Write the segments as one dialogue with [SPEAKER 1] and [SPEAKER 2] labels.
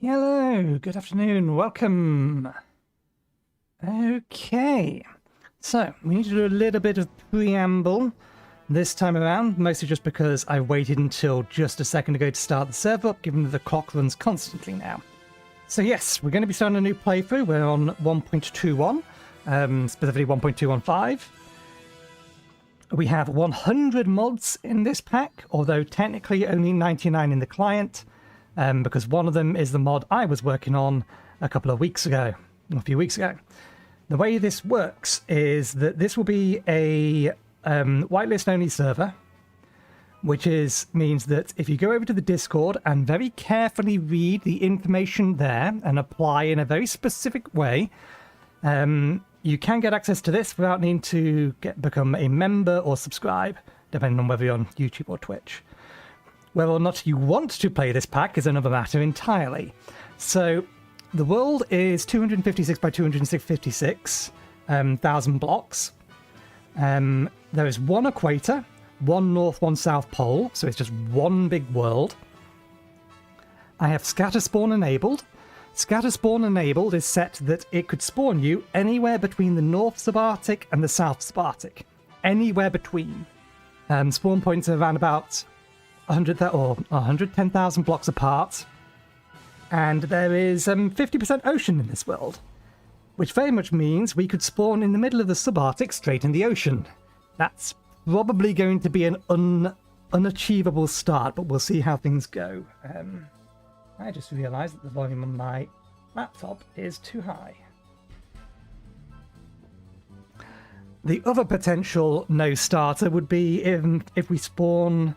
[SPEAKER 1] Hello, good afternoon, welcome. Okay, so we need to do a little bit of preamble this time around, mostly just because I waited until just a second ago to start the server up, given that the clock runs constantly now. So yes, we're going to be starting a new playthrough. We're on 1.21, specifically 1.215. We have 100 mods in this pack, although technically only 99 in the client. Because one of them is the mod I was working on a few weeks ago. The way this works is that this will be a whitelist only server, which means that if you go over to the Discord and very carefully read the information there and apply in a very specific way, you can get access to this without needing to become a member or subscribe, depending on whether you're on YouTube or Twitch. Whether or not you want to play this pack is another matter entirely. So the world is 256 by 256 thousand blocks. There is one equator, one north, one south pole, so it's just one big world. I have scatter spawn enabled. Scatter spawn enabled is set that it could spawn you anywhere between the North Subarctic and the South Subarctic. Anywhere between. Spawn points are around about 110,000 blocks apart, and there is 50% ocean in this world, which very much means we could spawn in the middle of the subarctic straight in the ocean. That's probably going to be an unachievable start, but we'll see how things go. I just realised that the volume on my laptop is too high. The other potential no starter would be if we spawn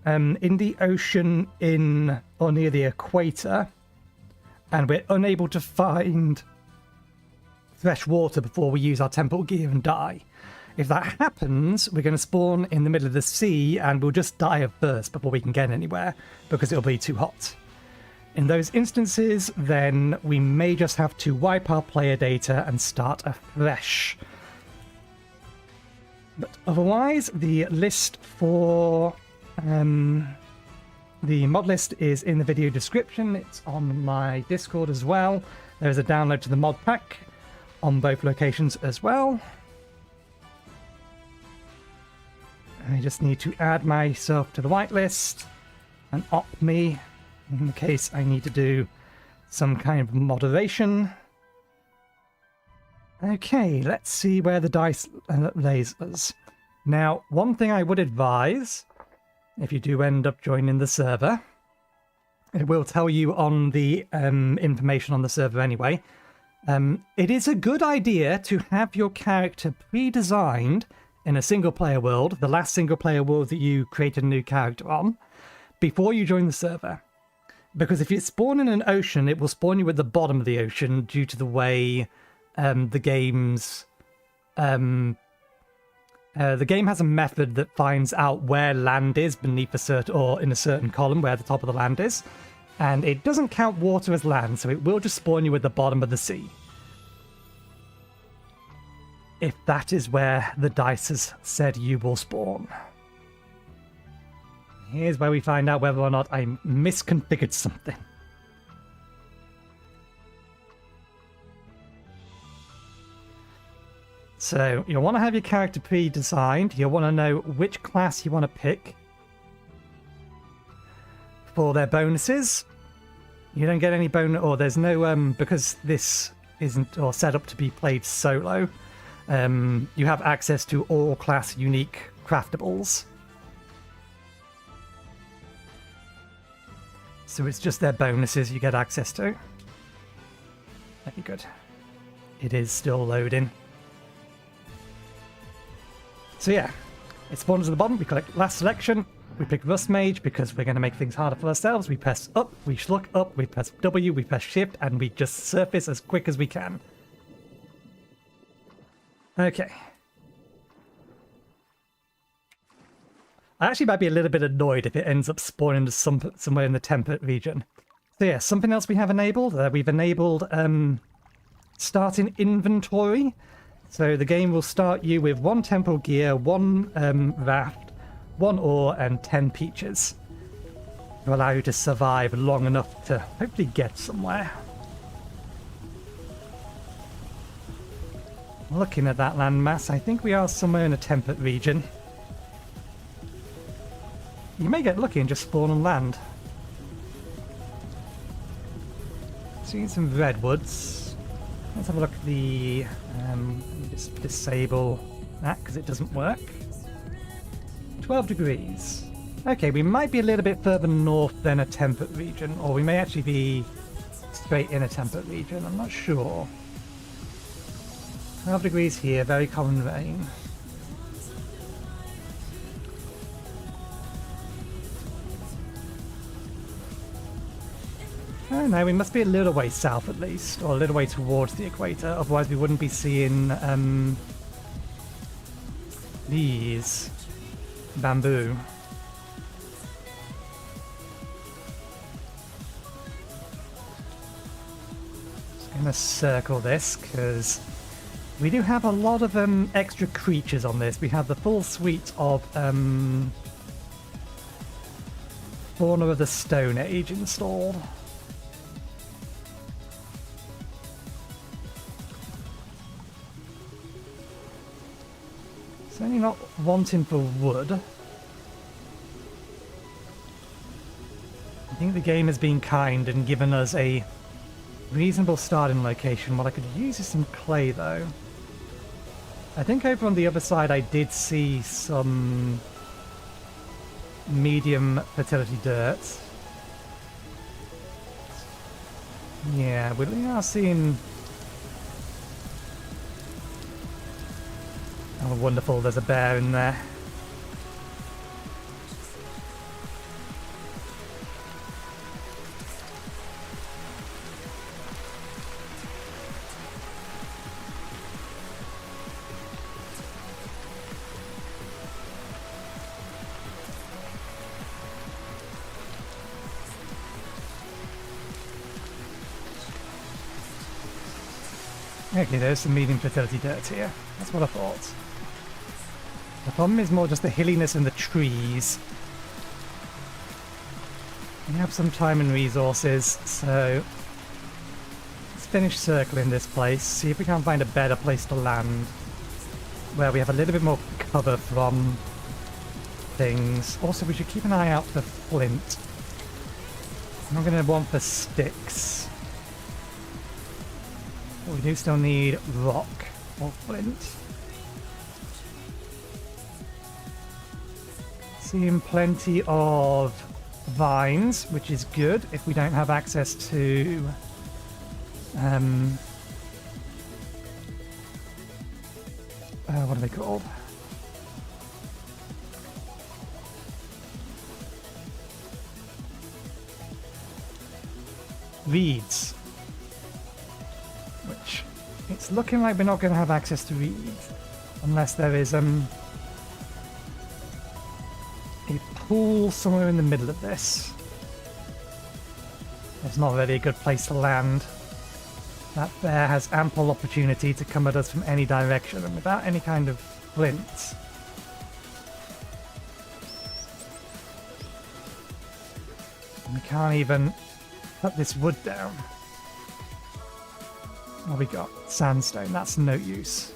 [SPEAKER 1] in the ocean in or near the equator, and we're unable to find fresh water before we use our temple gear and die. If that happens, we're going to spawn in the middle of the sea and we'll just die of thirst before we can get anywhere because it'll be too hot. In those instances, then we may just have to wipe our player data and start afresh. But otherwise, the list for the mod list is in the video description. It's on my Discord as well. There's a download to the mod pack on both locations as well. I just need to add myself to the whitelist and opt me in case I need to do some kind of moderation. Okay, let's see where the dice lays us. Now, one thing I would advise, if you do end up joining the server, it will tell you on the information on the server anyway, it is a good idea to have your character pre-designed in a single-player world, the last single-player world that you created a new character on, before you join the server. Because if you spawn in an ocean, it will spawn you at the bottom of the ocean due to the way the game has a method that finds out where land is beneath a certain, or in a certain column where the top of the land is, and it doesn't count water as land, so it will just spawn you at the bottom of the sea. If that is where the dice has said you will spawn. Here's where we find out whether or not I misconfigured something. So, you'll want to have your character pre-designed. You'll want to know which class you want to pick for their bonuses. You don't get any bonus, or there's no, because this isn't or set up to be played solo, you have access to all class unique craftables. So it's just their bonuses you get access to. Very good. It is still loading. So yeah, it spawns at the bottom. We collect last selection. We pick Rust Mage because we're going to make things harder for ourselves. We press up, we look up, we press W, we press Shift, and we just surface as quick as we can. Okay. I actually might be a little bit annoyed if it ends up spawning somewhere in the temperate region. So yeah, something else we have enabled. We've enabled starting inventory. So the game will start you with 1 temple gear, 1 raft, 1 ore, and 10 peaches. To allow you to survive long enough to hopefully get somewhere. Looking at that landmass, I think we are somewhere in a temperate region. You may get lucky and just spawn on land. Seeing some redwoods. Let's have a look at the... let me just disable that because it doesn't work. 12 degrees. Okay, we might be a little bit further north than a temperate region, or we may actually be straight in a temperate region, I'm not sure. 12 degrees here, very common rain. Oh no, we must be a little way south at least, or a little way towards the equator, otherwise we wouldn't be seeing these bamboo. Just gonna circle this, because we do have a lot of extra creatures on this. We have the full suite of Fauna of the Stone Age installed. Certainly not wanting for wood. I think the game has been kind and given us a reasonable starting location. What I could use is some clay though. I think over on the other side I did see some medium fertility dirt. Yeah, we are seeing a Oh, wonderful, there's a bear in there. Okay, there's some medium fertility dirt here. That's what I thought. The problem is more just the hilliness and the trees. We have some time and resources, so let's finish circling this place, see if we can find a better place to land, where we have a little bit more cover from things. Also, we should keep an eye out for flint. I'm not going to want for sticks. But we do still need rock or flint. Seeing plenty of vines, which is good if we don't have access to what are they called? Reeds. Which it's looking like we're not going to have access to reeds unless there is a pool somewhere in the middle of this. It's not really a good place to land. That bear has ample opportunity to come at us from any direction and without any kind of flint. And we can't even cut this wood down. What we got? Sandstone, that's no use.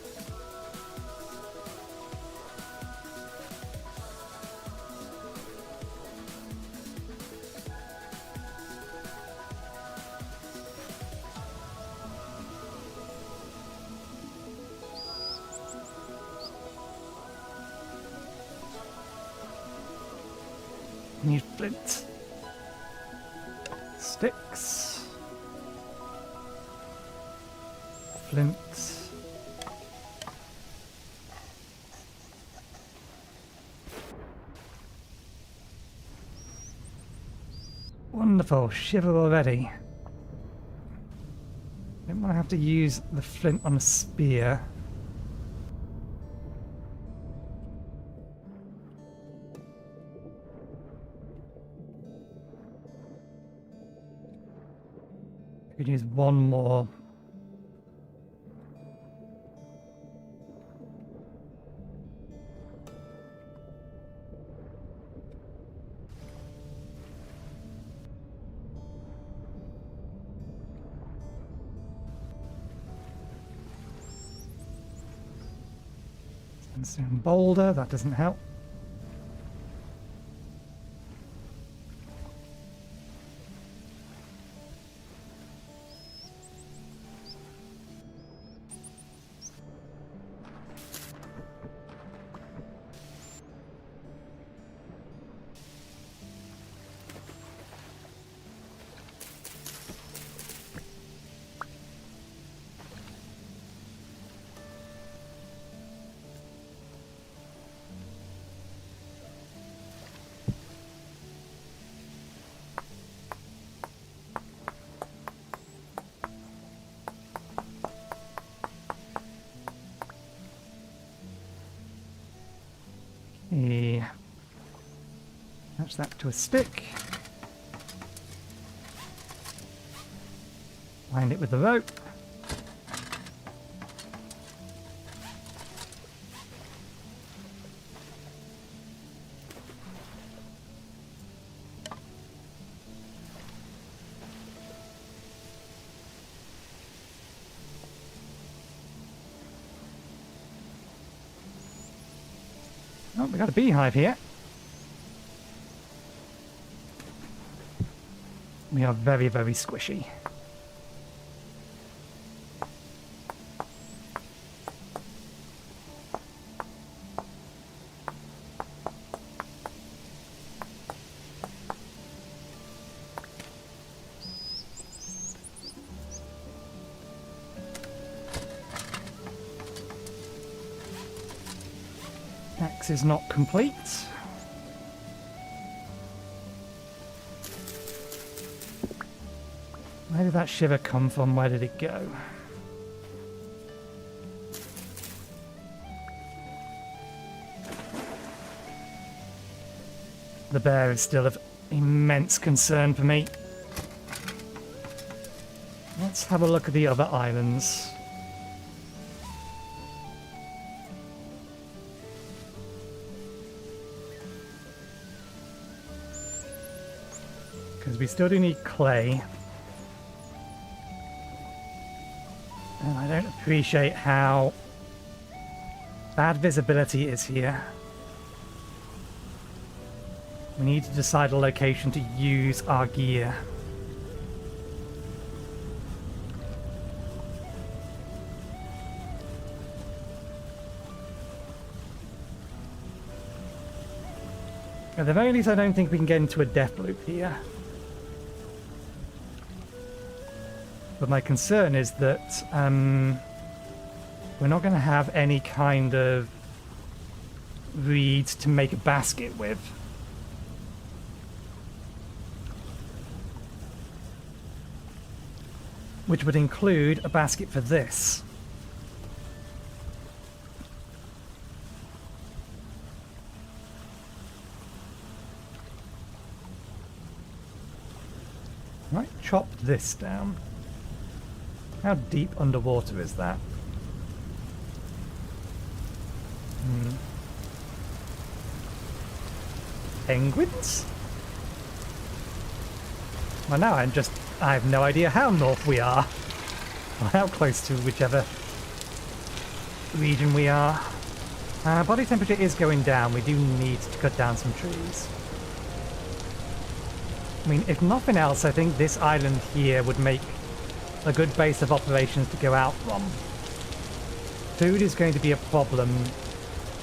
[SPEAKER 1] Need flint. Sticks. Flint. Wonderful, shiver already. Don't want to have to use the flint on a spear. Could use one more. Sandstone boulder, that doesn't help. Attach that to a stick. Bind it with the rope. Oh, we got a beehive here. We are very, very squishy. axe is not complete. Where did that shiver come from? Where did it go? The bear is still of immense concern for me. Let's have a look at the other islands. Because we still do need clay. And I don't appreciate how bad visibility is here. We need to decide a location to use our gear. At the very least, I don't think we can get into a death loop here. But my concern is that we're not going to have any kind of reeds to make a basket with. Which would include a basket for this. Right, chop this down. How deep underwater is that? Penguins? Well, now I have no idea how north we are. Or how close to whichever region we are. Body temperature is going down. We do need to cut down some trees. I mean, if nothing else, I think this island here would make a good base of operations to go out from. Food is going to be a problem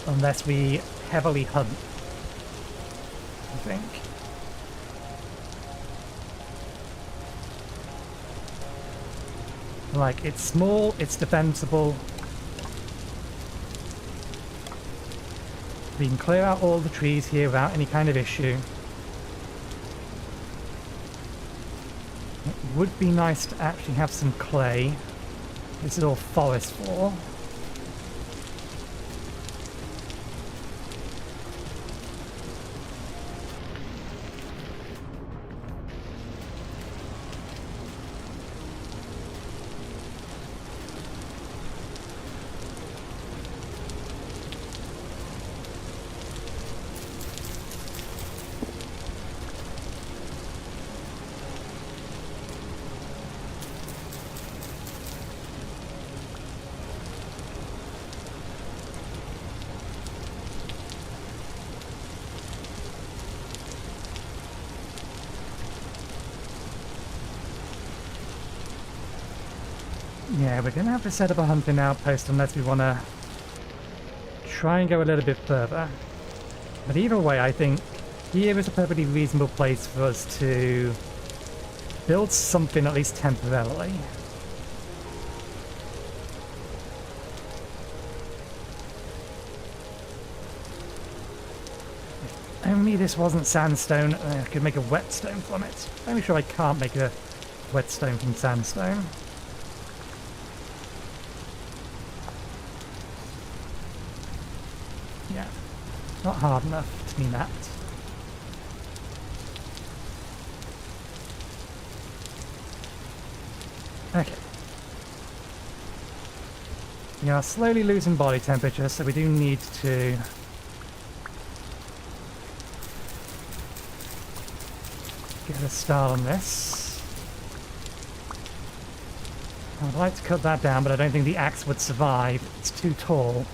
[SPEAKER 1] unless we heavily hunt, I think. Like, it's small, it's defensible. We can clear out all the trees here without any kind of issue. It would be nice to actually have some clay. This is all forest floor. Yeah, we're going to have to set up a hunting outpost unless we want to try and go a little bit further. But either way, I think here is a perfectly reasonable place for us to build something at least temporarily. If only this wasn't sandstone, I could make a whetstone from it. I'm sure I can't make a whetstone from sandstone. Yeah, not hard enough to be mapped. Okay. We are slowly losing body temperature, so we do need to get a start on this. I would like to cut that down, but I don't think the axe would survive. It's too tall.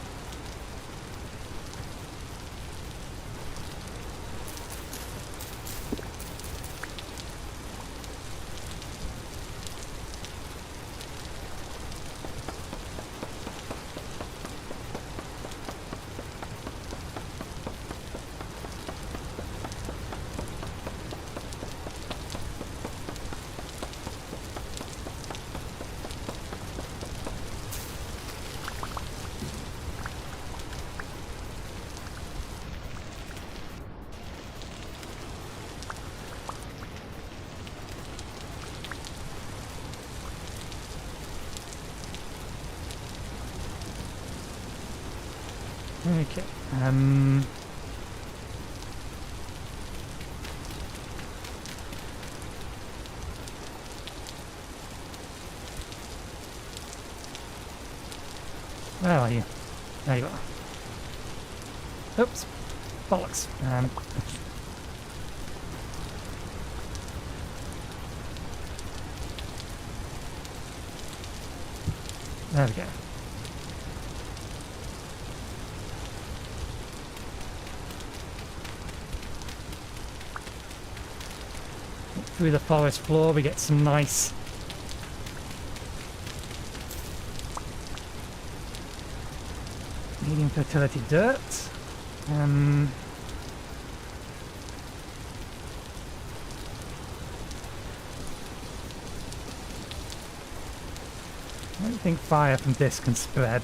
[SPEAKER 1] Okay. Where are you? There you are. Oops. Bollocks. There we go. Through the forest floor we get some nice medium fertility dirt. I don't think fire from this can spread.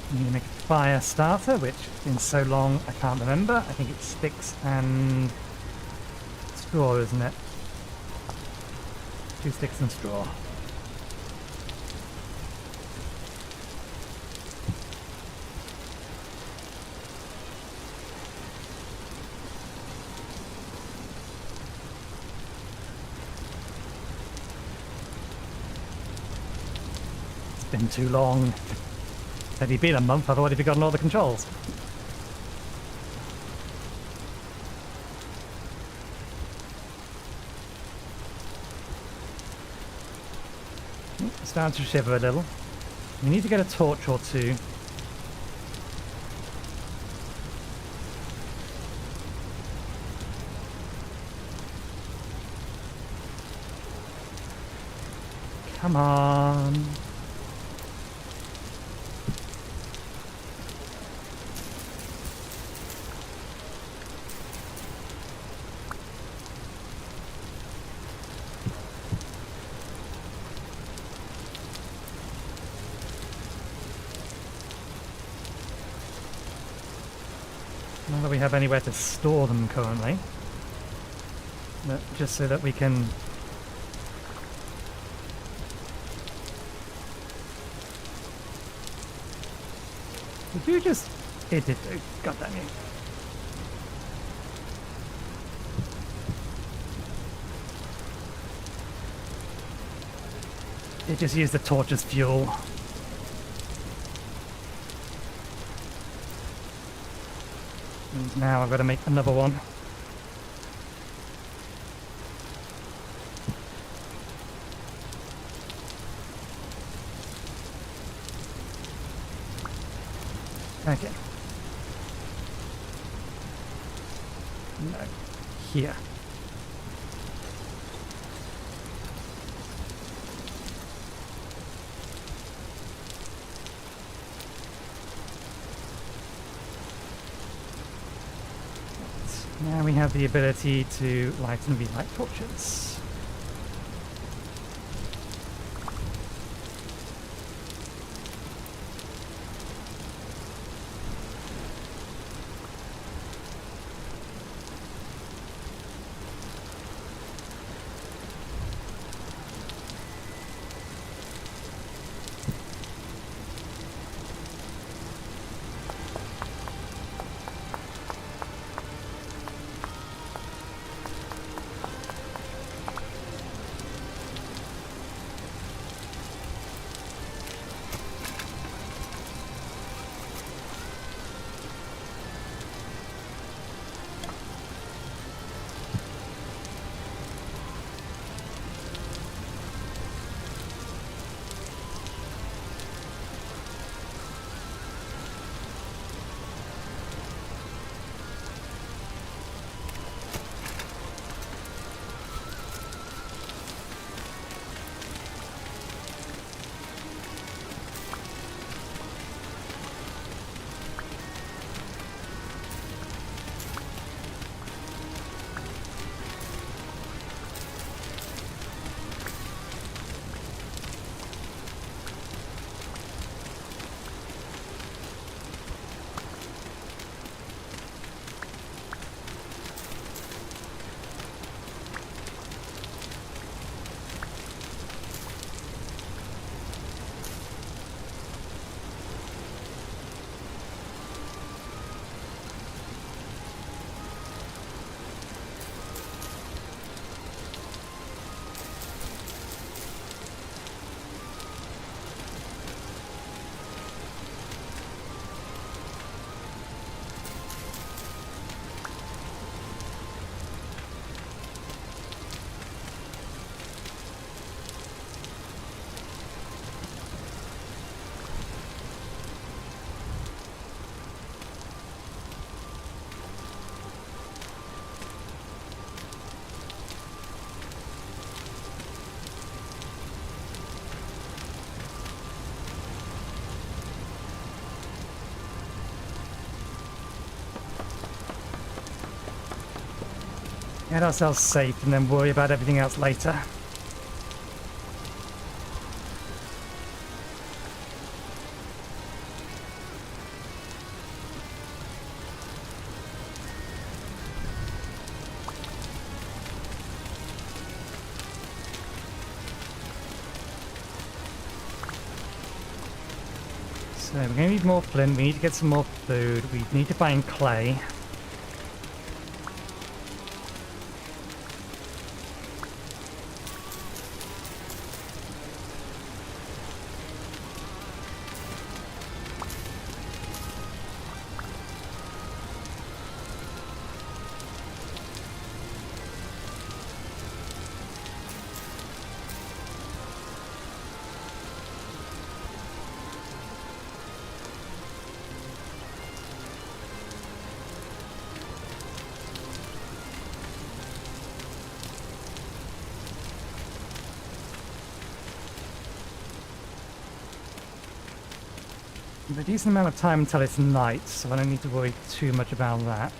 [SPEAKER 1] I'm going to make a fire starter, which has been so long I can't remember. I think it's sticks and straw, isn't it? 2 sticks and straw. It's been too long. Had he been a month, I'd already forgotten all the controls. Starting to shiver a little. We need to get a torch or two. Come on. Not that we have anywhere to store them currently, but just so that we can Did you just... It did do. God damn you. It just used the torch as fuel. And now I've got to make another one. Okay. No. Here. Now we have the ability to light and relight torches. Get ourselves safe and then worry about everything else later. So we're going to need more flint, we need to get some more food, we need to find clay. A decent amount of time until it's night, so I don't need to worry too much about that.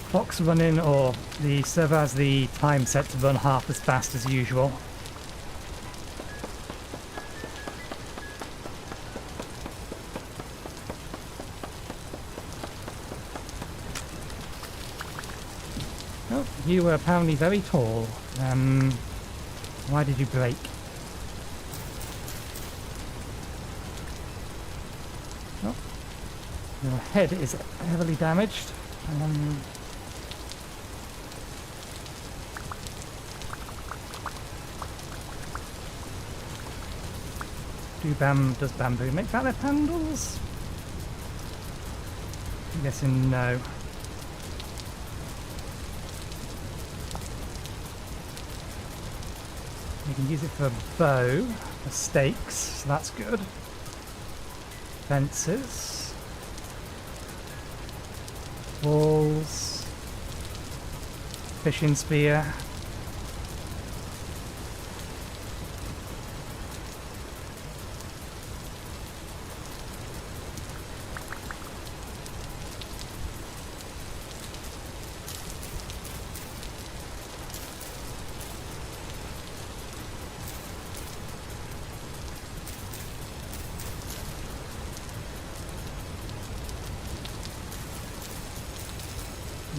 [SPEAKER 1] Clock's running, or the server has the time set to run half as fast as usual. Oh, you were apparently very tall. Why did you break? Oh, your head is heavily damaged. Does bamboo make valid handles? I'm guessing no. You can use it for a bow, for stakes, so that's good. Fences. Walls. Fishing spear.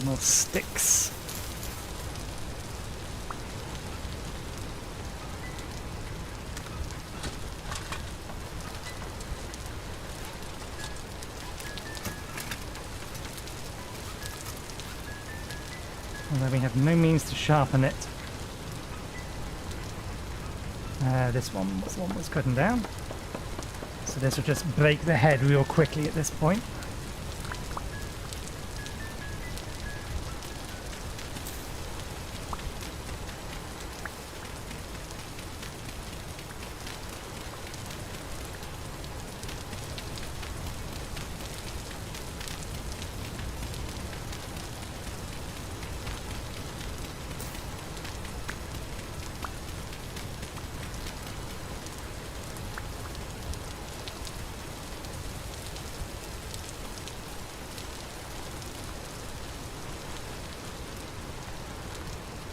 [SPEAKER 1] More sticks. Although we have no means to sharpen it. This one was cutting down. So this will just break the head real quickly at this point.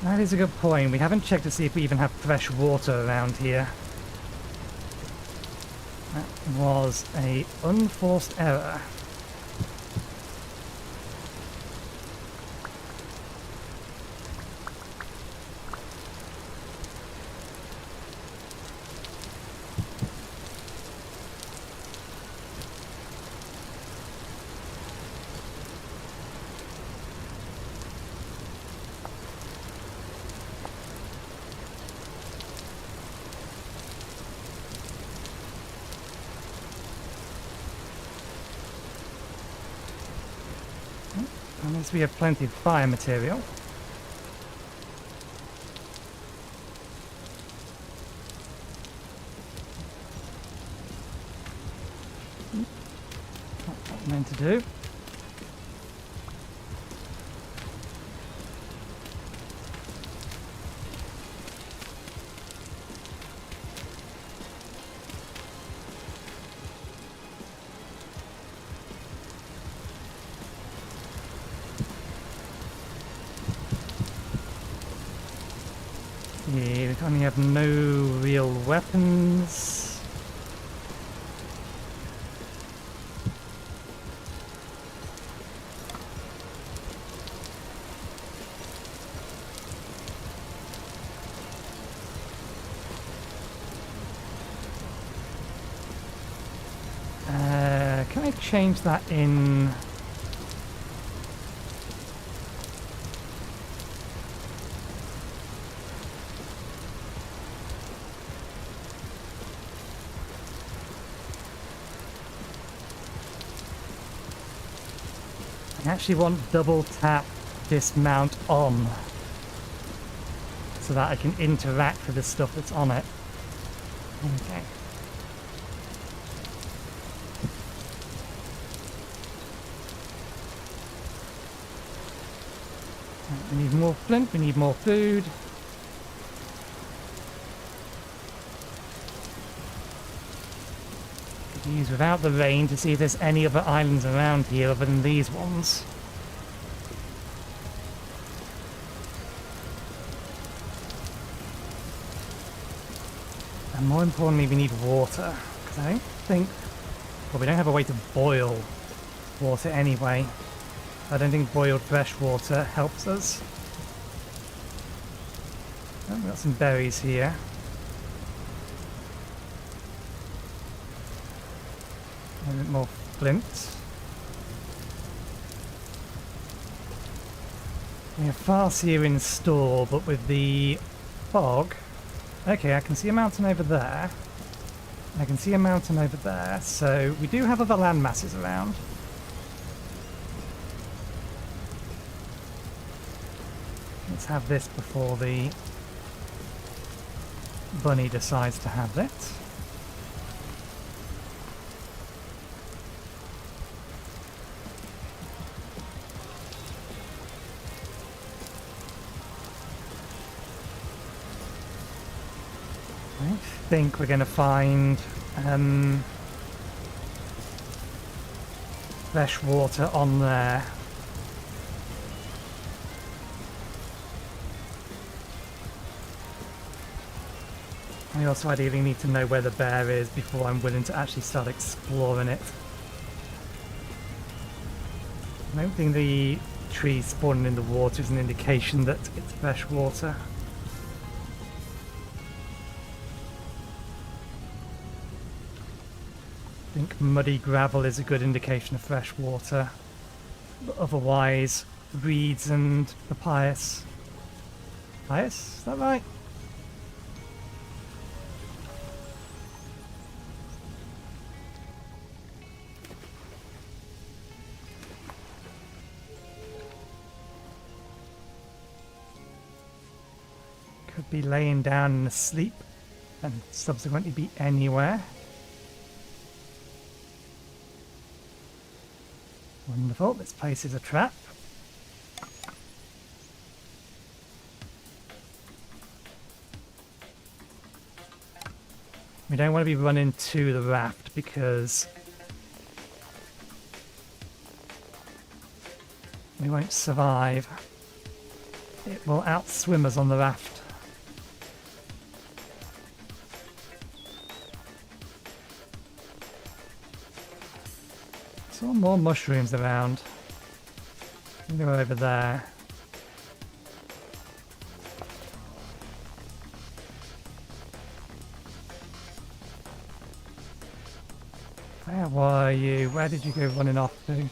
[SPEAKER 1] That is a good point. We haven't checked to see if we even have fresh water around here. That was an unforced error. Unless we have plenty of fire material. Not what I'm meant to do. Yeah, we currently have no real weapons. Can I change that in? I actually want double tap dismount on so that I can interact with the stuff that's on it. Okay. We need more flint, we need more food. Could use without the rain to see if there's any other islands around here other than these ones. And more importantly, we need water. Because I don't think... Well, we don't have a way to boil water anyway. I don't think boiled fresh water helps us. Oh, we've got some berries here. A bit more flint. We have Farseer in store, but with the fog... Okay, I can see a mountain over there. I can see a mountain over there, so we do have other land masses around. Let's have this before the bunny decides to have it. I think we're going to find fresh water on there. I also ideally need to know where the bear is before I'm willing to actually start exploring it. I don't think the trees spawning in the water is an indication that it's fresh water. I think muddy gravel is a good indication of fresh water. But otherwise, reeds and papyrus. Papyrus? Is that right? Could be laying down and asleep and subsequently be anywhere. Wonderful, this place is a trap. We don't want to be running to the raft because we won't survive. It will outswim us on the raft. Saw more mushrooms around. I'm gonna go over there. Where were you? Where did you go running off to?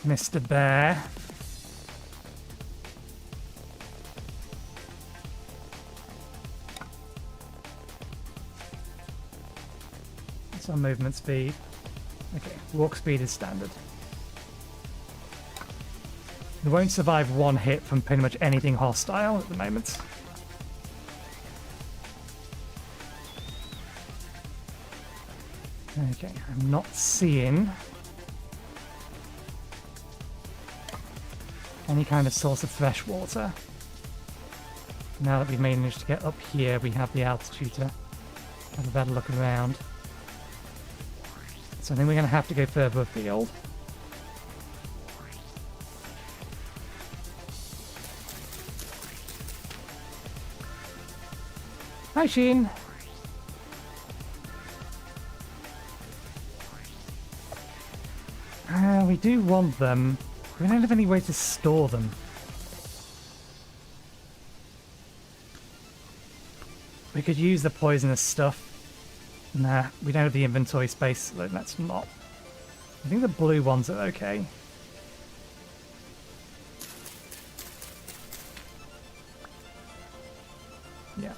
[SPEAKER 1] Mr. Bear. What's our movement speed? Okay, walk speed is standard. It won't survive one hit from pretty much anything hostile at the moment. Okay, I'm not seeing any kind of source of fresh water. Now that we've managed to get up here, we have the altitude to have a better look around. So I think we're going to have to go further afield. Hi, Sheen. We do want them. We don't have any way to store them. We could use the poisonous stuff. Nah, we don't have the inventory space, so that's not. I think the blue ones are okay. Yeah.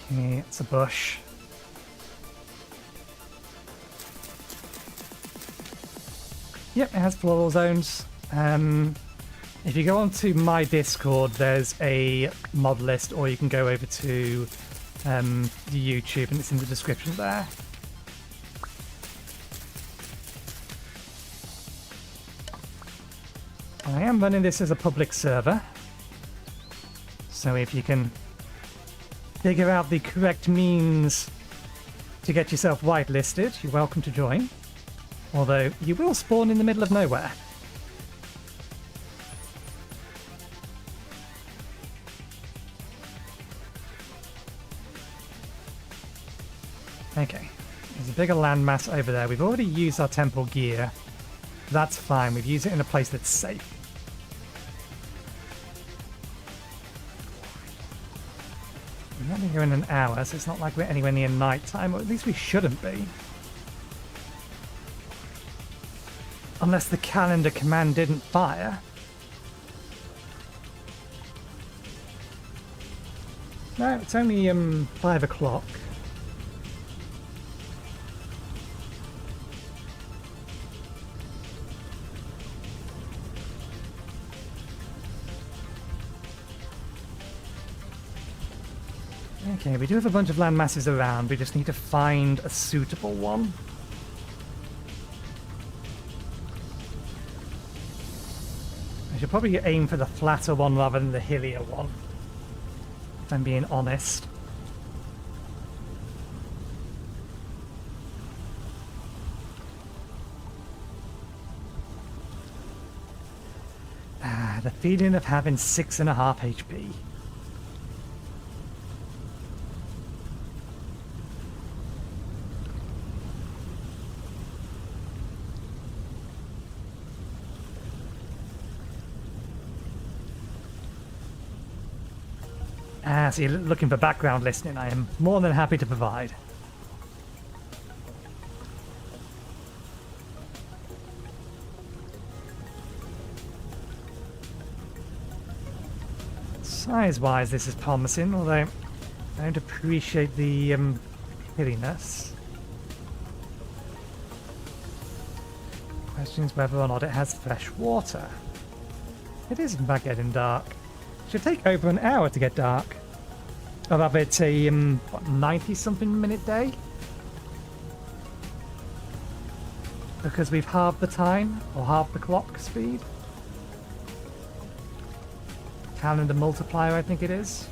[SPEAKER 1] Okay, it's a bush. Yep, it has floral zones. If you go onto my Discord, there's a mod list, or you can go over to the YouTube, and it's in the description there. I am running this as a public server, so if you can figure out the correct means to get yourself whitelisted, you're welcome to join. Although, you will spawn in the middle of nowhere. Okay, there's a bigger landmass over there. We've already used our temple gear. That's fine, we've used it in a place that's safe. We're only here in an hour, so it's not like we're anywhere near night time, or at least we shouldn't be. Unless the calendar command didn't fire. No, it's only 5 o'clock. Okay, we do have a bunch of land masses around, we just need to find a suitable one. I should probably aim for the flatter one rather than the hillier one, if I'm being honest. Ah, the feeling of having 6.5 HP. So you're looking for background listening, I am more than happy to provide. Size-wise, this is promising, although I don't appreciate the hilliness. Question is whether or not it has fresh water. It is in fact getting dark. It should take over an hour to get dark. Or rather, it's a 90-something minute day? Because we've halved the time, or halved the clock speed. Calendar multiplier, I think it is.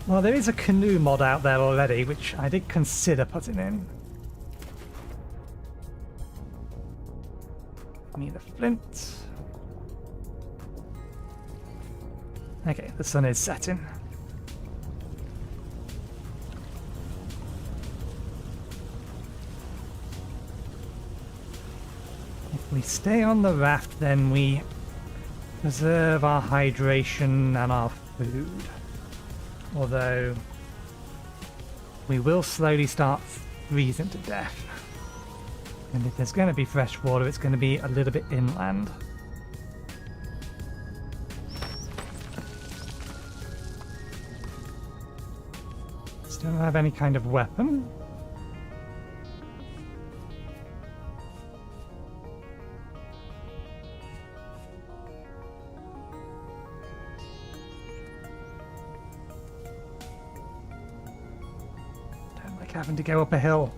[SPEAKER 1] Well, there is a canoe mod out there already, which I did consider putting in. Need a flint. Okay, the sun is setting. If we stay on the raft, then we preserve our hydration and our food. Although we will slowly start freezing to death. And if there's going to be fresh water, it's going to be a little bit inland. Still don't have any kind of weapon. Don't like having to go up a hill.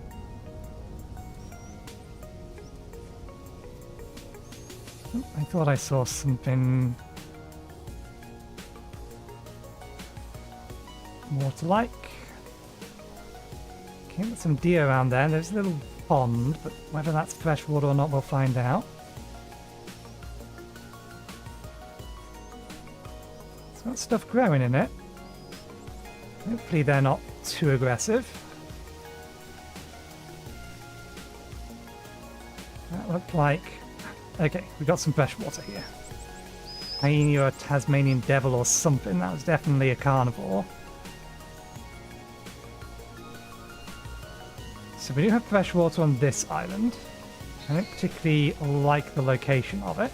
[SPEAKER 1] I thought I saw something water-like. Okay, there's some deer around there. There's a little pond, but whether that's fresh water or not, we'll find out. It's got stuff growing in it. Hopefully they're not too aggressive. That looked like... Okay, we got some fresh water here. Hyena or a Tasmanian devil or something. That was definitely a carnivore. So we do have fresh water on this island. I don't particularly like the location of it.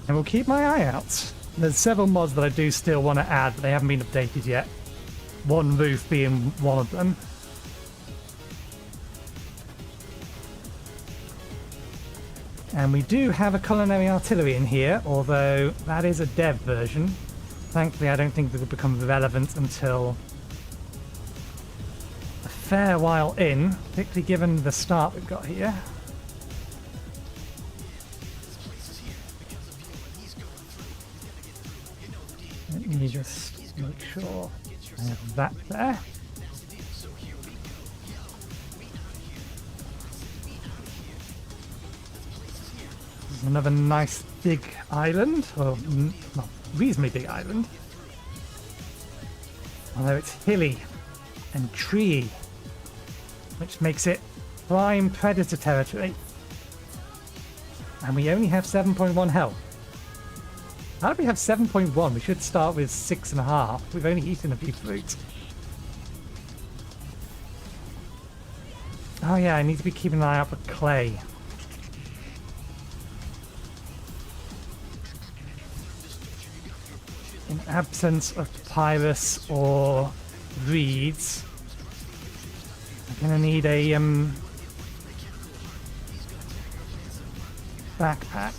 [SPEAKER 1] And we'll keep my eye out. There's several mods that I do still want to add, but they haven't been updated yet. One roof being one of them. And we do have a culinary artillery in here, although that is a dev version. Thankfully, I don't think it will become relevant until a fair while in, particularly given the start we've got here. Let me just make sure I have that there. There's another nice big island, or well, reasonably big island. Although it's hilly and treey, which makes it prime predator territory. And we only have 7.1 health. How do we have 7.1? We should start with 6.5. We've only eaten a few fruits. Oh yeah, I need to be keeping an eye out for clay. In absence of papyrus or reeds, I'm gonna need a backpack.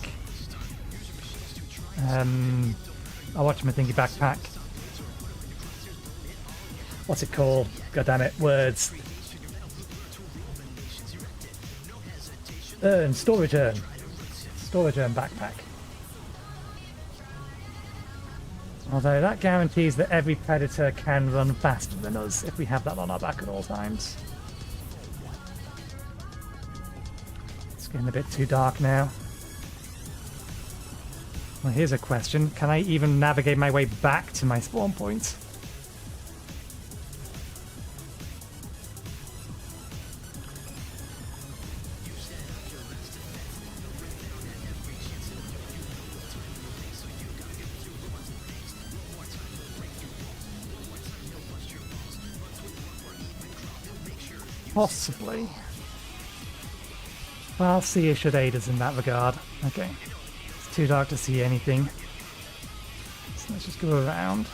[SPEAKER 1] I'll watch my thingy backpack. What's it called? God damn it, words. Storage urn. Storage urn backpack. Although that guarantees that every predator can run faster than us if we have that on our back at all times. It's getting a bit too dark now. Well, here's a question. Can I even navigate my way back to my spawn point? Possibly. Well, I'll see if should aid us in that regard. Okay. It's too dark to see anything. So let's just go around.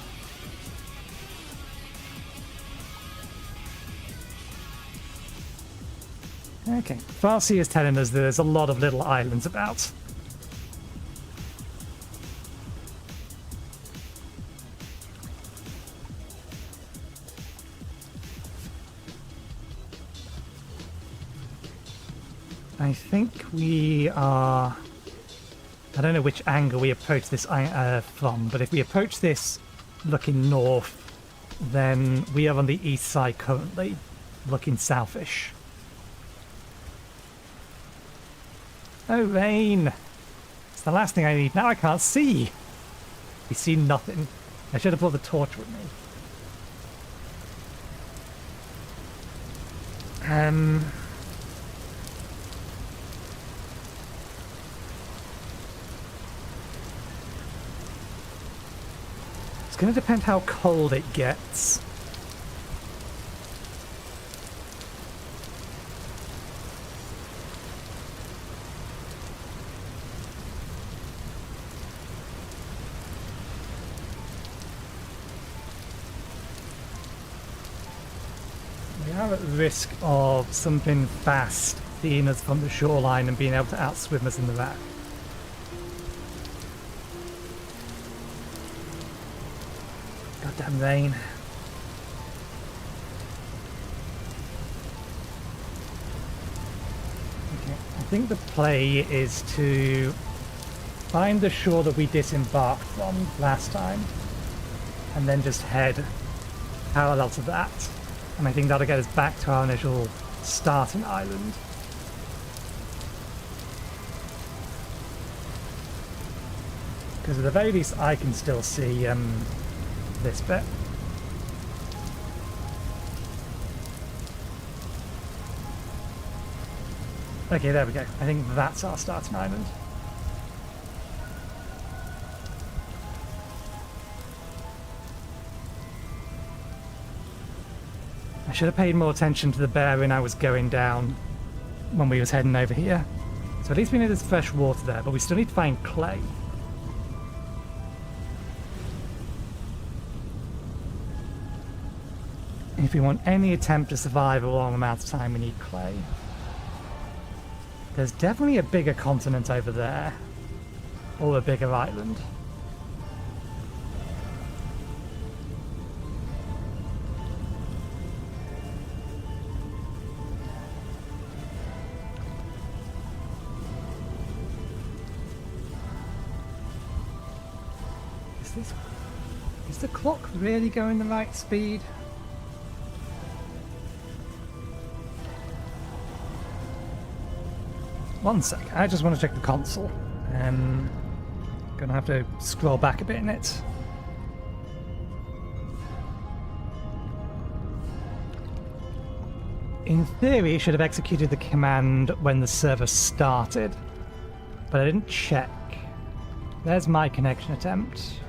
[SPEAKER 1] Okay. Farsi is telling us there's a lot of little islands about. I think we are I don't know which angle we approach this from, but if we approach this looking north, then we are on the east side currently, looking southish. Oh, rain! It's the last thing I need. Now I can't see! We see nothing. I should have brought the torch with me. It's going to depend how cold it gets. We are at risk of something fast seeing us from the shoreline and being able to outswim us in the raft. Goddamn rain. Okay, I think the play is to find the shore that we disembarked from last time and then just head parallel to that. And I think that'll get us back to our initial starting island. Because at the very least I can still see this bit. Okay, there we go. I think that's our starting island. I should have paid more attention to the bearing I was going down when we was heading over here. So at least we know there's fresh water there, but we still need to find clay. If we want any attempt to survive a long amount of time, we need clay. There's definitely a bigger continent over there. Or a bigger island. Is the clock really going the right speed? One sec, I just want to check the console. Gonna have to scroll back a bit in it. In theory, it should have executed the command when the server started, but I didn't check. There's my connection attempt.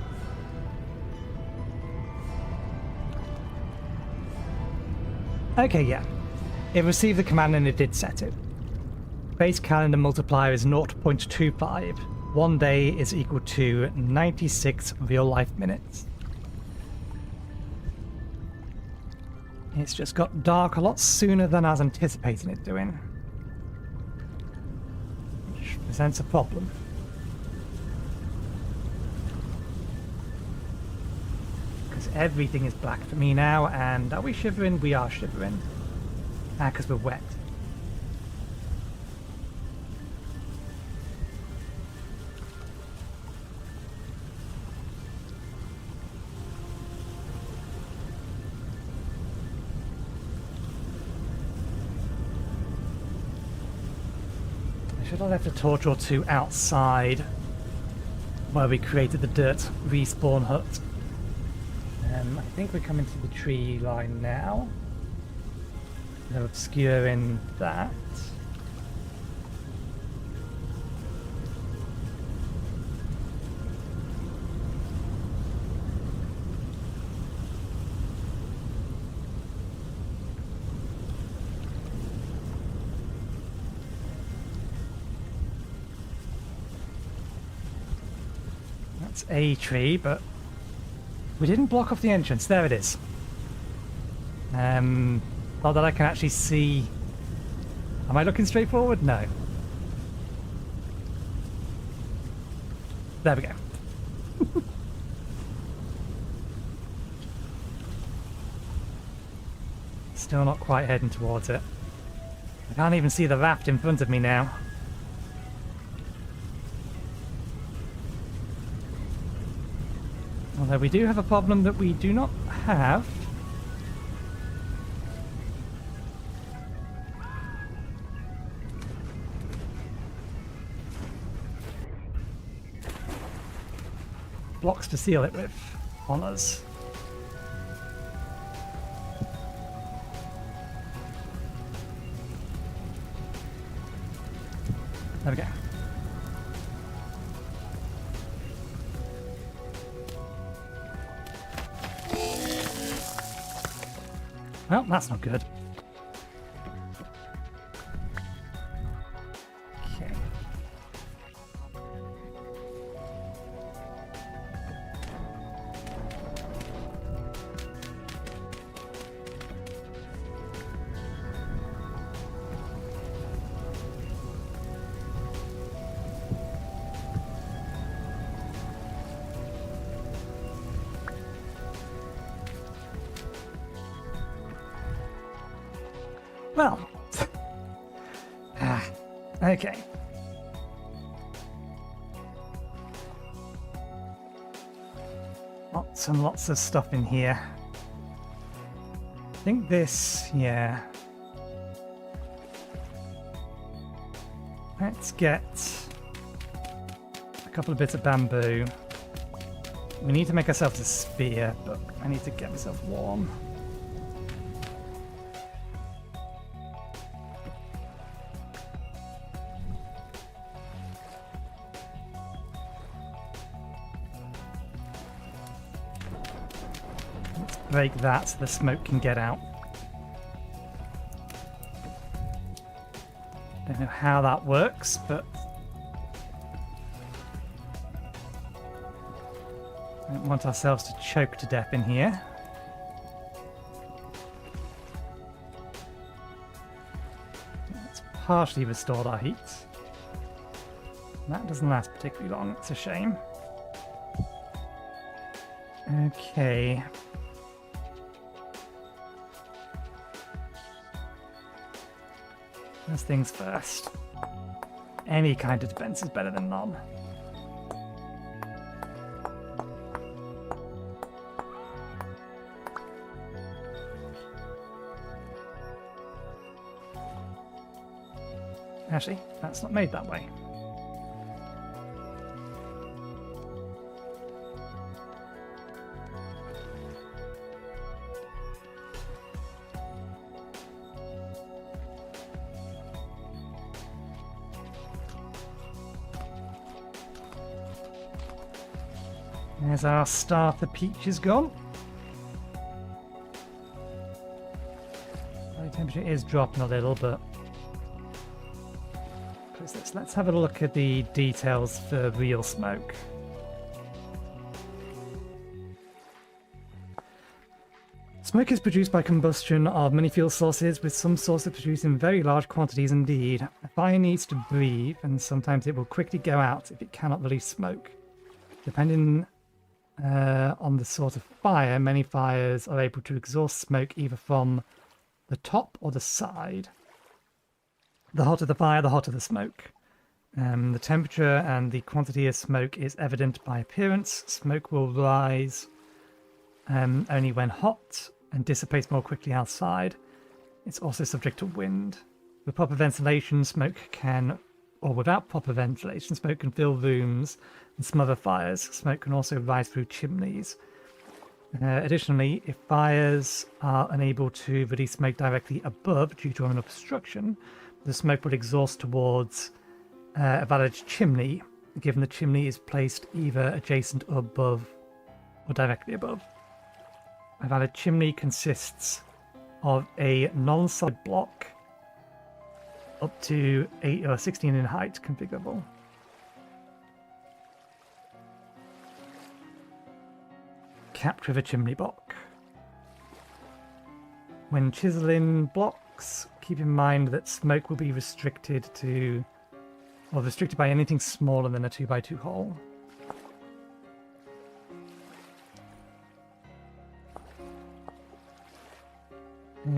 [SPEAKER 1] Okay, yeah. It received the command and it did set it. Base calendar multiplier is 0.25. 1 day is equal to 96 real-life minutes. It's just got dark a lot sooner than I was anticipating it doing. Which presents a problem. Because everything is black for me now, and are we shivering? We are shivering. Because we're wet. I should have left a torch or two outside where we created the dirt respawn hut. I think we're coming to the tree line now. They're obscuring that. That's a tree, but we didn't block off the entrance. There it is. Not that I can actually see. Am I looking straight forward? No. There we go. Still not quite heading towards it. I can't even see the raft in front of me now. Although we do have a problem that we do not have. Blocks to seal it with on us. There we go. Well, that's not good. Okay. Well, okay. Lots and lots of stuff in here. I think this, yeah. Let's get a couple of bits of bamboo. We need to make ourselves a spear, but I need to get myself warm. Break that so the smoke can get out. Don't know how that works, but don't want ourselves to choke to death in here. Let's partially restored our heat. That doesn't last particularly long, it's a shame. Okay. First things first. Any kind of defense is better than none. Actually, that's not made that way. There's our starter peaches gone. Body temperature is dropping a little, but let's have a look at the details for real smoke. Smoke is produced by combustion of many fuel sources, with some sources produced in very large quantities indeed. A fire needs to breathe, and sometimes it will quickly go out if it cannot release smoke. Depending on the sort of fire, many fires are able to exhaust smoke either from the top or the side. The hotter the fire, the hotter the smoke. The temperature and the quantity of smoke is evident by appearance. Smoke will rise only when hot and dissipates more quickly outside. It's also subject to wind. With proper ventilation, smoke can, or without proper ventilation, smoke can fill rooms and smother fires. Smoke can also rise through chimneys. Additionally, if fires are unable to release smoke directly above due to an obstruction, the smoke will exhaust towards a valid chimney, given the chimney is placed either adjacent or above or directly above. A valid chimney consists of a non-solid block up to 8 or 16 in height, configurable. Capture the chimney block. When chiseling blocks, keep in mind that smoke will be restricted by anything smaller than a 2x2 hole.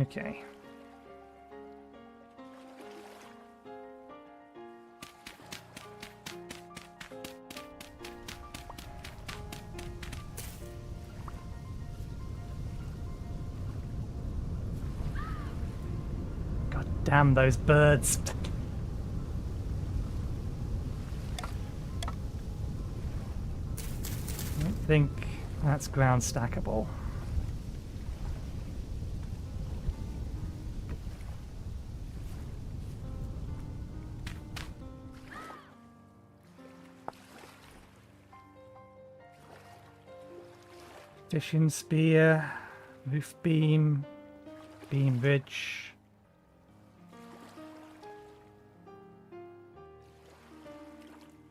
[SPEAKER 1] Okay. Damn those birds. I don't think that's ground stackable. Fishing spear, roof beam, beam ridge.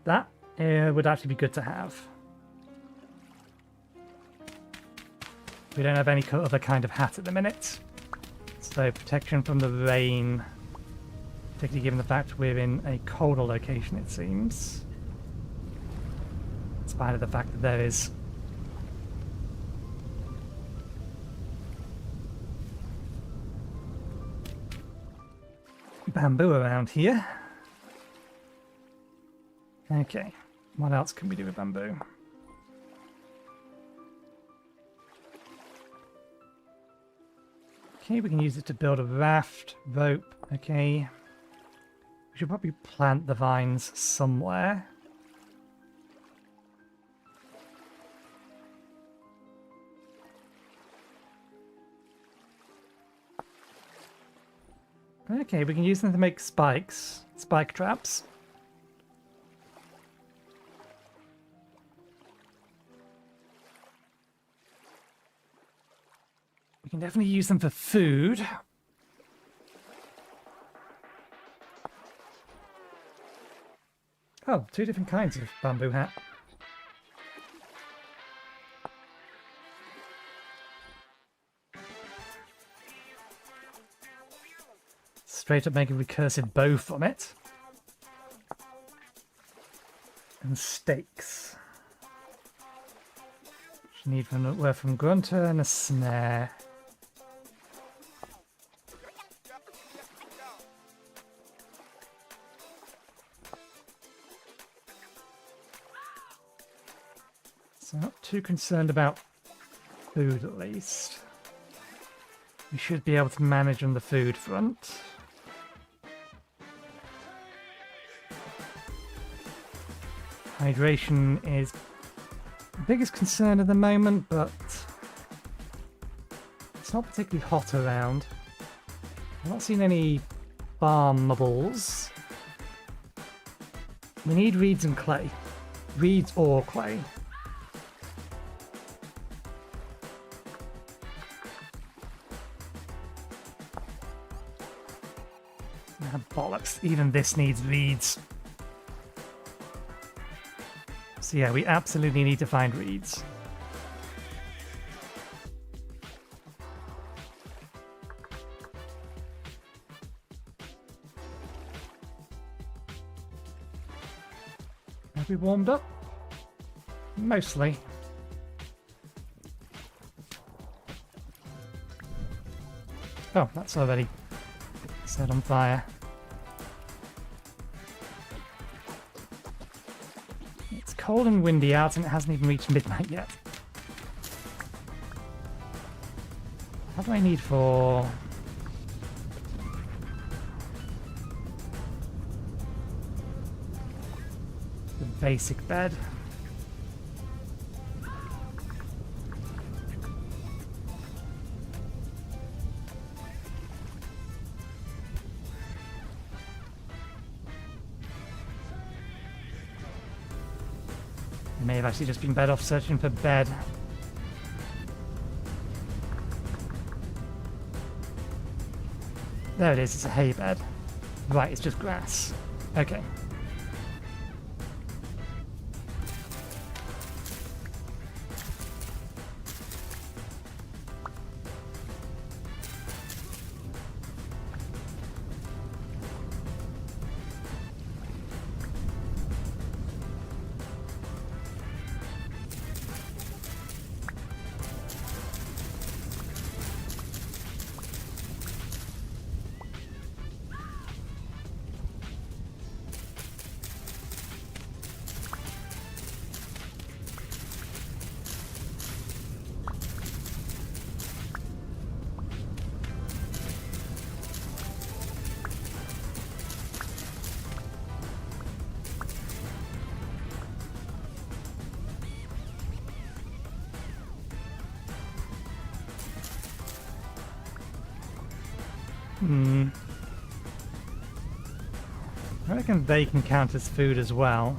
[SPEAKER 1] That would actually be good to have. We don't have any other kind of hat at the minute. So protection from the rain, particularly given the fact we're in a colder location, it seems. In spite of the fact that there is bamboo around here. Okay, what else can we do with bamboo? Okay, we can use it to build a raft, rope, okay. We should probably plant the vines somewhere. Okay, we can use them to make spikes, spike traps. We can definitely use them for food. Oh, 2 different kinds of bamboo hat. Straight up make a recursive bow from it. And stakes. Which need from Grunter and a snare. So not too concerned about food at least. We should be able to manage on the food front. Hydration is the biggest concern at the moment, but it's not particularly hot around. I've not seen any farmables. We need reeds and clay. Reeds or clay. Ah, bollocks, even this needs reeds. So yeah, we absolutely need to find reeds. Have we warmed up? Mostly. Oh, that's already set on fire. It's cold and windy out and it hasn't even reached midnight yet. What do I need for... the basic bed? I may have actually just been better off searching for bed. There it is, it's a hay bed. Right, it's just grass. Okay. I reckon they can count as food as well.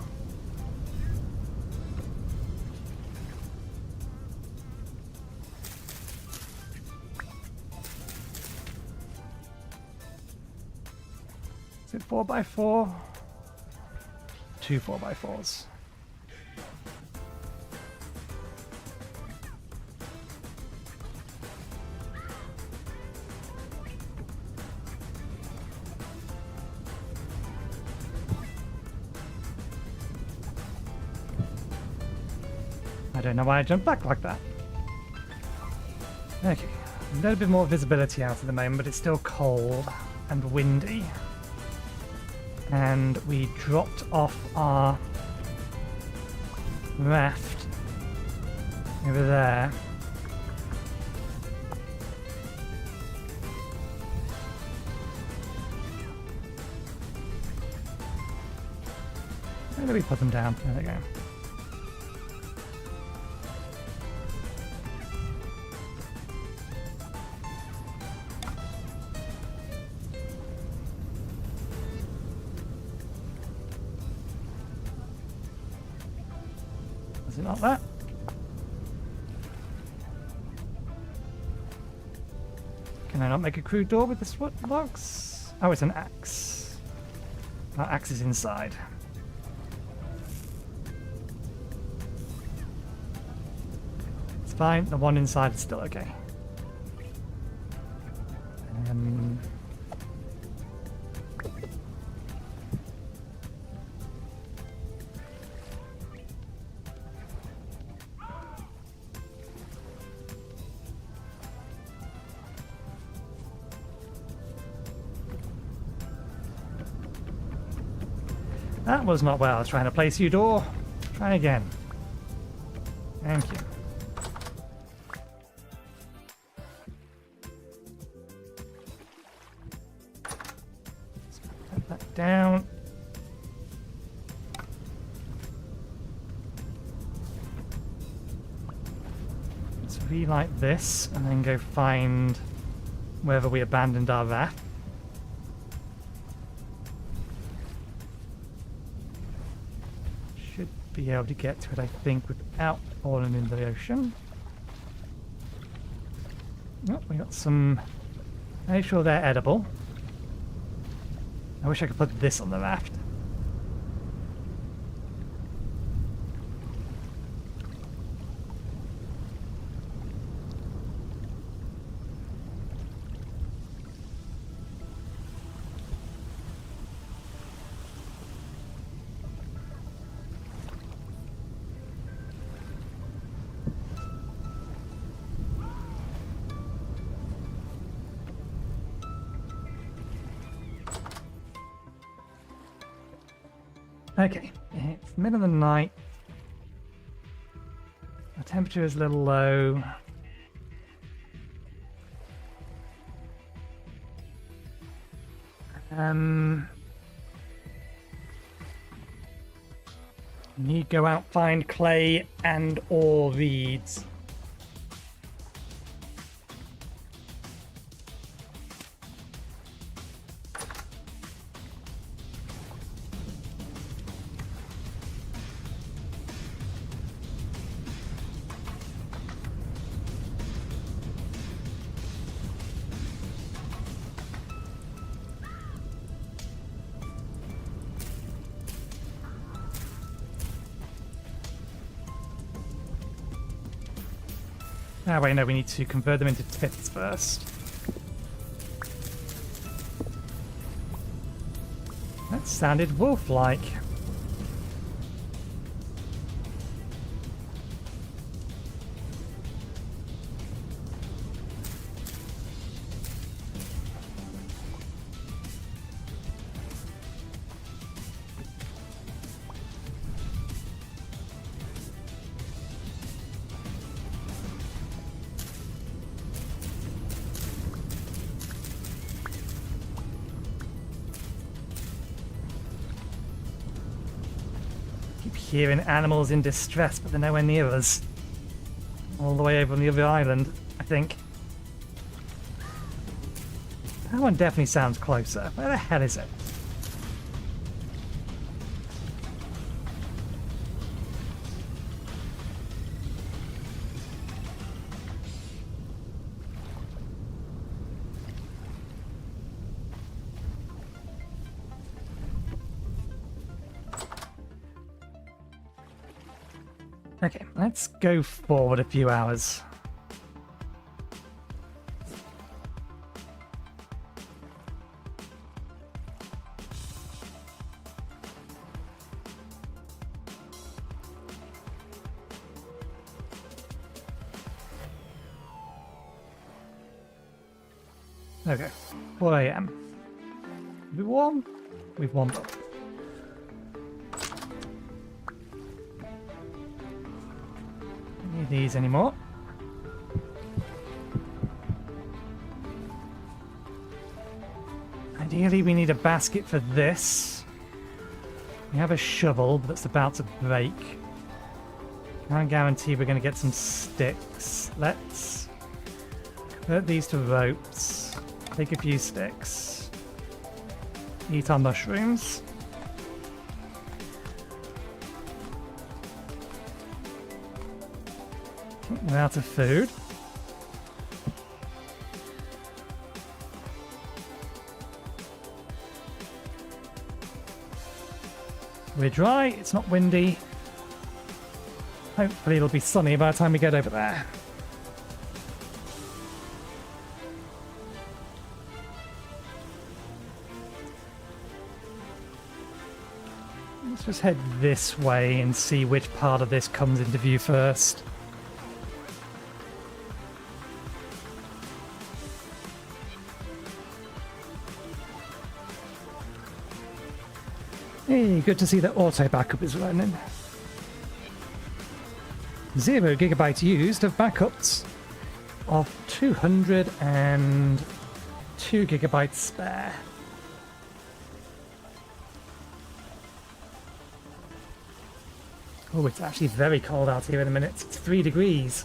[SPEAKER 1] Is it 4x4? 2 4x4s. I don't know why I jumped back like that. Okay, a little bit more visibility out at the moment, but it's still cold and windy. And we dropped off our raft over there. Where do we put them down? There they go. Is it not that? Can I not make a crude door with this wood box? Oh, it's an axe. That axe is inside. It's fine, the one inside is still okay. That was not well. Trying to place you, door. Try again. Thank you. Let's put that down. Let's relight this and then go find wherever we abandoned our raft. Be able to get to it, I think, without falling into the ocean. Oh, we got some. Make sure they're edible. I wish I could put this on the raft. Okay, it's middle of the night. The temperature is a little low. You need to go out, find clay and or reeds. Ah, wait, no, we need to convert them into pits first. That sounded wolf-like. Hearing animals in distress, but they're nowhere near us. All the way over on the other island, I think. That one definitely sounds closer. Where the hell is it? Okay, let's go forward a few hours. Okay, 4 AM. We warm? We've warmed up. Don't need these anymore. Ideally, we need a basket for this. We have a shovel, but it's about to break. Can't guarantee we're going to get some sticks. Let's convert these to ropes. Take a few sticks. Eat our mushrooms. We're out of food. We're dry, it's not windy. Hopefully it'll be sunny by the time we get over there. Let's just head this way and see which part of this comes into view first. Hey, good to see that auto backup is running. 0 gigabytes used of backups of 202 gigabytes spare. Oh, it's actually very cold out here in a minute. It's 3 degrees.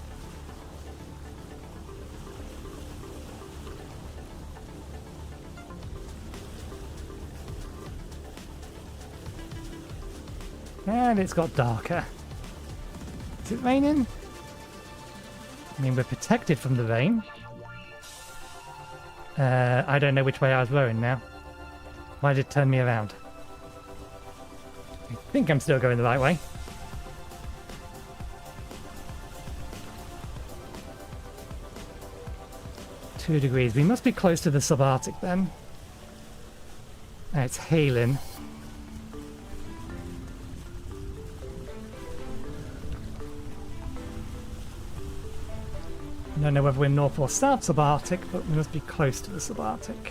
[SPEAKER 1] And it's got darker. Is it raining? I mean, we're protected from the rain. I don't know which way I was rowing now. Why did it turn me around? I think I'm still going the right way. Two degrees. We must be close to the subarctic then. It's hailing. I don't know whether we're north or south subarctic, but we must be close to the subarctic.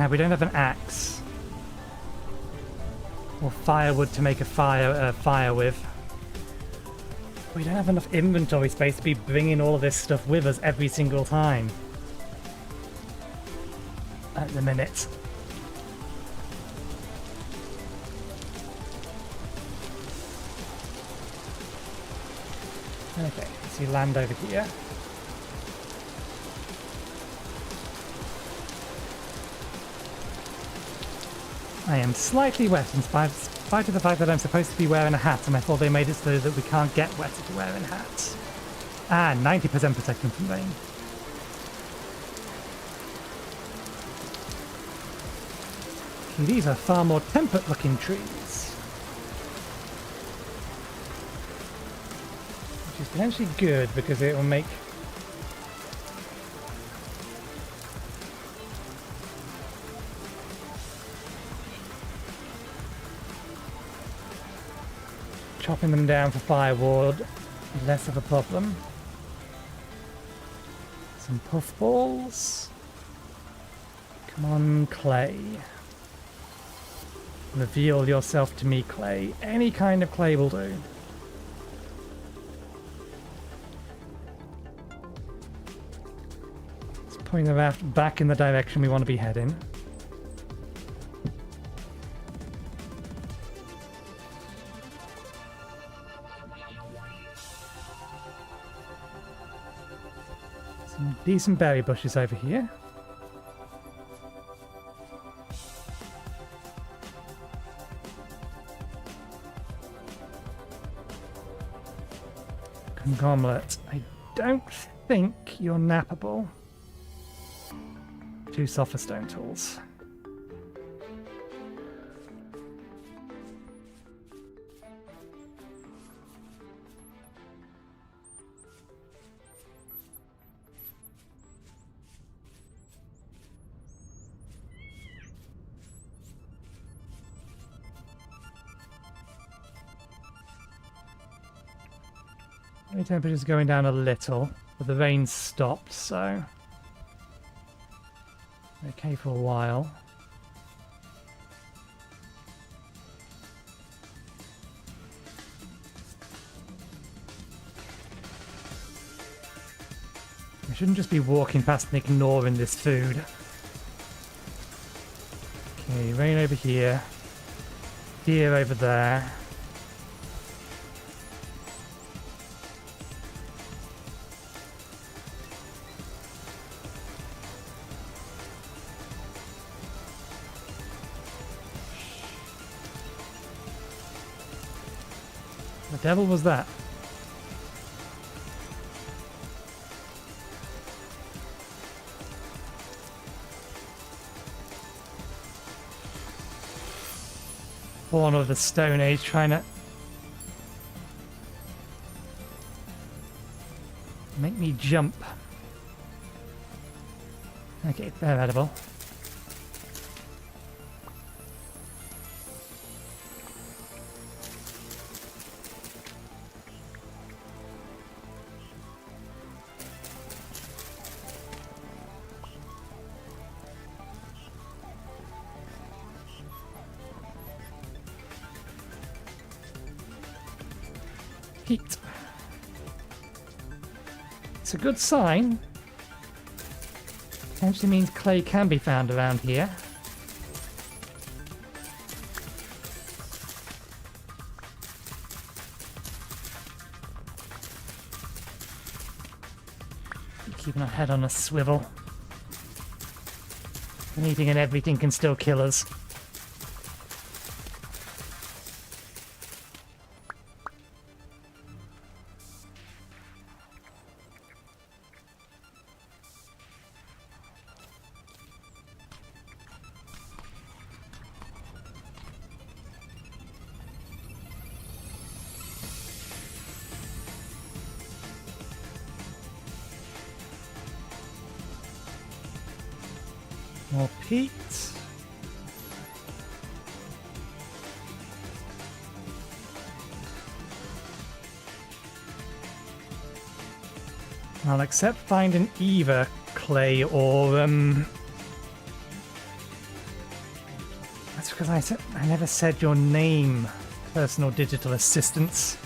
[SPEAKER 1] We don't have an axe or firewood to make a fire with. We don't have enough inventory space to be bringing all of this stuff with us every single time. At the minute. Okay, see land over here. I am slightly wet in spite of the fact that I'm supposed to be wearing a hat, and I thought they made it so that we can't get wet if we're wearing hats. Ah, 90% protection from rain. Okay, these are far more temperate looking trees. Which is potentially good because it will make chopping them down for firewood less of a problem. Some puffballs. Come on, clay. Reveal yourself to me, clay. Any kind of clay will do. Let's point the raft back in the direction we want to be heading. Decent berry bushes over here. Conglomerate. I don't think you're nappable. 2 softer stone tools. The temperature's going down a little, but the rain stopped, so okay for a while. I shouldn't just be walking past and ignoring this food. Okay, rain over here, deer over there. The devil was that? Born of the Stone Age trying to make me jump. Okay, they're edible. Heat. It's a good sign. Potentially means clay can be found around here. Keeping our head on a swivel. Anything and everything can still kill us. More peat. I'll accept finding either clay or that's because I never said your name, personal digital assistants.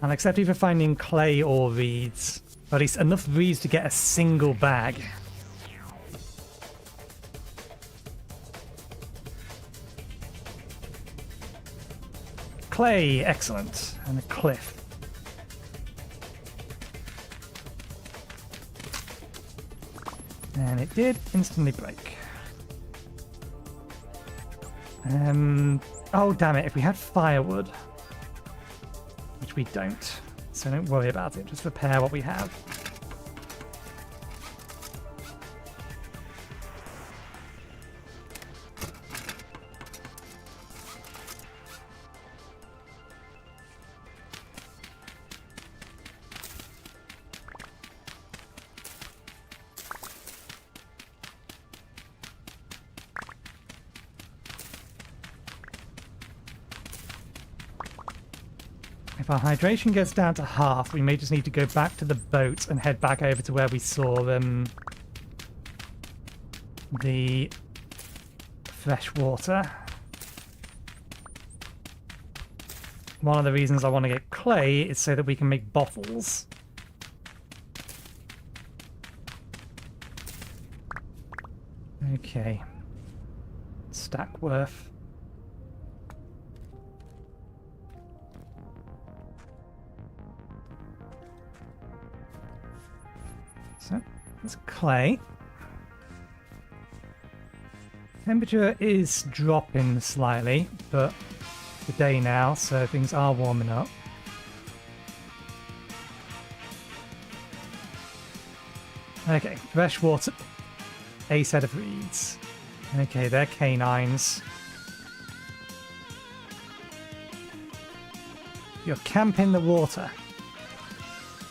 [SPEAKER 1] I'll accept either finding clay or reeds, or at least enough reeds to get a single bag. Clay, excellent, and a cliff. And it did instantly break. Oh damn it, if we had firewood, which we don't, so don't worry about it, just repair what we have. If our hydration gets down to half, we may just need to go back to the boat and head back over to where we saw the fresh water. One of the reasons I want to get clay is so that we can make bottles. Okay. Stack worth. So, there's clay. Temperature is dropping slightly, but it's the day now, so things are warming up. Okay, fresh water. A set of reeds. Okay, they're canines. You're camping the water.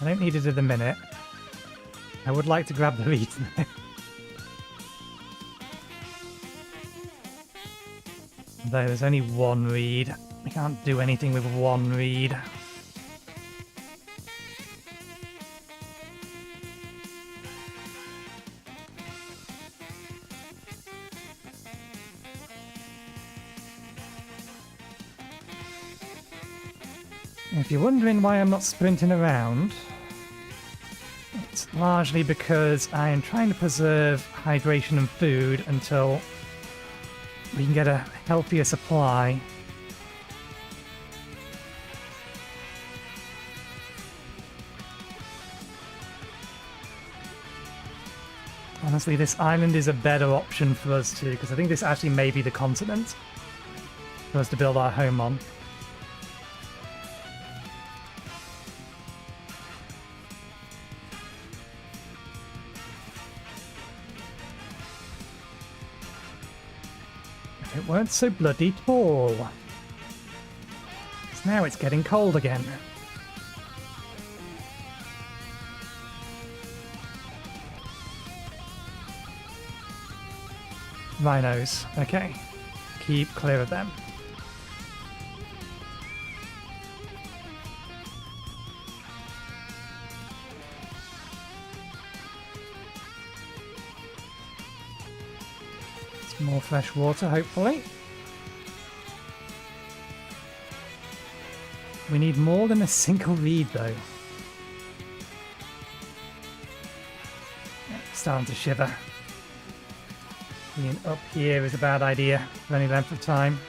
[SPEAKER 1] I don't need it at the minute. I would like to grab the reeds now. Though there's only one reed. We can't do anything with one reed. If you're wondering why I'm not sprinting around, it's largely because I am trying to preserve hydration and food until we can get a healthier supply. Honestly, this island is a better option for us too, because I think this actually may be the continent for us to build our home on. It weren't so bloody tall. 'Cause now it's getting cold again. Rhinos. Okay. Keep clear of them. More fresh water, hopefully. We need more than a single reed, though. Starting to shiver. Being up here is a bad idea for any length of time.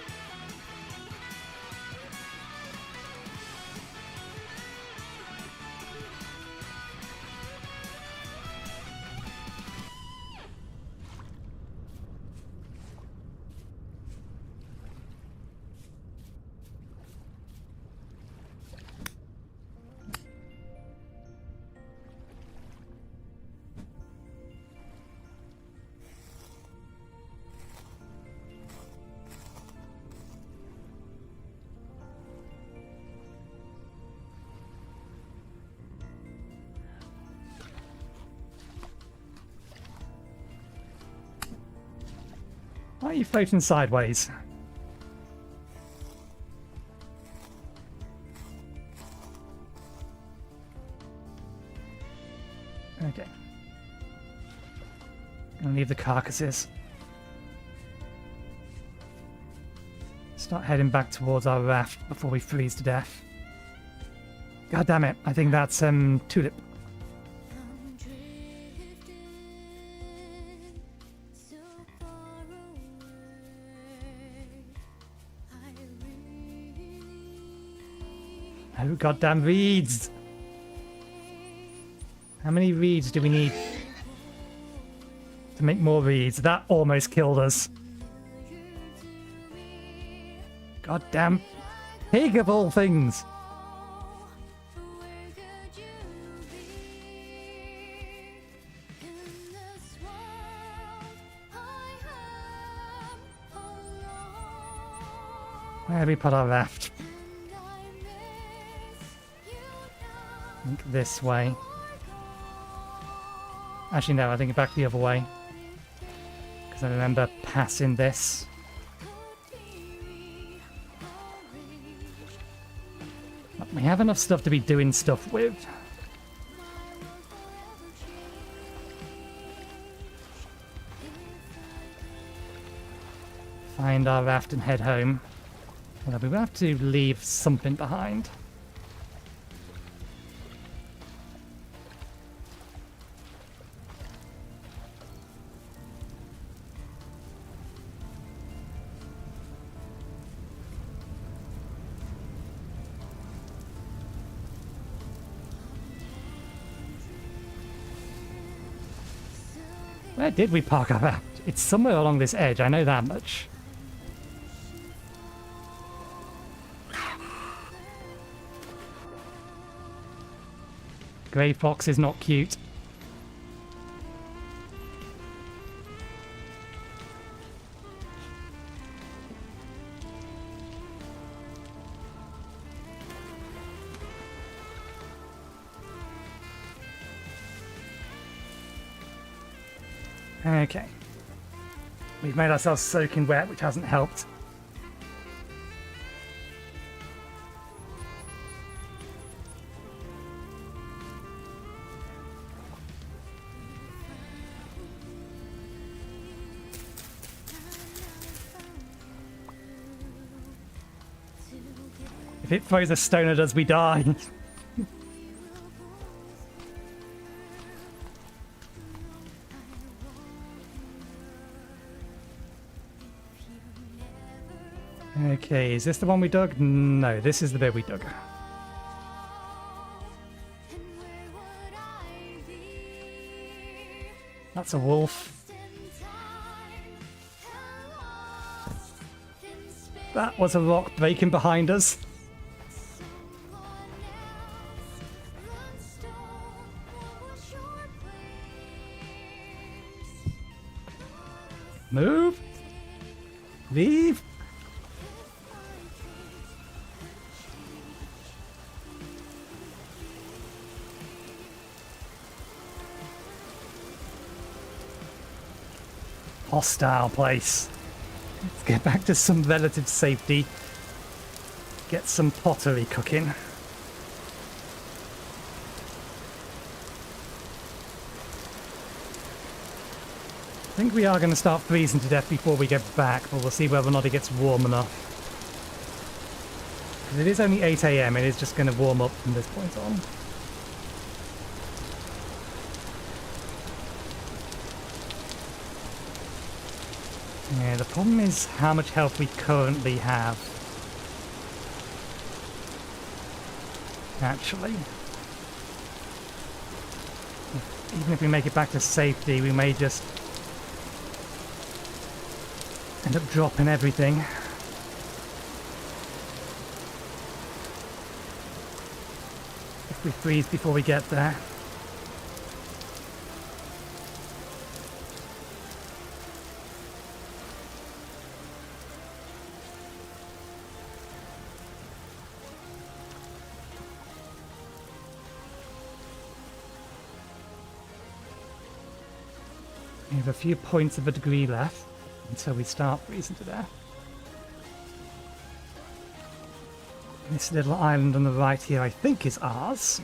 [SPEAKER 1] Why are you floating sideways? Okay. Gonna leave the carcasses. Start heading back towards our raft before we freeze to death. God damn it, I think that's Tulip. Oh, goddamn reeds! How many reeds do we need to make more reeds? That almost killed us. Goddamn pig of all things! Where do we put our raft? I think this way. Actually, no, I think back the other way. Because I remember passing this. We have enough stuff to be doing stuff with. Find our raft and head home. Well, we will have to leave something behind. Where did we park our raft? It's somewhere along this edge, I know that much. Grey fox is not cute. Okay. We've made ourselves soaking wet, which hasn't helped. If it throws a stone at us, we die. Okay, is this the one we dug? No, this is the bit we dug. That's a wolf. That was a rock breaking behind us. Move. Leave. Hostile place. Let's get back to some relative safety. Get some pottery cooking. I think we are going to start freezing to death before we get back, but we'll see whether or not it gets warm enough. Because it is only 8 AM, it is just going to warm up from this point on. Yeah, the problem is how much health we currently have. Actually. Even if we make it back to safety, we may just end up dropping everything. If we freeze before we get there. We have a few points of a degree left until we start freezing to death. This little island on the right here I think is ours.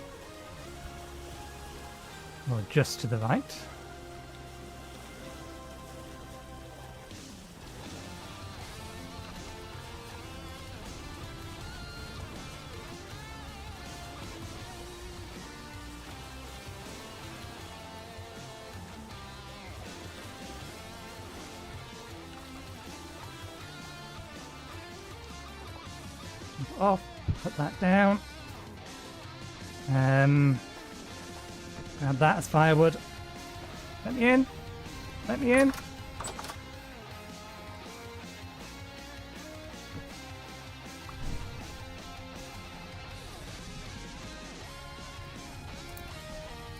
[SPEAKER 1] Or just to the right. Off, put that down. Grab that as firewood. Let me in. Let me in.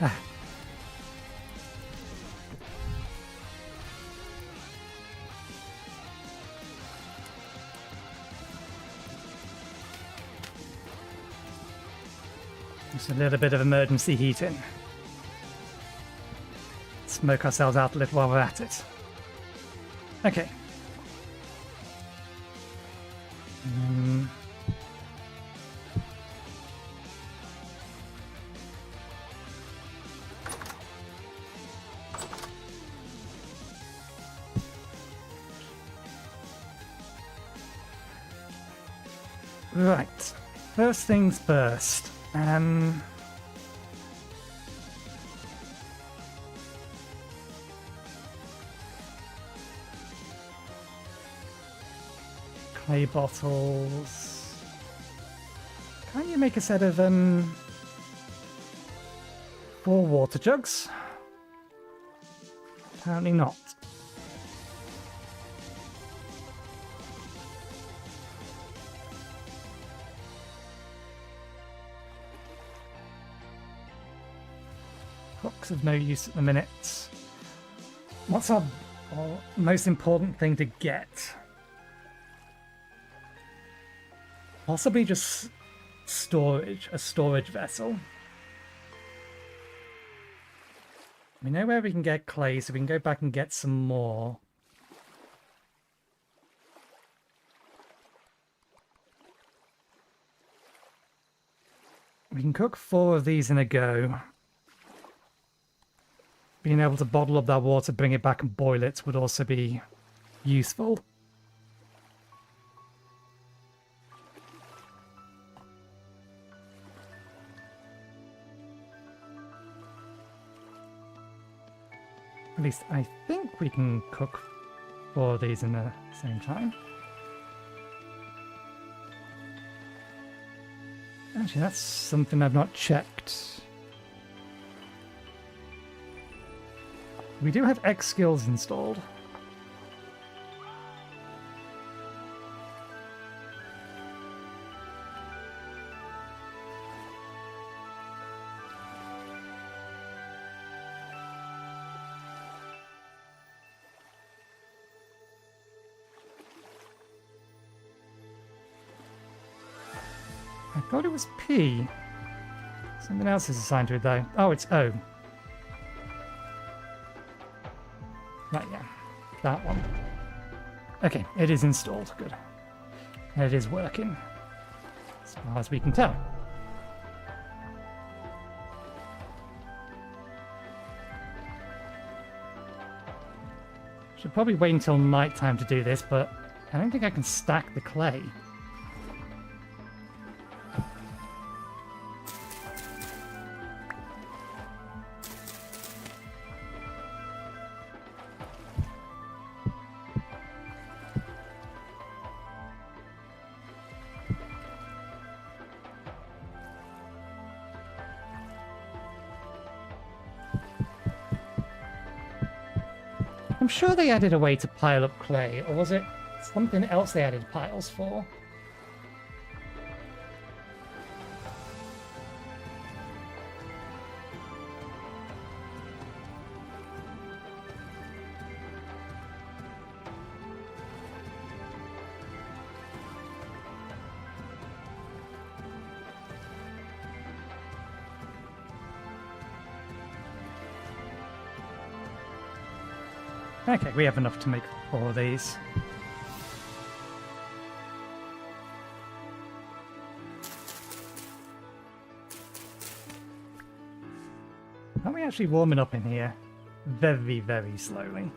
[SPEAKER 1] Ah. Just a little bit of emergency heating. Smoke ourselves out a little while we're at it. Okay. Right. First things first. Clay bottles. Can't you make a set of 4 water jugs? Apparently not. Hooks of no use at the minute. What's our most important thing to get? Possibly just storage, a storage vessel. We know where we can get clay, so we can go back and get some more. We can cook 4 of these in a go. Being able to bottle up that water, bring it back and boil it would also be useful. At least I think we can cook 4 of these in the same time. Actually, that's something I've not checked. We do have X skills installed. I thought it was P. Something else is assigned to it though. Oh, it's O. Right, yeah. That one. Okay, it is installed. Good. And it is working. As far as we can tell. Should probably wait until nighttime to do this, but I don't think I can stack the clay. I'm sure they added a way to pile up clay, or was it something else they added piles for? Okay, we have enough to make 4 of these. Are we actually warming up in here? Very, very slowly.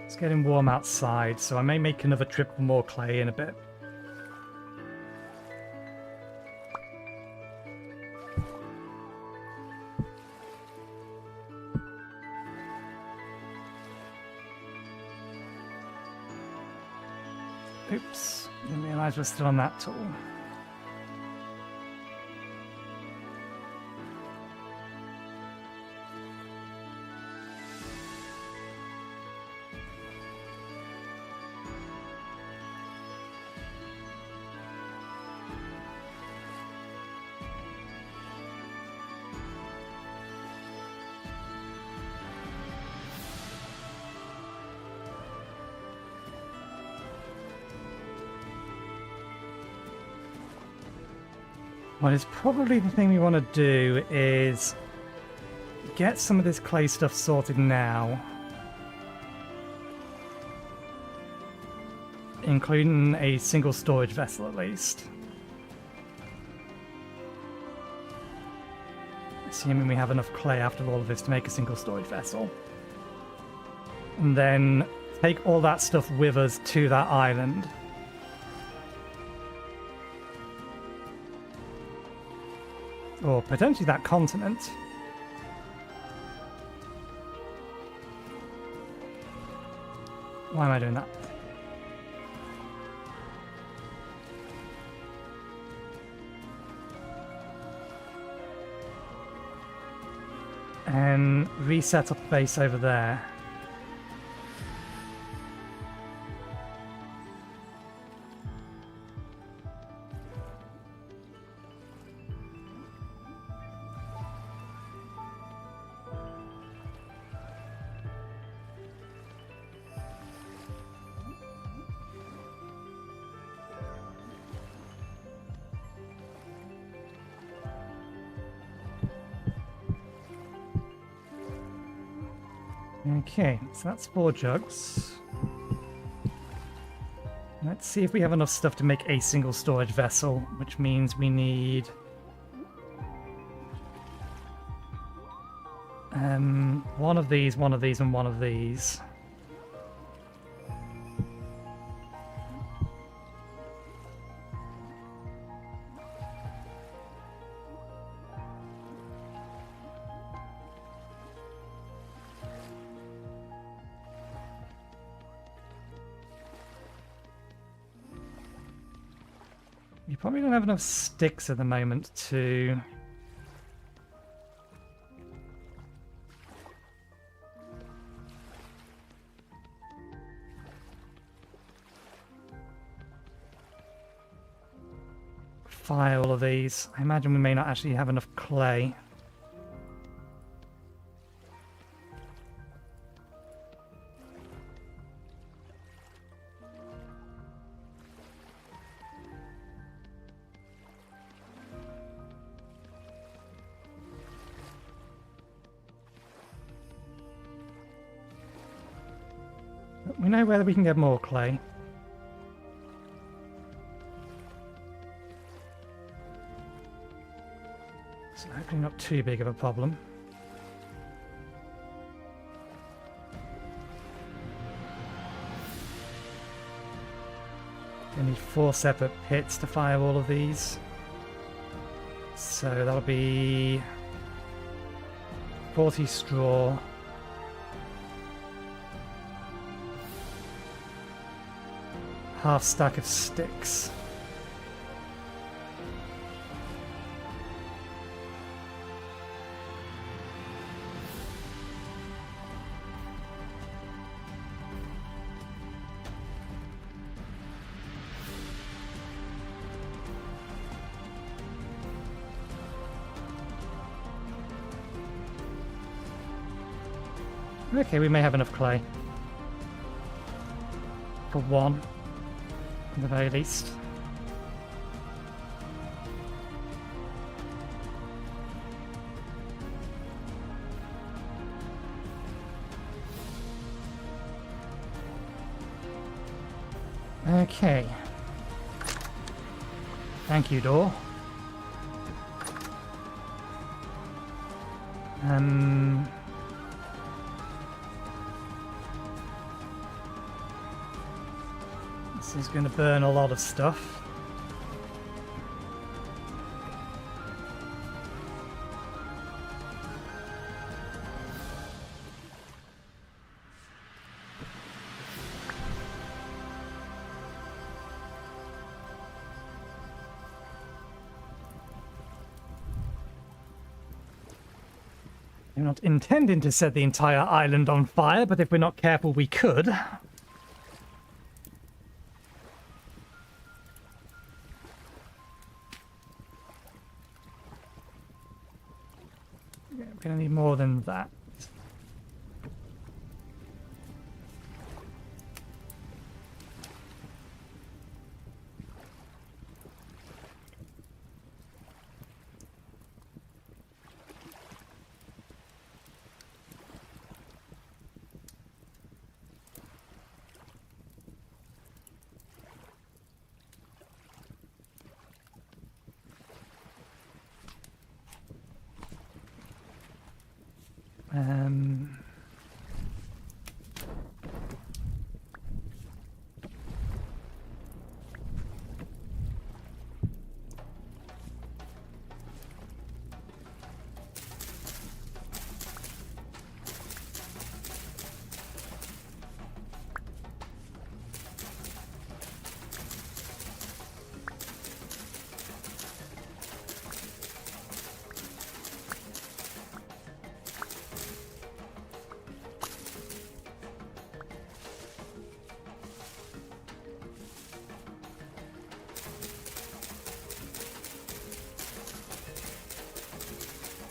[SPEAKER 1] It's getting warm outside, so I may make another trip for more clay in a bit. Oops, didn't realise we're still on that tool. What is probably the thing we want to do is get some of this clay stuff sorted now. Including a single storage vessel at least. Assuming we have enough clay after all of this to make a single storage vessel. And then take all that stuff with us to that island. Or potentially that continent. Why am I doing that? and reset up base over there. Okay, so that's 4 jugs. Let's see if we have enough stuff to make a single storage vessel, which means we need one of these, and one of these. You probably don't have enough sticks at the moment to... fire all of these. I imagine we may not actually have enough clay. We know whether we can get more clay. So hopefully not too big of a problem. We need 4 separate pits to fire all of these. So that'll be 40 straw. Half stack of sticks. Okay, we may have enough clay. For 1. At the very least. Okay. Thank you, door. This is going to burn a lot of stuff. I'm not intending to set the entire island on fire, but if we're not careful, we could. We're going to need more than that.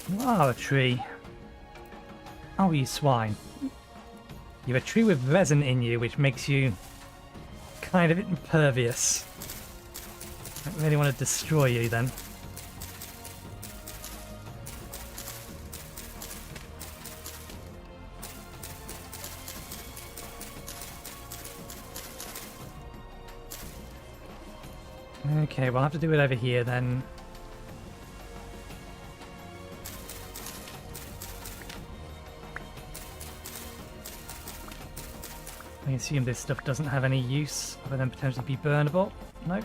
[SPEAKER 1] You are a tree. Oh, you swine. You're a tree with resin in you, which makes you kind of impervious. I don't really want to destroy you then. Okay, we'll have to do it over here then. I assume this stuff doesn't have any use other than potentially be burnable. Nope.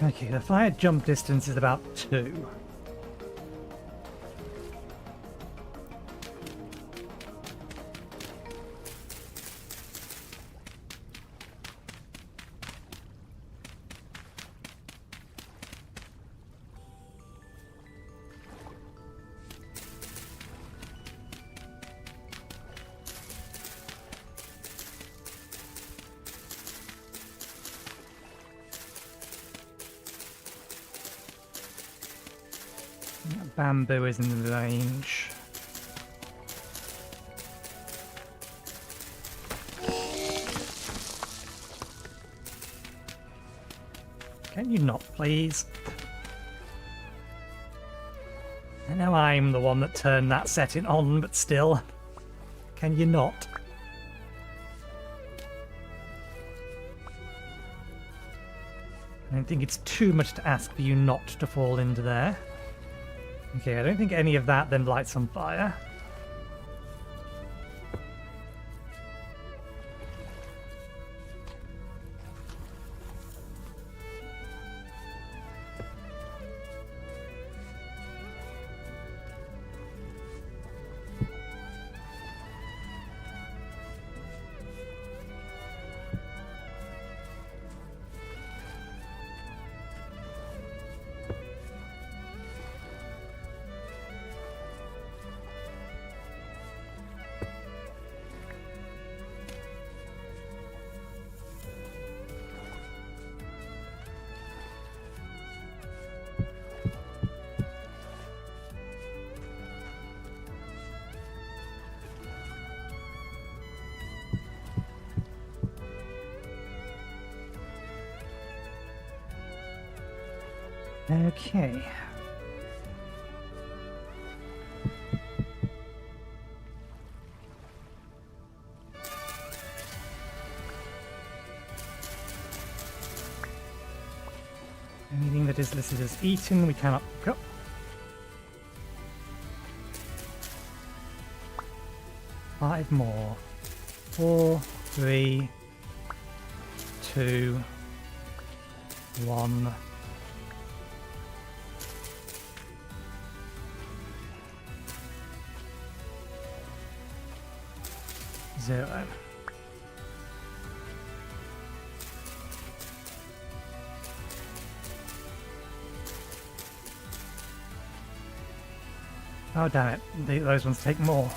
[SPEAKER 1] Okay, the fire jump distance is about 2. Bamboo is in the range. Can you not, please? I know I'm the one that turned that setting on, but still. Can you not? I don't think it's too much to ask for you not to fall into there. Okay, I don't think any of that then lights on fire. Okay. Anything that is listed as eaten, we cannot pick up. Five more. 4, 3, 2, 1. Zero. Oh damn it, those ones take more.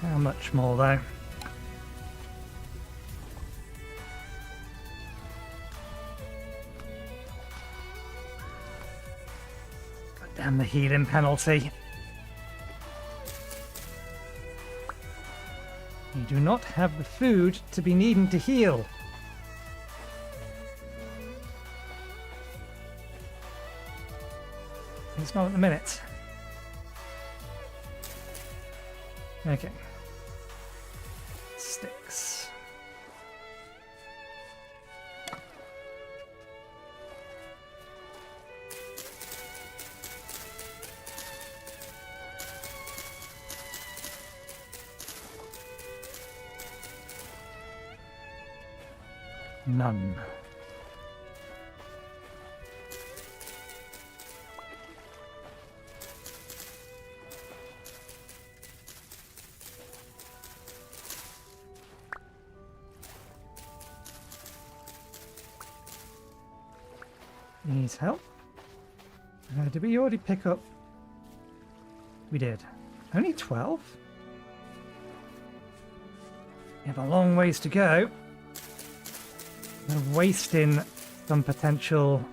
[SPEAKER 1] How much more though? God damn the healing penalty. You do not have the food to be needing to heal. It's not at the minute. Okay. Sticks. None. Needs help. Did we already pick up? We did. Only 12? We have a long ways to go. We're wasting some potential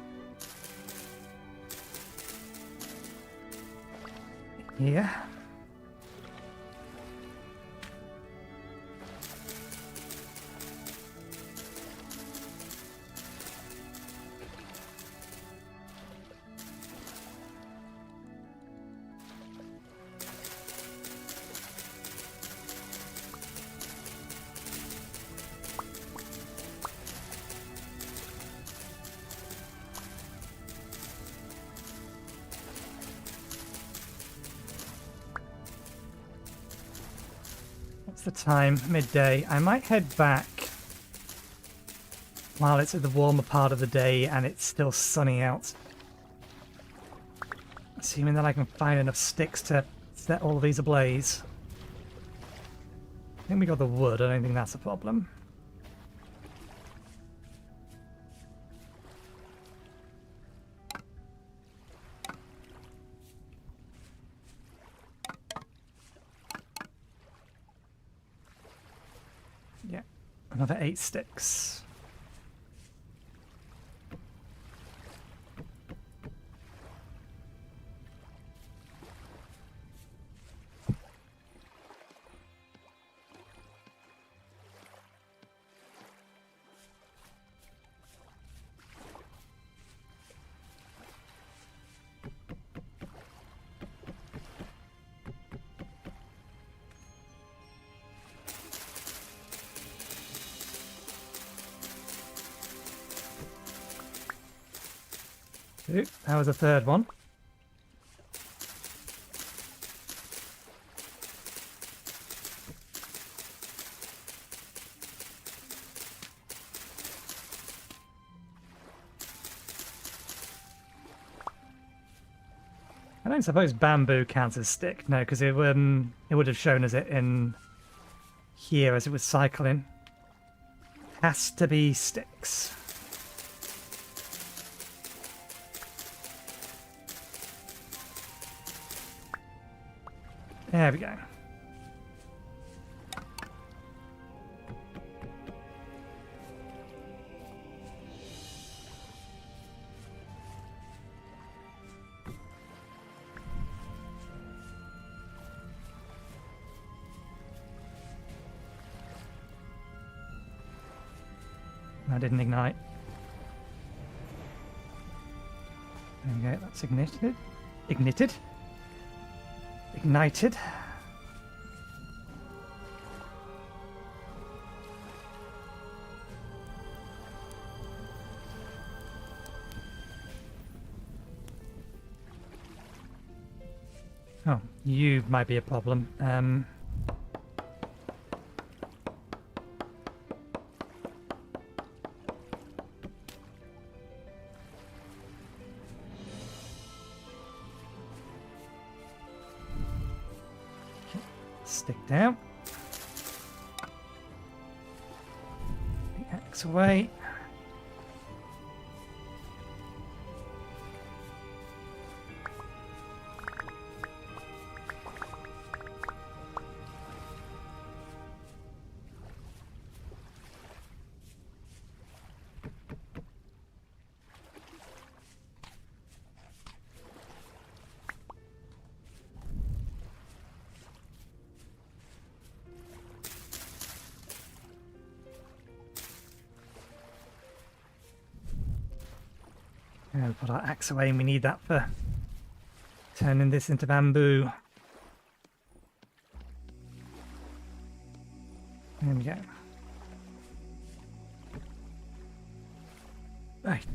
[SPEAKER 1] here. What's the time? Midday. I might head back while it's at the warmer part of the day and it's still sunny out. Assuming that I can find enough sticks to set all of these ablaze. I think we got the wood. I don't think that's a problem. Yeah, another 8 sticks. Ooh, that was a third one. I don't suppose bamboo counts as stick, no, because it would have shown us it in here as it was cycling. Has to be sticks. There we go. That didn't ignite. There we go, that's ignited. Ignited. Ignited. Oh, you might be a problem. Stick down. The axe away. And put our axe away, and we need that for turning this into bamboo. There we go. Right.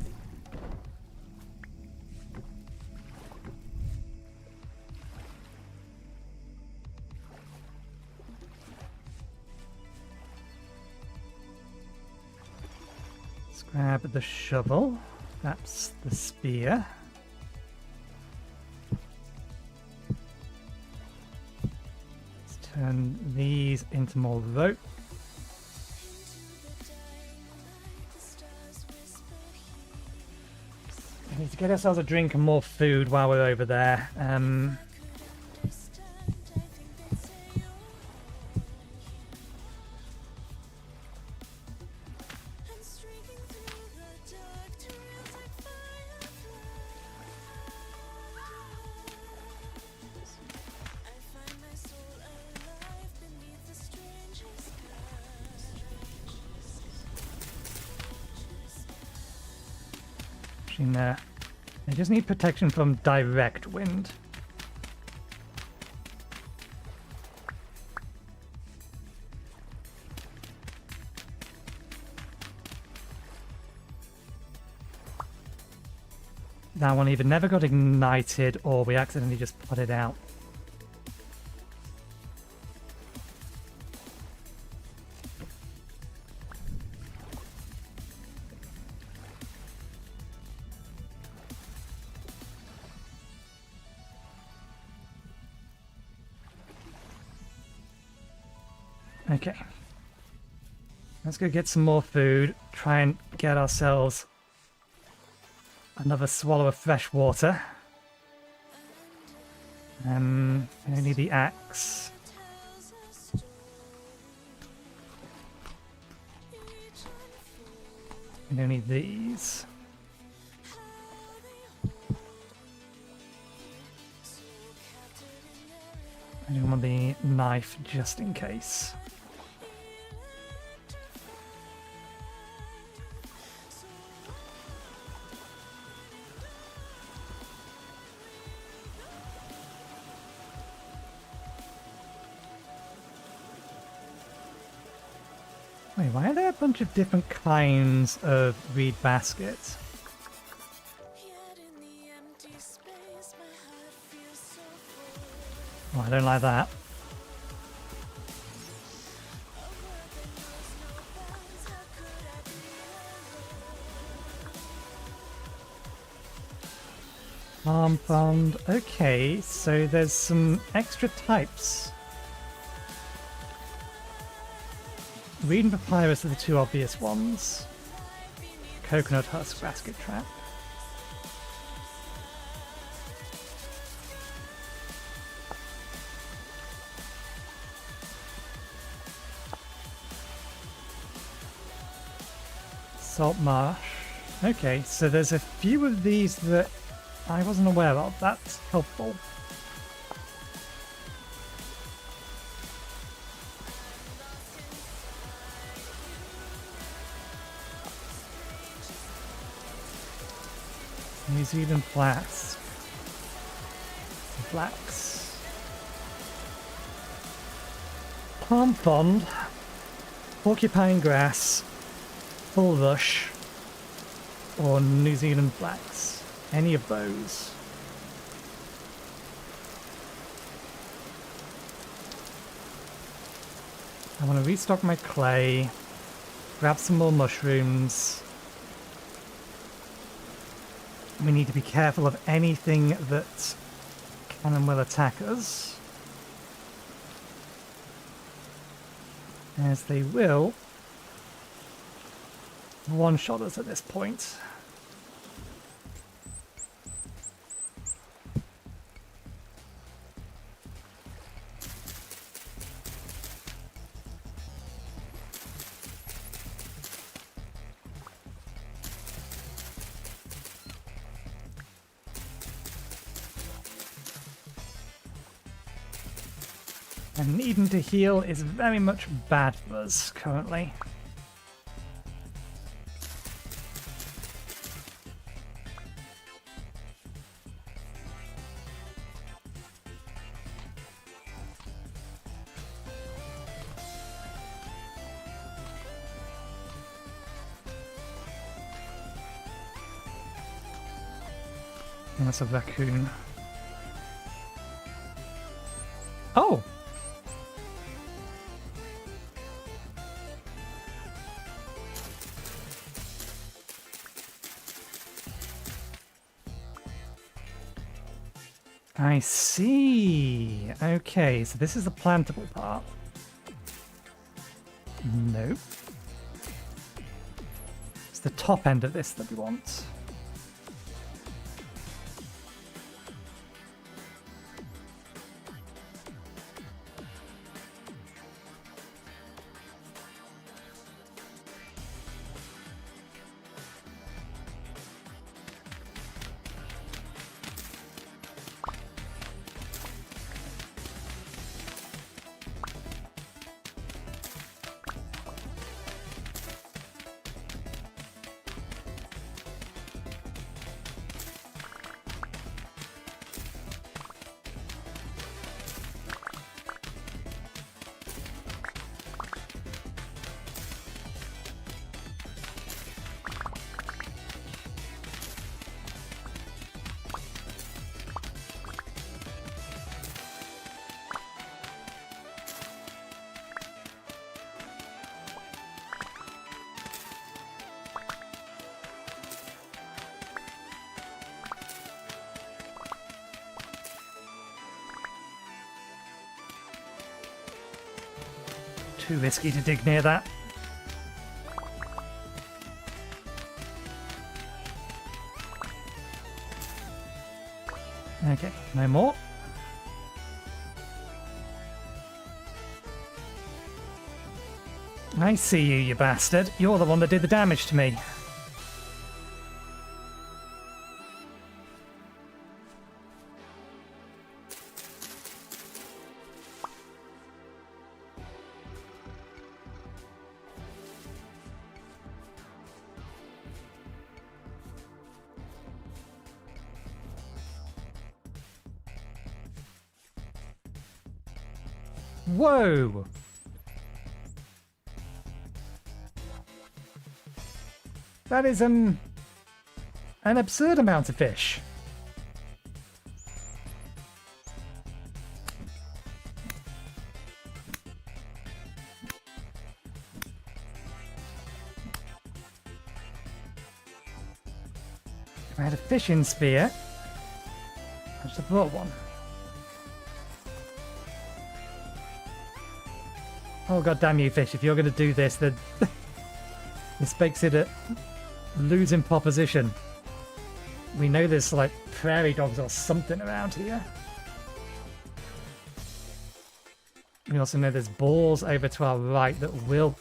[SPEAKER 1] Grab the shovel. That's the spear. Let's turn these into more rope. We need to get ourselves a drink and more food while we're over there. They just need protection from direct wind. That one either never got ignited or we accidentally just put it out. Okay. Let's go get some more food. Try and get ourselves another swallow of fresh water. I need the axe. We don't need these. I don't want the knife just in case. Wait, why are there a bunch of different kinds of reed baskets? Oh, I don't like that. Farm fund. Okay, so there's some extra types. Reed and papyrus are the two obvious ones. Coconut husk basket trap. Salt marsh. Okay, so there's a few of these that I wasn't aware of. That's helpful. New Zealand flask. Flax. Palm frond. Porcupine grass. Bulrush. Or New Zealand flax. Any of those. I want to restock my clay. Grab some more mushrooms. We need to be careful of anything that can and will attack us, as they will one-shot us at this point. And needing to heal is very much bad for us currently. And that's a raccoon. Oh! I see. Okay, so this is the plantable part. Nope. It's the top end of this that we want. Too risky to dig near that. Okay, no more. I see you, you bastard. You're the one that did the damage to me. Whoa! That is an absurd amount of fish. If I had a fishing spear, I should have brought one. Oh god damn you, fish, if you're going to do this, then this makes it a losing proposition. We know there's like prairie dogs or something around here. We also know there's balls over to our right that will...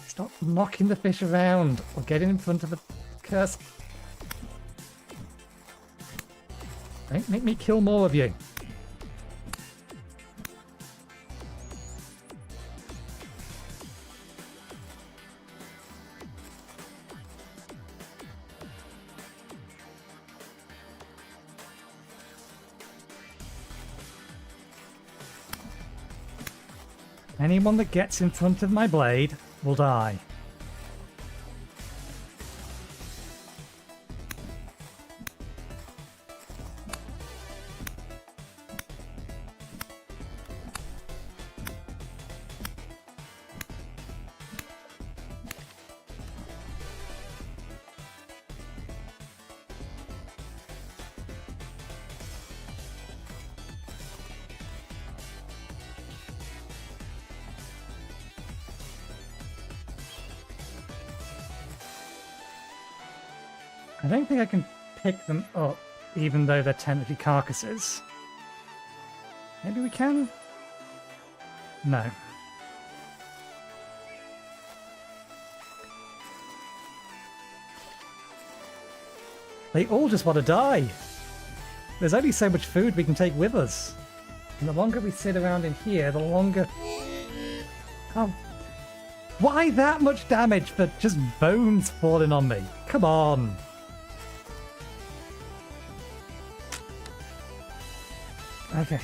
[SPEAKER 1] Stop knocking the fish around or getting in front of the curse. Don't make me kill more of you. Anyone that gets in front of my blade will die. I don't think I can pick them up, even though they're technically carcasses. Maybe we can? No. They all just want to die. There's only so much food we can take with us. And the longer we sit around in here, the longer... Oh. Why that much damage for just bones falling on me? Come on. Okay,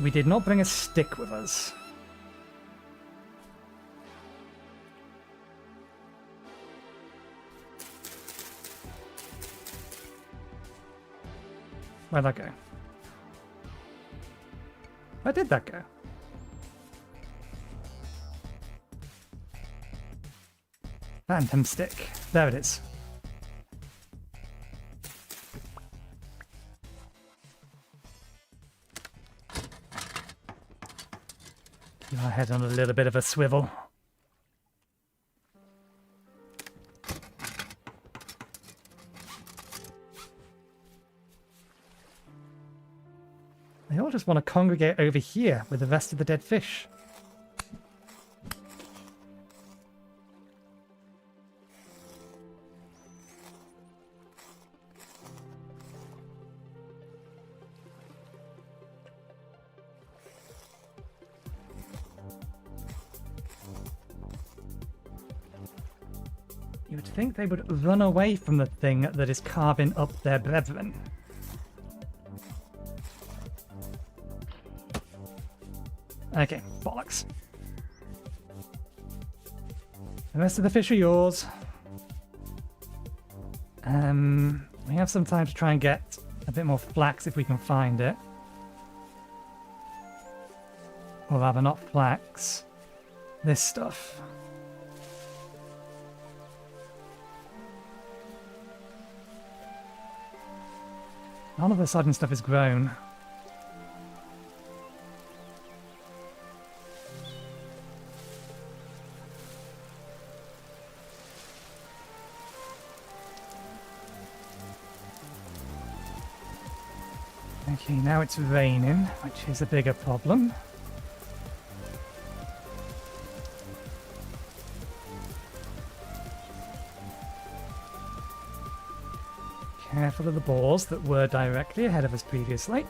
[SPEAKER 1] we did not bring a stick with us. Where'd that go? Where did that go? Phantom stick. There it is. head on a little bit of a swivel. They all just want to congregate over here with the rest of the dead fish. You would think they would run away from the thing that is carving up their brethren. Okay, bollocks. The rest of the fish are yours. We have some time to try and get a bit more flax if we can find it. Or rather, not flax. This stuff. None of the sudden stuff is grown. Okay, now it's raining, which is a bigger problem. Careful of the balls that were directly ahead of us previously.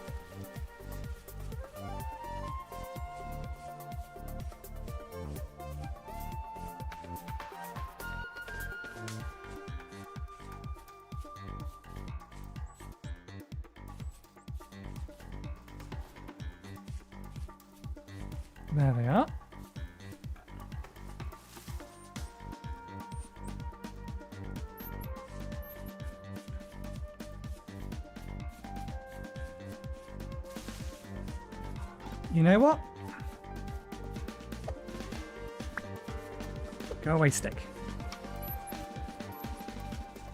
[SPEAKER 1] There they are. You know what? Go away, stick.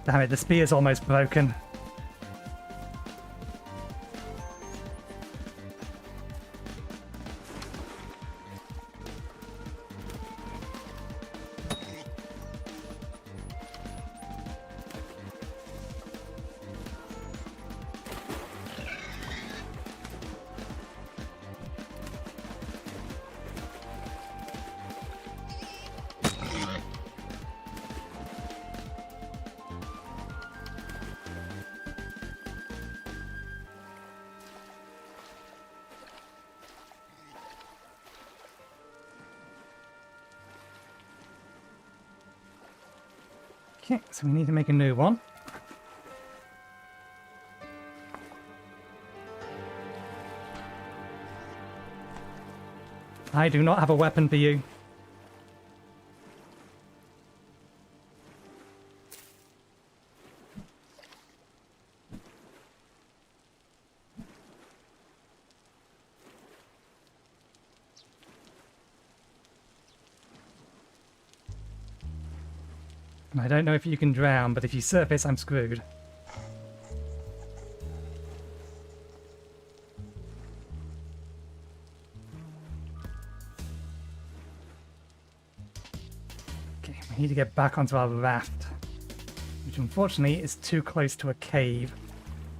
[SPEAKER 1] Damn it, the spear's almost broken. Okay, so we need to make a new one. I do not have a weapon for you. I don't know if you can drown, but if you surface, I'm screwed. Okay, we need to get back onto our raft, which unfortunately is too close to a cave.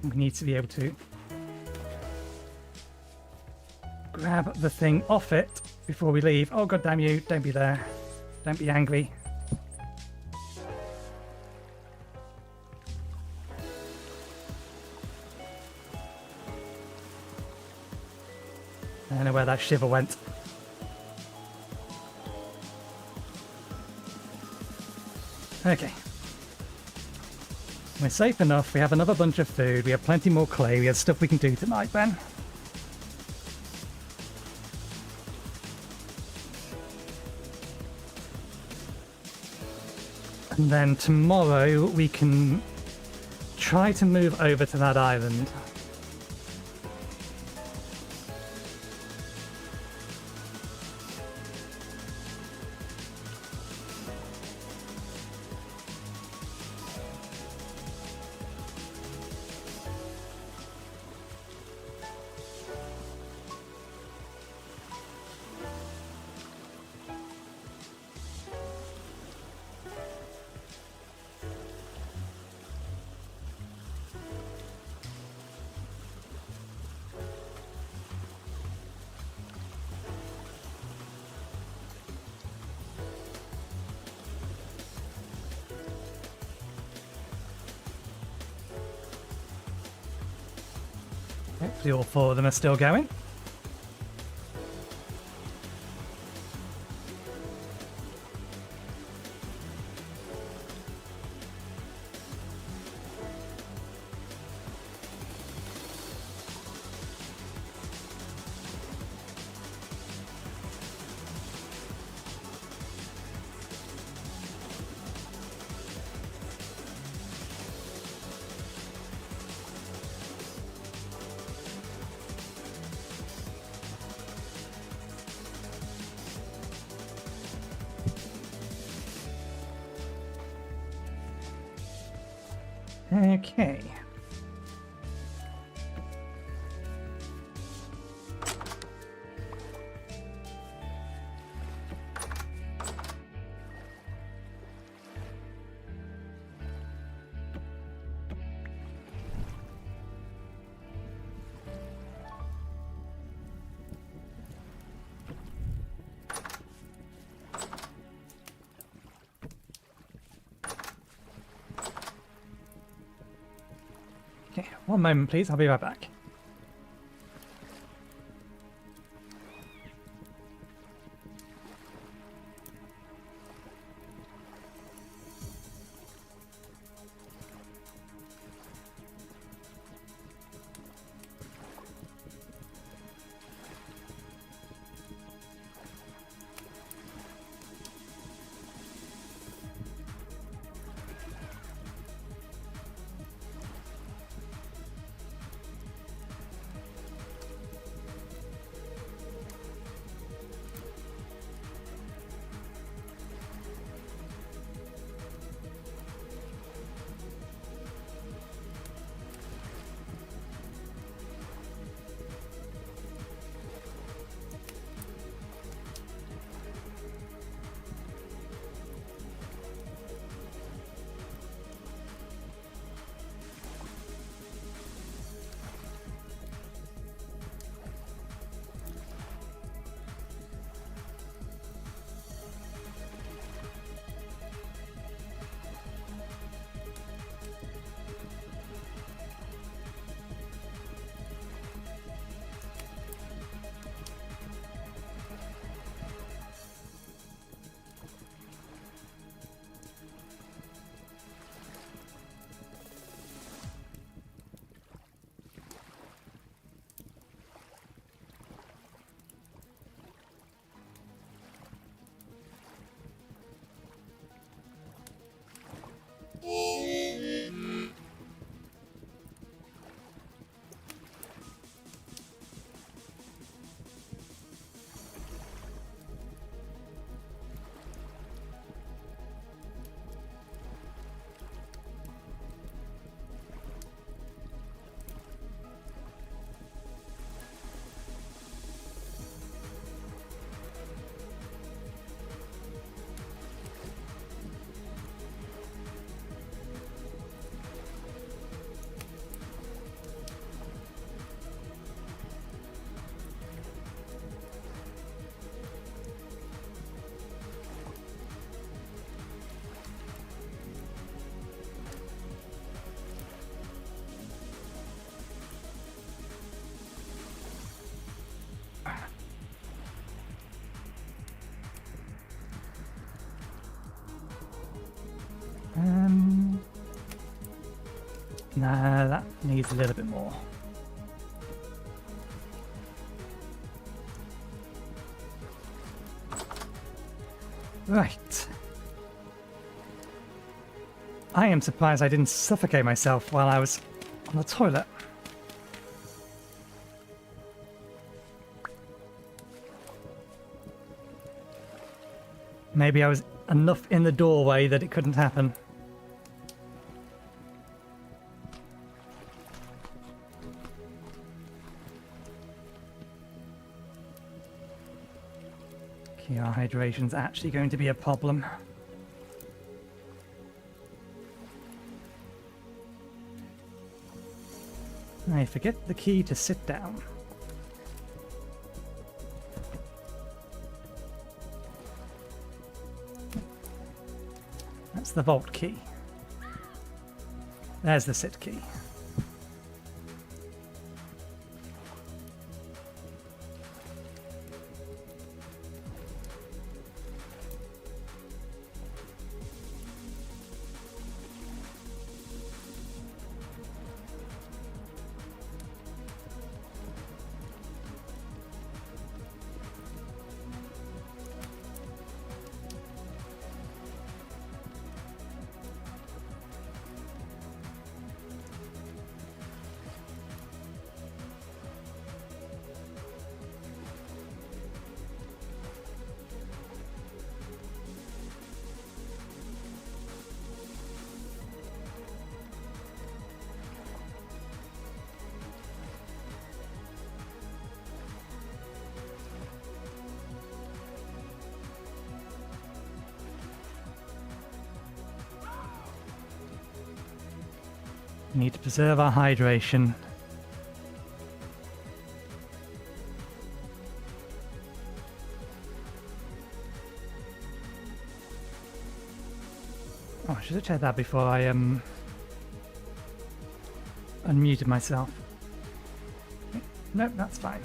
[SPEAKER 1] We need to be able to grab the thing off it before we leave. Oh, god damn you, don't be there. Don't be angry. I don't know where that shiver went. Okay. We're safe enough. We have another bunch of food. We have plenty more clay. We have stuff we can do tonight, Ben. And then tomorrow we can try to move over to that island. Hopefully all 4 of them are still going. Okay. Okay, one moment please, I'll be right back. Nah, that needs a little bit more. Right. I am surprised I didn't suffocate myself while I was on the toilet. Maybe I was enough in the doorway that it couldn't happen. Okay, our hydration's actually going to be a problem. I forget the key to sit down. That's the vault key. There's the sit key. We need to preserve our hydration. Oh, I should have checked that before I unmuted myself. Nope, that's fine.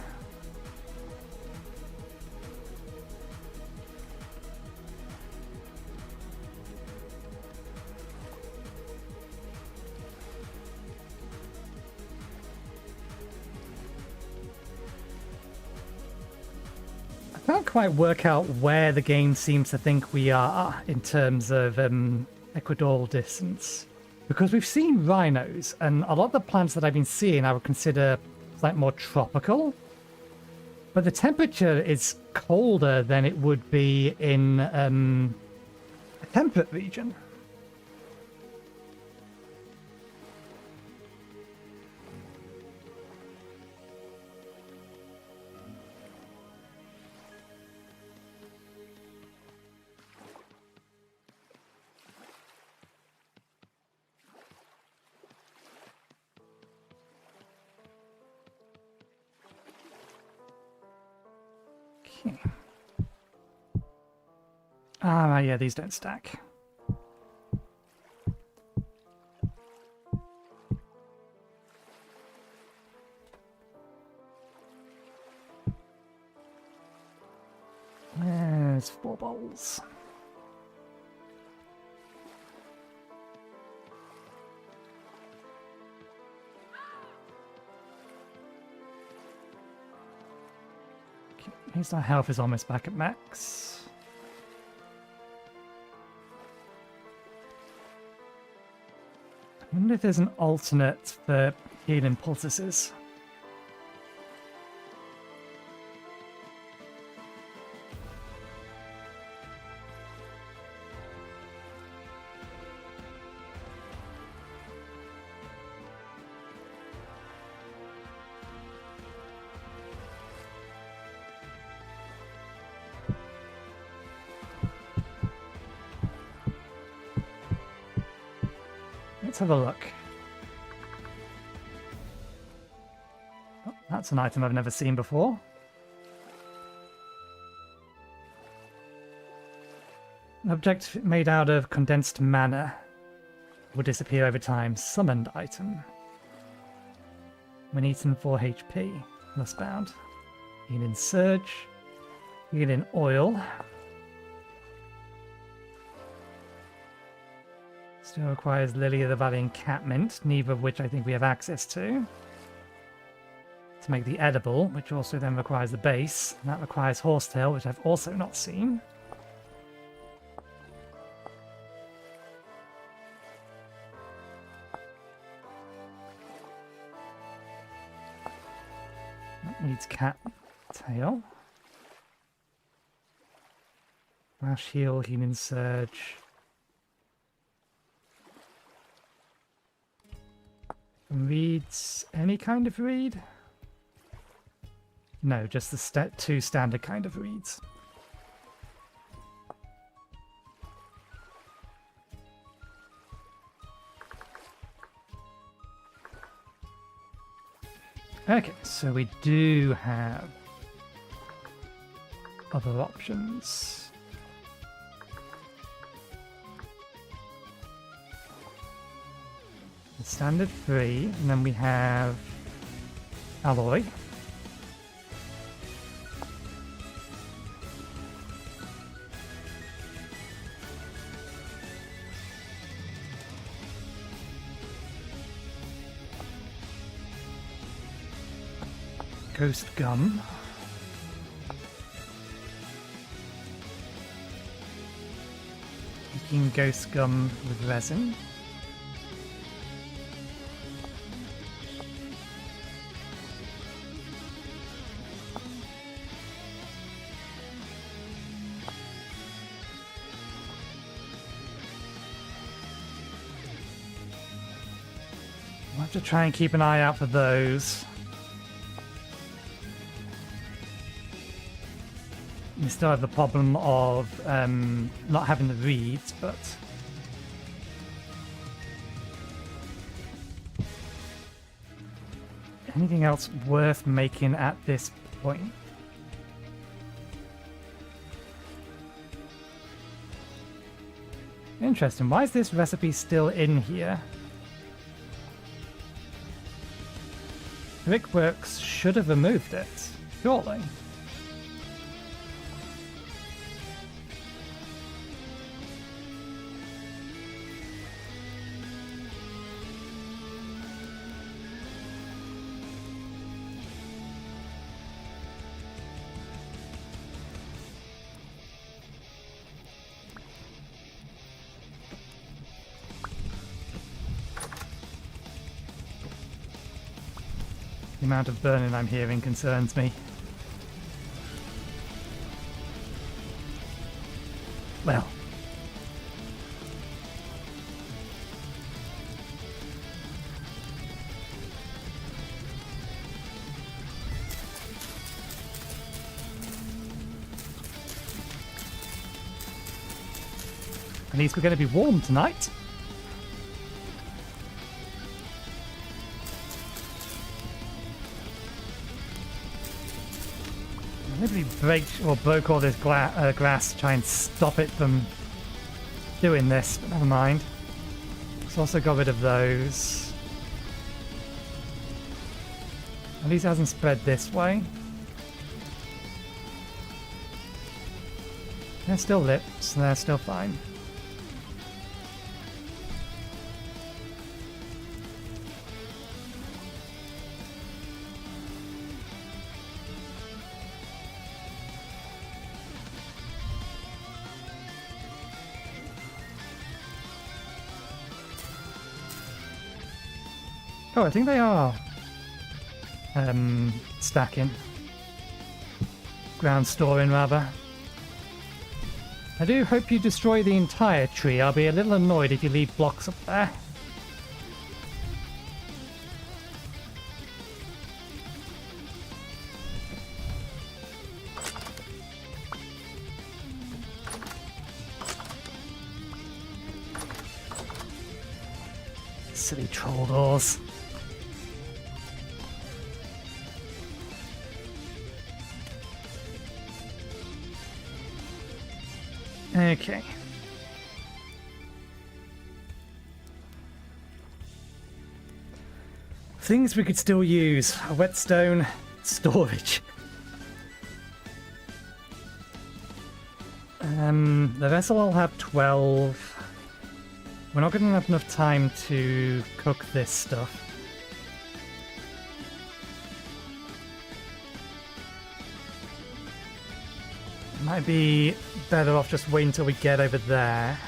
[SPEAKER 1] I can't quite work out where the game seems to think we are in terms of equatorial distance. Because we've seen rhinos, and a lot of the plants that I've been seeing I would consider like more tropical. But the temperature is colder than it would be in a temperate region. Ah, yeah, these don't stack. There's 4 bowls. Okay, at least our health is almost back at max. I wonder if there's an alternate for healing poultices. Let's have a look. Oh, that's an item I've never seen before. An object made out of condensed mana will disappear over time. Summoned item. When eaten 4 HP. Less bound. Healing Surge. Healing Oil. Still requires Lily of the Valley encampment, neither of which I think we have access to. To make the edible, which also then requires the base. And that requires Horsetail, which I've also not seen. That needs cat tail. Flash heal, healing surge. Reeds, any kind of reed? No, just the 2 standard kind of reeds. Okay, so we do have other options. Standard 3, and then we have alloy. Ghost gum. Making ghost gum with resin. We'll have to try and keep an eye out for those. We still have the problem of not having the reeds, but Anything else worth making at this point? Interesting. Why is this recipe still in here? Brickworks should have removed it, surely. The amount of burning I'm hearing concerns me. Well. At least we're going to be warm tonight. Maybe broke all this grass to try and stop it from doing this, but never mind. It's also got rid of those. At least it hasn't spread this way. They're still lit, so they're still fine. Oh, I think they are stacking. Ground storing, rather. I do hope you destroy the entire tree. I'll be a little annoyed if you leave blocks up there. Silly troll doors. Okay. Things we could still use. A whetstone, storage. The vessel will have 12. We're not going to have enough time to cook this stuff. Might be better off just waiting until we get over there.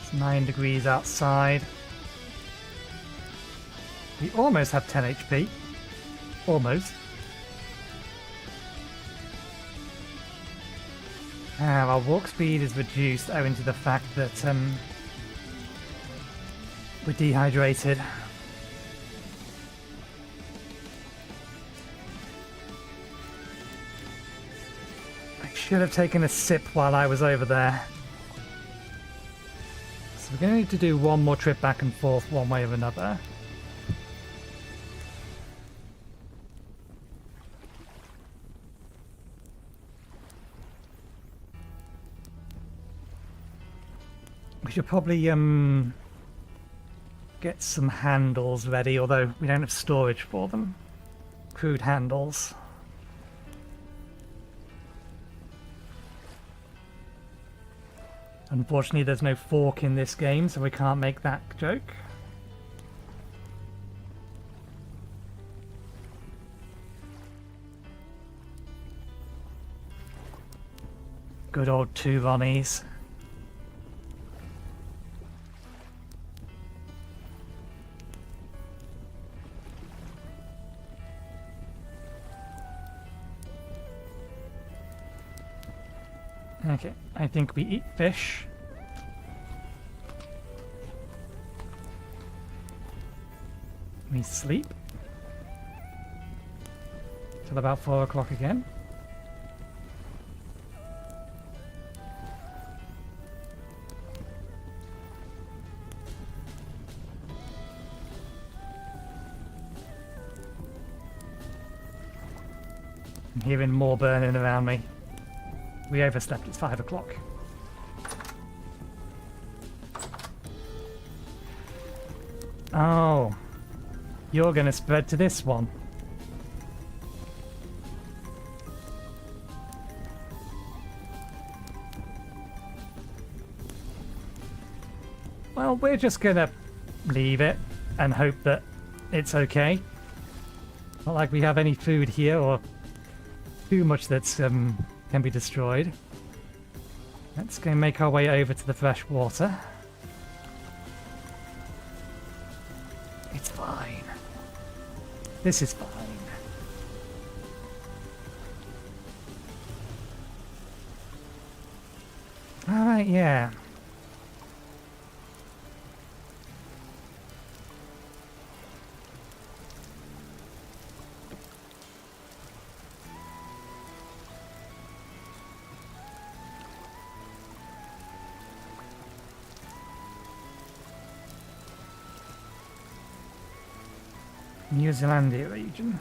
[SPEAKER 1] It's 9 degrees outside. We almost have 10 HP. Almost. Our walk speed is reduced owing to the fact that we're dehydrated. I should have taken a sip while I was over there. So we're going to need to do one more trip back and forth one way or another. We should probably get some handles ready, although we don't have storage for them. Crude handles. Unfortunately, there's no fork in this game, so we can't make that joke. Good old 2 Ronnies. Okay, I think we eat fish. We sleep. till about 4 o'clock again. I'm hearing more burning around me. We overslept, it's 5 o'clock. Oh, you're gonna spread to this one. Well, we're just gonna leave it and hope that it's okay. Not like we have any food here or too much that's can be destroyed. Let's go make our way over to the fresh water. It's fine. This is fine. Alright, yeah. New Zealandia region.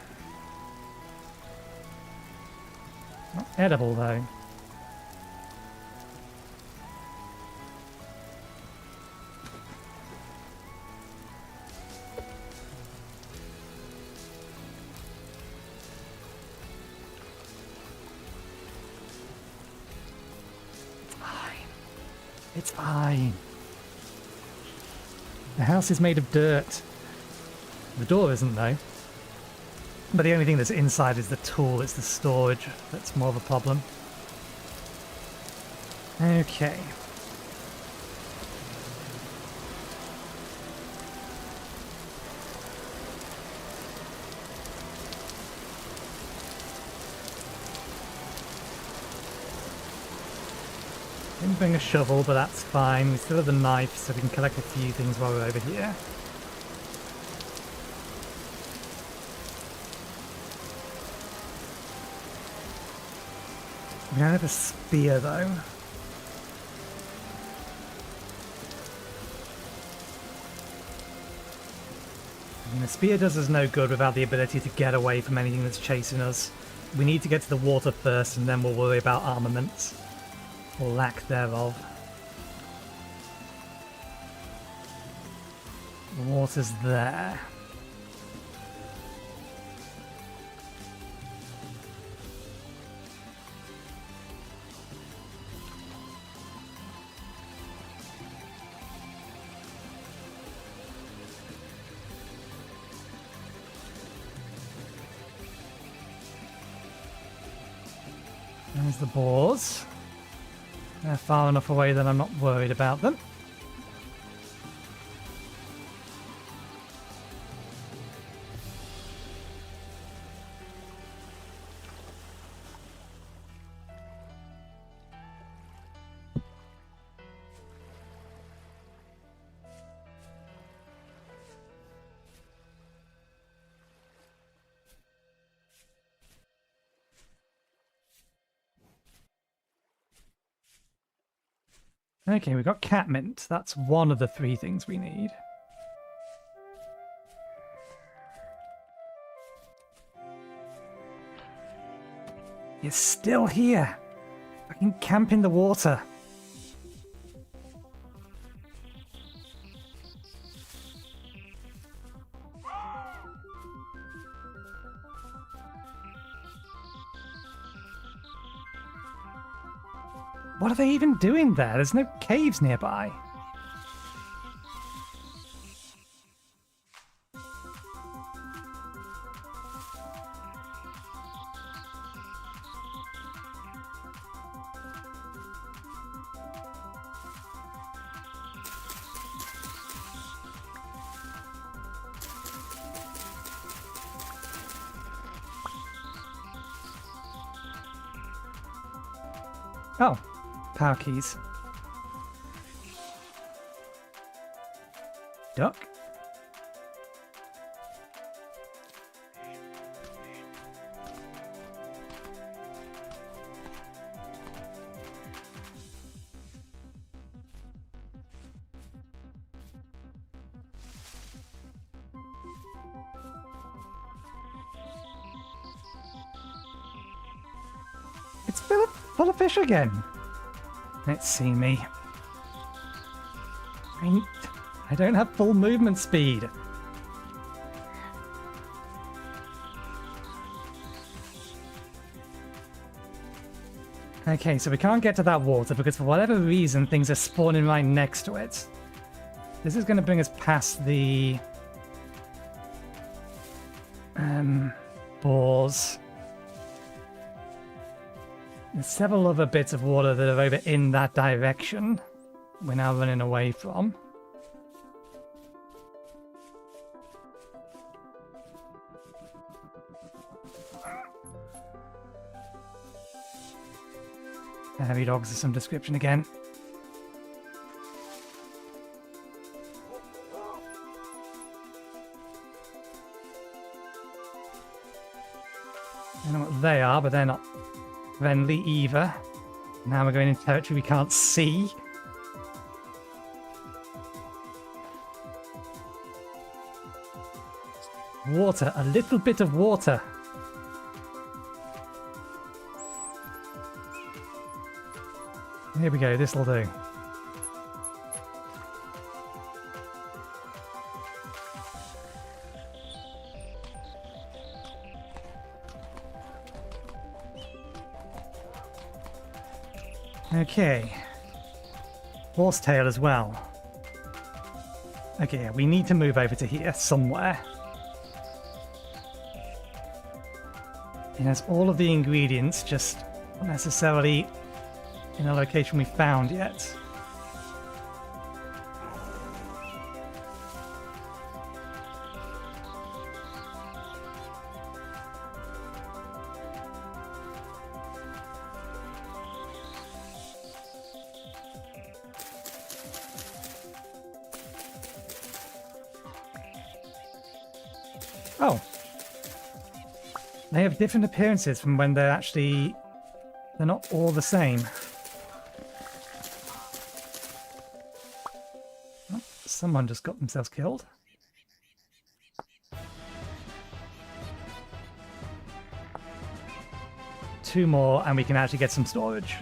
[SPEAKER 1] Not edible though. It's fine. It's fine. The house is made of dirt. The door isn't though. But the only thing that's inside is the tool, it's the storage that's more of a problem. Okay. Didn't bring a shovel, but that's fine. We still have the knife, so we can collect a few things while we're over here. We don't have a spear though. I mean, a spear does us no good without the ability to get away from anything that's chasing us. We need to get to the water first and then we'll worry about armaments. Or lack thereof. The water's there. There's the boars. They're far enough away that I'm not worried about them. Okay, we've got catmint. That's one of the 3 things we need. You're still here. Fucking camp in the water. What are they even doing there? There's no caves nearby. Oh, power keys. Duck. full of fish again. Let's see me. I don't have full movement speed. Okay, so we can't get to that water because for whatever reason things are spawning right next to it. This is going to bring us past the bores. There's several other bits of water that are over in that direction we're now running away from. Heavy dogs of some description again. I don't know what they are, but they're not friendly either. Now we're going into territory we can't see. Water, a little bit of water. Here we go, this'll do. Okay. Horsetail as well. Okay, yeah, we need to move over to here somewhere. It has all of the ingredients, just not necessarily in a location we found yet. Oh. They have different appearances from when they're not all the same. Oh, someone just got themselves killed. Two more and we can actually get some storage.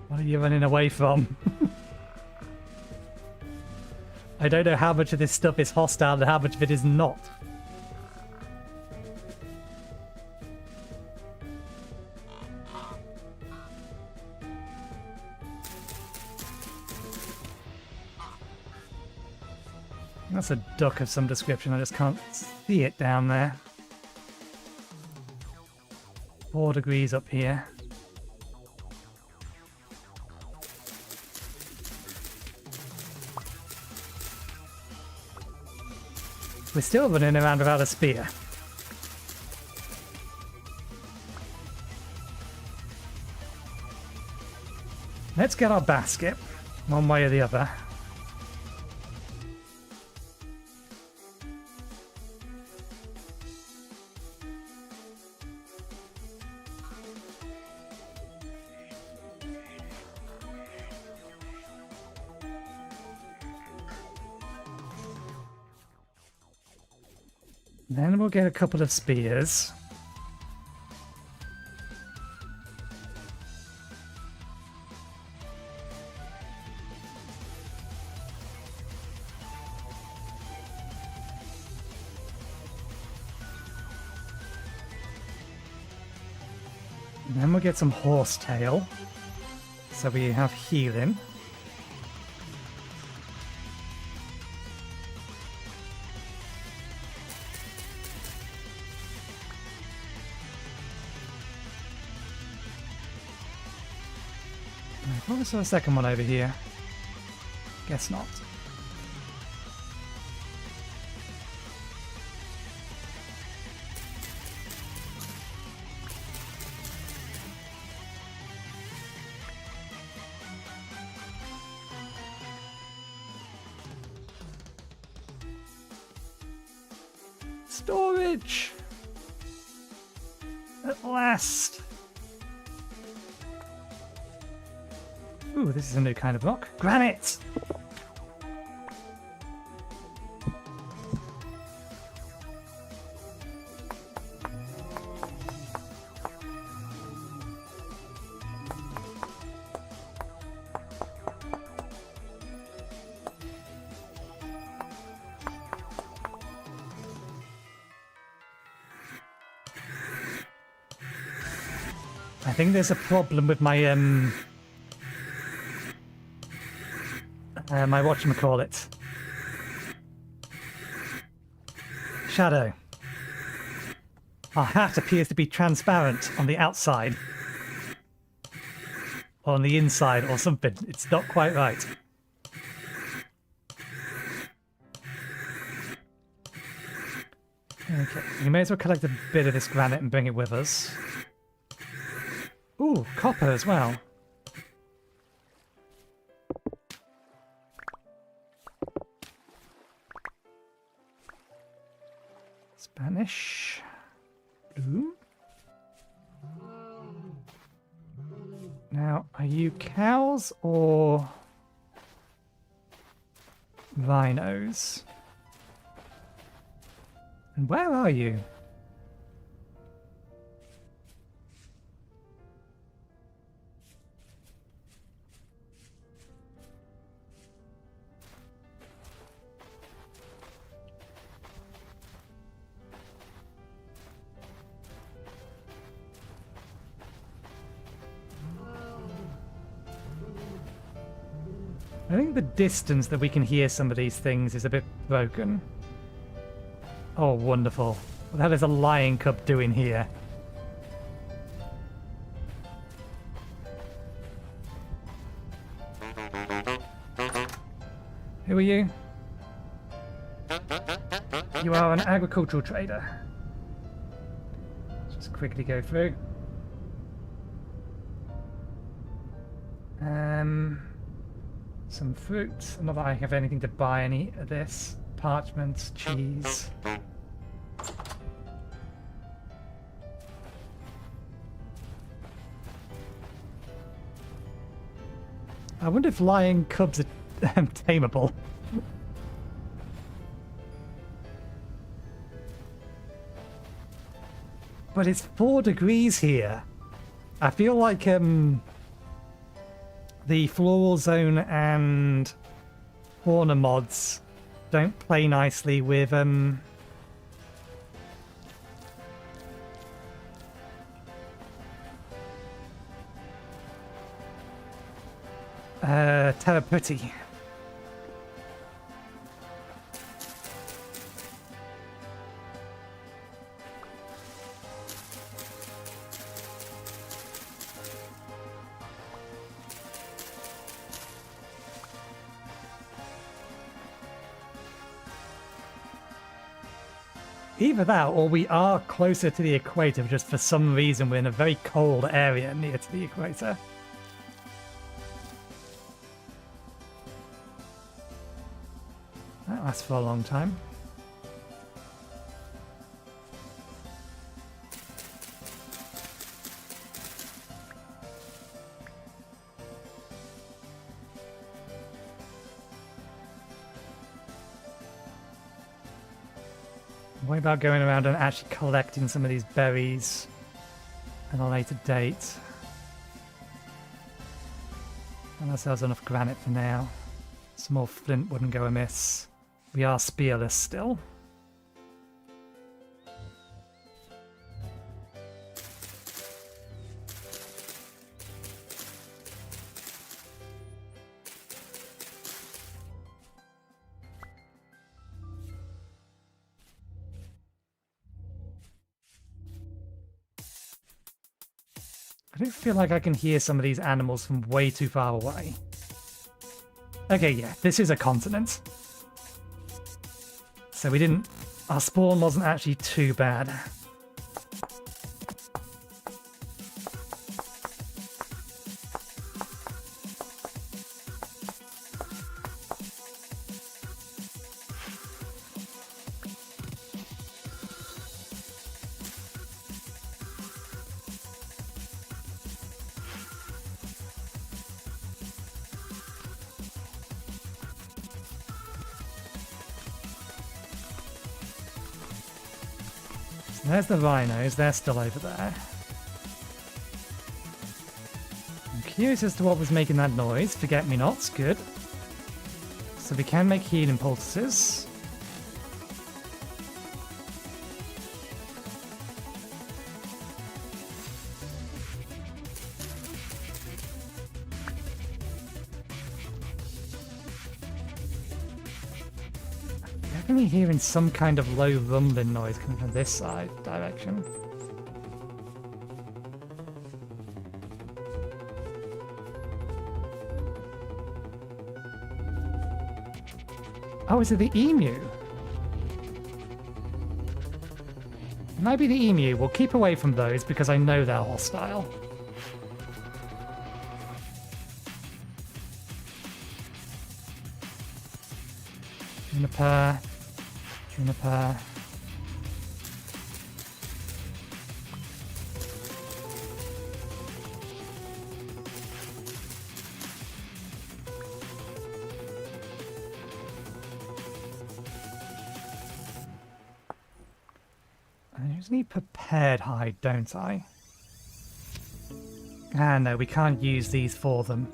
[SPEAKER 1] What are you running away from? I don't know how much of this stuff is hostile and how much of it is not. That's a duck of some description, I just can't see it down there. 4 degrees up here. We're still running around without a spear. Let's get our basket, one way or the other. Then we'll get a couple of spears. And then we'll get some horsetail, so we have healing. I probably saw a second one over here. Guess not. Storage! At last! Ooh, this is a new kind of rock. Granite! I think there's a problem with my my whatchamacallit. Shadow. Our hat appears to be transparent on the outside. Or on the inside or something. It's not quite right. Okay, we may as well collect a bit of this granite and bring it with us. Ooh, copper as well. Spanish. Blue. Now, are you cows or rhinos? And where are you? I think the distance that we can hear some of these things is a bit broken. Oh, wonderful. What the hell is a lion cub doing here? Who are you? You are an agricultural trader. Let's just quickly go through. Some fruit. Not that I have anything to buy any of this. Parchment, cheese. I wonder if lion cubs are tameable. But it's 4 degrees here. I feel like the floral zone and fauna mods don't play nicely with Terra Pretty. Either that, or we are closer to the equator, just for some reason we're in a very cold area near to the equator. That lasts for a long time. What about going around and actually collecting some of these berries at a later date? And ourselves enough granite for now. Some more flint wouldn't go amiss. We are spearless still. I don't feel like I can hear some of these animals from way too far away. Okay, yeah, this is a continent. So we didn't... Our spawn wasn't actually too bad. There's the rhinos, they're still over there. I'm curious as to what was making that noise. Forget-me-nots, good. So we can make healing pulses. Definitely hearing some kind of low rumbling noise coming from this side direction. Oh, is it the emu? It might be the emu. We'll keep away from those because I know they're hostile. Juniper. Juniper. I just need prepared hide, don't I? Ah, no, we can't use these for them.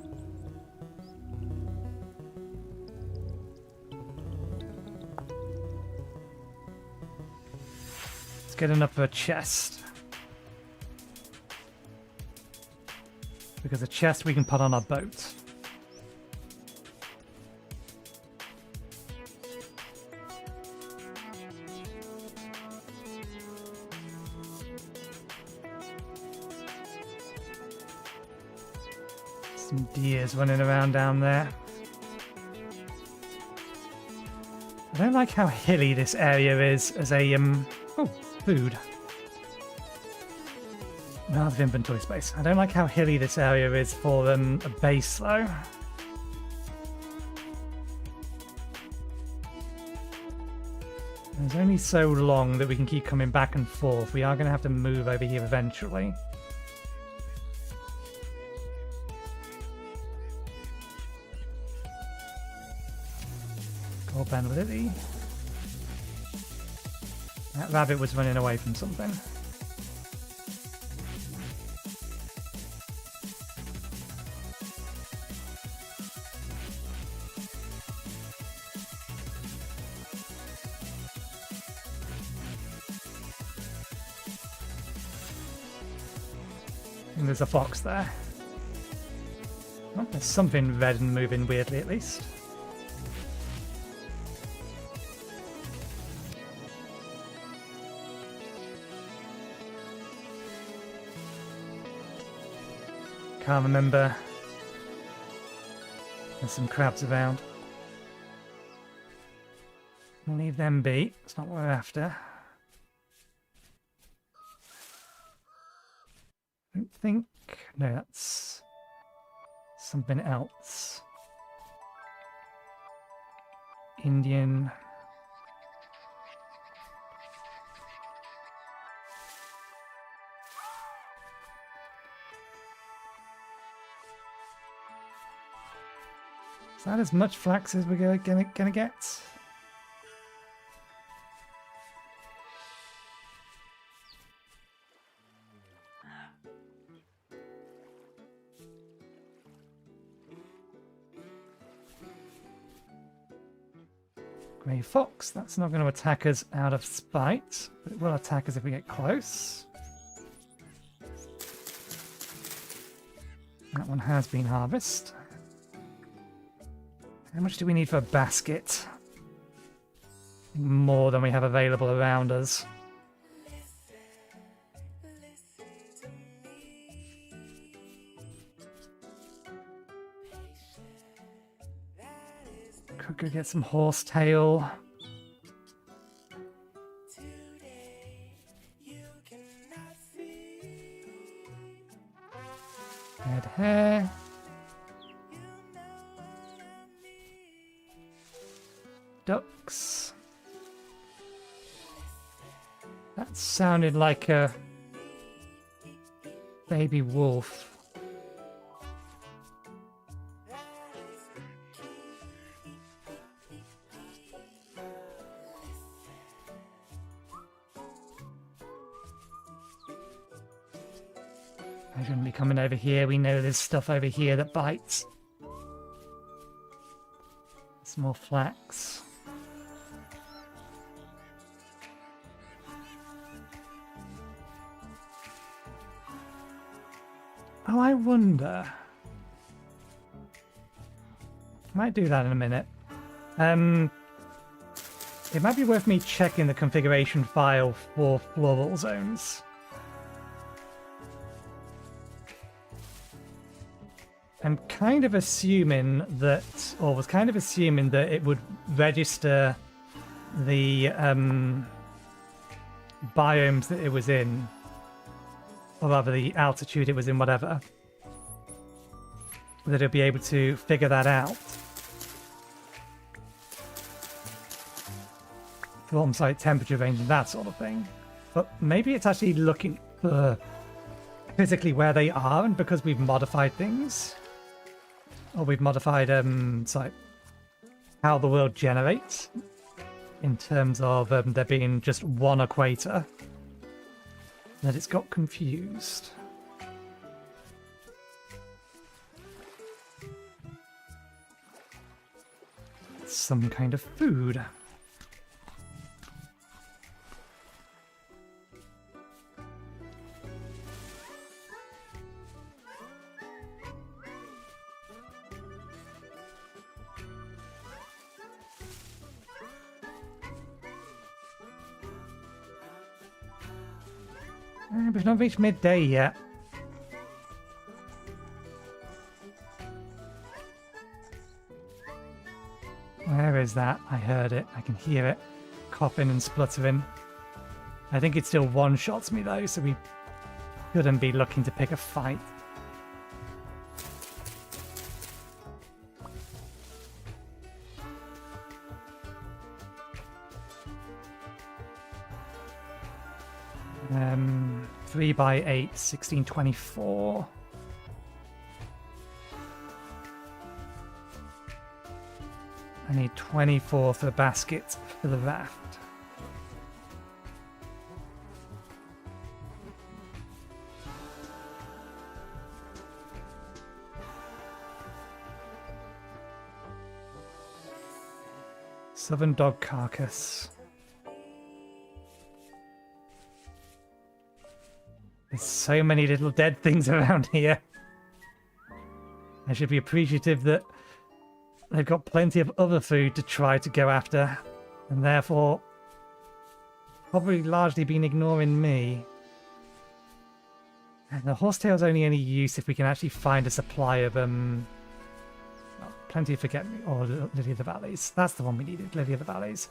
[SPEAKER 1] Let's get enough for a chest. Because a chest we can put on our boat. Some deers running around down there. I don't like how hilly this area is as a, oh, food. Out of inventory space. I don't like how hilly this area is for, a base, though. There's only so long that we can keep coming back and forth. We are going to have to move over here eventually. Goldband Lily. That rabbit was running away from something. And there's a fox there. Oh, there's something red and moving weirdly at least. Can't remember. There's some crabs around. We'll leave them be. It's not what we're after. I don't think... No, that's something else. Indian... Is that as much flax as we're gonna get? Grey fox, that's not going to attack us out of spite, but it will attack us if we get close. That one has been harvested. How much do we need for a basket? More than we have available around us. Could go get some horsetail. Red hair. Ducks. That sounded like a baby wolf. I shouldn't be coming over here. We know there's stuff over here that bites. Some more flax. Oh, I wonder. I might do that in a minute. It might be worth me checking the configuration file for floral zones. I'm kind of assuming that, or was kind of assuming that it would register the biomes that it was in, or rather the altitude it was in, whatever. That it'll be able to figure that out. From site temperature range and that sort of thing. But maybe it's actually looking for physically where they are, and because we've modified things, or we've modified like how the world generates in terms of there being just one equator, that it's got confused. Some kind of food. We've not reached midday yet. Where is that? I heard it. I can hear it. Coughing and spluttering. I think it still one-shots me though, so we shouldn't be looking to pick a fight. Um, 3x8, 1624. I need 24 for the basket for the raft. Southern dog carcass. There's so many little dead things around here. I should be appreciative that they've got plenty of other food to try to go after, and therefore probably largely been ignoring me. And the horsetail's only any use if we can actually find a supply of plenty of forget-me or Lily of the Valleys. That's the one we needed, Lily of the Valleys.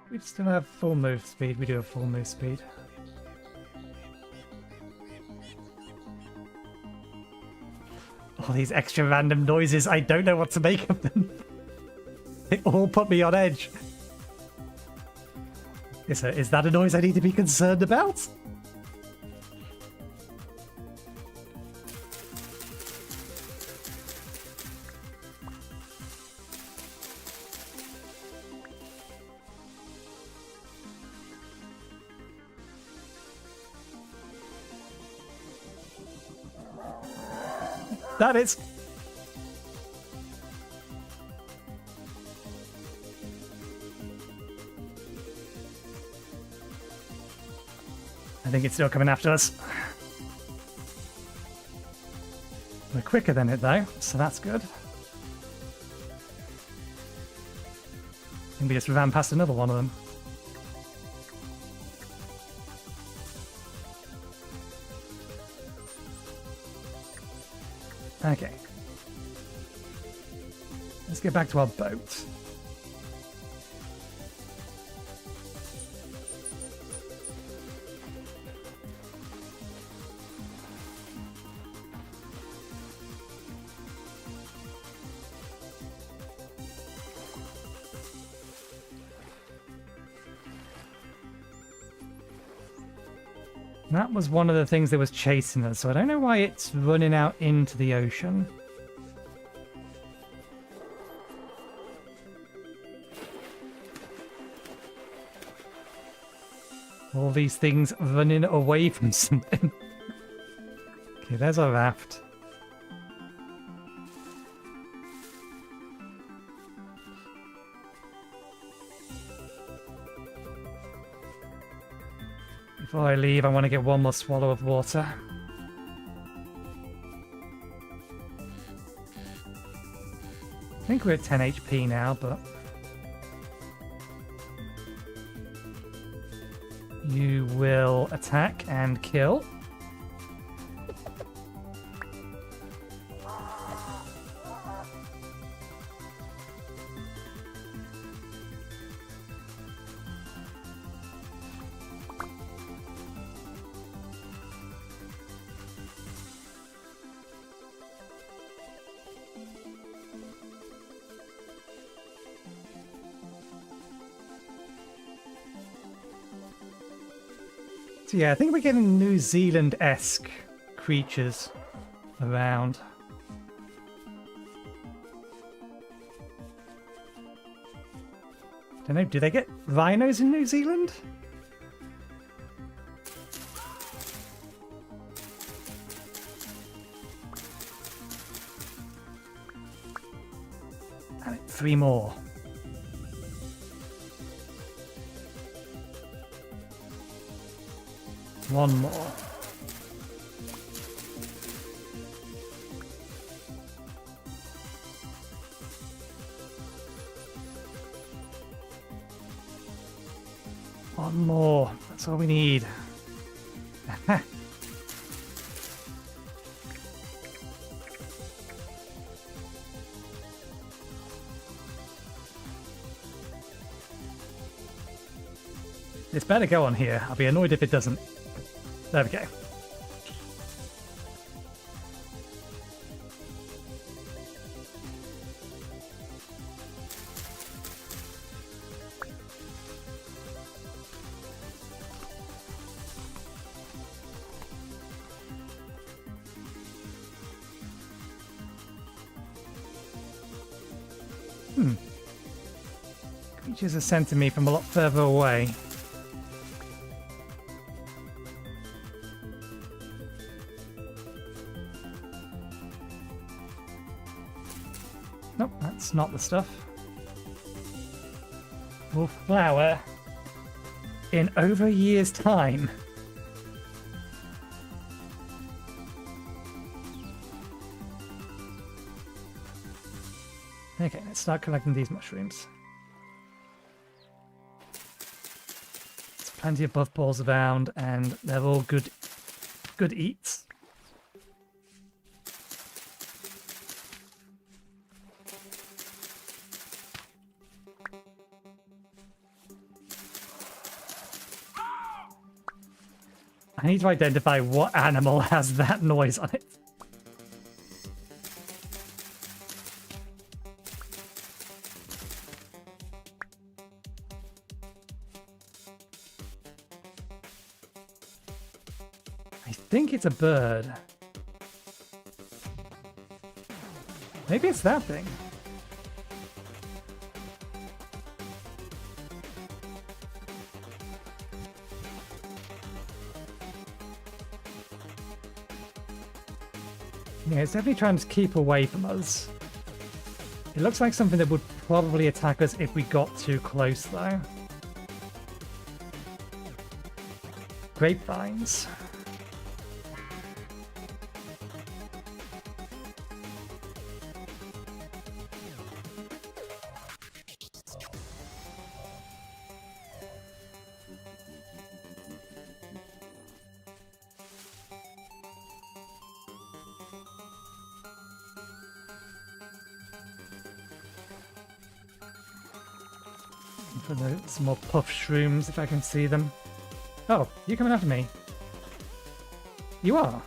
[SPEAKER 1] We still have full move speed. We do have full move speed. All these extra random noises, I don't know what to make of them. They all put me on edge. Is that a noise I need to be concerned about? That is. I think it's still coming after us. We're quicker than it though, so that's good. I think we just ran past another one of them. Okay. Let's get back to our boat. That was one of the things that was chasing us, so I don't know why it's running out into the ocean. All these things running away from something. Okay, there's our raft. Before I leave, I want to get one more swallow of water. I think we're at 10 HP now, but... You will attack and kill. So yeah, I think we're getting New Zealand-esque creatures around. Don't know, do they get rhinos in New Zealand? Damn it, 3 more. One more. One more. That's all we need. It's better go on here. I'll be annoyed if it doesn't. There we go. Creatures are sent to me from a lot further away. Nope, that's not the stuff. Will flower in over a year's time. Okay, let's start collecting these mushrooms. There's plenty of buff balls around, and they're all good eats. I need to identify what animal has that noise on it. I think it's a bird. Maybe it's that thing. Yeah, it's definitely trying to keep away from us. It looks like something that would probably attack us if we got too close, though. Grapevines. For some more puff shrooms, if I can see them. Oh, you're coming after me. You are.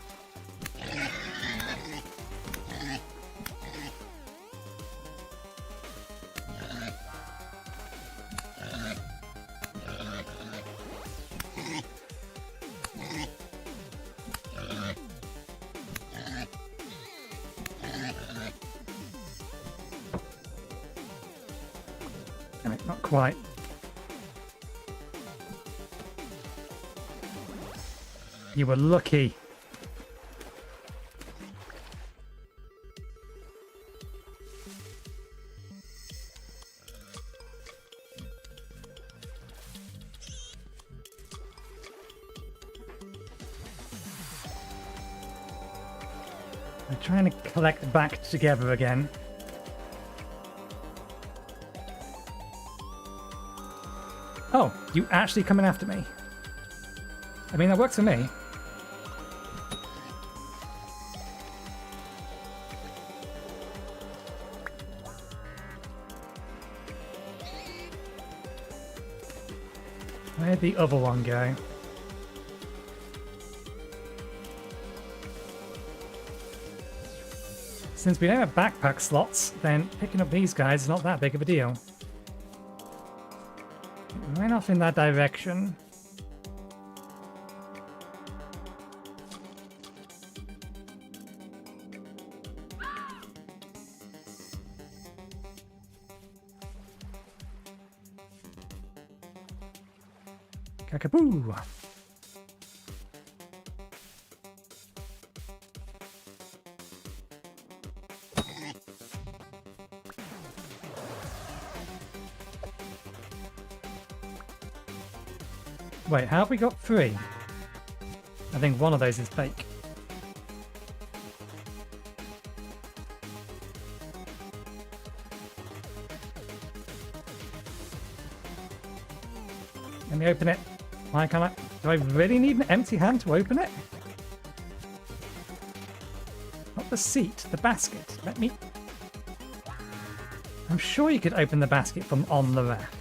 [SPEAKER 1] not quite. You were lucky. I'm trying to collect back together again. Oh, you actually coming after me? I mean, that works for me. Where'd the other one go? Since we don't have backpack slots, then picking up these guys is not that big of a deal. It went off in that direction. Kakaboo! Wait, how have we got 3? I think one of those is fake. Let me open it. Why can't I? Do I really need an empty hand to open it? Not the seat, the basket. Let me... I'm sure you could open the basket from on the raft.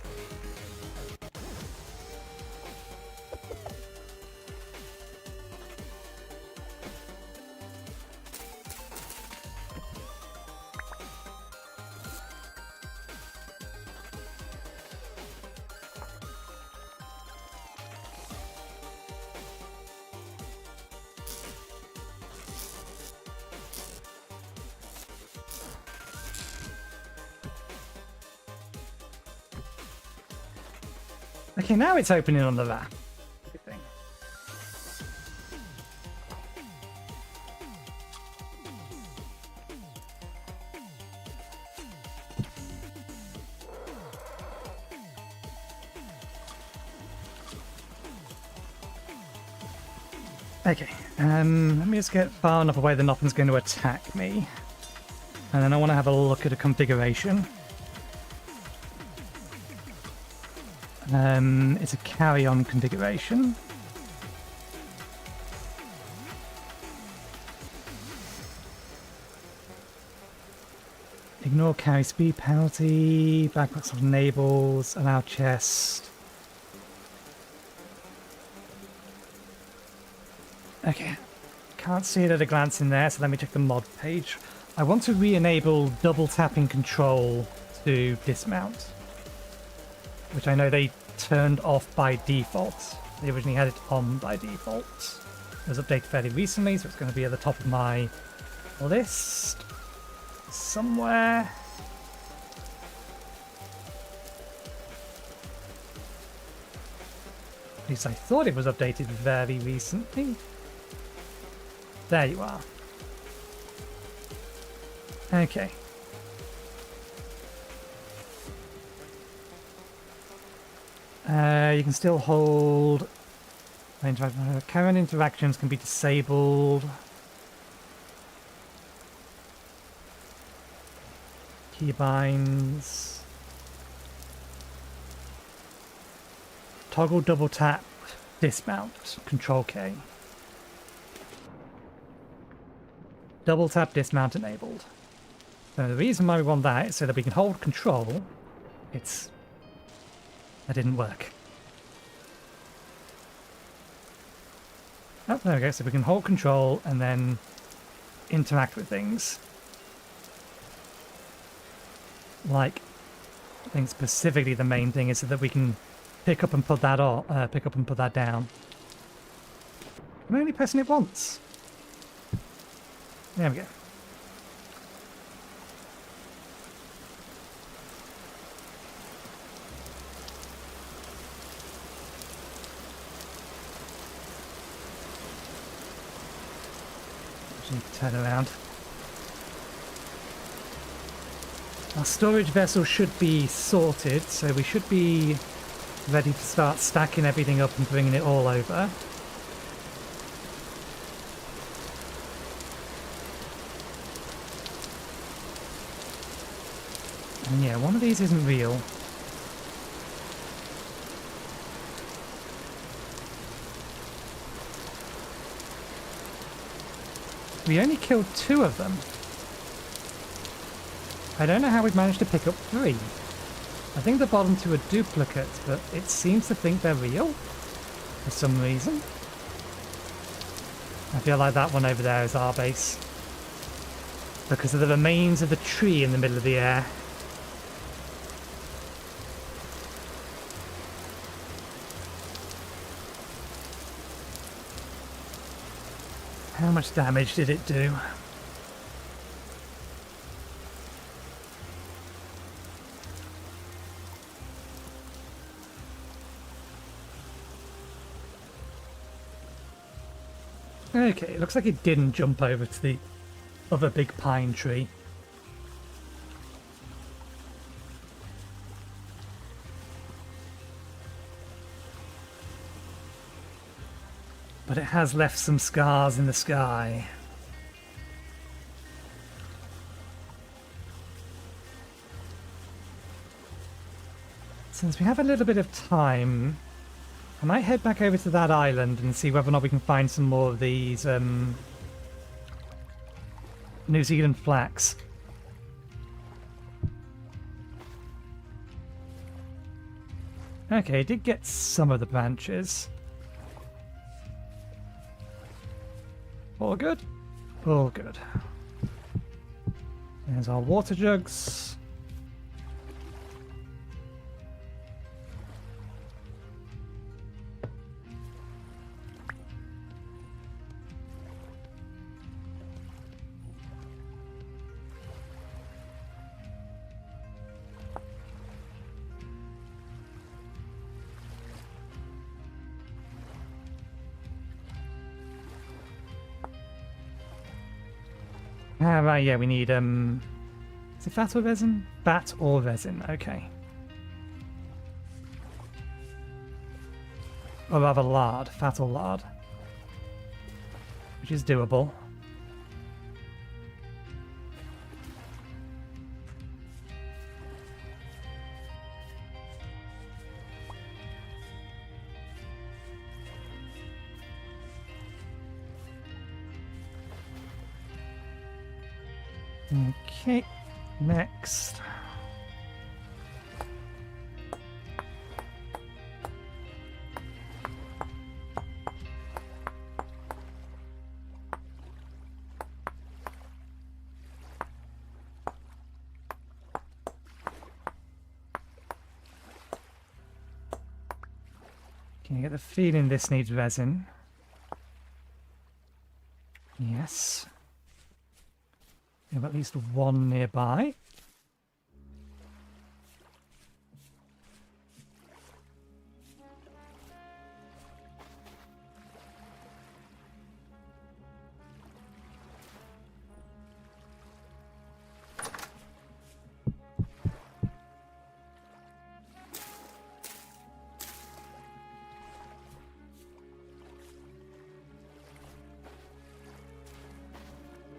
[SPEAKER 1] Okay, now it's opening on the raft. Good thing. Okay, let me just get far enough away that nothing's going to attack me. And then I want to have a look at a configuration. It's a carry-on configuration. Ignore carry speed penalty, backpacks of enables, allow chest. Okay, can't see it at a glance in there, so let me check the mod page. I want to re-enable double tapping control to dismount, which I know they turned off by default. They originally had it on by default. It was updated fairly recently, so it's going to be at the top of my list somewhere. At least I thought it was updated very recently. There you are. Okay. You can still hold... Current interactions can be disabled. Keybinds. Toggle double tap, dismount, Control K. Double tap dismount enabled. So the reason why we want that is so that we can hold control. That didn't work. Oh, there we go. So we can hold control and then interact with things. Like, I think specifically the main thing is so that we can pick up and put that on, pick up and put that down. I'm only pressing it once. There we go. Need to turn around. Our storage vessel should be sorted, so we should be ready to start stacking everything up and bringing it all over. And yeah, one of these isn't real. We only killed 2 of them. I don't know how we've managed to pick up 3. I think the bottom 2 are duplicates, but it seems to think they're real for some reason. I feel like that one over there is our base because of the remains of the tree in the middle of the air. How much damage did it do? Okay, it looks like it didn't jump over to the other big pine tree. But it has left some scars in the sky. Since we have a little bit of time, I might head back over to that island and see whether or not we can find some more of these New Zealand flax. Okay, I did get some of the branches. All good? All good. There's our water jugs. Ah, right, yeah, we need, is it fat or resin? Fat or resin, okay. Or rather lard, fat or lard. Which is doable. Okay, next. Can you get the feeling this needs resin? Yes. We have at least one nearby.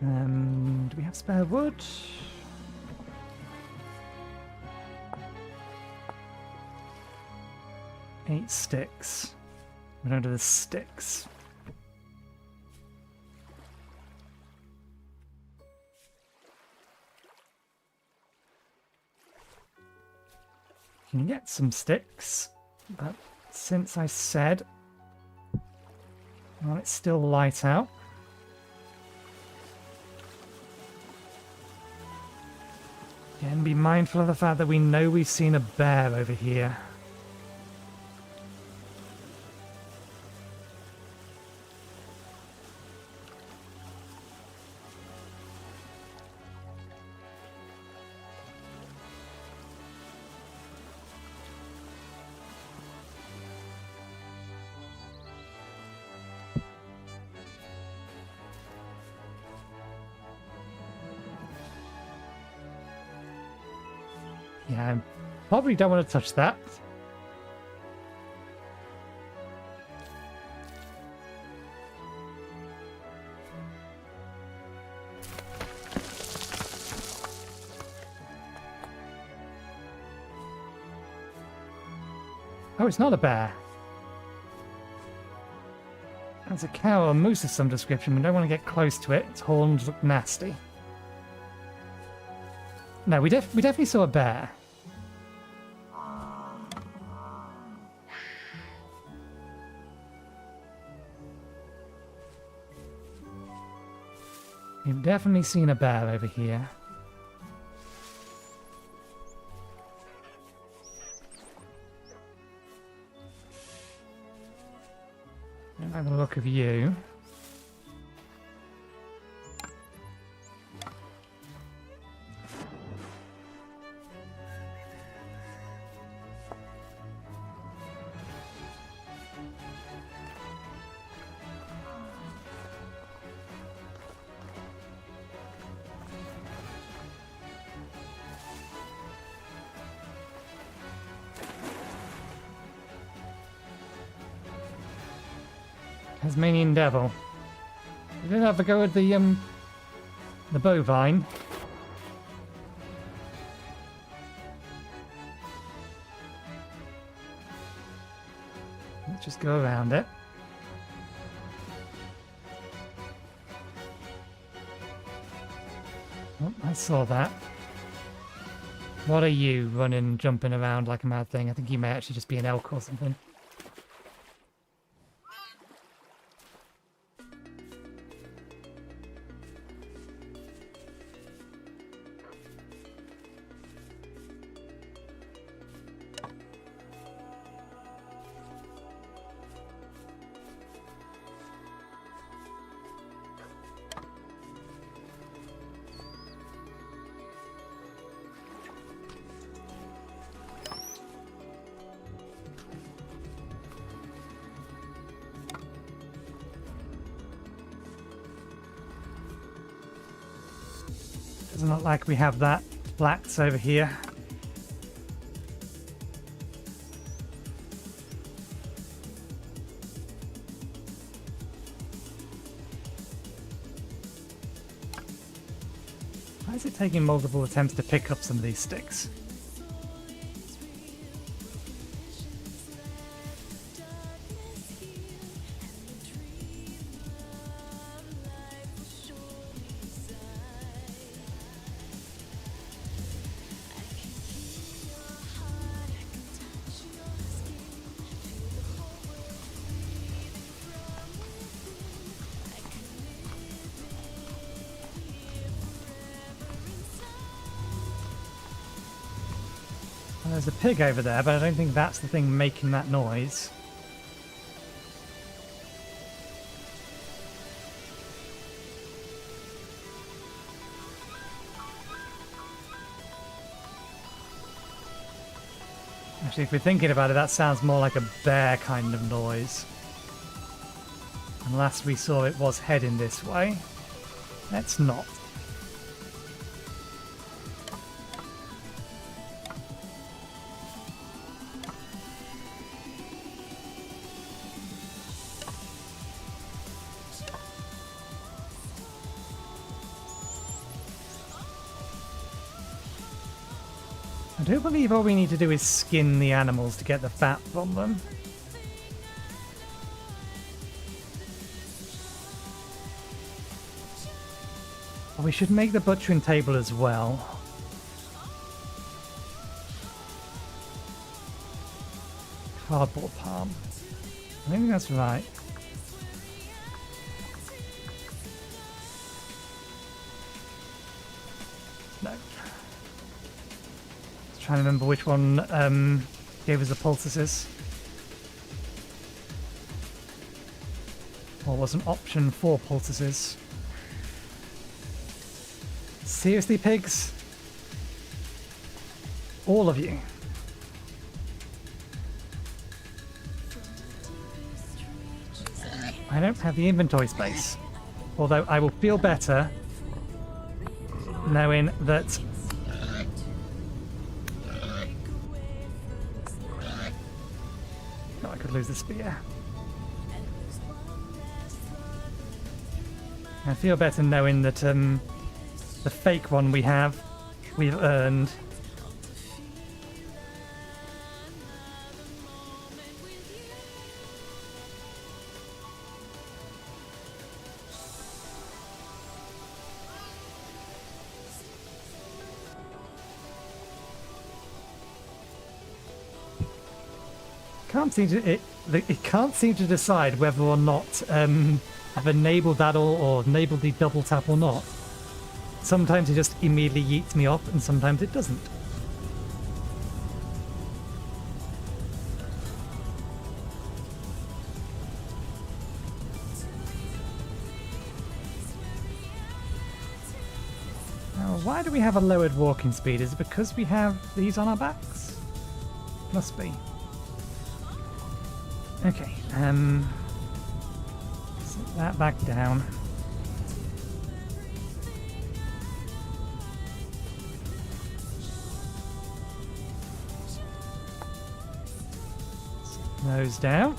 [SPEAKER 1] Do we have spare wood? Eight sticks. We don't do the sticks. You can get some sticks, but since I said, well, it's still light out. And be mindful of the fact that we know we've seen a bear over here. Yeah, I probably don't want to touch that. Oh, it's not a bear. It's a cow or moose of some description. We don't want to get close to it. Its horns look nasty. No, we definitely saw a bear. We've definitely seen a bear over here. Don't have the look of you. Tasmanian devil. You didn't have a go at the bovine. Let's just go around it. Oh, I saw that. What are you running, jumping around like a mad thing? I think you may actually just be an elk or something. Doesn't look like we have that. Blacks over here. Why is it taking multiple attempts to pick up some of these sticks? There's a pig over there, but I don't think that's the thing making that noise. Actually, if we're thinking about it, that sounds more like a bear kind of noise. And last we saw it was heading this way. Let's not. I do believe all we need to do is skin the animals to get the fat from them. Oh, we should make the butchering table as well. Cardboard palm. I think that's right. No. Trying to remember which one gave us the poultices. Or was an option for poultices. Seriously, pigs? All of you. I don't have the inventory space. Although I will feel better knowing that No, I could lose the spear. I feel better knowing that the fake one we've earned. It can't seem to decide whether or not I've enabled that or enabled the double tap or not. Sometimes it just immediately yeets me off, and sometimes it doesn't. Now, why do we have a lowered walking speed? Is it because we have these on our backs? Must be. Okay, set that back down. Set those down.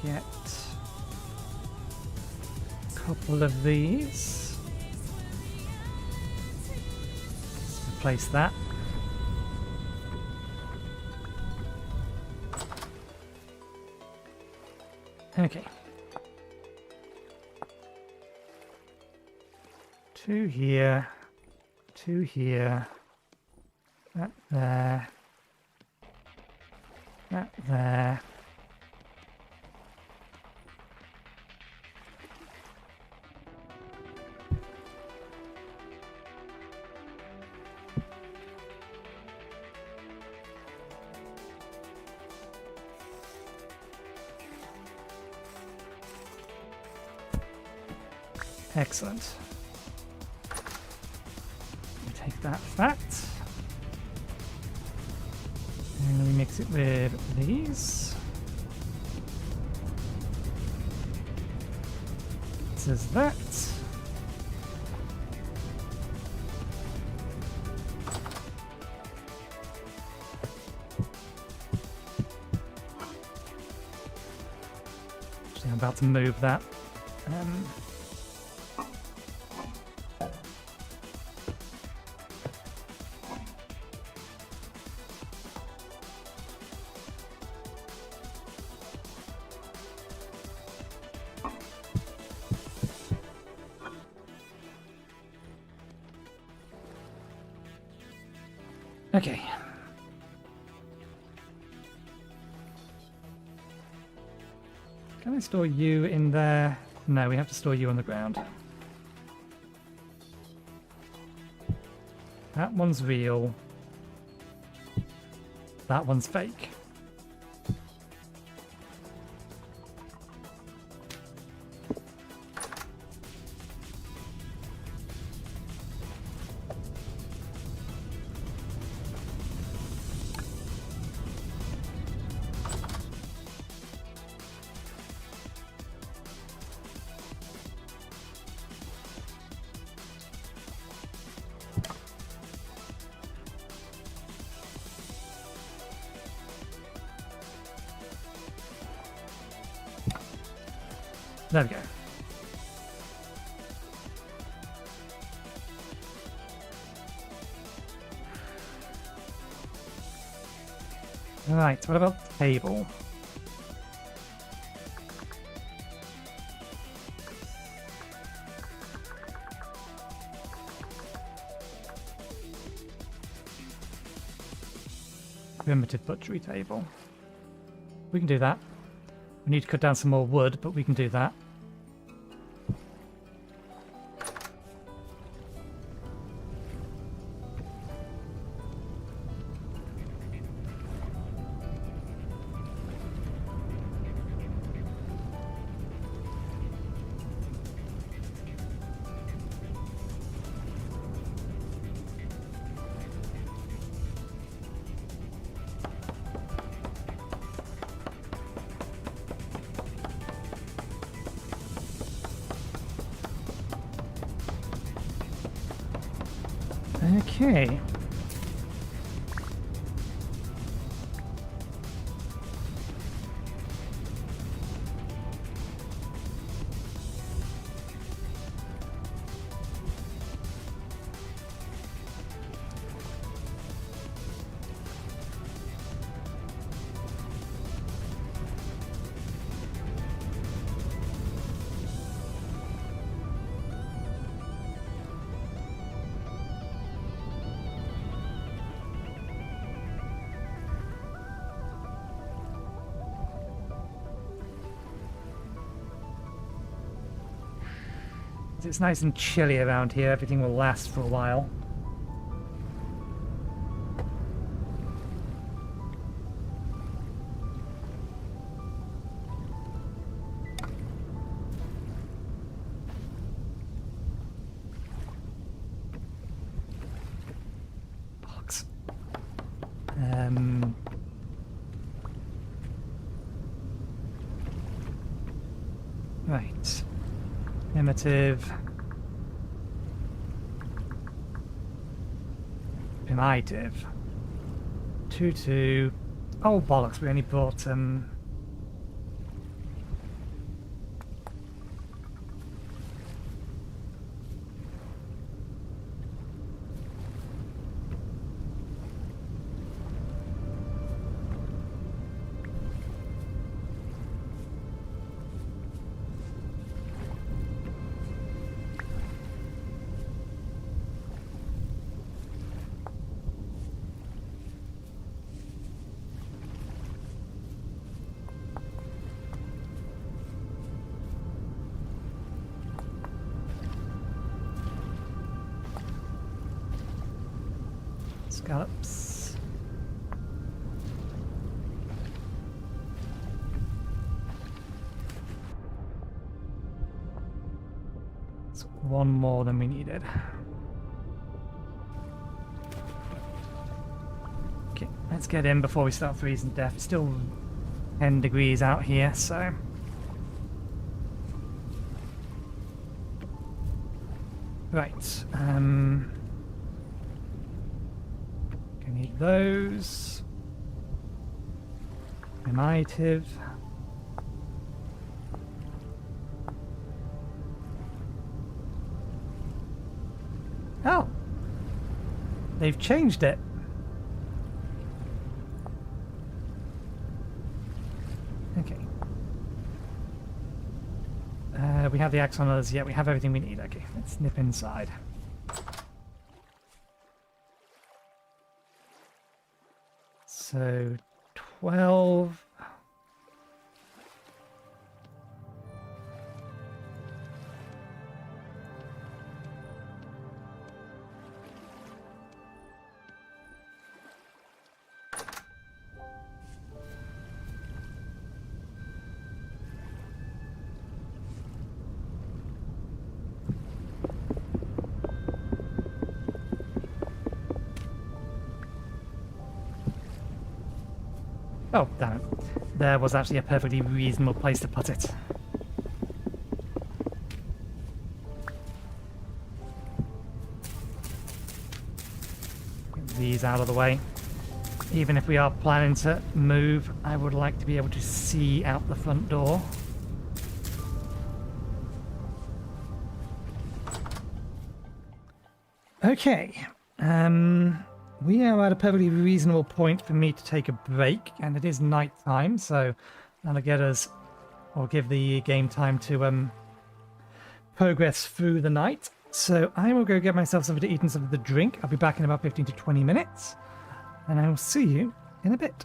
[SPEAKER 1] Get a couple of these. Let's replace that. Okay. 2 here, 2 here, that there, that there. Excellent. We take that fat and we mix it with these. It says that. Actually, I'm about to move that. Okay. Can I store you in there? No, we have to store you on the ground. That one's real. That one's fake. There we go. Right, what about the table? Primitive butchery table. We can do that. We need to cut down some more wood, but we can do that. Okay. it's nice and chilly around here. Everything will last for a while. Bollocks. Right. Primitive. Primitive. 2-2. Oh, bollocks, we only brought, scallops. It's one more than we needed. Okay, let's get in before we start freezing to death. It's still 10 degrees out here, so... Right, need those. Primitive. Oh! They've changed it. Okay. We have the axe on us. Yeah, we have everything we need. Okay, let's nip inside. So, 12. Oh, damn it. There was actually a perfectly reasonable place to put it. Get these out of the way. Even if we are planning to move, I would like to be able to see out the front door. Okay. We are at a perfectly reasonable point for me to take a break, and it is night time, so that'll get us, or give the game time to progress through the night. So I will go get myself something to eat and something to drink. I'll be back in about 15 to 20 minutes, and I will see you in a bit.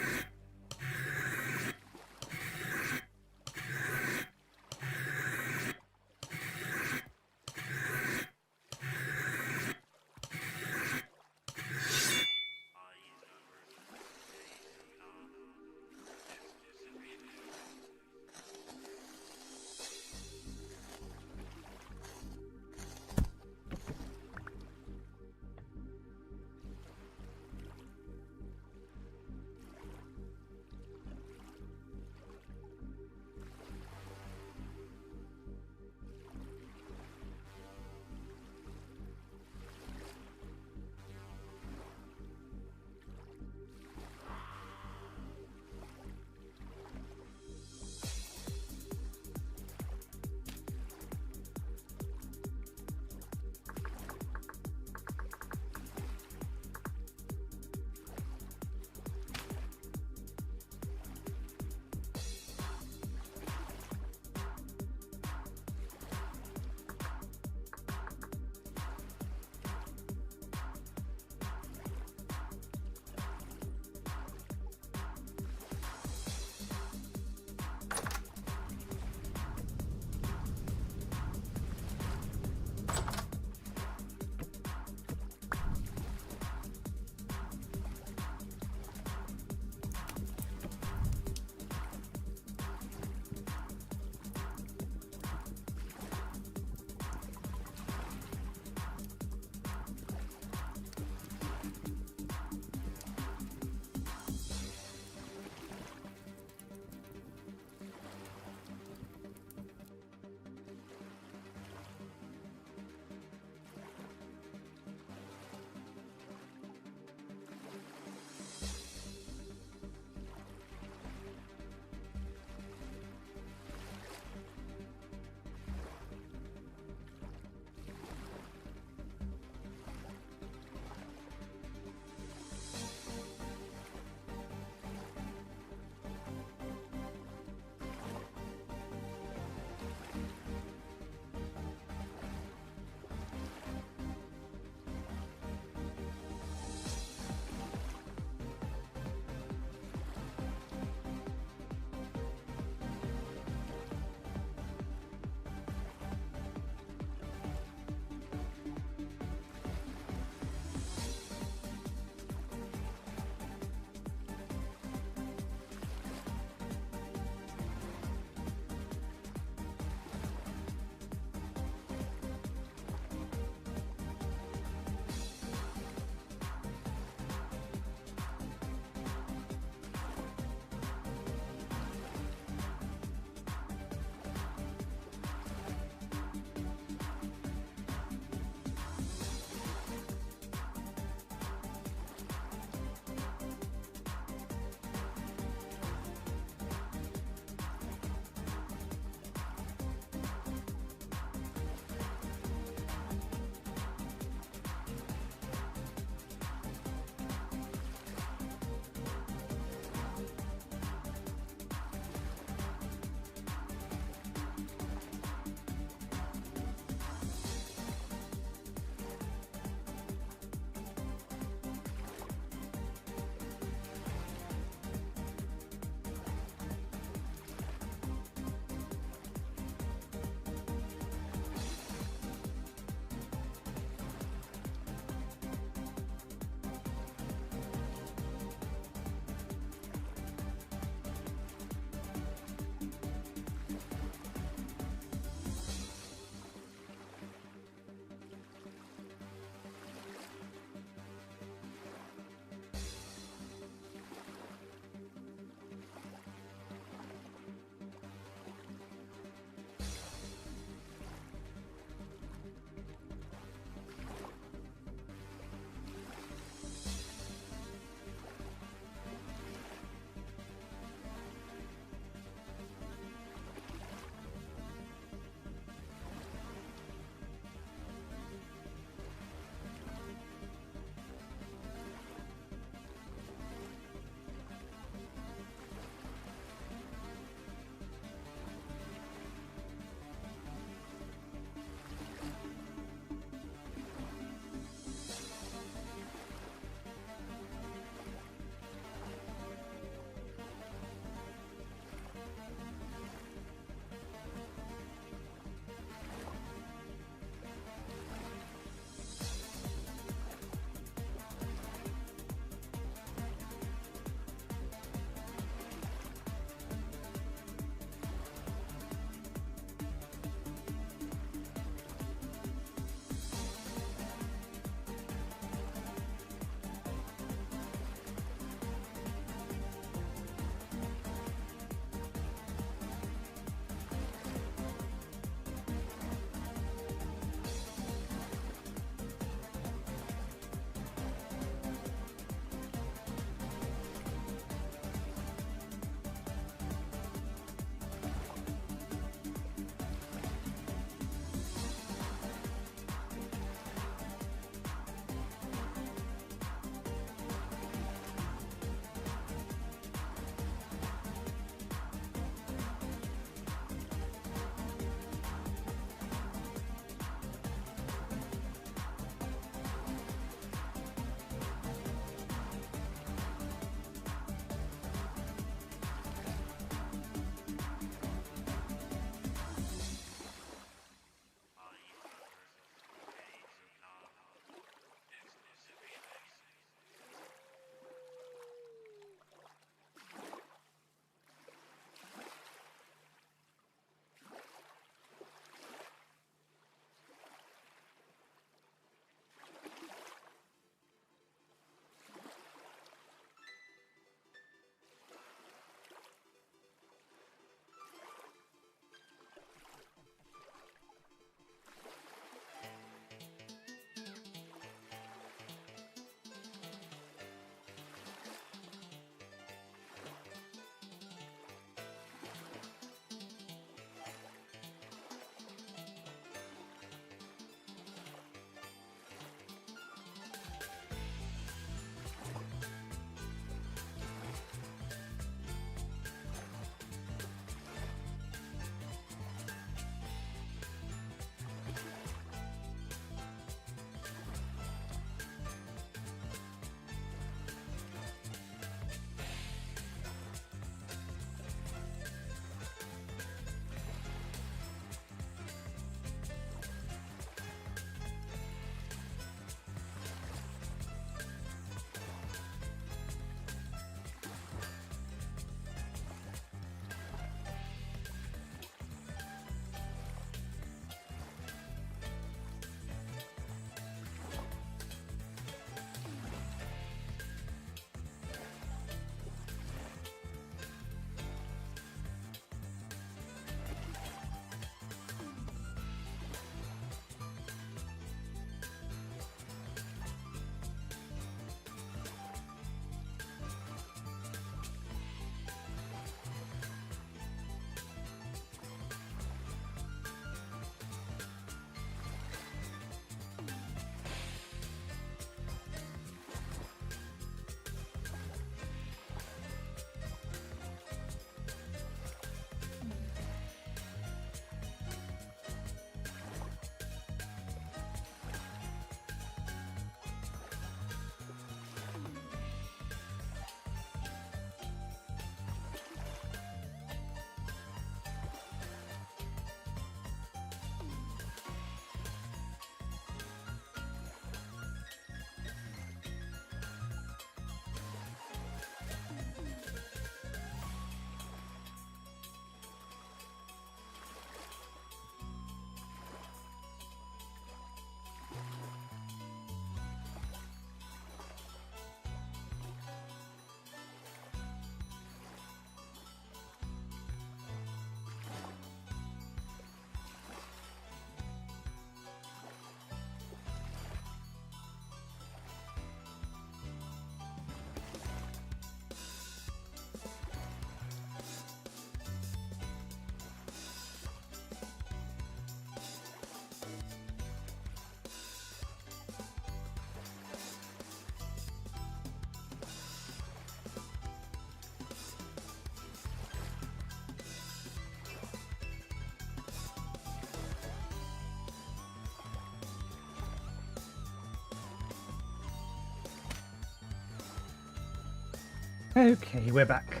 [SPEAKER 1] Okay, we're back.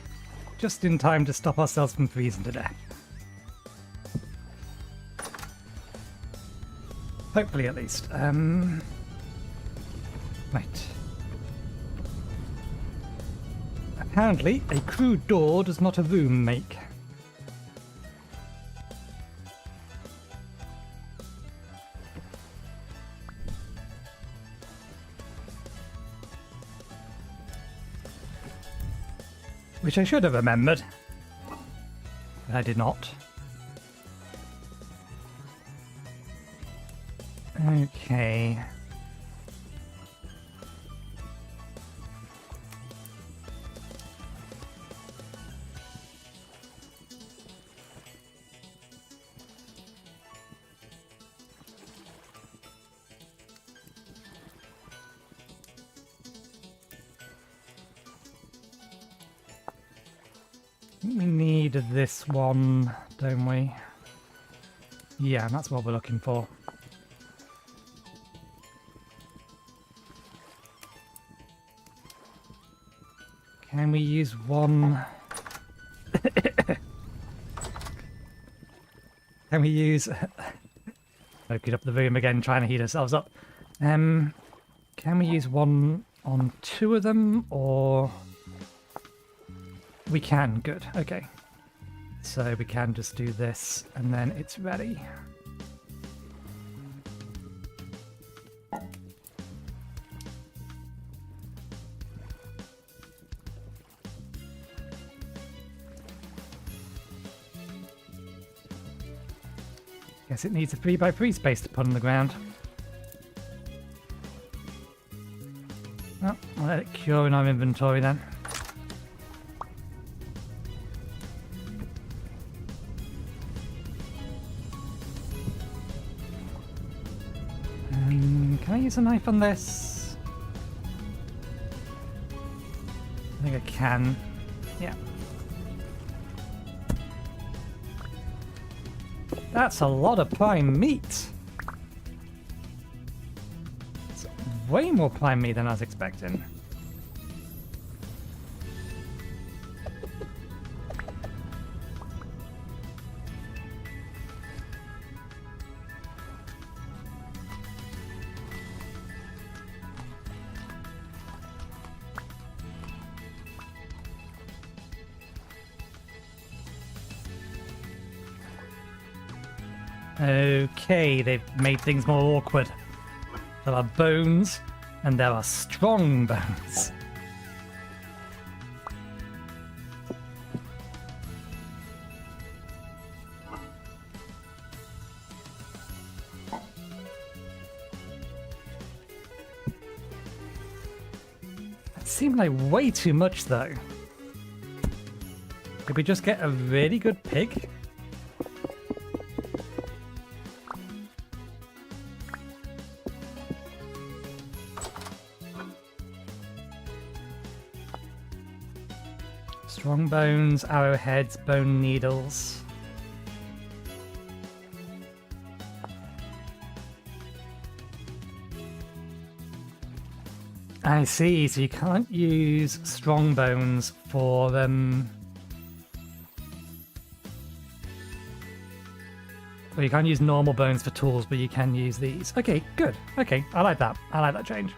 [SPEAKER 1] Just in time to stop ourselves from freezing to death. Hopefully, at least. Right. Apparently, a crude door does not a room make. Which I should have remembered. But I did not. Okay. We need this one, don't we? Yeah, that's what we're looking for. Can we use one? Can we use... Open up the room again, trying to heat ourselves up. Can we use one on two of them, or... We can, good, okay. So we can just do this, and then it's ready. Guess it needs a 3x3 space to put on the ground. Well, I'll let it cure in our inventory then. Can I use a knife on this? I think I can. Yeah. That's a lot of prime meat. It's way more prime meat than I was expecting. Okay, they've made things more awkward. There are bones, and there are strong bones. That seemed like way too much, though. Could we just get a really good pig? Strong bones, arrowheads, bone needles. I see, so you can't use strong bones for them. Well, you can't use normal bones for tools, but you can use these. Okay, good. Okay, I like that. I like that change.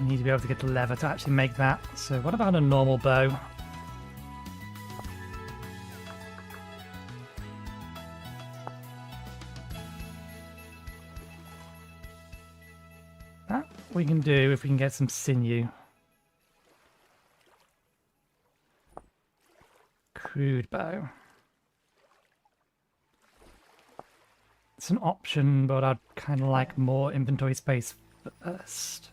[SPEAKER 1] I need to be able to get the lever to actually make that. So what about a normal bow? That we can do if we can get some sinew. Crude bow. It's an option, but I'd kind of like more inventory space first.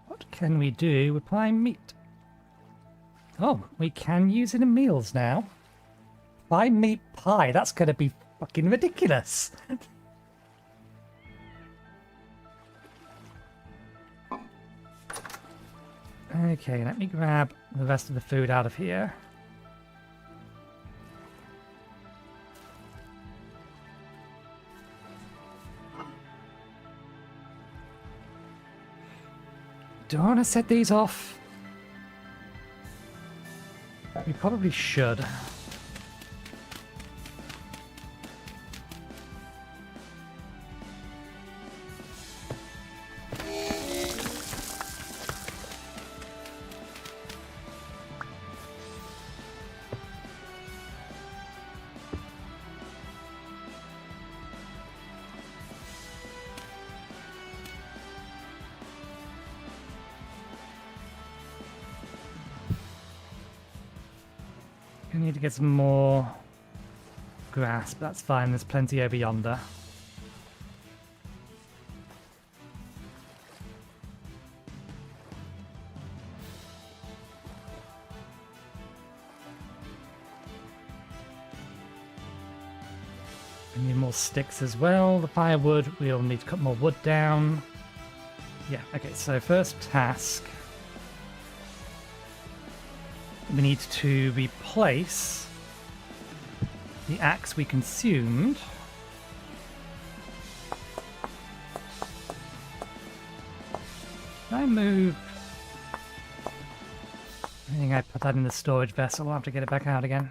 [SPEAKER 1] What can we do with prime meat? Oh, we can use it in meals now. 5 meat pie? That's gonna be fucking ridiculous. Okay, let me grab the rest of the food out of here. Do I want to set these off? We probably should. We need to get some more grass, but that's fine. There's plenty over yonder. We need more sticks as well. The firewood, we'll need to cut more wood down. Yeah, okay, so first task. We need to replace the axe we consumed. Can I move? I think I put that in the storage vessel. I'll have to get it back out again.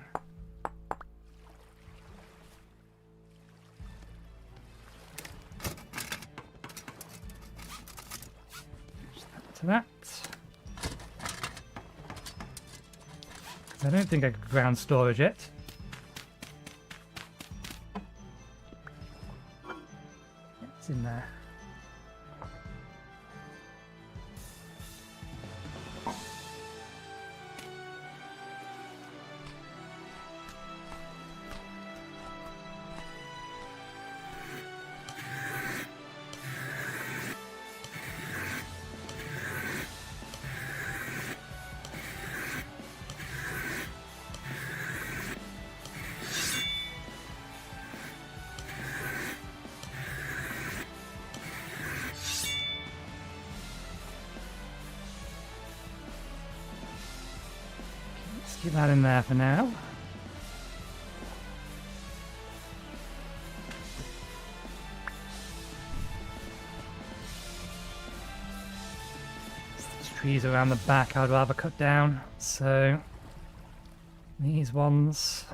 [SPEAKER 1] To that. I don't think I could ground storage it. It's in there. Keep that in there for now. There's trees around the back I'd rather cut down, so these ones.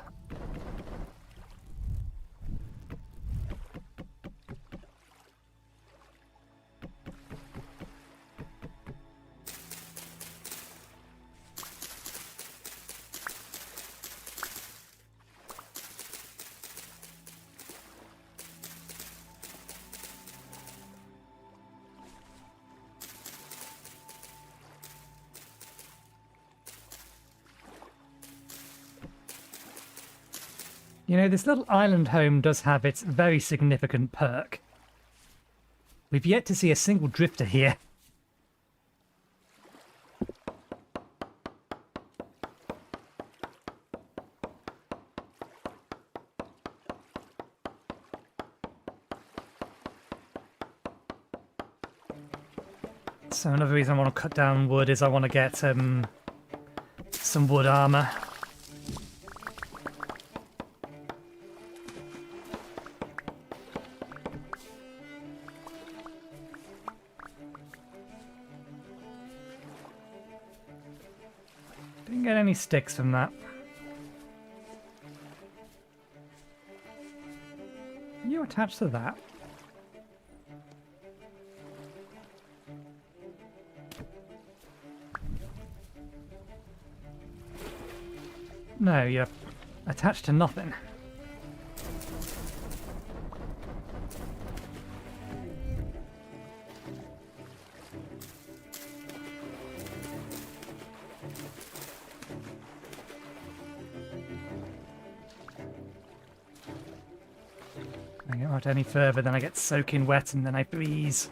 [SPEAKER 1] You know, this little island home does have its very significant perk. We've yet to see a single drifter here. So another reason I want to cut down wood is I want to get some wood armor. Didn't get any sticks from that. Are you attached to that? No, you're attached to nothing. I get out any further, then I get soaking wet and then I freeze.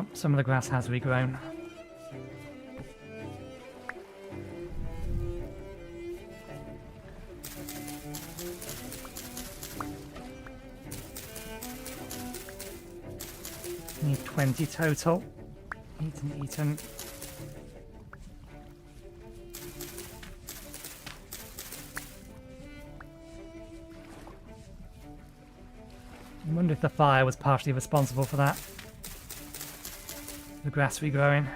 [SPEAKER 1] Oh, some of the grass has regrown. Need 20 total. Eaten. I wonder if the fire was partially responsible for that. The grass regrowing.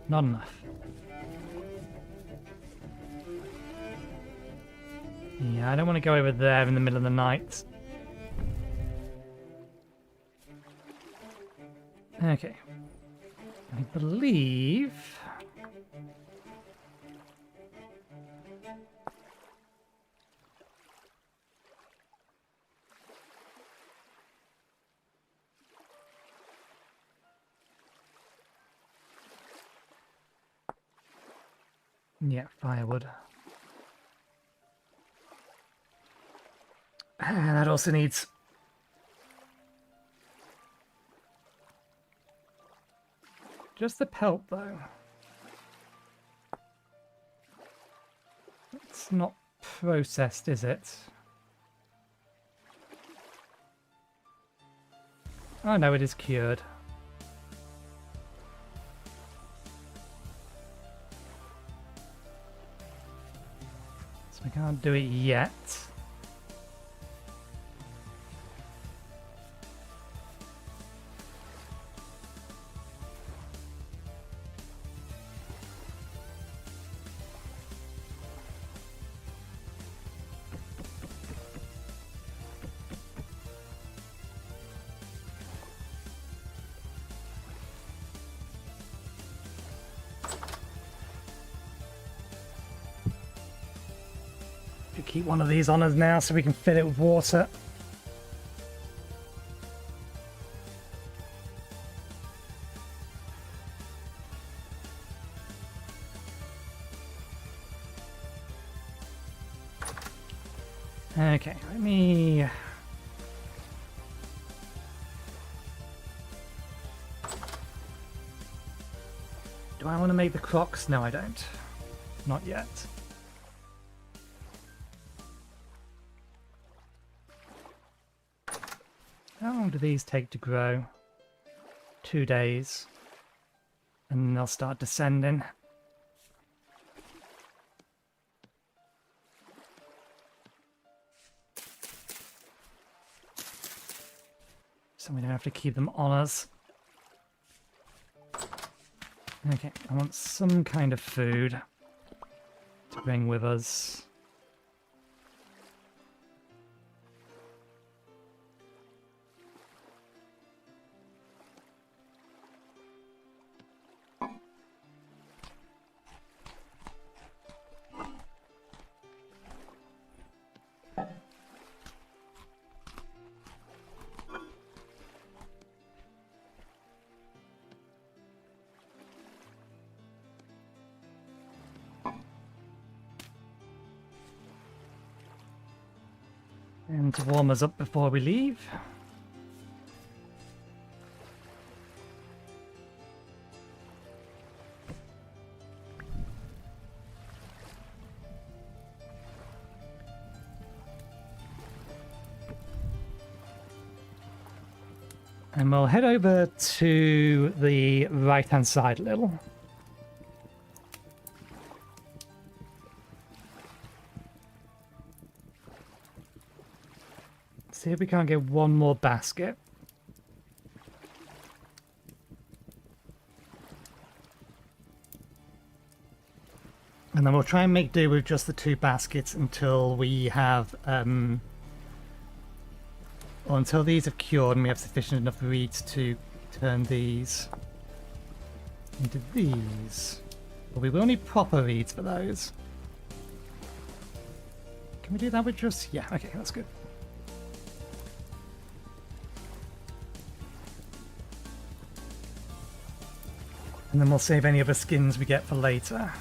[SPEAKER 1] Not enough. Yeah, I don't want to go over there in the middle of the night. Okay. I believe... yeah, firewood. That also needs... just the pelt, though. It's not processed, is it? Oh no, it is cured. So we can't do it yet. Keep one of these on us now so we can fill it with water. Okay, let me... do I want to make the crocs? No, I don't. Not yet. How long do these take to grow? 2 days. And then they'll start descending. So we don't have to keep them on us. Okay, I want some kind of food to bring with us. And to warm us up before we leave. And we'll head over to the right-hand side a little. See if we can't get one more basket. And then we'll try and make do with just the 2 baskets until we have Or until these have cured and we have sufficient enough reeds to turn these into these. But we will need proper reeds for those. Can we do that with just... yeah, okay, that's good. And then we'll save any other skins we get for later.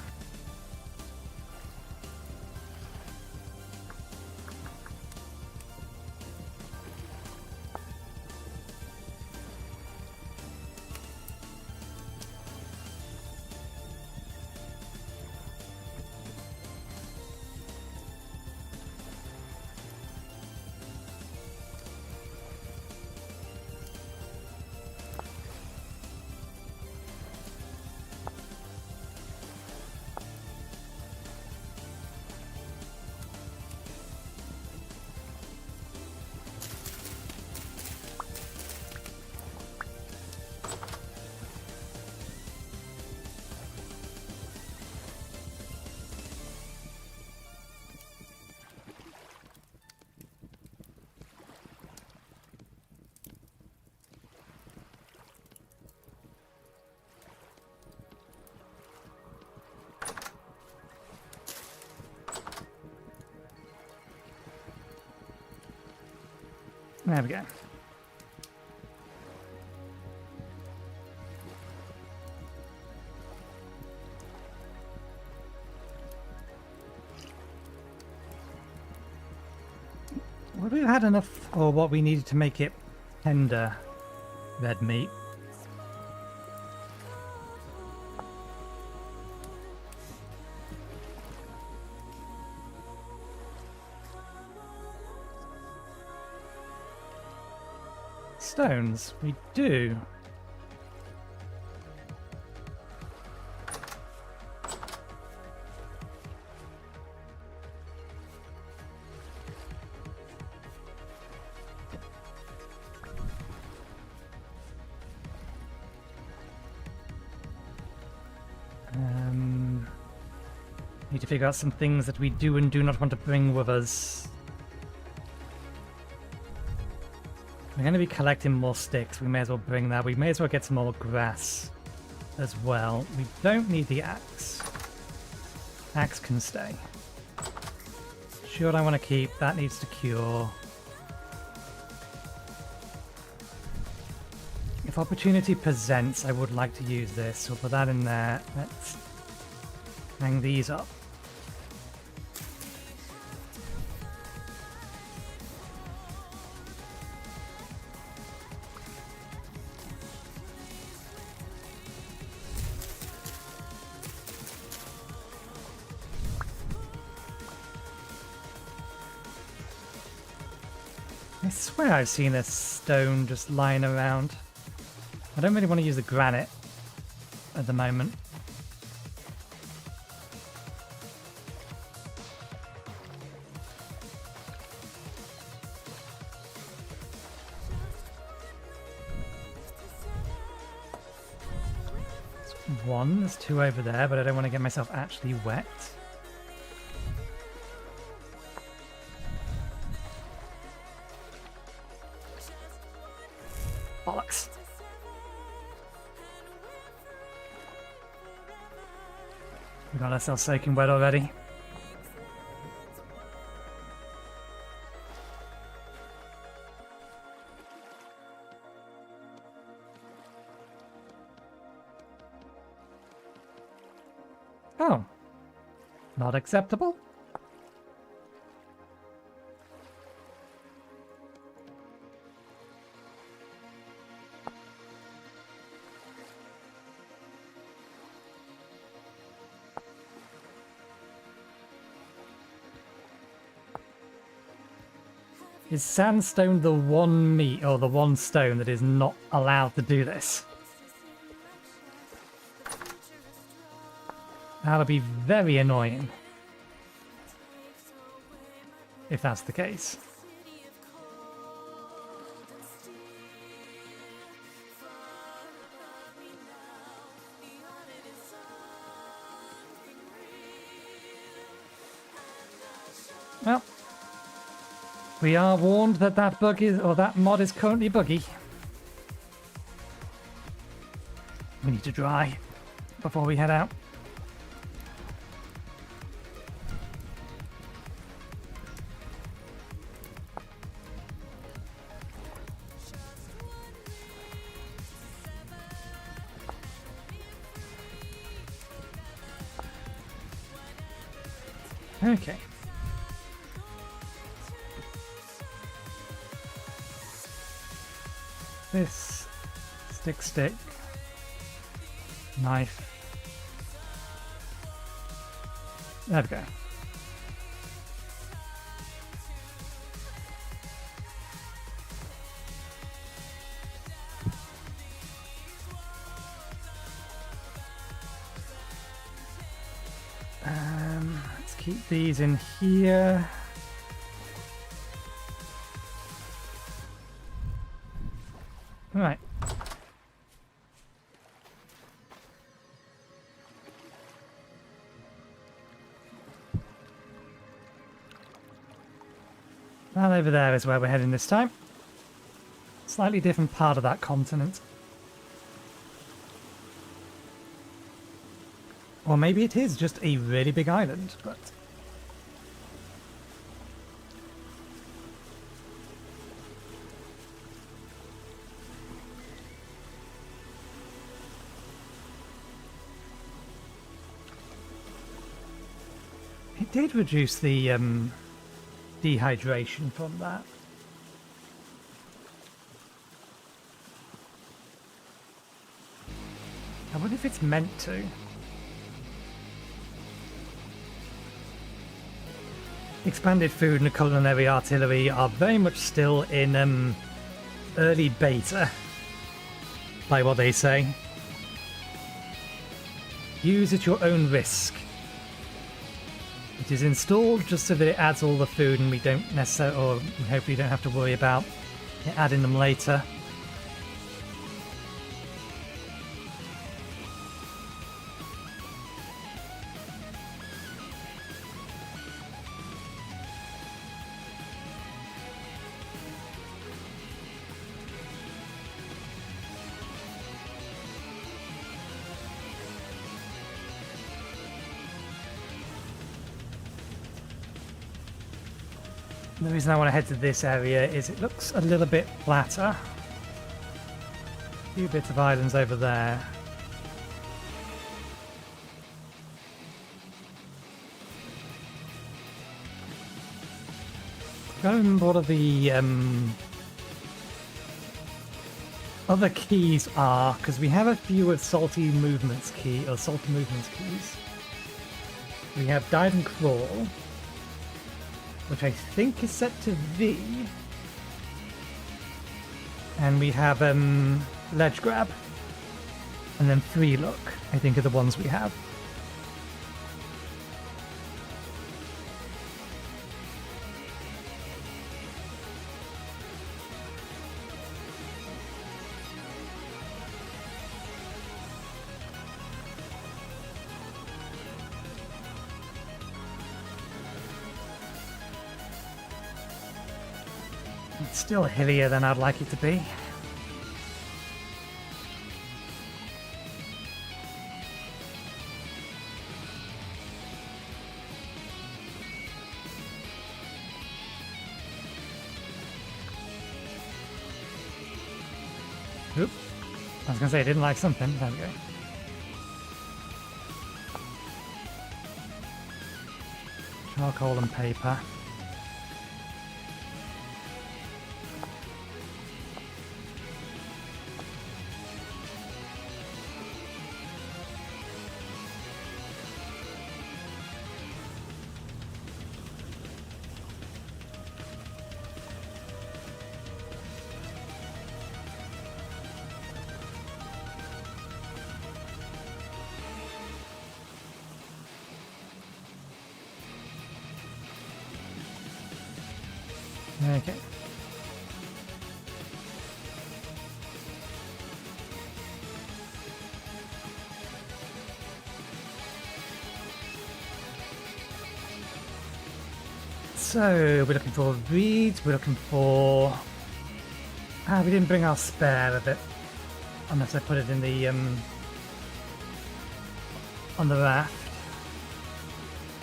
[SPEAKER 1] There we go. Would we have had enough for what we needed to make it tender red meat? Stones, we do. Need to figure out some things that we do and do not want to bring with us. We're going to be collecting more sticks. We may as well bring that. We may as well get some more grass as well. We don't need the axe. Axe can stay. Shield I want to keep. That needs to cure. If opportunity presents, I would like to use this. We'll put that in there. Let's hang these up. I swear I've seen a stone just lying around. I don't really want to use the granite at the moment. There's one, there's two over there, but I don't want to get myself actually wet. Bollocks. We got ourselves soaking wet already. Oh. Not acceptable? Is sandstone the one meat or the one stone that is not allowed to do this? That would be very annoying if that's the case. Well, We are warned that that bug is, or that mod is currently buggy. We need to dry before we head out. Okay. This stick, knife. There we go. Let's keep these in here. Right. That over there is where we're heading this time. Slightly different part of that continent. Or maybe it is just a really big island, but... It did reduce the dehydration from that. I wonder if it's meant to. Expanded food and culinary artillery are very much still in early beta, by what they say. Use at your own risk. It is installed just so that it adds all the food and we don't necessarily, or hopefully don't have to worry about adding them later. The reason I want to head to this area is it looks a little bit flatter. A few bits of islands over there. I don't remember what are the other keys are, because we have a few of salty movements keys. We have dive and crawl, which I think is set to V. And we have ledge grab. And then free look, I think, are the ones we have. It's still hillier than I'd like it to be. Oop. I was gonna say I didn't like something. There we go. Charcoal and paper. Okay. So, we're looking for reeds, we're looking for... Ah, we didn't bring our spare of it. Unless I put it in the, on the raft.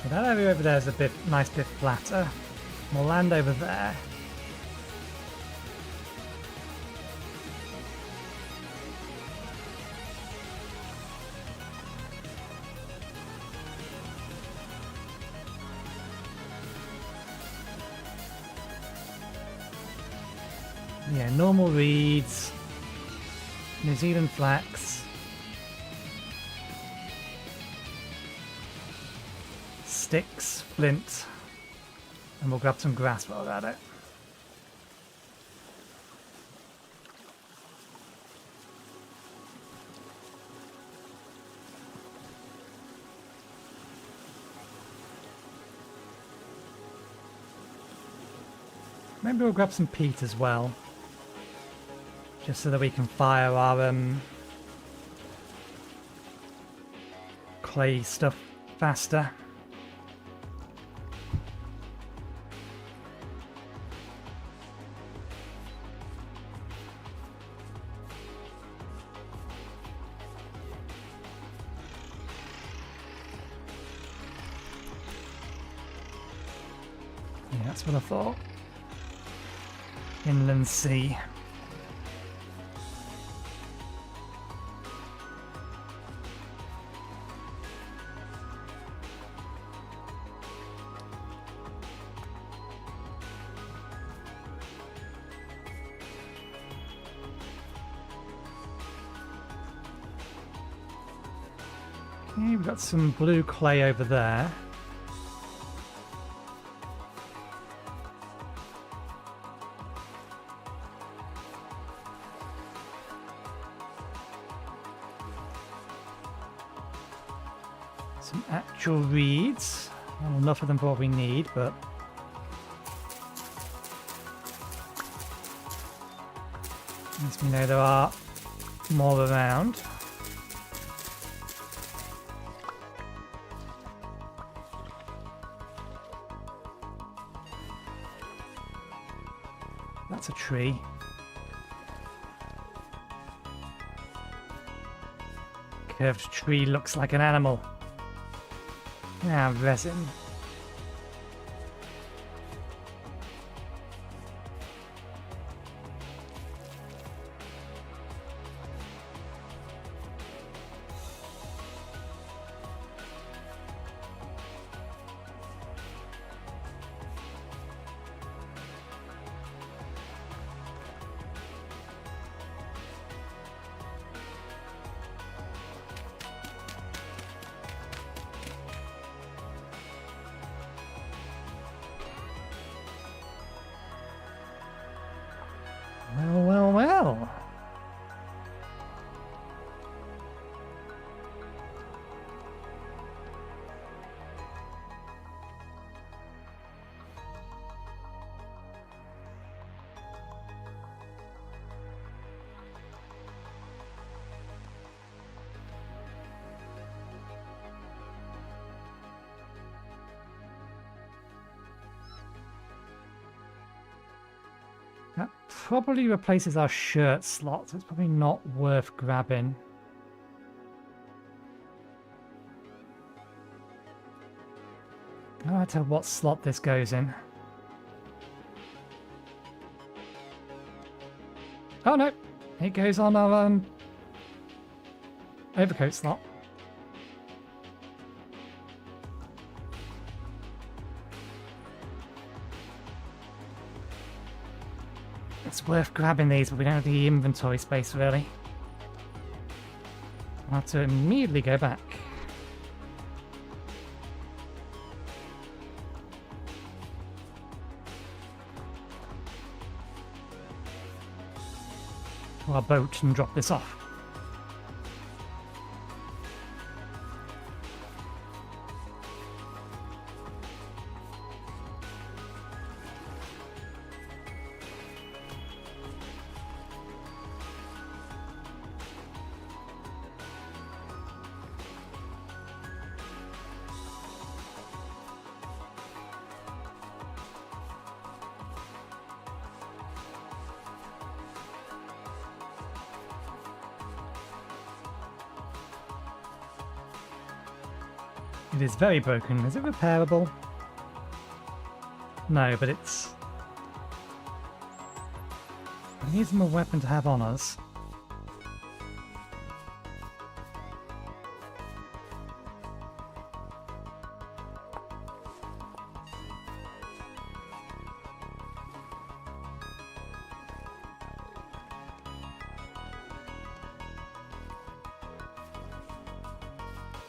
[SPEAKER 1] But that area over there is a bit, nice bit flatter. More land over there. Yeah, normal reeds, New Zealand flax, sticks, flint, and we'll grab some grass while we're at it. Maybe we'll grab some peat as well. Just so that we can fire our clay stuff faster. Yeah, that's what I thought. Inland sea. Okay, we've got some blue clay over there. Some actual reeds. Not enough of them for what we need, but lets me know there are more around. That's a tree. Curved tree looks like an animal. Ah, resin. Well, well, well. That probably replaces our shirt slot, so it's probably not worth grabbing. I don't know what slot this goes in. Oh no, it goes on our overcoat slot. It's worth grabbing these, but we don't have the inventory space really. I'll have to immediately go back. To our boat and drop this off. It is very broken. Is it repairable? No, but it's... It needs more weapon to have on us.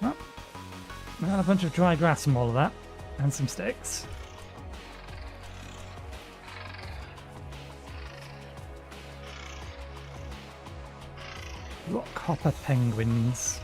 [SPEAKER 1] Well, we had a bunch of dry grass from all of that, and some sticks. Rockhopper penguins.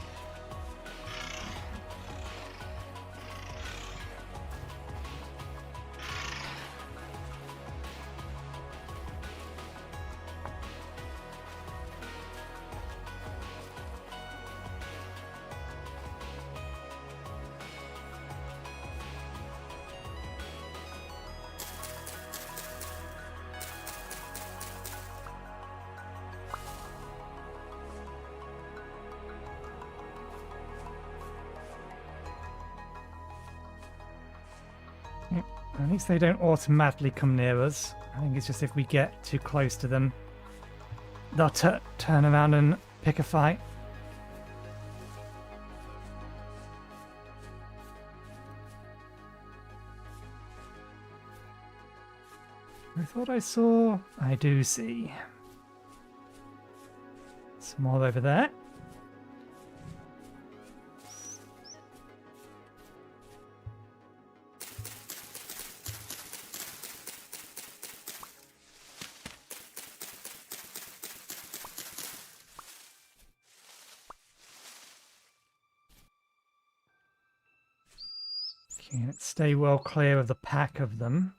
[SPEAKER 1] At least they don't automatically come near us. I think it's just if we get too close to them, they'll turn around and pick a fight. I thought I saw... I do see. Some more over there. Okay, let's stay well clear of the pack of them.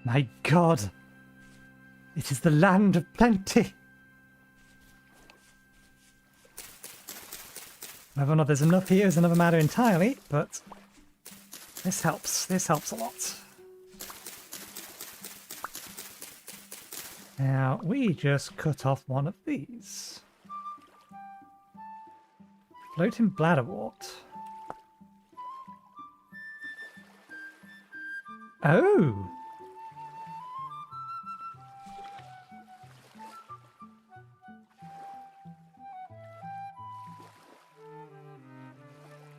[SPEAKER 1] My God! It is the land of plenty! Whether or not there's enough here is another matter entirely, but this helps. This helps a lot. Now, we just cut off one of these. Floating bladderwort. Oh!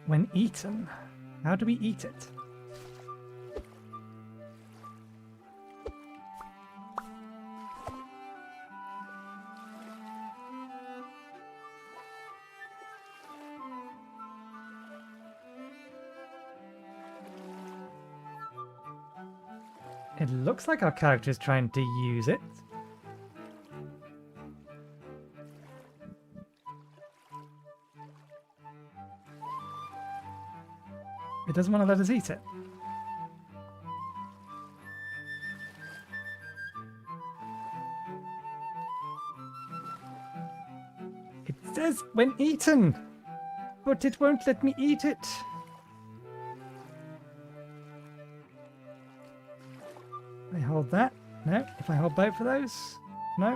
[SPEAKER 1] When eaten, how do we eat it? It looks like our character is trying to use it. It doesn't want to let us eat it. It says when eaten, but it won't let me eat it. I hold that. No. If I hold both of those. No.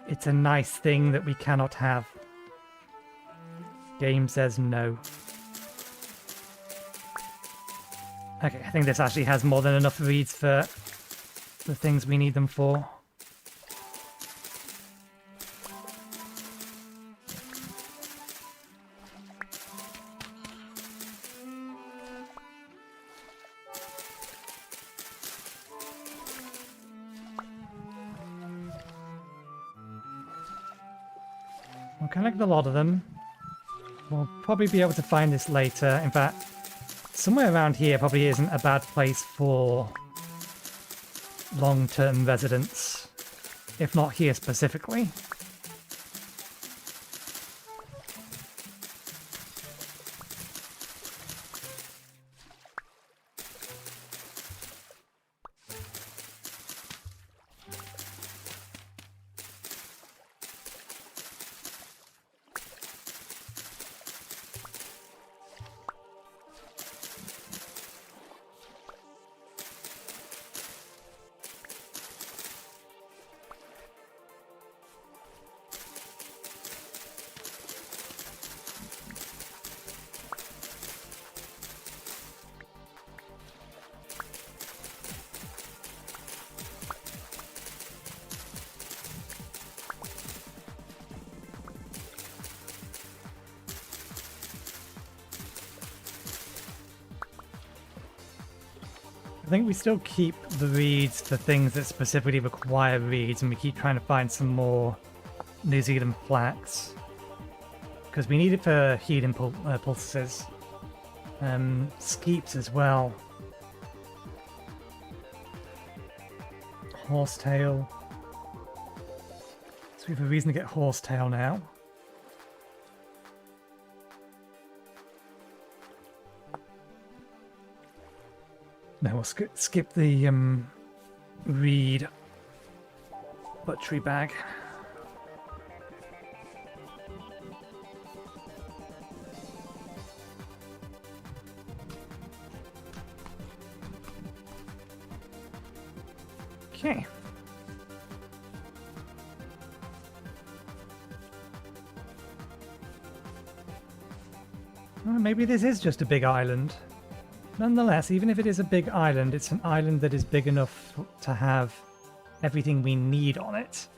[SPEAKER 1] It's a nice thing that we cannot have. Game says no. Okay, I think this actually has more than enough reeds for the things we need them for. We'll collect a lot of them. We'll probably be able to find this later. In fact, somewhere around here probably isn't a bad place for long-term residents. If not here specifically. I think we still keep the reeds for things that specifically require reeds, and we keep trying to find some more New Zealand flax. Because we need it for healing pulses. Skeeps as well. Horsetail. So we have a reason to get horsetail now. No, we'll skip the reed butchery bag. Okay. Well, maybe this is just a big island. Nonetheless, even if it is a big island, it's an island that is big enough to have everything we need on it.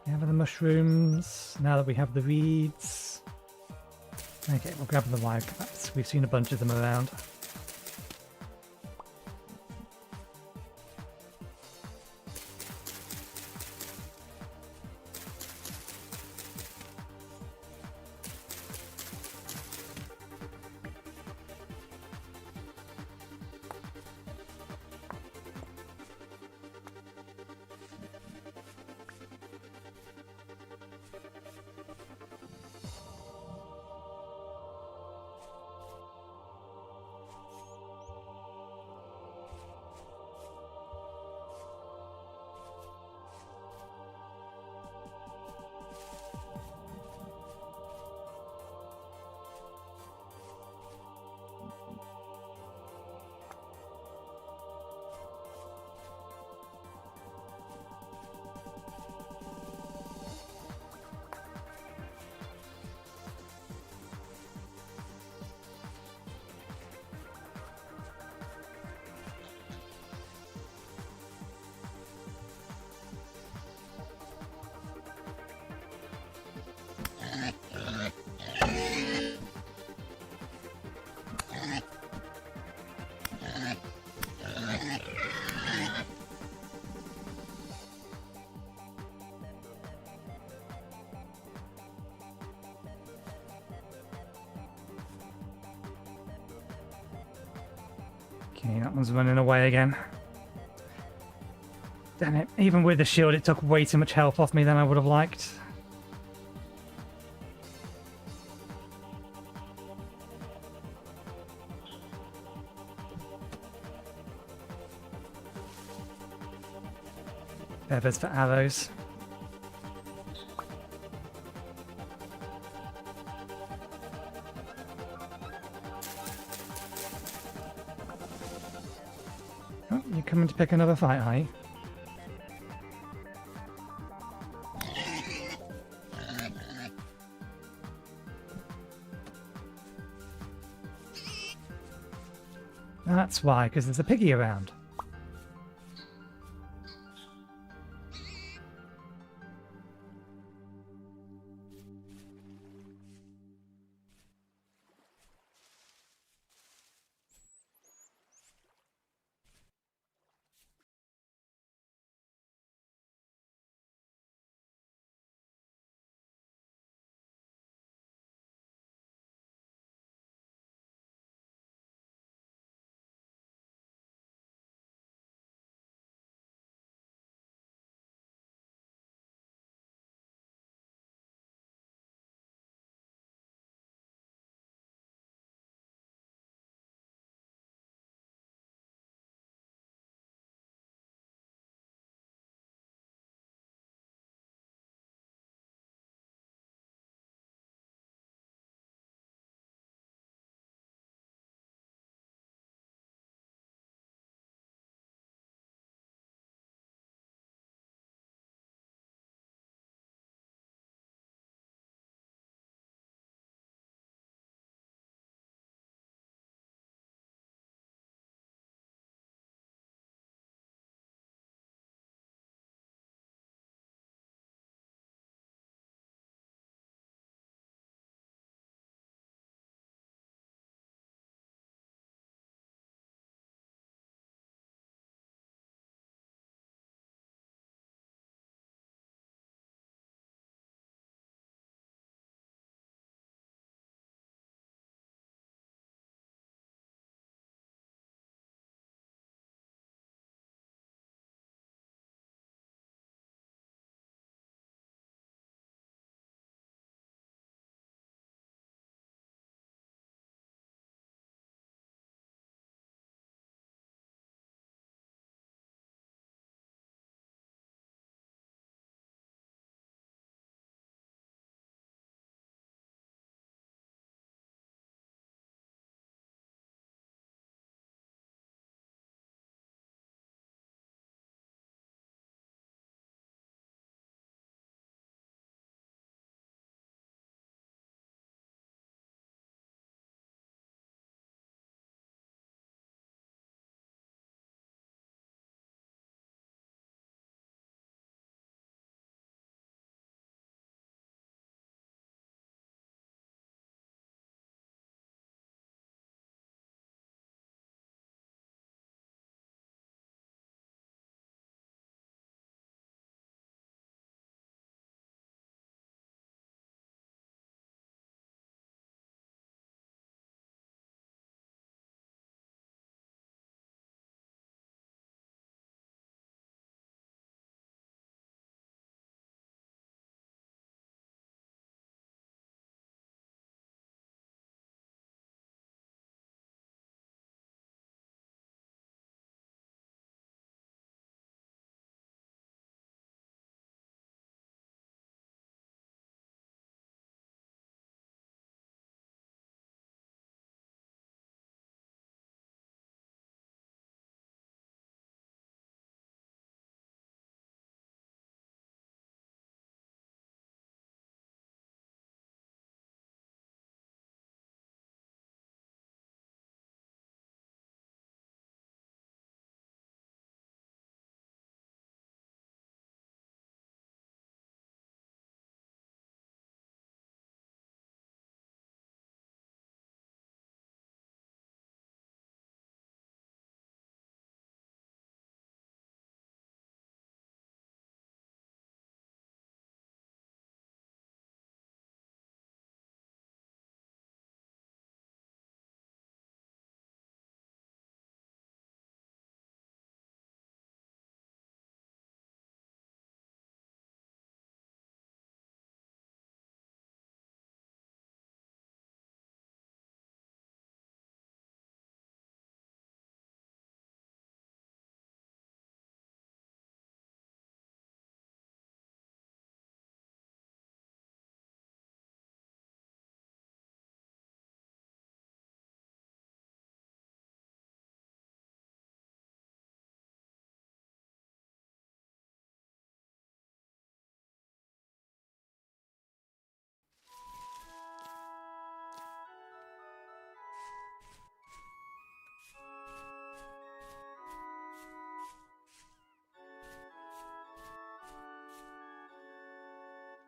[SPEAKER 1] We have the mushrooms, now that we have the reeds. Okay, we'll grab the wildcats. We've seen a bunch of them around. Okay, that one's running away again. Damn it, even with the shield it took way too much health off me than I would have liked. Feathers for arrows. Oh, you're coming to pick another fight, are you? That's why, because there's a piggy around.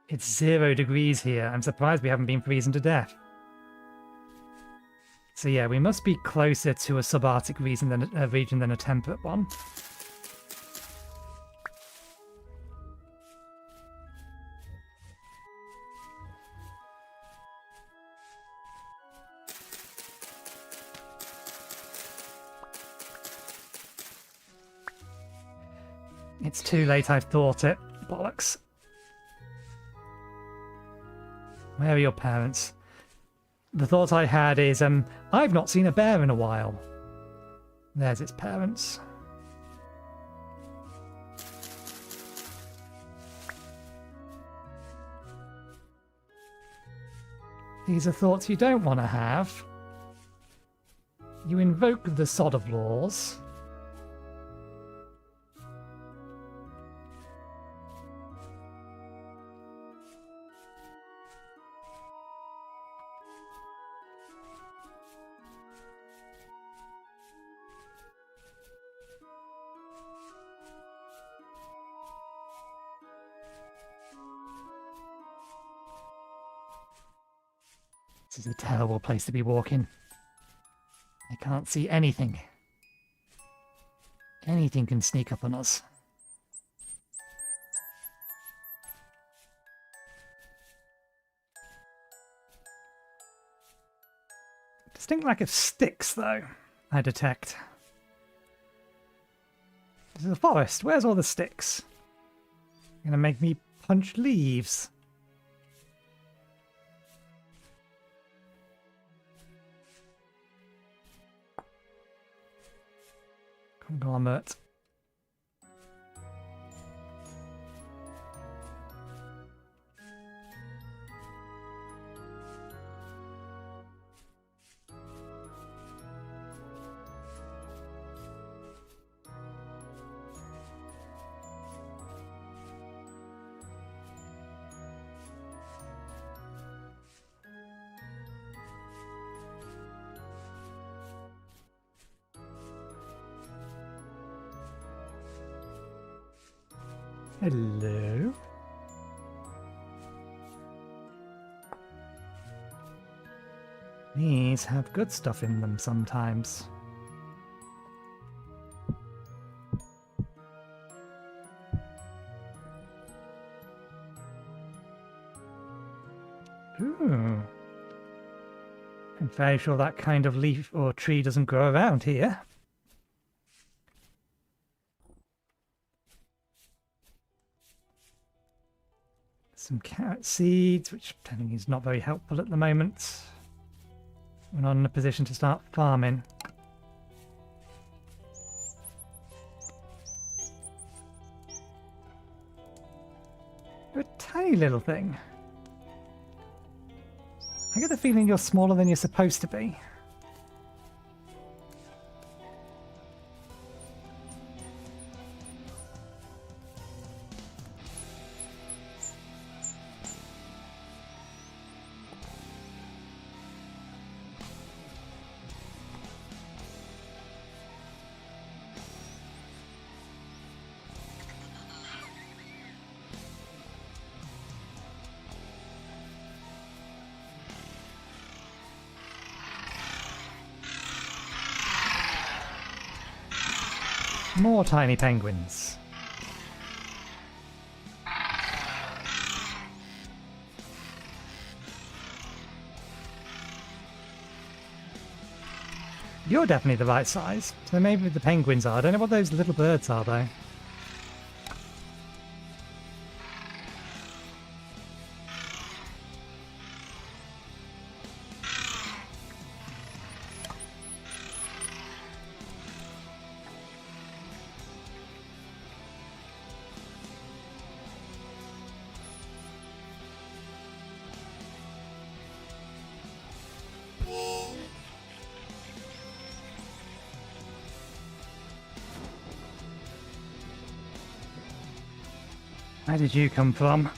[SPEAKER 1] It's 0 degrees here. I'm surprised we haven't been freezing to death. So yeah, we must be closer to a subarctic region than a temperate one. It's too late, I've thought it. Bollocks. Where are your parents? The thought I had is, I've not seen a bear in a while. There's its parents. These are thoughts you don't want to have. You invoke the sod of laws. This is a terrible place to be walking. I can't see anything. Anything can sneak up on us. Distinct lack of sticks, though, I detect. This is a forest. Where's all the sticks? You're gonna make me punch leaves. Conglomerate. Hello. These have good stuff in them sometimes. Ooh. I'm very sure that kind of leaf or tree doesn't grow around here. Some carrot seeds, which I think is not very helpful at the moment. We're not in a position to start farming. You're a tiny little thing. I get the feeling you're smaller than you're supposed to be. More tiny penguins. You're definitely the right size. So maybe the penguins are. I don't know what those little birds are, though. Where did you come from?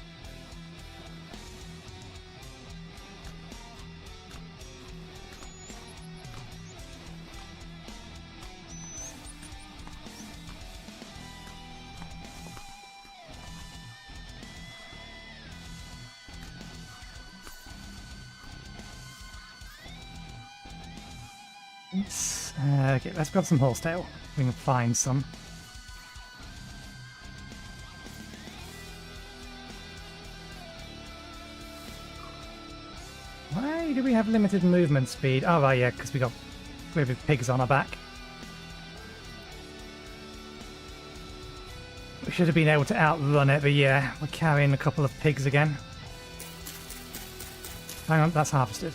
[SPEAKER 1] Oops. Okay, let's grab some horsetail. We can find some. Why do we have limited movement speed? Oh, right, yeah, because we got big pigs on our back. We should have been able to outrun it, but yeah, we're carrying a couple of pigs again. Hang on, that's harvested.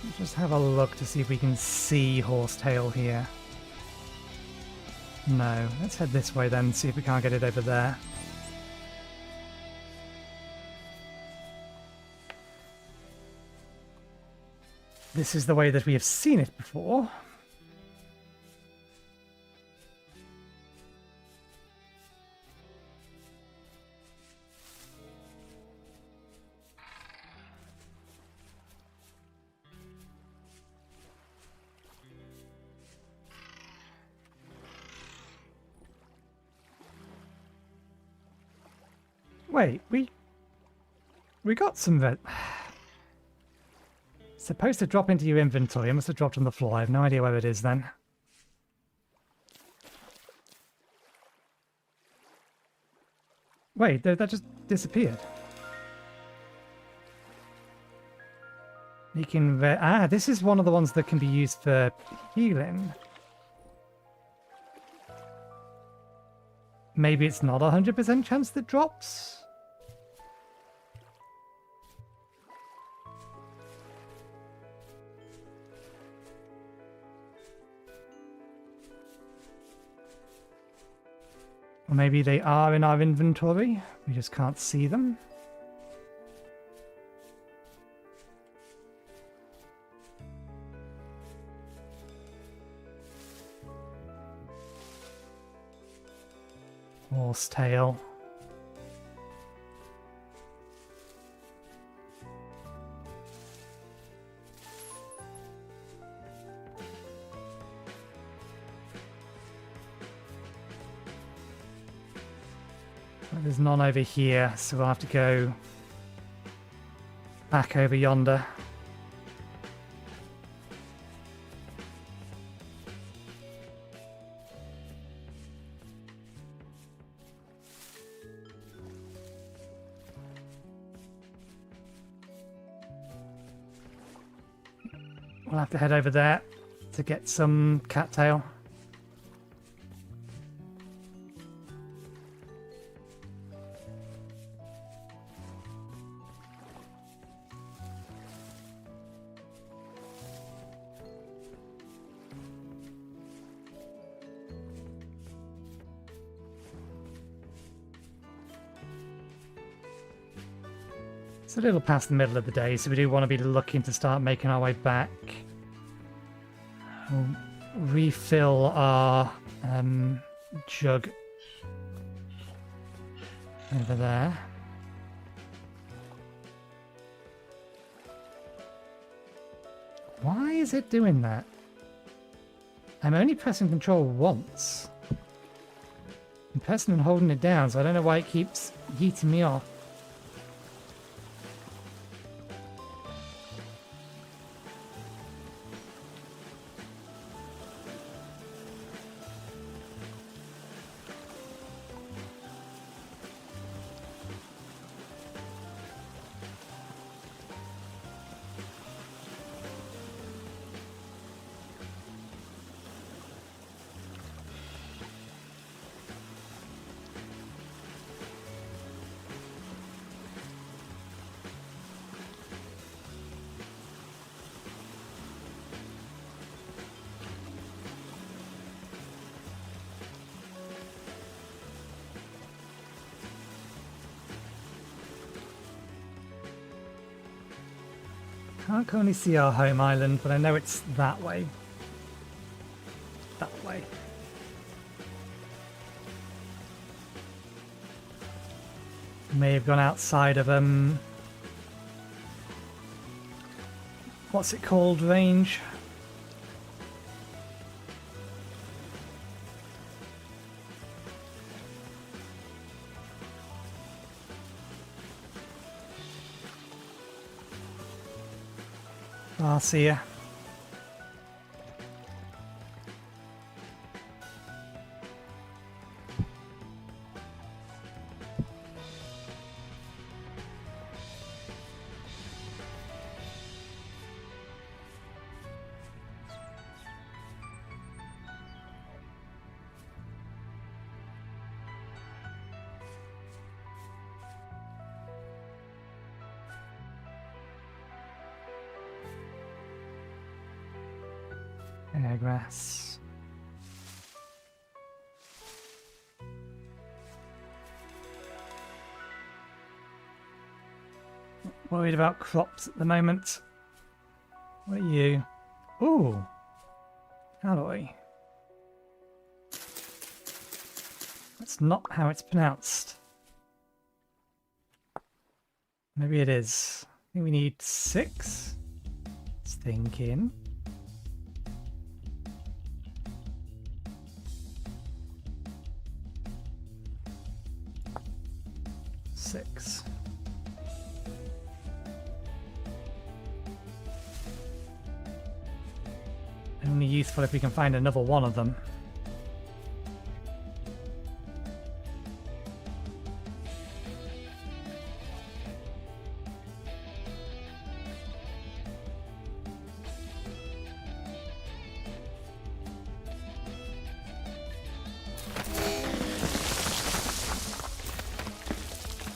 [SPEAKER 1] Let's just have a look to see if we can see horsetail here. No, let's head this way then, see if we can't get it over there. This is the way that we have seen it before. Wait, we got some of it. It's supposed to drop into your inventory. It must have dropped on the floor. I have no idea where it is then. Wait, that just disappeared. You can... this is one of the ones that can be used for healing. Maybe it's not 100% chance that drops? Or maybe they are in our inventory. We just can't see them. Horsetail. Well, there's none over here, so we'll have to go back over yonder. We'll have to head over there to get some cattail. It's a little past the middle of the day, so we do want to be looking to start making our way back. We'll refill our jug over there. Why is it doing that? I'm only pressing control once. I'm pressing and holding it down, so I don't know why it keeps yeeting me off. Can't currently see our home island, but I know it's that way. That way. May have gone outside of what's it called? Range. I'll see ya. Airgrass. Not worried about crops at the moment. What are you? Ooh, alloy. That's not how it's pronounced. Maybe it is. I think we need 6. It's thinking. Six. Only useful if we can find another one of them.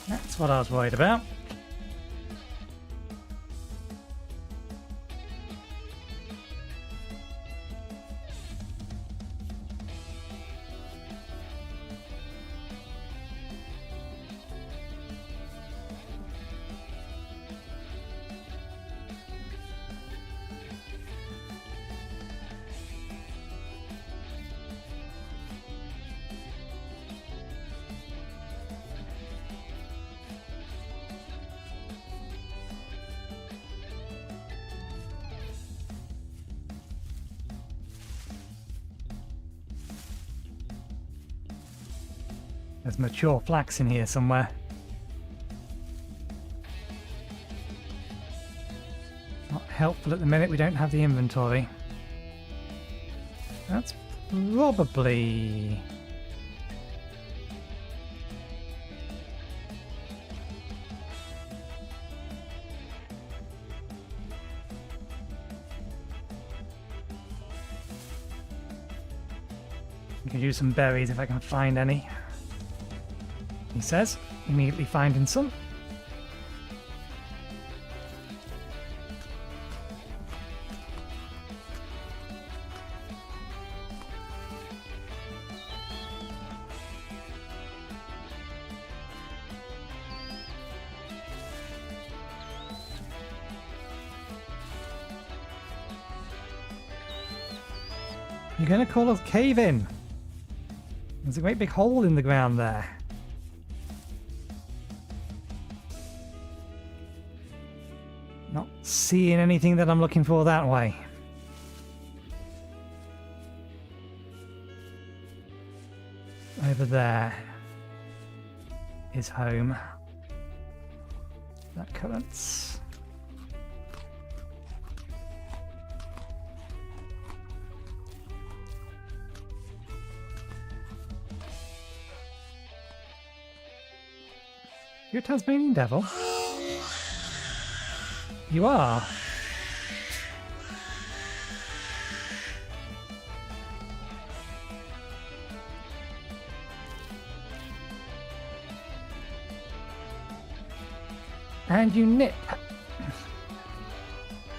[SPEAKER 1] That's what I was worried about. There's mature flax in here somewhere. Not helpful at the minute, we don't have the inventory. That's probably... I can use some berries if I can find any. He says, immediately finding some. You're gonna call us cave in. There's a great big hole in the ground there. Not seeing anything that I'm looking for that way. Over there is home. That currents. You're a Tasmanian devil? You are. And you nip.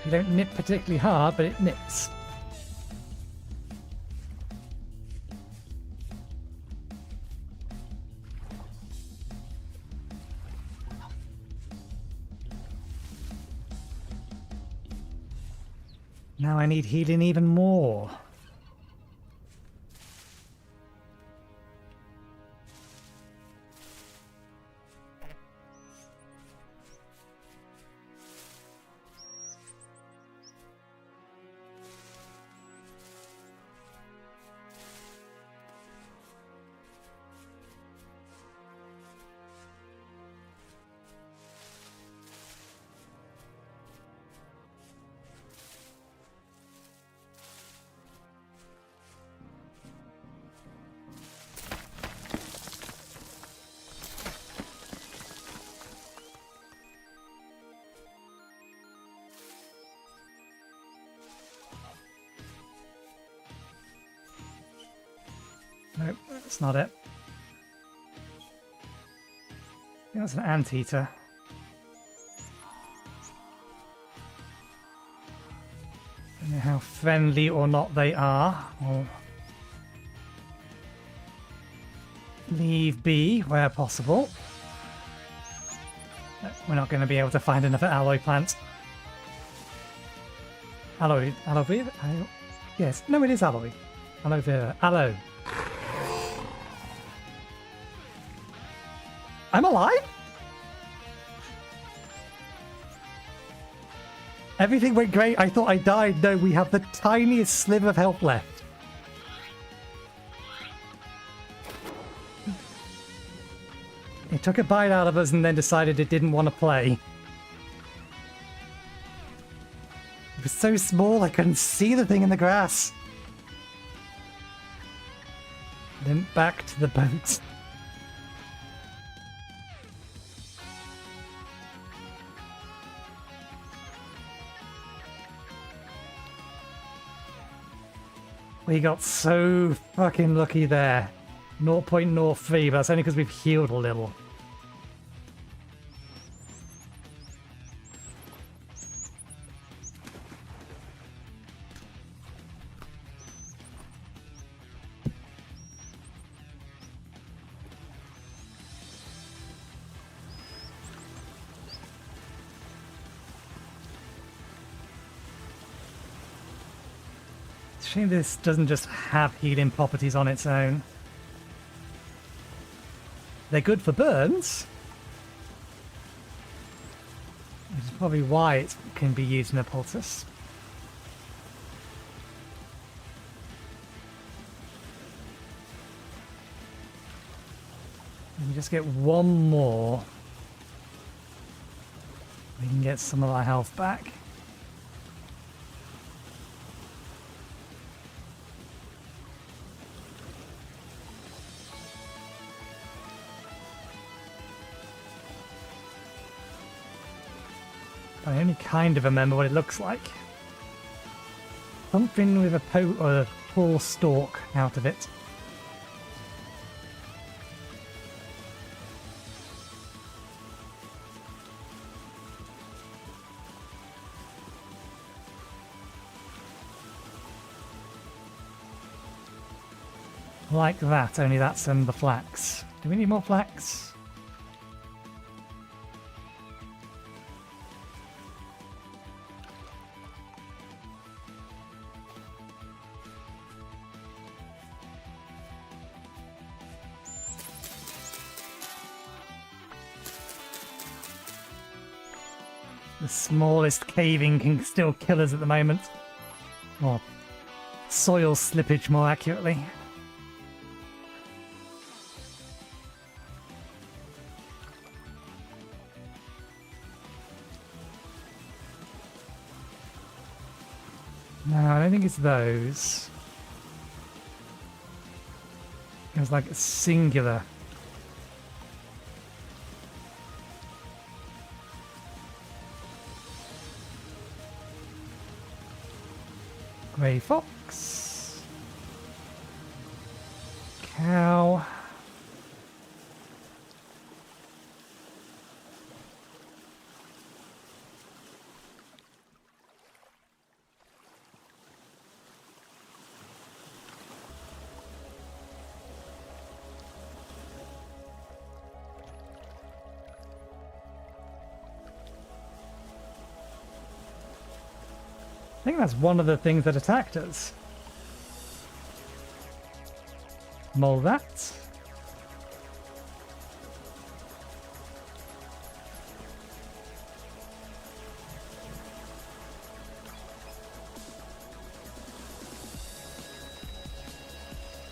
[SPEAKER 1] You don't nip particularly hard, but it nips. Now I need healing even more. that's not it. I think that's an anteater. Don't know how friendly or not they are. We'll leave be where possible. We're not going to be able to find another alloy plant. Aloe vera? Yes, no, it is aloe. Aloe vera. Aloe. I'm alive? Everything went great. I thought I died. No, we have the tiniest sliver of health left. It took a bite out of us and then decided it didn't want to play. It was so small I couldn't see the thing in the grass. Then back to the boat. We got so fucking lucky there. 0.03, but that's only because we've healed a little. Shame this doesn't just have healing properties on its own. They're good for burns, which is probably why it can be used in a poultice. Let me just get one more. We can get some of our health back. I only kind of remember what it looks like. Something with a full stalk out of it. Like that, only that's the flax. Do we need more flax? The smallest caving can still kill us at the moment. Or soil slippage, more accurately. No, I don't think it's those. It was like a singular. Grey fox. Cow. I think that's one of the things that attacked us. Mull that.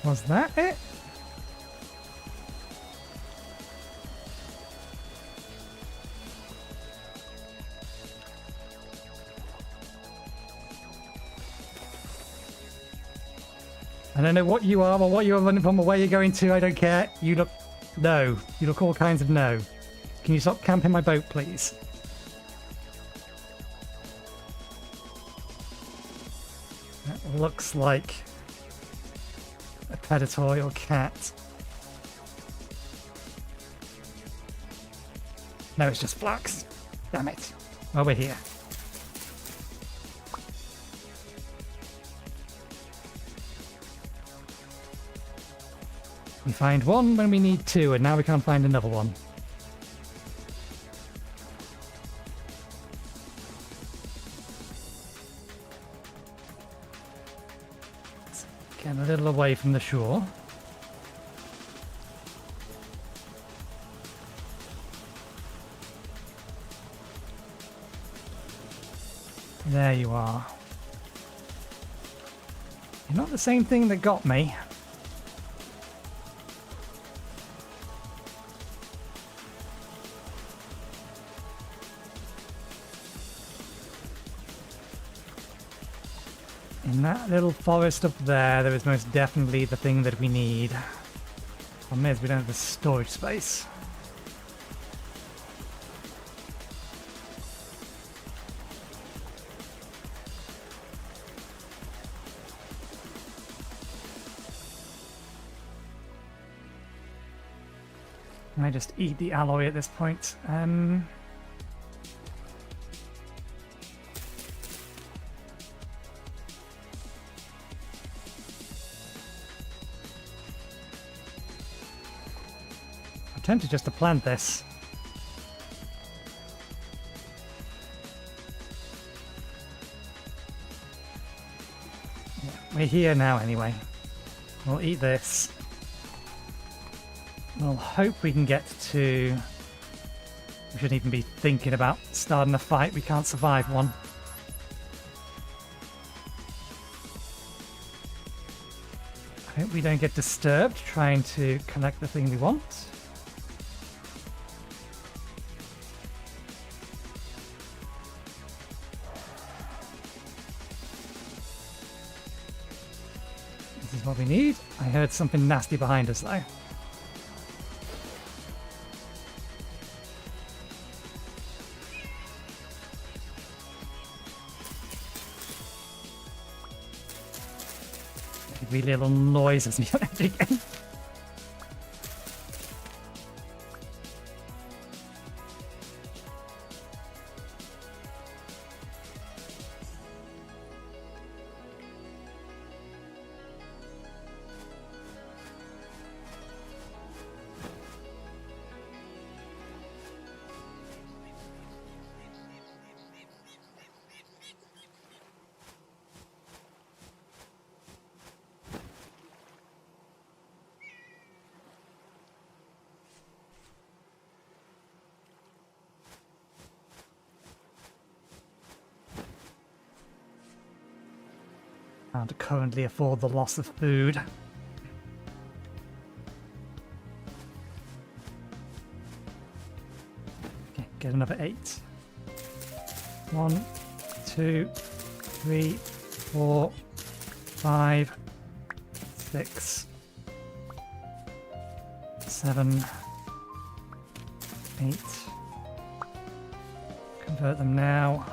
[SPEAKER 1] Was that it? I don't know what you are or what you're running from or where you're going to. I don't care. You look... No. You look all kinds of no. Can you stop camping my boat, please? That looks like a predatorial cat. No, it's just flux. Damn it. Well, we're here. We find one when we need two, and now we can't find another one. Let's get a little away from the shore. There you are. You're not the same thing that got me. In that little forest up there is most definitely the thing that we need. Problem is, we don't have the storage space. I just eat the alloy at this point. I'm tempted just to plant this. Yeah, we're here now anyway. We'll eat this. We'll hope we can get to... We shouldn't even be thinking about starting a fight. We can't survive one. I hope we don't get disturbed trying to collect the thing we want. This is what we need. I heard something nasty behind us though. Really little noises me again. Can't currently afford the loss of food. Okay, get another 8. 1, 2, 3, 4, 5, 6, 7, 8. Convert them now.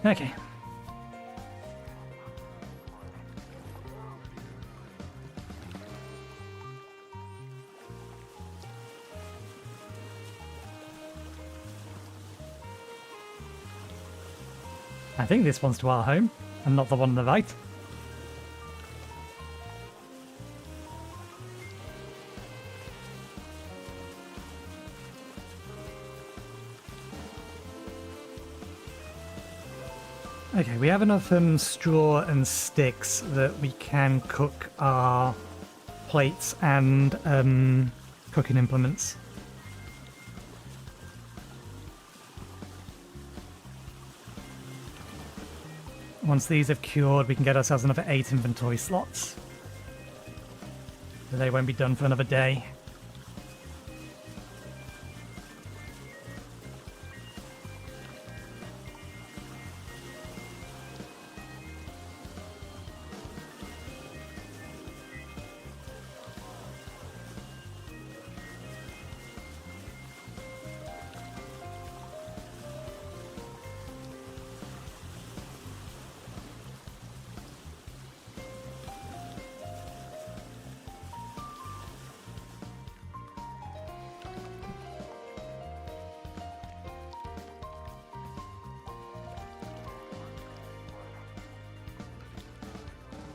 [SPEAKER 1] Okay. I think this one's to our home, and not the one on the right. Okay, we have enough straw and sticks that we can cook our plates and cooking implements. Once these have cured, we can get ourselves another 8 inventory slots. But they won't be done for another day.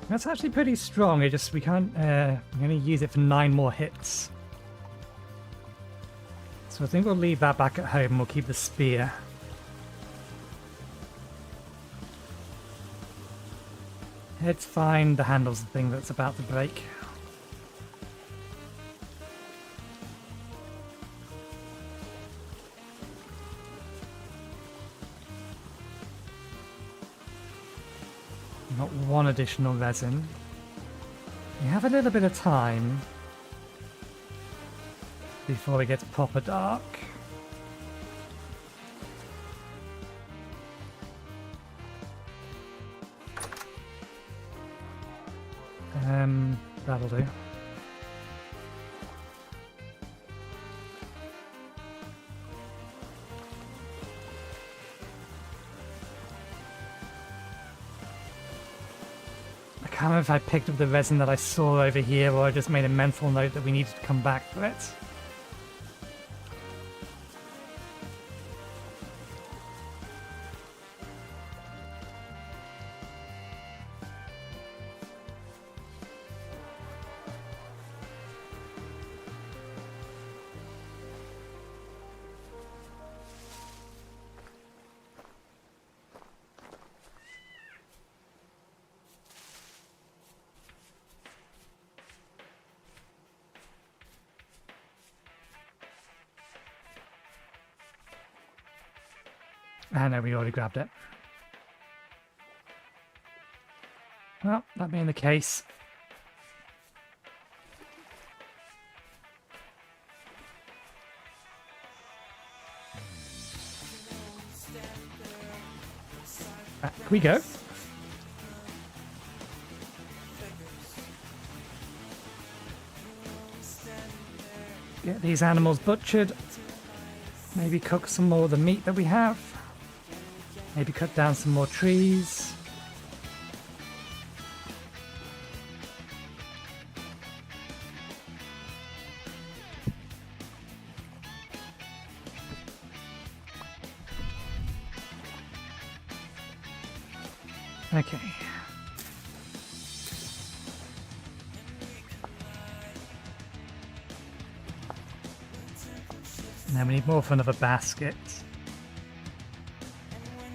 [SPEAKER 1] That's actually pretty strong. It just we can't. I'm going to use it for 9 more hits. So I think we'll leave that back at home. We'll keep the spear. It's fine. The handle's the thing that's about to break. Not 1 additional resin. We have a little bit of time before it gets proper dark. That'll do. I can't remember if I picked up the resin that I saw over here or I just made a mental note that we needed to come back for it. I know we already grabbed it. Well, that being the case, back we go. Get these animals butchered. Maybe cook some more of the meat that we have. Maybe cut down some more trees. Okay. Now we need more for another basket.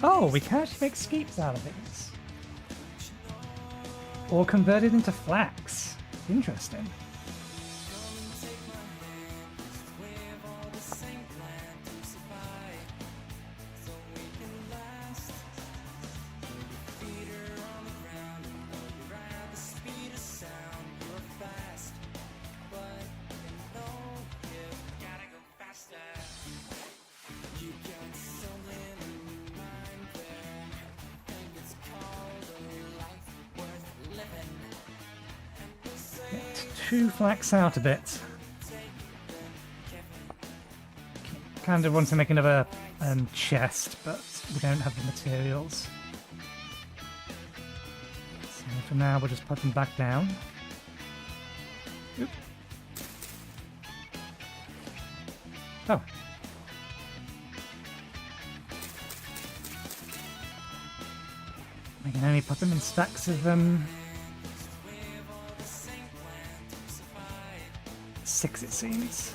[SPEAKER 1] Oh, we can actually make skeeps out of these. Or convert it into flax. Interesting. To flax out a bit. Kind of want to make another chest, but we don't have the materials. So for now, we'll just put them back down. Oop. Oh. We can only put them in stacks of 6, it seems.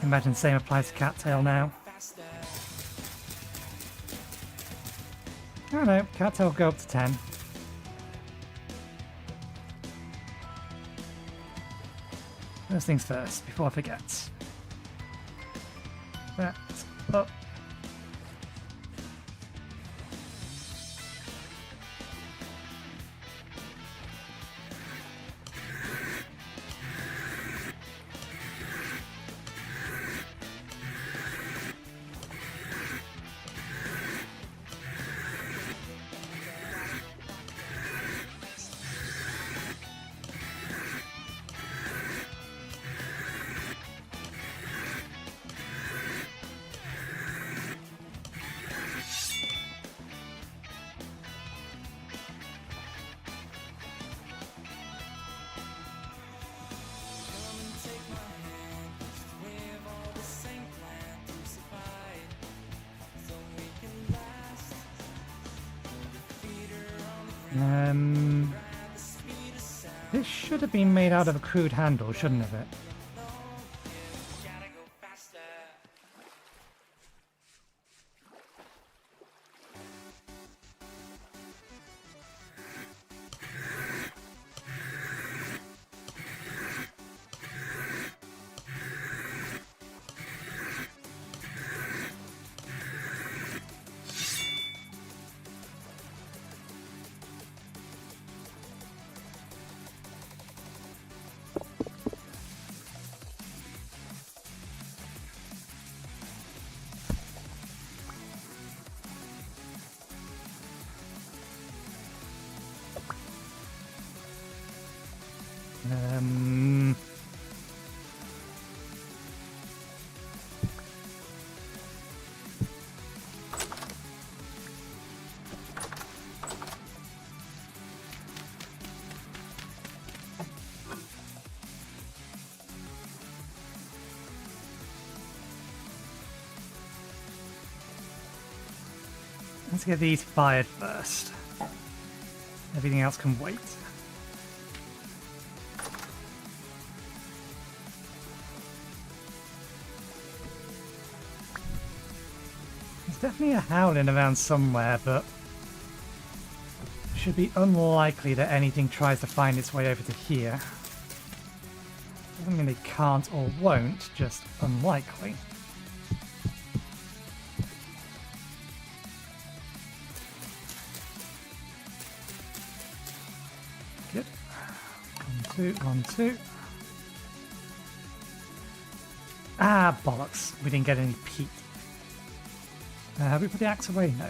[SPEAKER 1] Imagine the same applies to Cattail now. Oh no, Cattail go up to 10. First things first, before I forget. That's up. This should have been made out of a crude handle, shouldn't have it? Let's get these fired first. Everything else can wait. There's definitely a howling around somewhere, but it should be unlikely that anything tries to find its way over to here. Doesn't mean they can't or won't, just unlikely. Good. 1, 2, 1, 2. Ah, bollocks. We didn't get any peat. Have we put the axe away? No.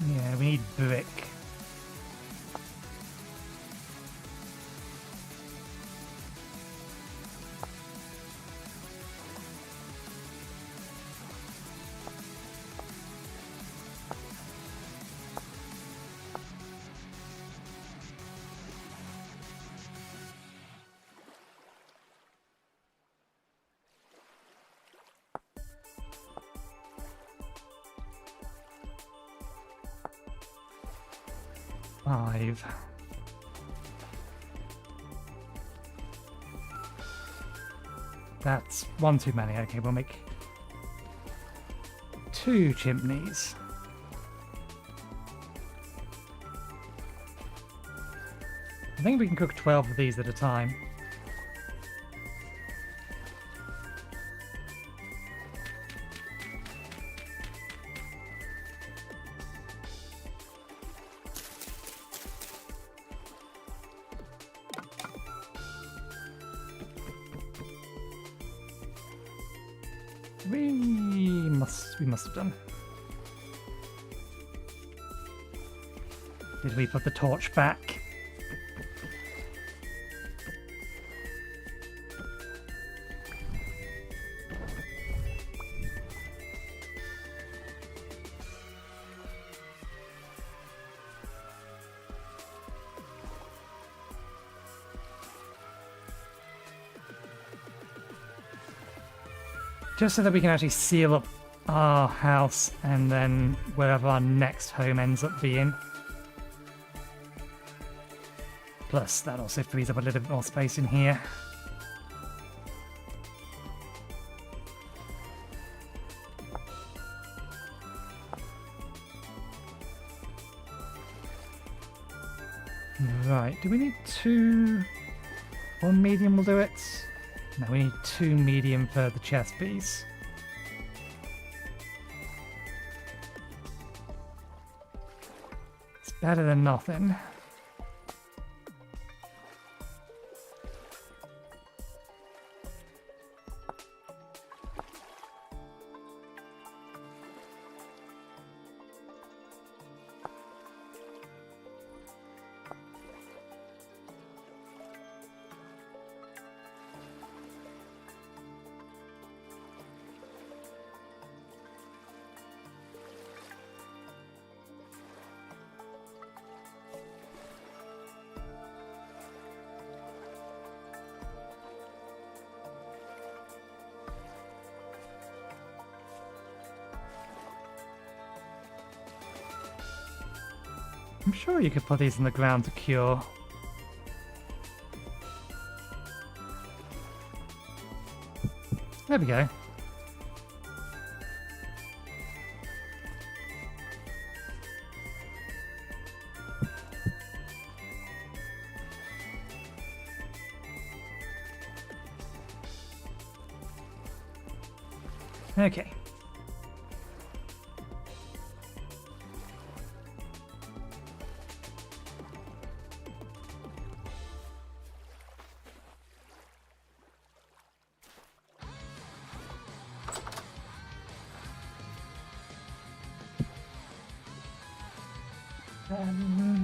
[SPEAKER 1] Yeah, we need brick. Five. That's one too many. Okay, we'll make 2 chimneys. I think we can cook 12 of these at a time. We must have done. Did we put the torch back? Just so that we can actually seal up our house and then wherever our next home ends up being. Plus, that also frees up a little bit more space in here. Right, do we need 2? 1 medium will do it? No, we need 2 medium for the chest piece. Better than nothing. I'm sure you could put these in the ground to cure. There we go. Okay.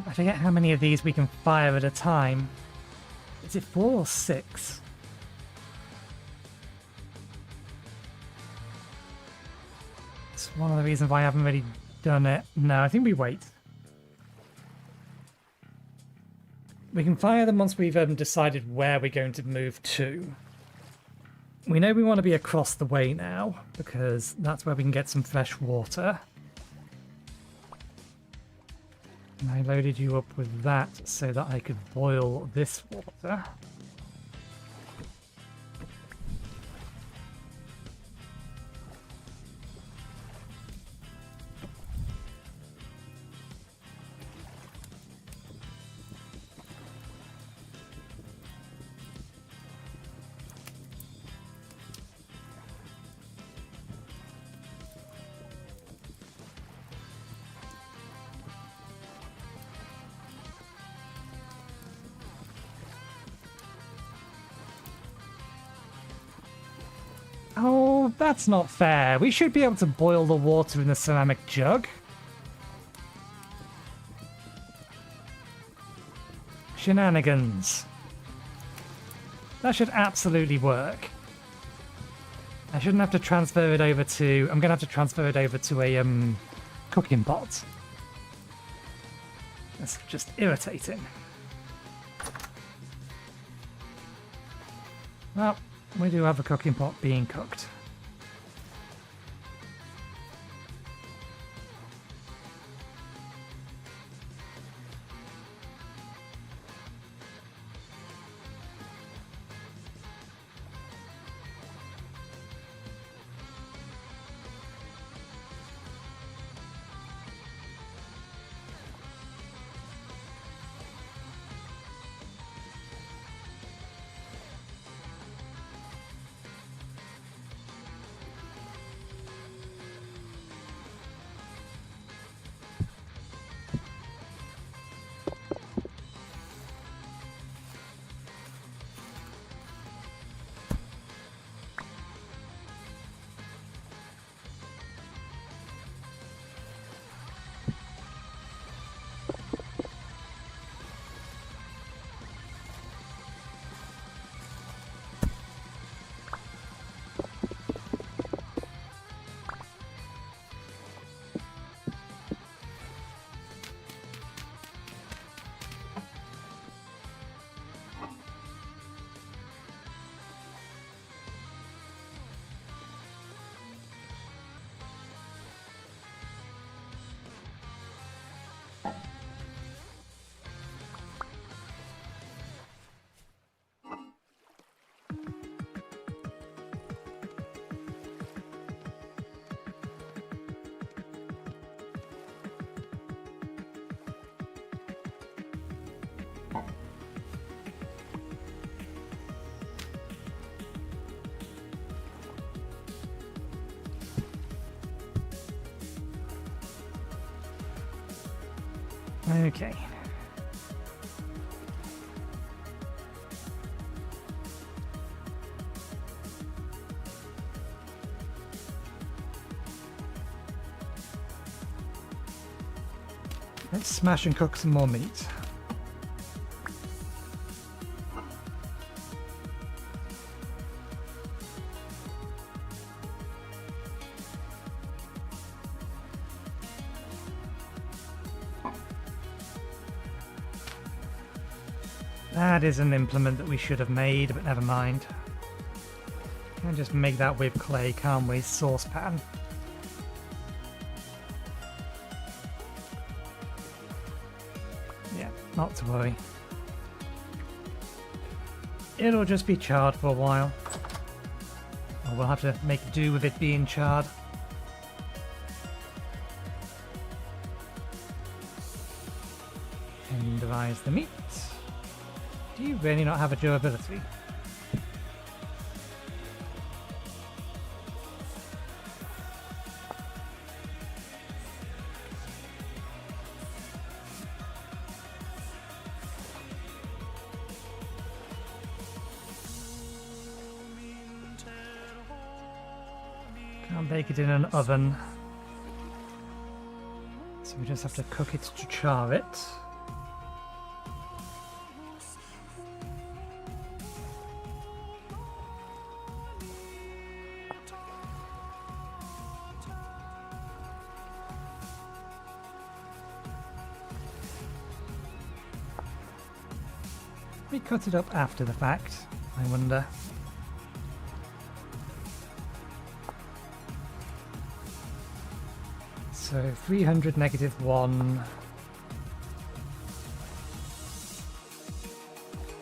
[SPEAKER 1] I forget how many of these we can fire at a time. Is it 4 or 6? It's one of the reasons why I haven't really done it. No, I think we wait. We can fire them once we've decided where we're going to move to. We know we want to be across the way now, because that's where we can get some fresh water. And I loaded you up with that so that I could boil this water. Oh, that's not fair. We should be able to boil the water in the ceramic jug. Shenanigans. That should absolutely work. I shouldn't have to transfer it over to... I'm going to have to transfer it over to a cooking pot. That's just irritating. Well, we do have a cooking pot being cooked. Okay. Let's smash and cook some more meat. That is an implement that we should have made, but never mind. Can just make that with clay, can't we? Saucepan. Yeah, not to worry. It'll just be charred for a while. Or we'll have to make do with it being charred. Tenderize the meat. Do you really not have a durability? Can't bake it in an oven. So we just have to cook it to char it. We cut it up after the fact, I wonder. So 300 -1.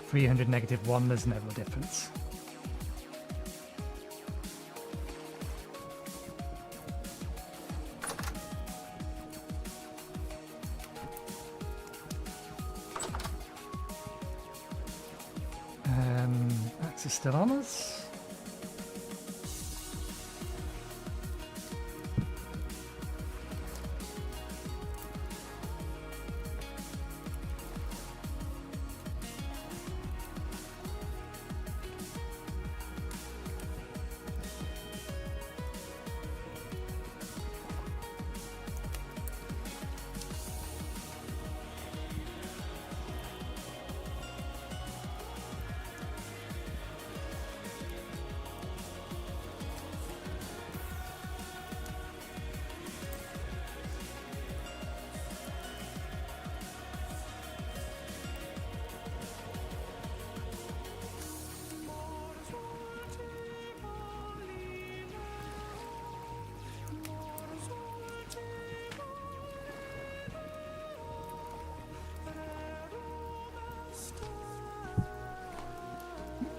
[SPEAKER 1] 300 -1, there's no real difference. Axe is still on us.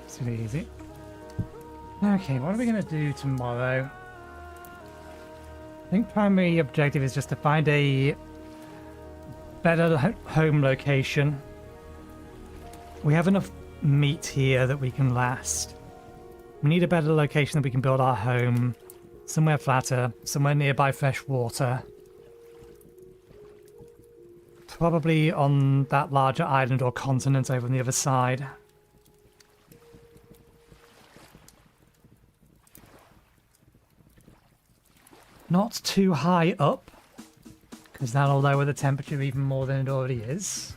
[SPEAKER 1] It's really easy. Okay, what are we going to do tomorrow? I think primary objective is just to find a better home location. We have enough meat here that we can last. We need a better location that we can build our home. Somewhere flatter, somewhere nearby fresh water. Probably on that larger island or continent over on the other side. Not too high up, because that'll lower the temperature even more than it already is.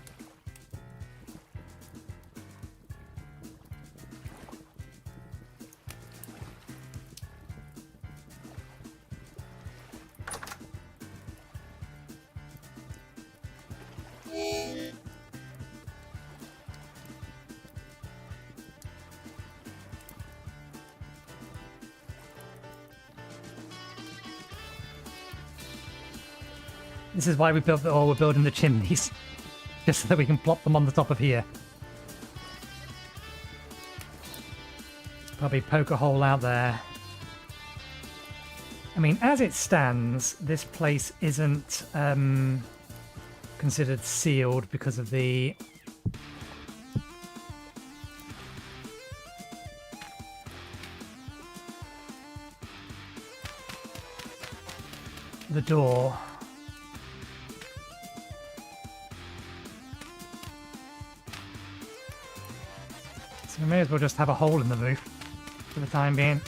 [SPEAKER 1] This is why we built we're building the chimneys. Just so that we can plop them on the top of here. Probably poke a hole out there. I mean, as it stands, this place isn't considered sealed because of the door. may as well just have a hole in the roof for the time being.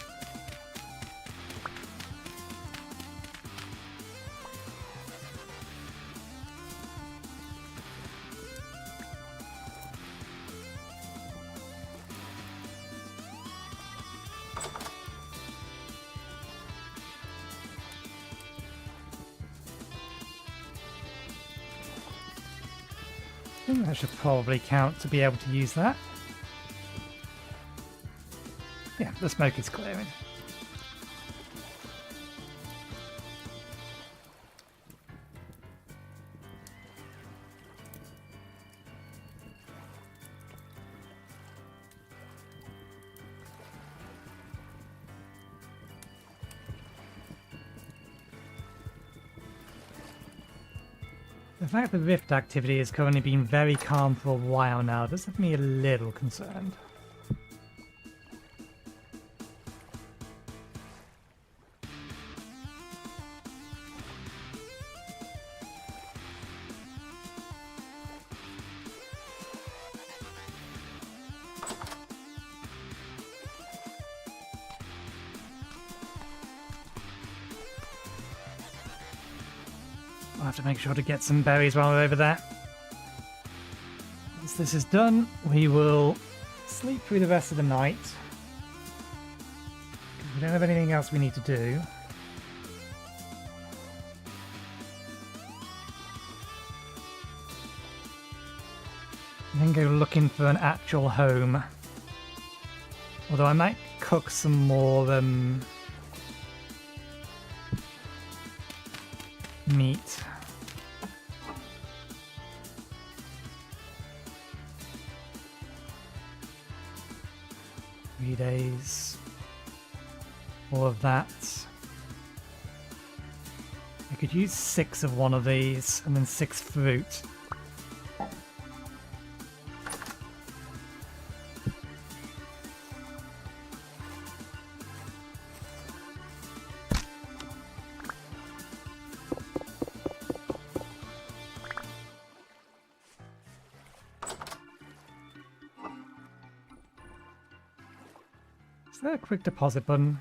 [SPEAKER 1] I think that should probably count to be able to use that. Yeah, the smoke is clearing. The fact that Rift activity has currently been very calm for a while now does have me a little concerned. I'll have to make sure to get some berries while we're over there. Once this is done, we will sleep through the rest of the night. We don't have anything else we need to do. And then go looking for an actual home. Although I might cook some more meat. 3 days. All of that. I could use 6 of one of these and then 6 fruit. Is there a quick deposit button?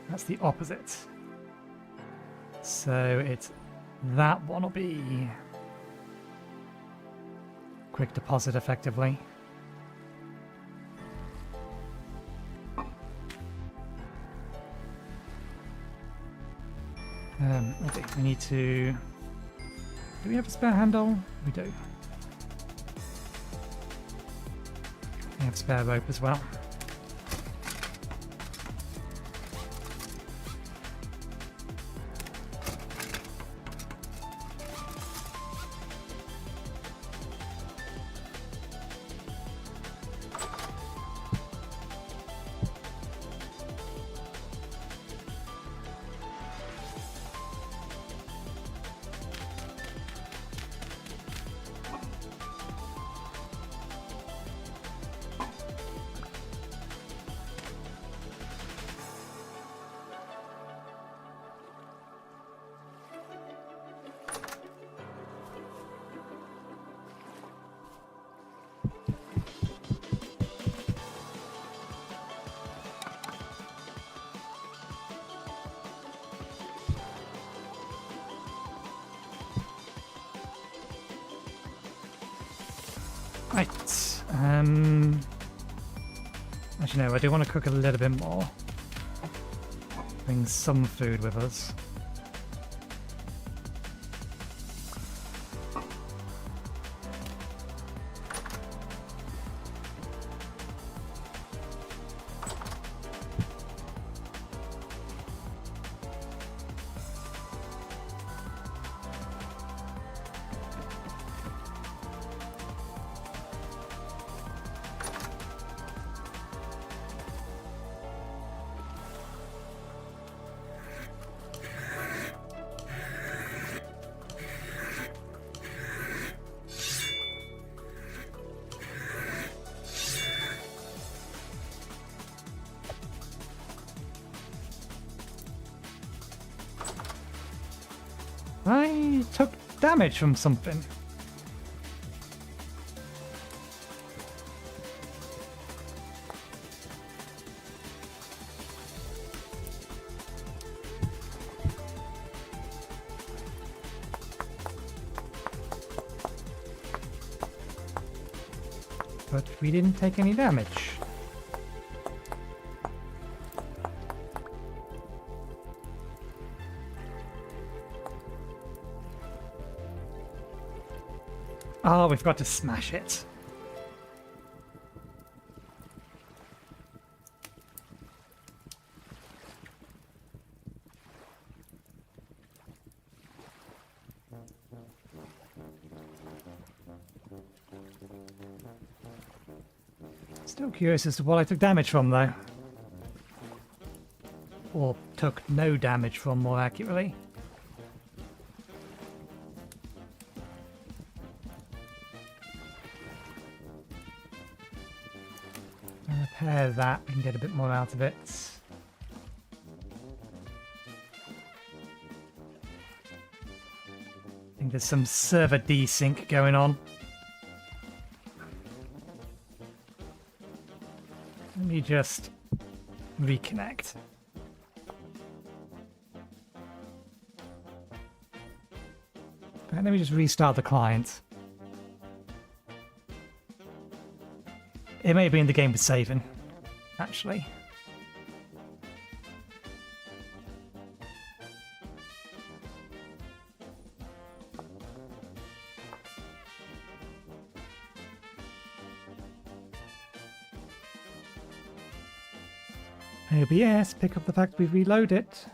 [SPEAKER 1] That's the opposite. So it's that one will be quick deposit effectively. Okay, we need to... Do we have a spare handle? We do. We have spare rope as well. Right. Actually, no, I do want to cook a little bit more. Bring some food with us. I took damage from something. But we didn't take any damage. Oh, we've got to smash it. Still curious as to what I took damage from, though. Or took no damage from, more accurately. Repair that, we can get a bit more out of it. I think there's some server desync going on. Let me just reconnect. And let me just restart the client. It may be in the game with saving, actually. OBS, pick up the fact we reload it.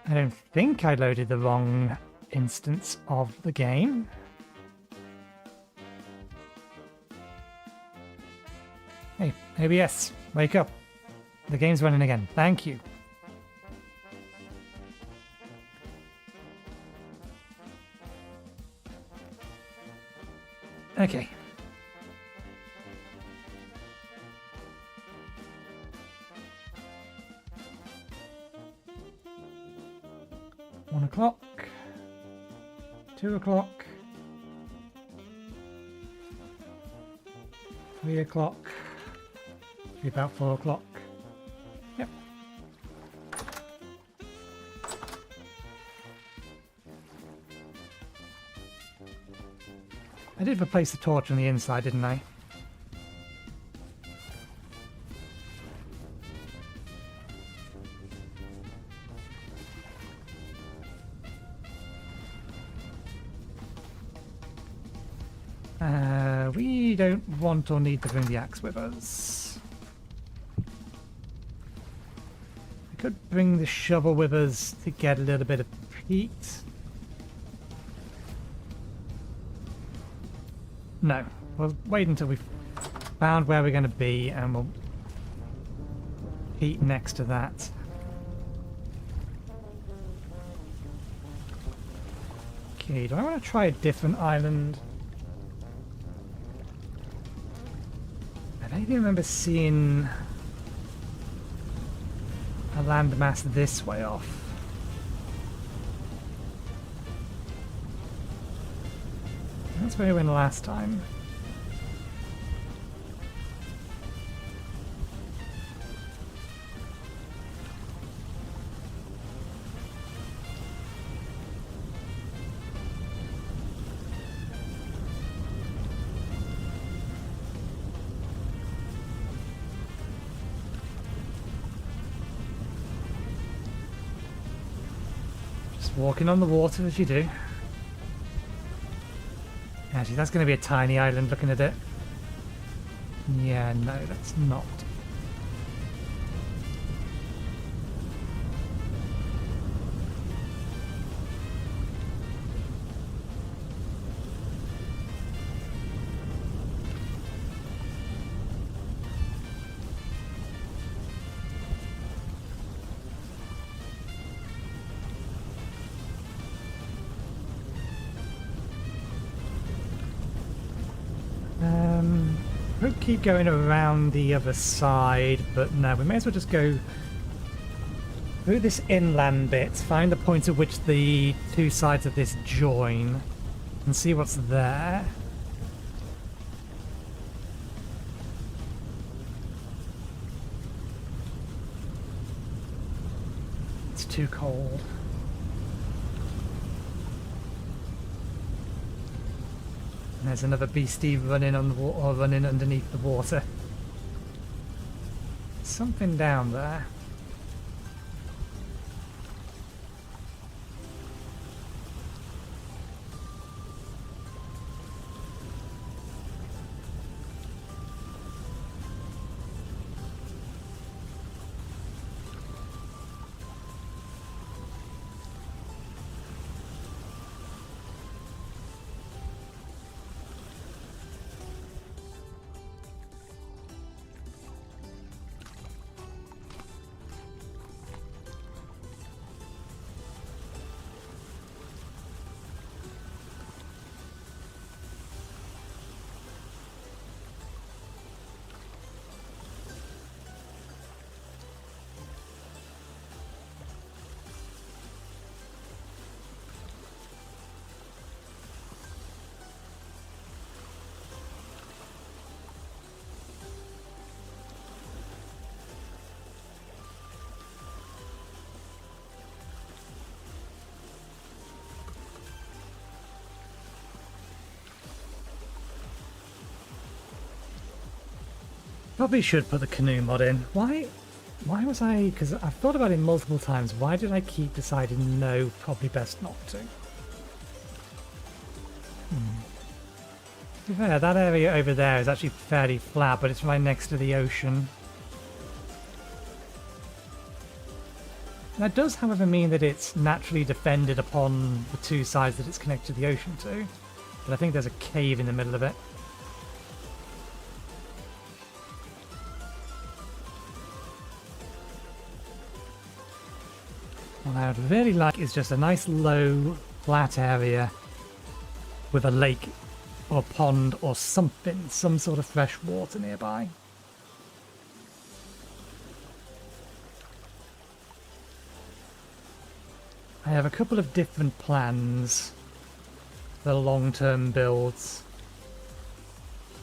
[SPEAKER 1] I don't think I loaded the wrong instance of the game. Hey, OBS, wake up. The game's running again. Thank you. Okay. One o'clock. 2 o'clock. 3 o'clock. About 4 o'clock. Yep. I did replace the torch on the inside, didn't I? We don't want or need to bring the axe with us. We could bring the shovel with us to get a little bit of heat. No, we'll wait until we've found where we're going to be and we'll heat next to that. Okay, do I want to try a different island? I vaguely remember seeing a landmass this way off. That's where we went last time. Walking on the water as you do. Actually, that's going to be a tiny island looking at it. Yeah, no, that's not. We'll keep going around the other side, but no, we may as well just go through this inland bit, find the point at which the two sides of this join, and see what's there. It's too cold. And there's another beastie running on the or running underneath the water. Something down there. Probably should put the canoe mod in. Why was I... Because I've thought about it multiple times. Why did I keep deciding no, probably best not to? To be fair, that area over there is actually fairly flat, but it's right next to the ocean. That does, however, mean that it's naturally defended upon the two sides that it's connected to the ocean to. But I think there's a cave in the middle of it. What I would really like is just a nice low, flat area with a lake or a pond or something, some sort of fresh water nearby. I have a couple of different plans for long-term builds.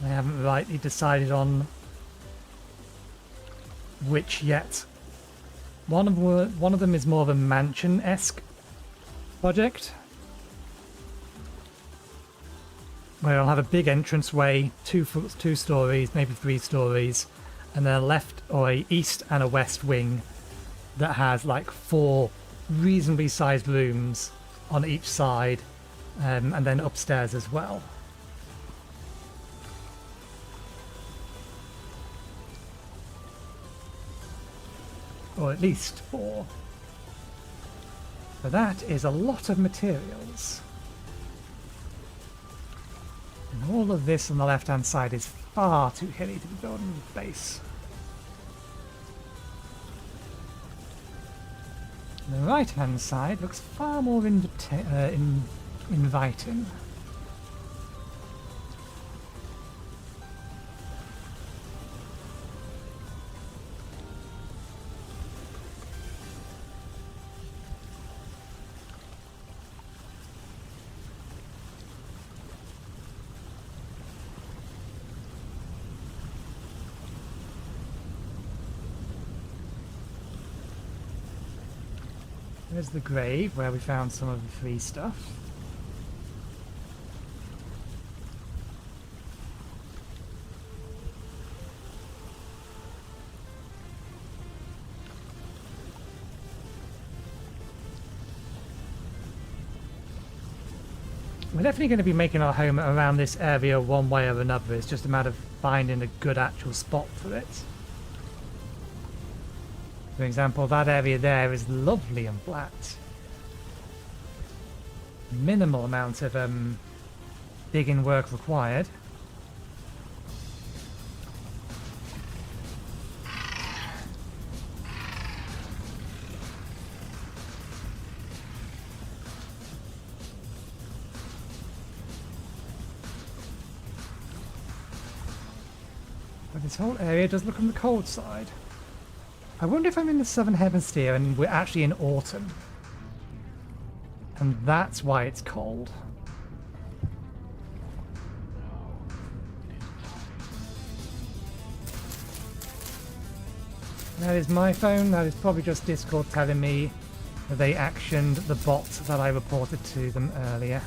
[SPEAKER 1] I haven't rightly decided on which yet. One of them is more of a mansion-esque project, where I'll have a big entranceway, two stories, maybe 3 stories, and then a left or a east and a west wing that has like 4 reasonably sized rooms on each side, and then upstairs as well. Or at least 4. So that is a lot of materials. And all of this on the left hand side is far too hilly to be building a base. The right hand side looks far more inviting. There's the grave where we found some of the free stuff. We're definitely going to be making our home around this area one way or another. It's just a matter of finding a good actual spot for it. For example, that area there is lovely and flat. Minimal amount of digging work required. But this whole area does look on the cold side. I wonder if I'm in the southern hemisphere and we're actually in autumn. And that's why it's cold. That is my phone. That is probably just Discord telling me that they actioned the bot that I reported to them earlier.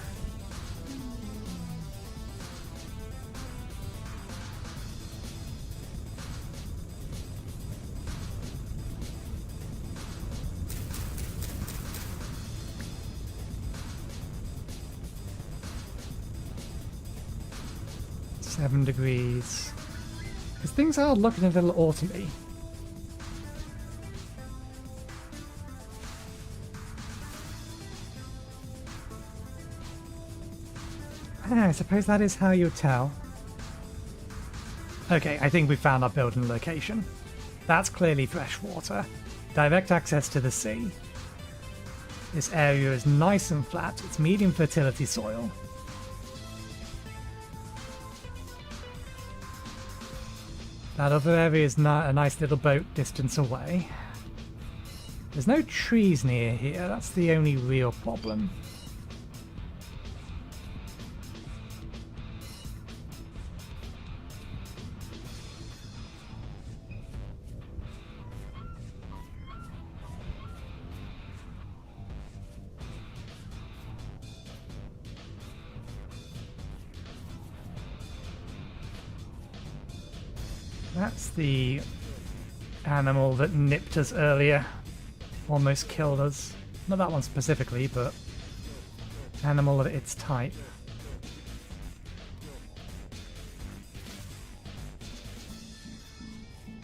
[SPEAKER 1] Seven degrees. Because things are looking a little autumny. I suppose that is how you tell. Okay, I think we found our building location. That's clearly fresh water. Direct access to the sea. This area is nice and flat. It's medium fertility soil. That other area is a nice little boat distance away. There's no trees near here. That's the only real problem. That's the animal that nipped us earlier. Almost killed us. Not that one specifically, but animal of its type.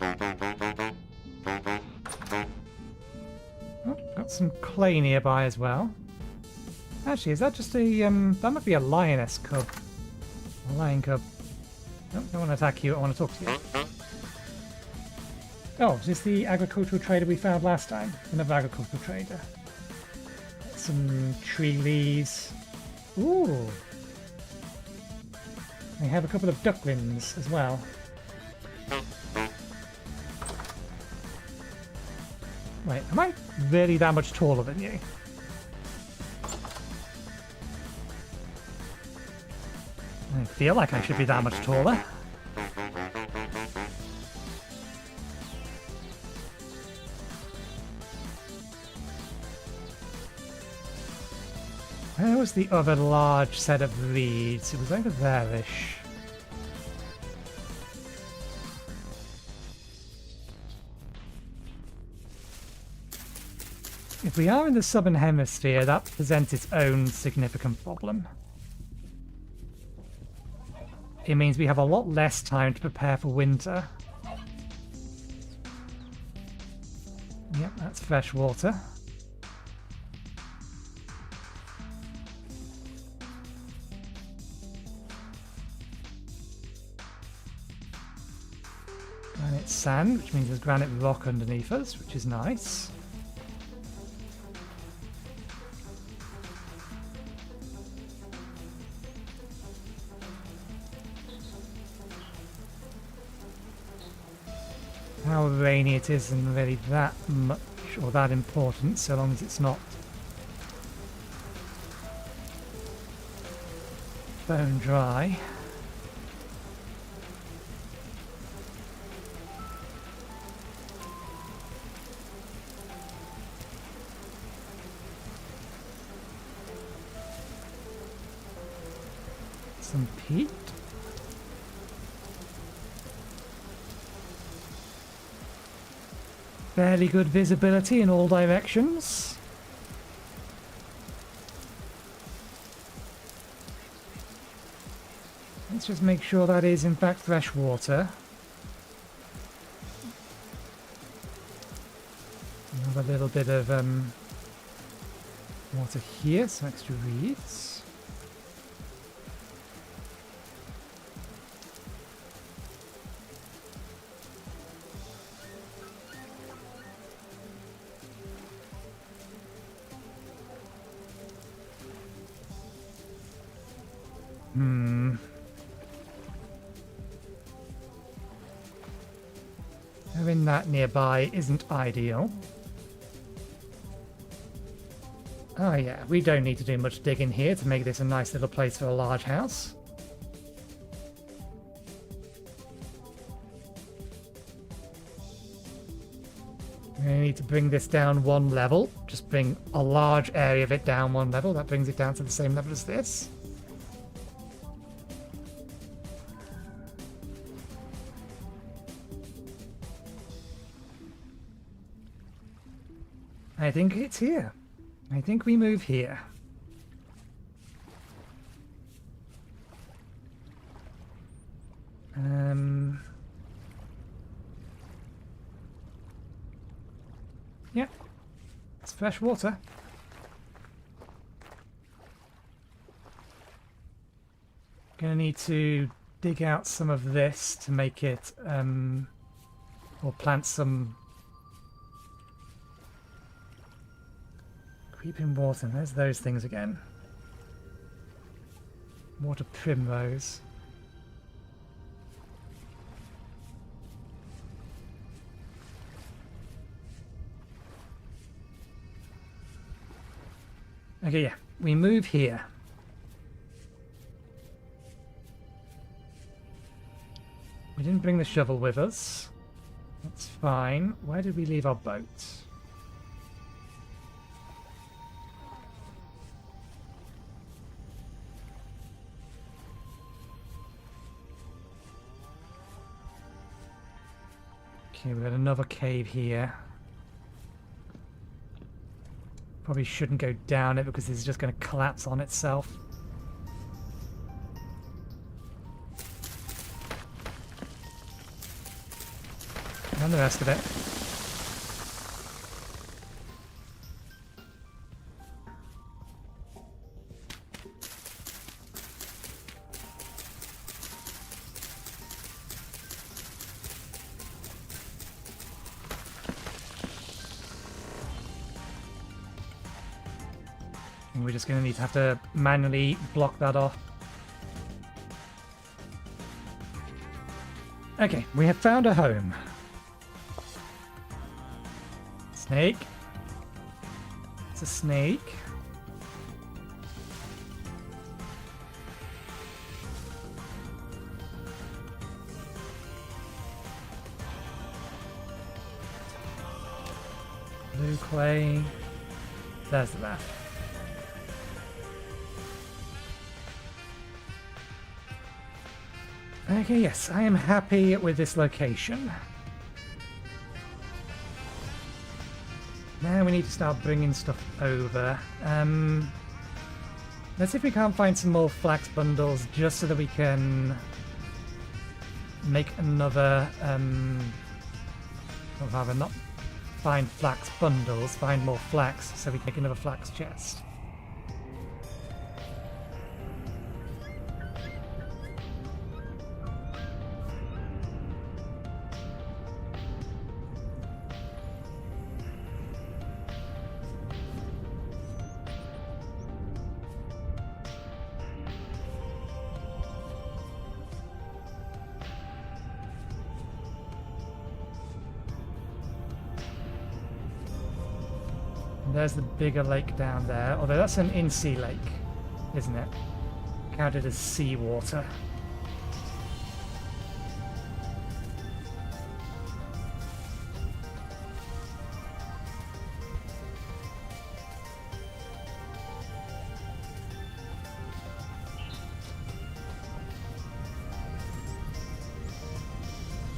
[SPEAKER 1] Oh, got some clay nearby as well. Actually, is that just a, that might be a lioness cub. A lion cub. No, don't want to attack you, I want to talk to you. Oh, is this the agricultural trader we found last time? Another agricultural trader. Some tree leaves. Ooh. We have a couple of ducklings as well. Wait, am I really that much taller than you? I feel like I should be that much taller. Where was the other large set of reeds? It was over there-ish. If we are in the southern hemisphere, that presents its own significant problem. It means we have a lot less time to prepare for winter. Yep, that's fresh water. Granite sand, which means there's granite rock underneath us, which is nice. How rainy it isn't really that much or that important, so long as it's not bone dry. Some peat. Fairly good visibility in all directions. Let's just make sure that is in fact fresh water. Have a little bit of water here, some extra reeds. Having that nearby isn't ideal. Oh yeah, we don't need to do much digging here to make this a nice little place for a large house. We need to bring this down one level. Just bring a large area of it down one level. That brings it down to the same level as this. I think it's here. I think we move here. Yeah, it's fresh water. Gonna need to dig out some of this to make it, or plant some creeping water. There's those things again. Water primrose. Okay, yeah, we move here. We didn't bring the shovel with us. That's fine. Where did we leave our boat? Okay, we've got another cave here. Probably shouldn't go down it because it's just going to collapse on itself. And the rest of it. And we're just going to have to manually block that off. Okay, we have found a home. Snake. It's a snake. Blue clay. There's the map. Okay, yes, I am happy with this location. Now we need to start bringing stuff over. Let's see if we can't find some more flax bundles just so that we can make another, or rather not find flax bundles, find more flax so we can make another flax chest. There's the bigger lake down there, although that's an in-sea lake, isn't it? Counted as seawater.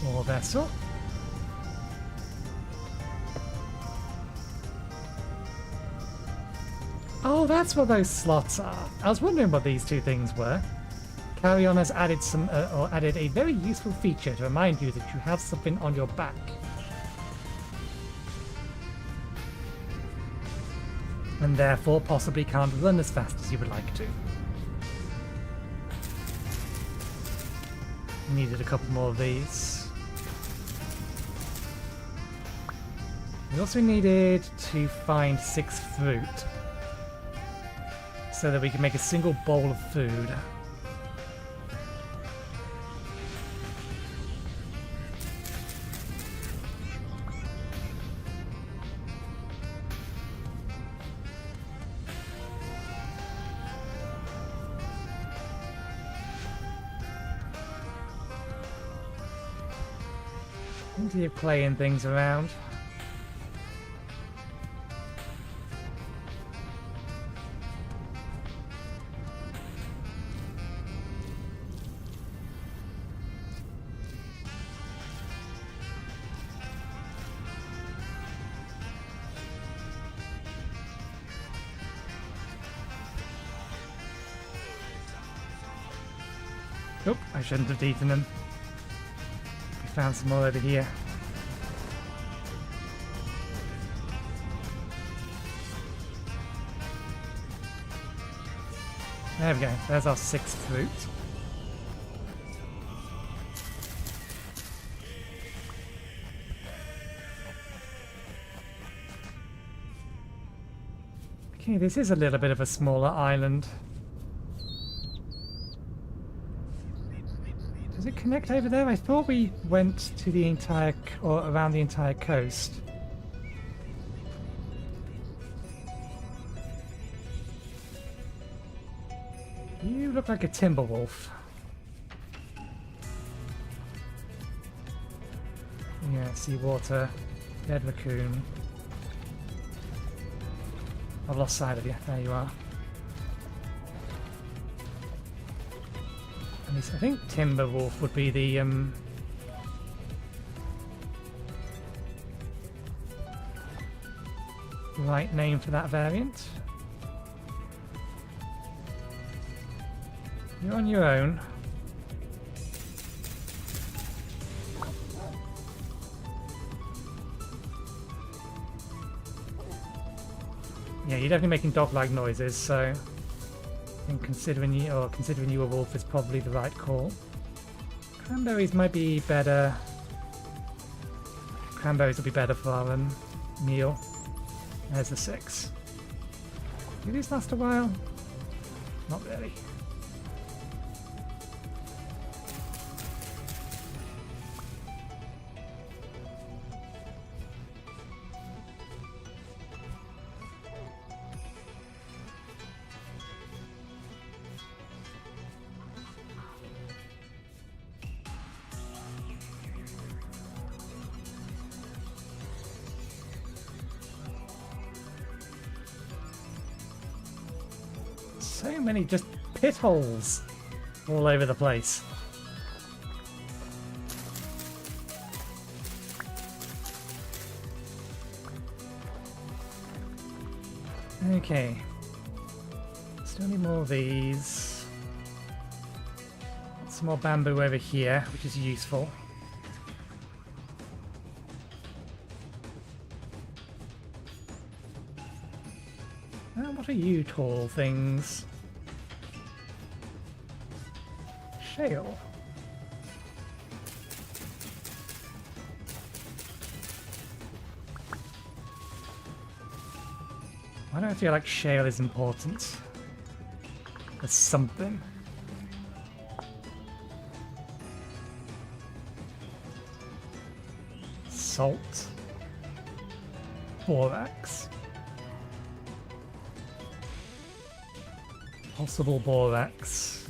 [SPEAKER 1] More vessel. Oh, that's what those slots are. I was wondering what these two things were. Carry-on has added added a very useful feature to remind you that you have something on your back. And therefore possibly can't run as fast as you would like to. Needed a couple more of these. We also needed to find 6 fruit, so that we can make a single bowl of food. Plenty of clay and things around. Oh, I shouldn't have eaten them. We found some more over here. There we go, there's our 6th fruit. Okay, this is a little bit of a smaller island. Does it connect over there? I thought we went to the entire, or around the entire coast. You look like a timber wolf. Yeah, seawater, dead raccoon. I've lost sight of you. There you are. At least I think timber wolf would be the right name for that variant. You're on your own. Yeah, you're definitely making dog-like noises, so I think considering you a wolf is probably the right call. Cranberries might be better. Cranberries will be better for our meal. There's the 6. Do these last a while? Not really. So many just pit holes all over the place. Okay. Still need more of these. Some more bamboo over here, which is useful. What are you tall things? Shale. Why do I feel like shale is important? There's something. Salt. Borax. Possible borax.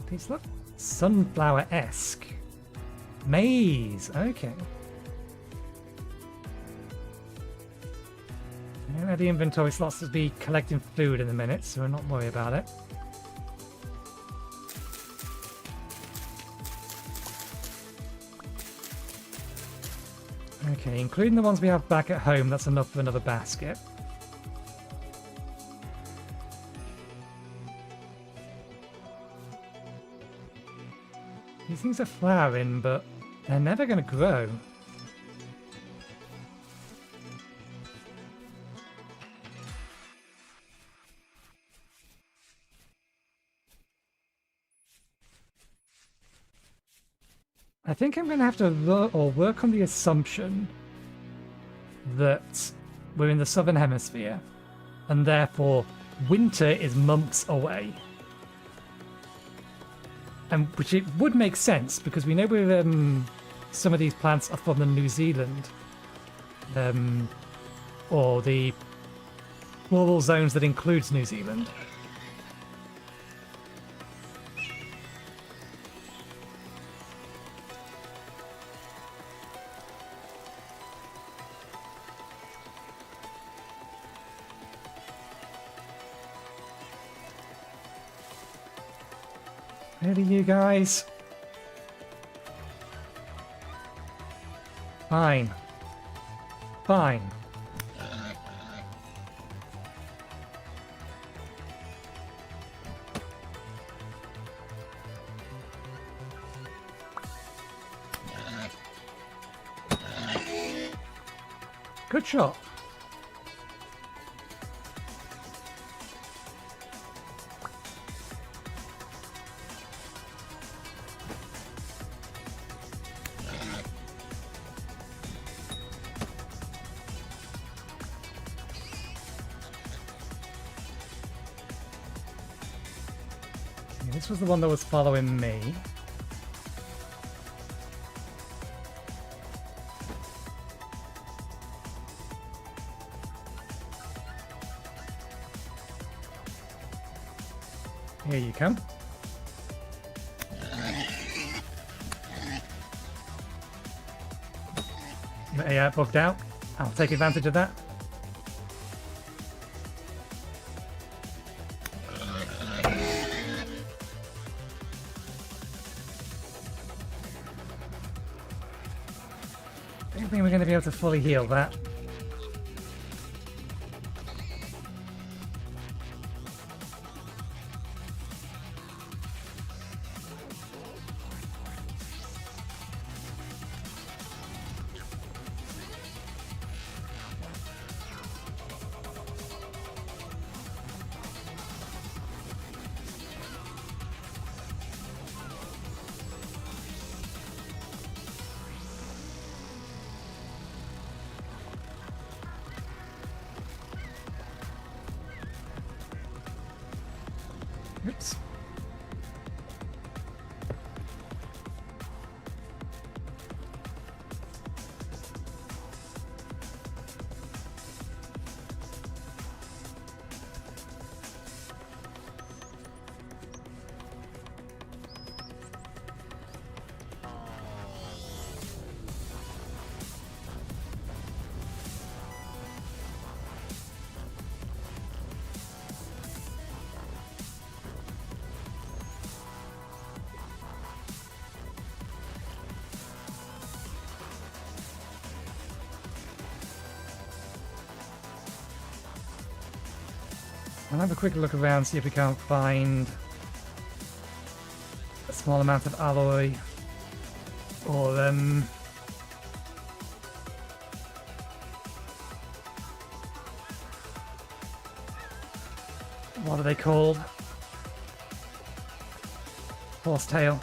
[SPEAKER 1] These look sunflower-esque. Maize, okay. I don't have the inventory slots to be collecting food in a minute, so we'll not worry about it. Okay, including the ones we have back at home, that's enough for another basket. These things are flowering, but they're never going to grow. I think I'm going to have to work on the assumption that we're in the southern hemisphere, and therefore winter is months away. And which it would make sense because we know we're some of these plants are from the New Zealand, or the rural zones that includes New Zealand. Maybe you guys. Fine. Fine. Good shot. Yeah, this was the one that was following me. Here you come. AI bugged out. I'll take advantage of that. I don't think we're going to be able to fully heal that. Oops. I'll have a quick look around, see if we can't find a small amount of alloy or what are they called? Horsetail.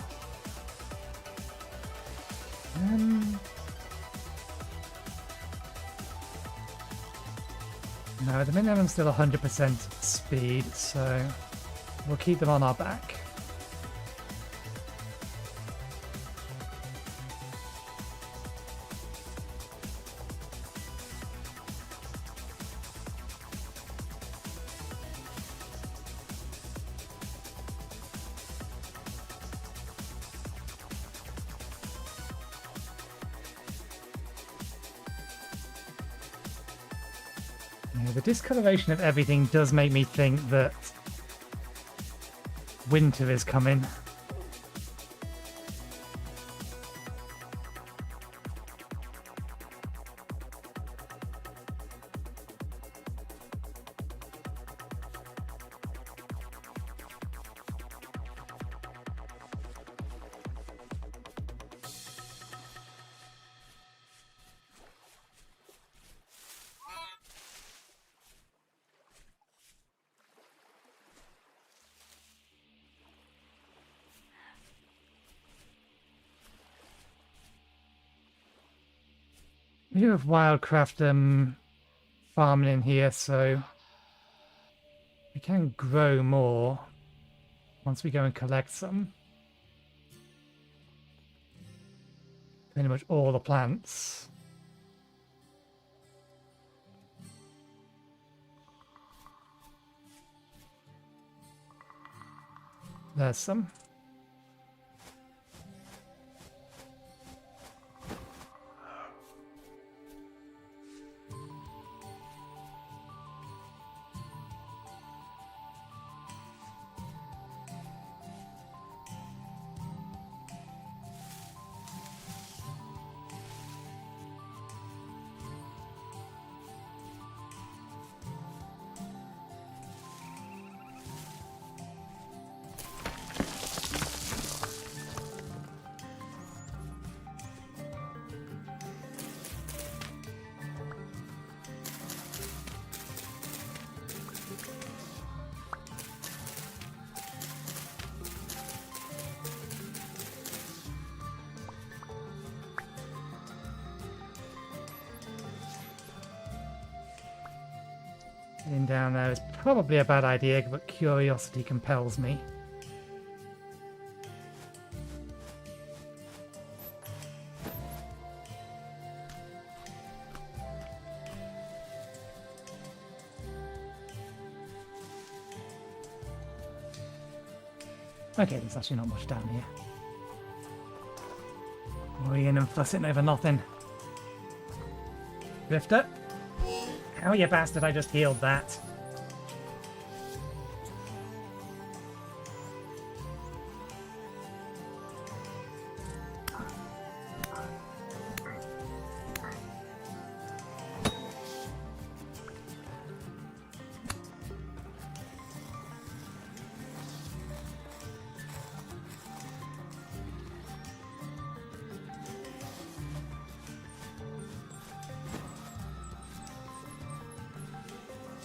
[SPEAKER 1] No, at the minute I'm still 100% speed, so we'll keep them on our back. Yeah, the discoloration of everything does make me think that winter is coming. We do have wildcraft farming in here, so we can grow more once we go and collect some. Pretty much all the plants. There's some. Getting down there is probably a bad idea, but curiosity compels me. Okay, there's actually not much down here. Worrying and fussing over nothing. Drifter. Oh, you bastard, I just healed that.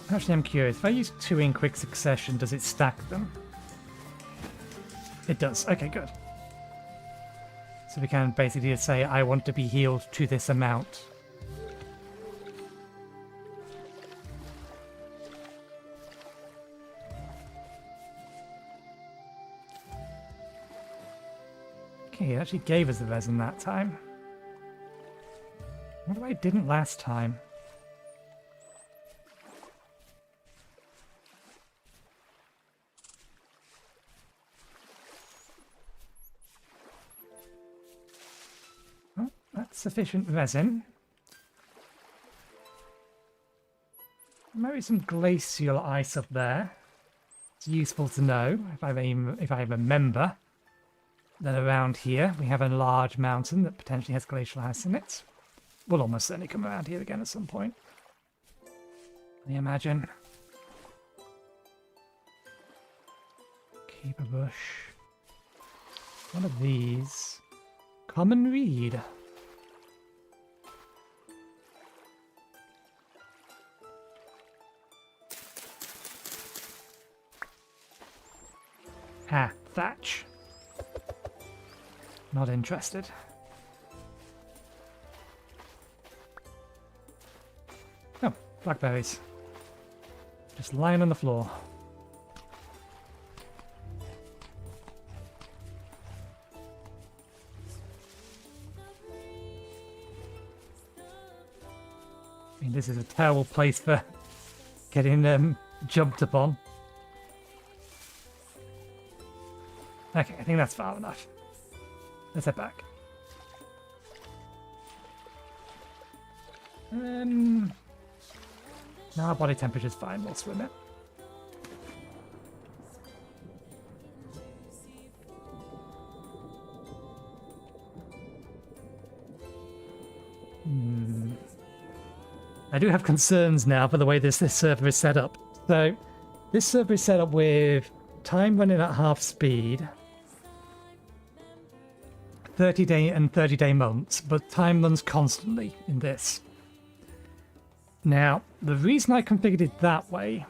[SPEAKER 1] Actually, I'm curious. If I use 2 in quick succession, does it stack them? It does. Okay, good. So we can basically just say, I want to be healed to this amount. Okay, it actually gave us the resin that time. What if I didn't last time? Sufficient resin. Maybe some glacial ice up there. It's useful to know if I remember that around here we have a large mountain that potentially has glacial ice in it. We'll almost certainly come around here again at some point. Can you imagine? Keep a bush. One of these. Common reed. Ah, thatch. Not interested. Oh, blackberries. Just lying on the floor. I mean, this is a terrible place for getting jumped upon. Okay, I think that's far enough. Let's head back. No, our body temperature's fine, we'll swim it. I do have concerns now for the way this server is set up. So, this server is set up with time running at half speed, 30-day and 30-day months, but time runs constantly in this. Now, the reason I configured it that way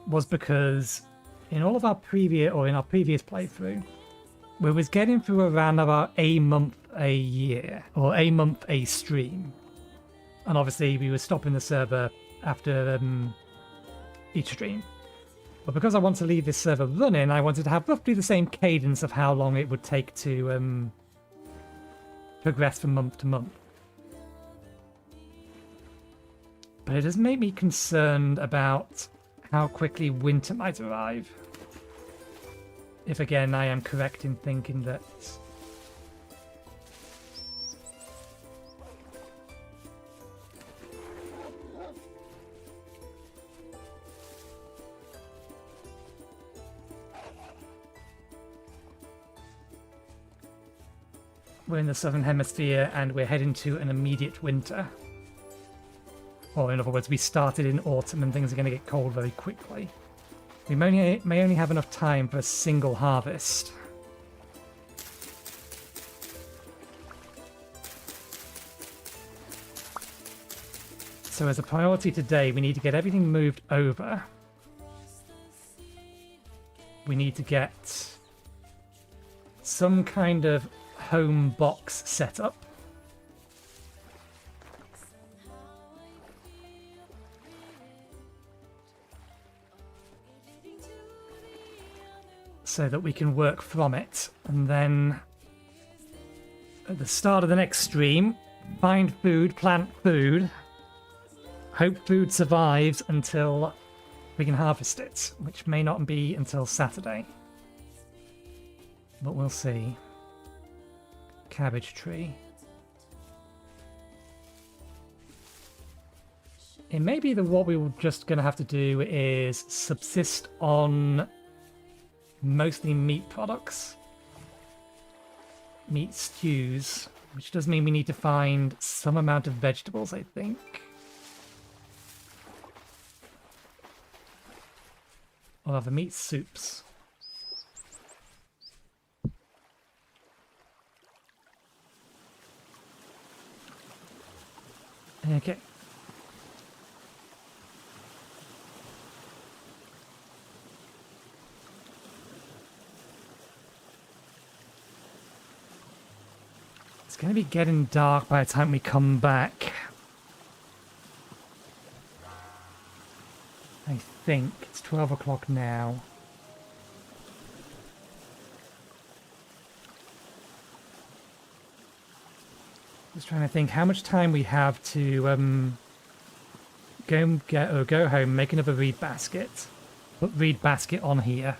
[SPEAKER 1] was because in all of our previous playthrough, we was getting through around about a month a year, or a month a stream. And obviously we were stopping the server after each stream. But because I want to leave this server running, I wanted to have roughly the same cadence of how long it would take to progress from month to month. But it does make me concerned about how quickly winter might arrive. If again I am correct in thinking that we're in the southern hemisphere and we're heading to an immediate winter. Or in other words, we started in autumn and things are going to get cold very quickly. We may only have enough time for a single harvest. So as a priority today, we need to get everything moved over. We need to get some kind of home box set up. so that we can work from it. And then at the start of the next stream, find food, plant food, hope food survives until we can harvest it, which may not be until Saturday. But we'll see. Cabbage tree. It may be that what we were just going to have to do is subsist on mostly meat products. Meat stews, which does mean we need to find some amount of vegetables, I think. Or other meat soups. Okay. It's going to be getting dark by the time we come back. I think it's 12 o'clock now. Just trying to think how much time we have to go home, make another reed basket, put reed basket on here,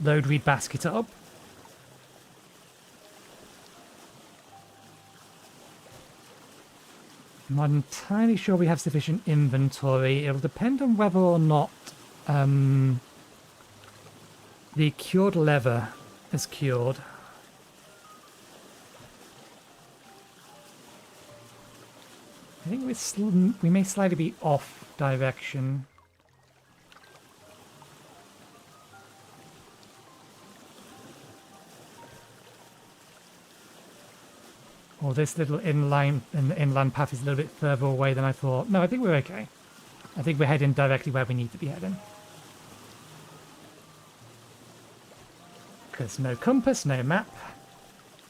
[SPEAKER 1] load reed basket up. I'm not entirely sure we have sufficient inventory. It'll depend on whether or not the cured leather is cured. I think we may slightly be off direction. Or this little inland path is a little bit further away than I thought. No, I think we're okay. I think we're heading directly where we need to be heading. Because no compass, no map,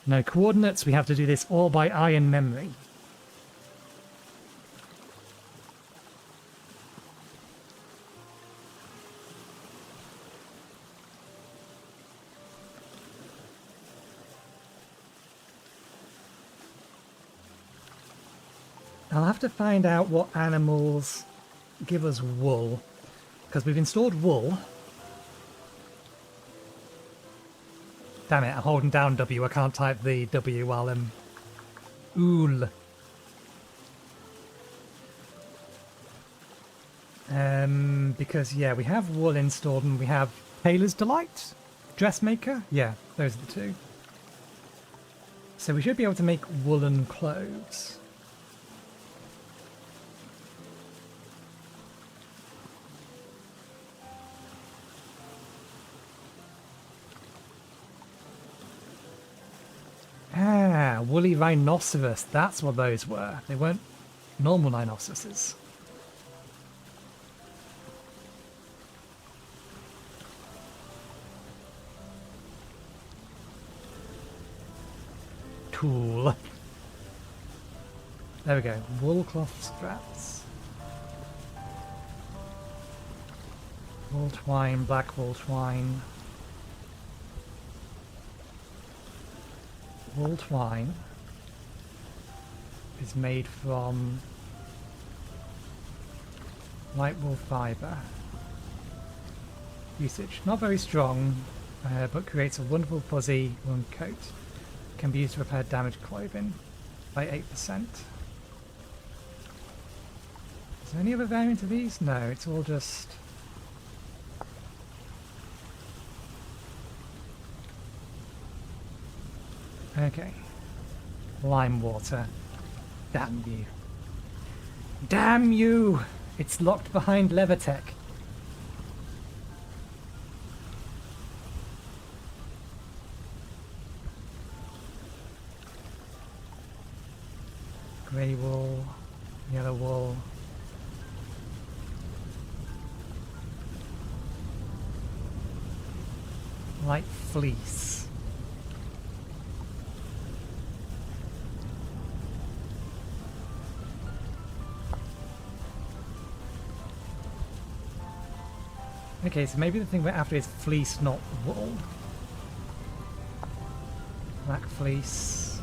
[SPEAKER 1] no coordinates. We have to do this all by eye and memory. I'll have to find out what animals give us wool, because we've installed wool. Damn it, I'm holding down W, I can't type the W while I'm... Ool. Because, yeah, we have wool installed and we have Tailor's Delight? Dressmaker? Yeah, those are the two. So we should be able to make woolen clothes. Ah, woolly rhinoceros. That's what those were. They weren't normal rhinoceroses. Cool. There we go. Wool cloth straps. Wool twine, black wool twine. Wool twine is made from light wool fibre. Usage not very strong, but creates a wonderful fuzzy woolen coat. Can be used to repair damaged clothing by 8%. Is there any other variant of these? No, it's all just... Okay. Lime water. Damn you. Damn you! It's locked behind Levertech. Grey wool, yellow wool. Light fleece. Okay, so maybe the thing we're after is fleece, not wool. Black fleece.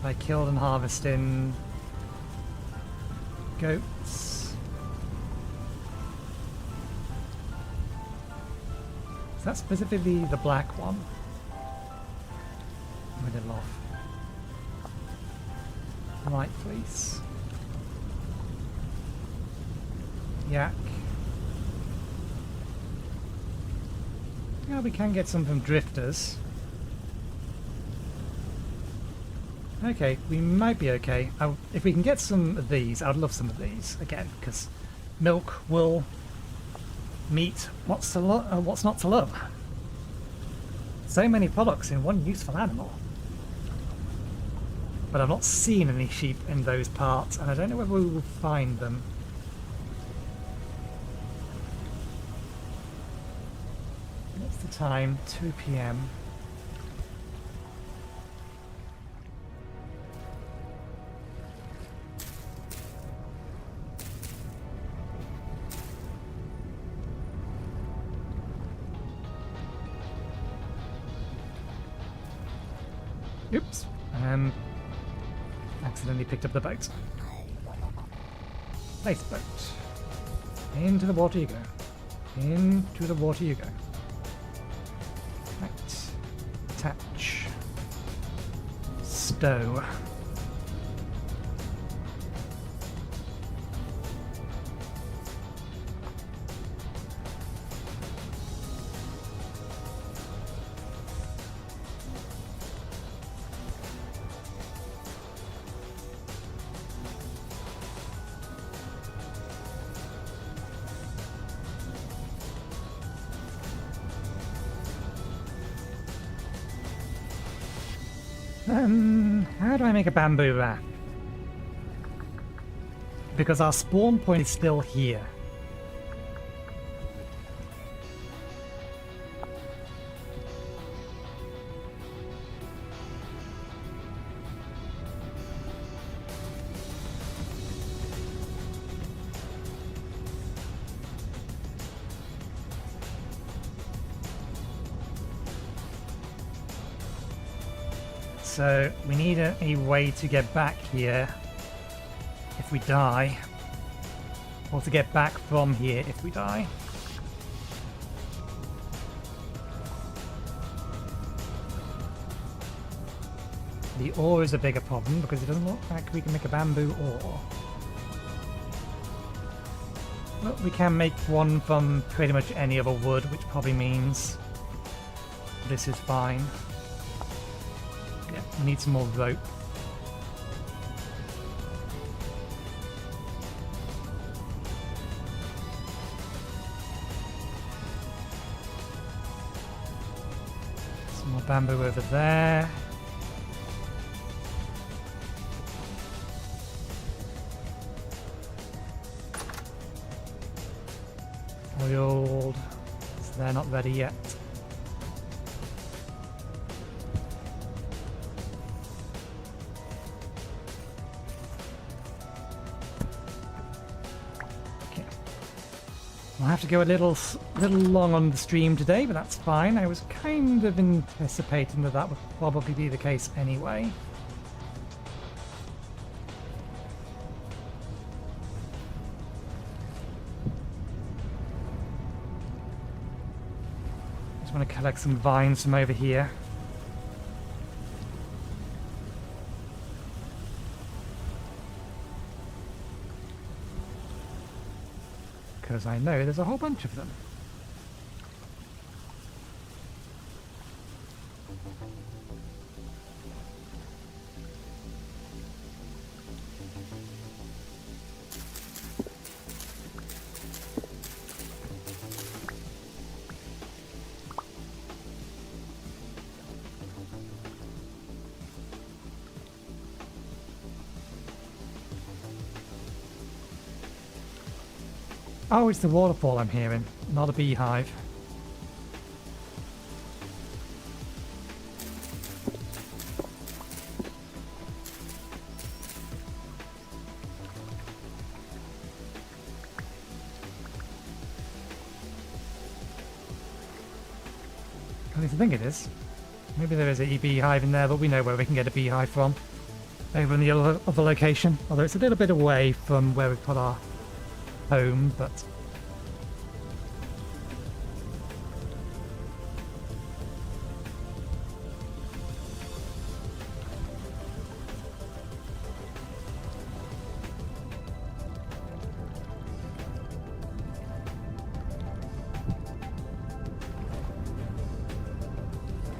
[SPEAKER 1] By killed and harvesting goats. Is that specifically the black one? With it off. White fleece. Yak. Yeah, we can get some from drifters. Okay, we might be okay. If we can get some of these, I'd love some of these again, because milk, wool, meat, what's not to love? So many products in one useful animal. But I've not seen any sheep in those parts, and I don't know whether we will find them. What's the time? 2 PM. Oops. Accidentally picked up the boat. Place boat. Into the water you go. Into the water you go. Right. Attach. Stow. How do I make a bamboo raft? Because our spawn point is still here. So we need a way to get back here if we die, or to get back from here if we die. The ore is a bigger problem because it doesn't look like we can make a bamboo ore. But we can make one from pretty much any other wood, which probably means this is fine. Yeah, we need some more rope. Some more bamboo over there. Oiled. So they're not ready yet. I'll have to go a little long on the stream today, but that's fine. I was kind of anticipating that that would probably be the case anyway. Just want to collect some vines from over here. Because I know there's a whole bunch of them. Oh, it's the waterfall I'm hearing, not a beehive. least I think it is. Maybe there is a beehive in there, but we know where we can get a beehive from. Over in the other location. Although it's a little bit away from where we put our home, but...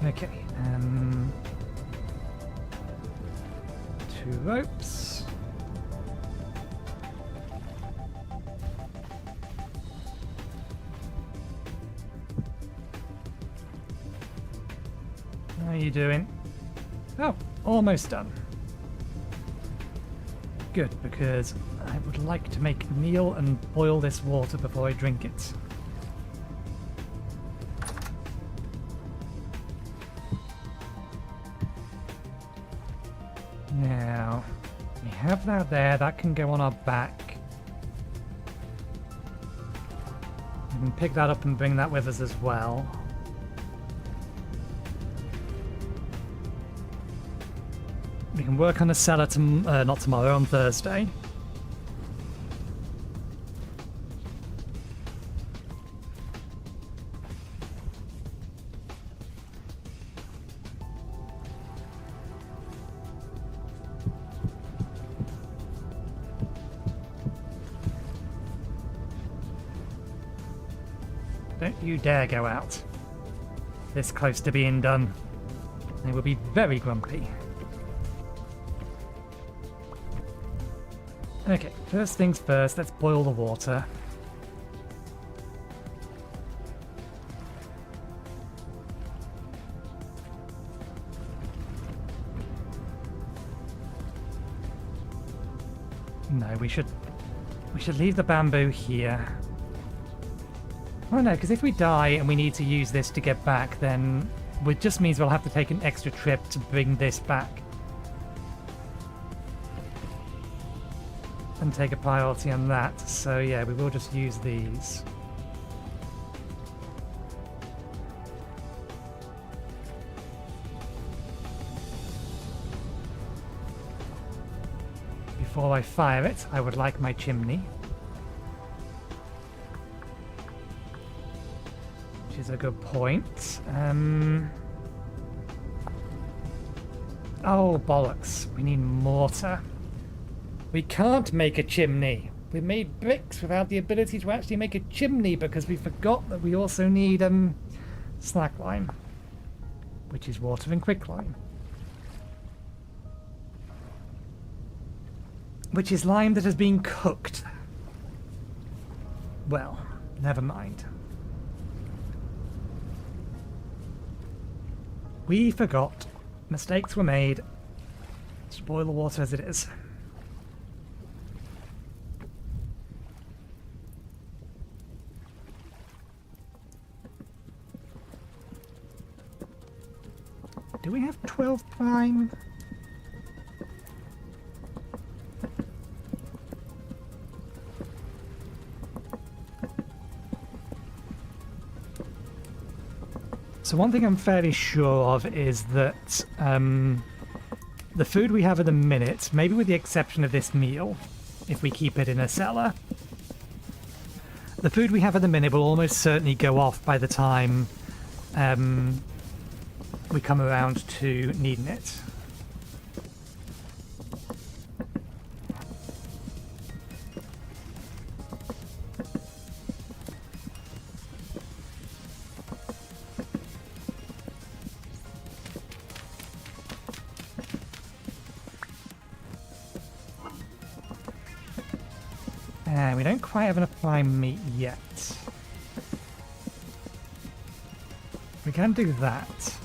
[SPEAKER 1] Okay, 2 ropes. How are you doing? Oh, almost done. Good, because I would like to make meal and boil this water before I drink it. Now, we have that there, that can go on our back. We can pick that up and bring that with us as well. We can work on a cellar, not tomorrow, on Thursday. Don't you dare go out. This close to being done. They will be very grumpy. Okay, first things first, let's boil the water. No, we should leave the bamboo here. Oh no, because if we die and we need to use this to get back, then it just means we'll have to take an extra trip to bring this back. And take a priority on that, so yeah, we will just use these. Before I fire it, I would like my chimney. Which is a good point. Oh, bollocks. We need mortar. We can't make a chimney. We made bricks without the ability to actually make a chimney because we forgot that we also need slackline, which is water and quicklime. Which is lime that has been cooked. Well, never mind. We forgot. Mistakes were made. Just boil the water as it is. Do we have 12 prime? So one thing I'm fairly sure of is that the food we have at the minute, maybe with the exception of this meal, if we keep it in a cellar, the food we have at the minute will almost certainly go off by the time we come around to needing it. And we don't quite have enough prime meat yet. We can do that.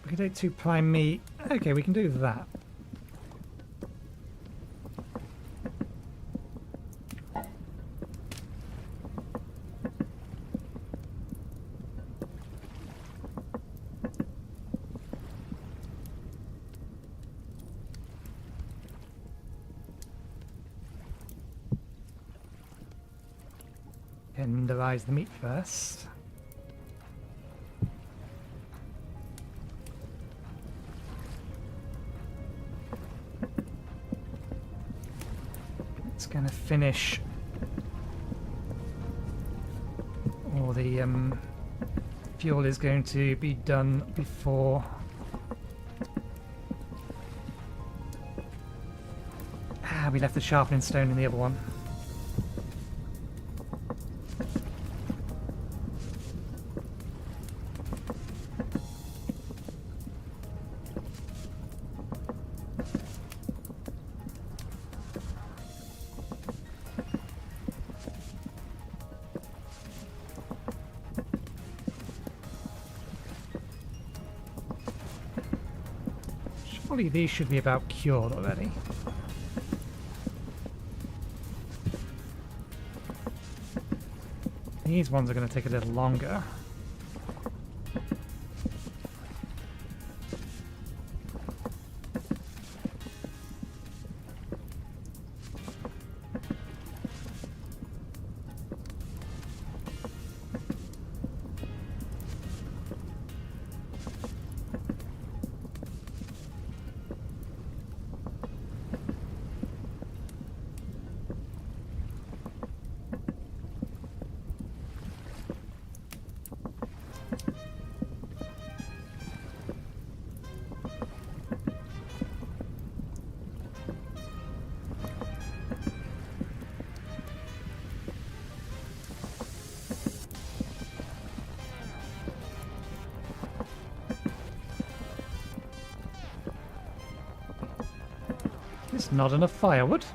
[SPEAKER 1] We can take 2 prime meat. Okay, we can do that. tenderize the meat first. It's going to finish all the fuel is going to be done before we left the sharpening stone in the other one. Surely these should be about cured already. These ones are going to take a little longer. It's not enough firewood.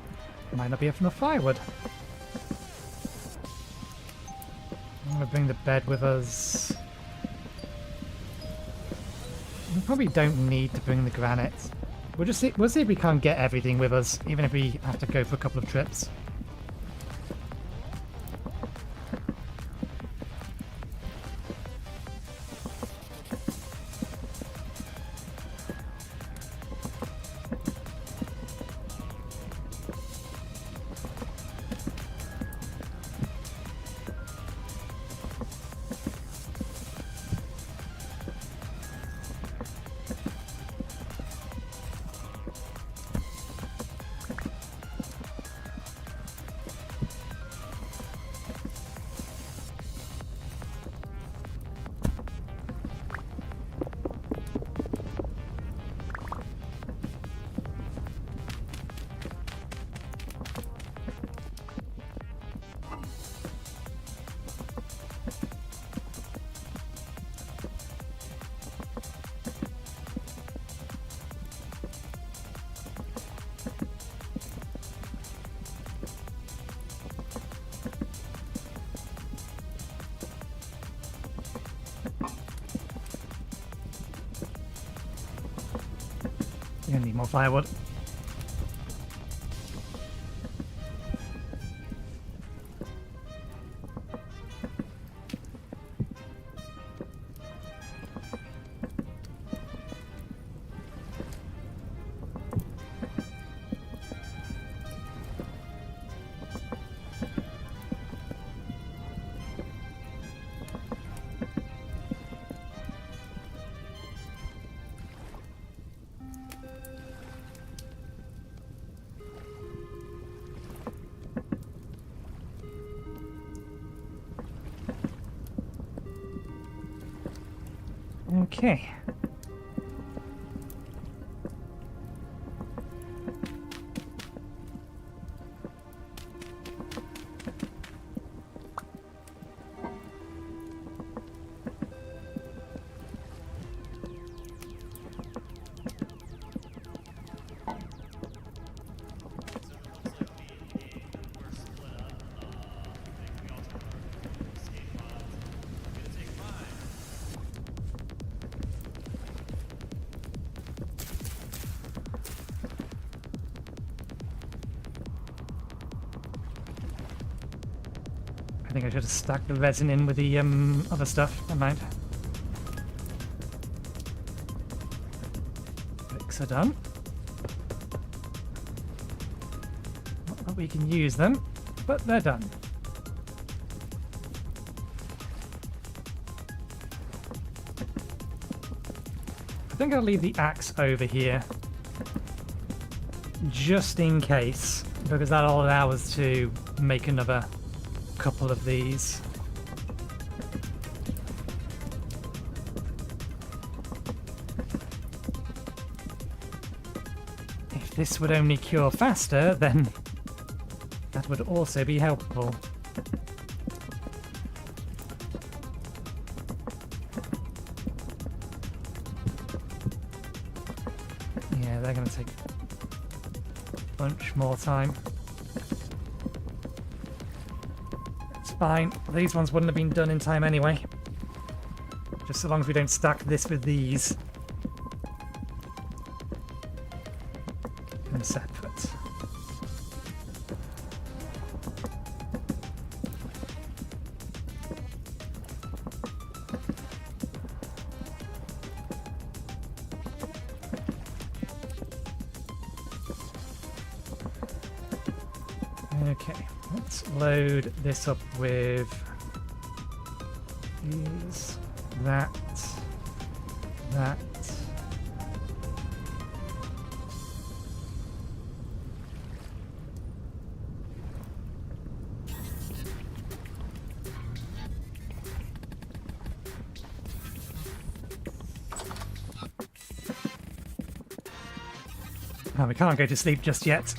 [SPEAKER 1] Might not be enough firewood. I'm going to bring the bed with us. We probably don't need to bring the granite. We'll see if we can't get everything with us, even if we have to go for a couple of trips. You're gonna need more firewood. Okay. I think I should have stuck the resin in with the other stuff. Never mind. Bricks are done. Not that we can use them, but they're done. think I'll leave the axe over here. Just in case, because that'll allow us to make another couple of these. If this would only cure faster, then that would also be helpful. Yeah, they're going to take a bunch more time. It's fine. These ones wouldn't have been done in time anyway. Just so long as we don't stack this with these. And separate. Okay, let's load this up with these, that. Oh, we can't go to sleep just yet.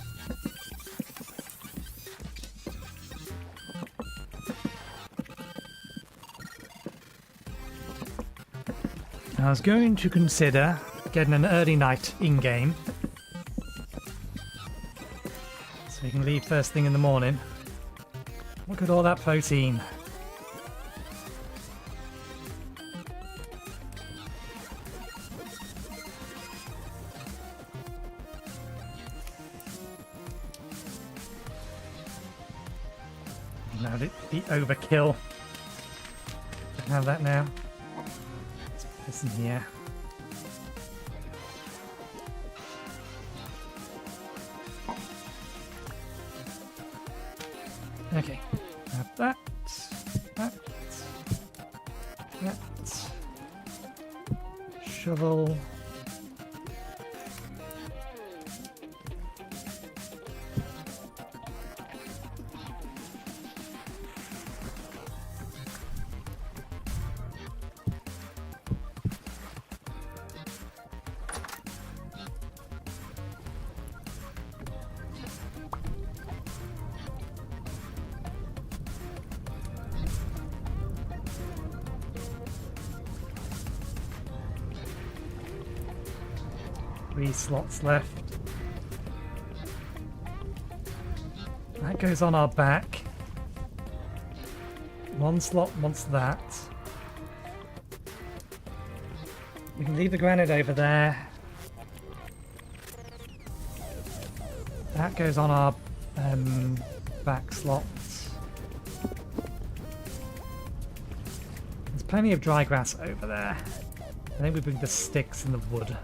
[SPEAKER 1] I was going to consider getting an early night in-game, so we can leave first thing in the morning. Look at all that protein. Now the overkill. Don't have that now. In here. Okay, have that, shovel. Three slots left. That goes on our back. One slot wants that. We can leave the granite over there. That goes on our back slots. There's plenty of dry grass over there. I think we bring the sticks and the wood.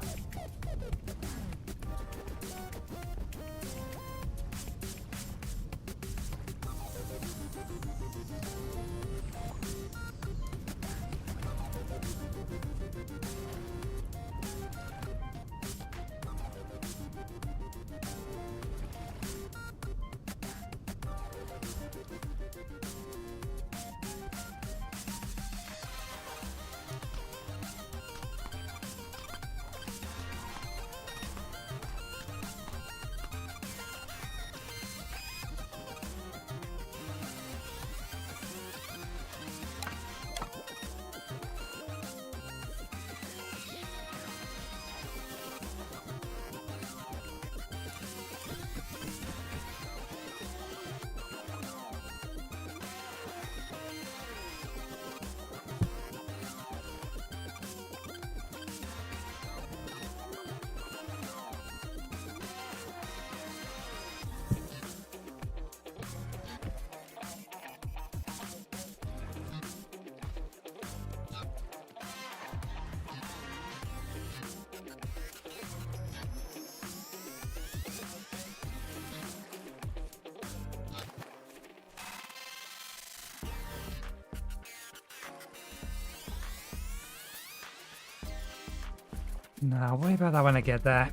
[SPEAKER 1] No, I'll worry about that when I get there.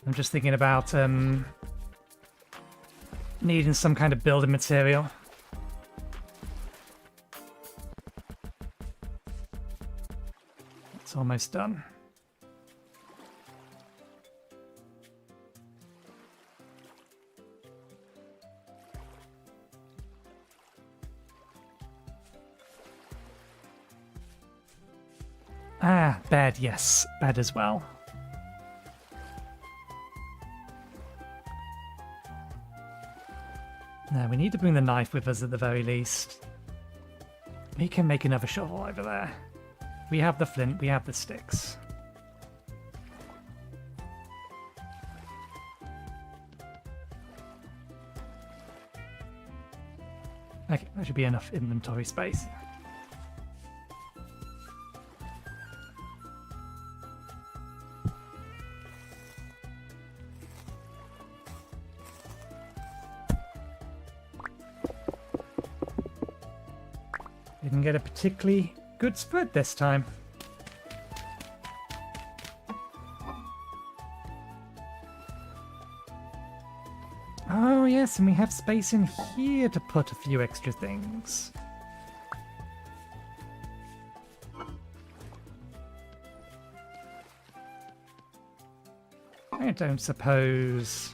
[SPEAKER 1] I'm just thinking about needing some kind of building material. It's almost done. Ah, bed, yes. Bed as well. No, we need to bring the knife with us at the very least. We can make another shovel over there. We have the flint, we have the sticks. Okay, that should be enough inventory space. Didn't get a particularly good spread this time. Oh yes, and we have space in here to put a few extra things. I don't suppose...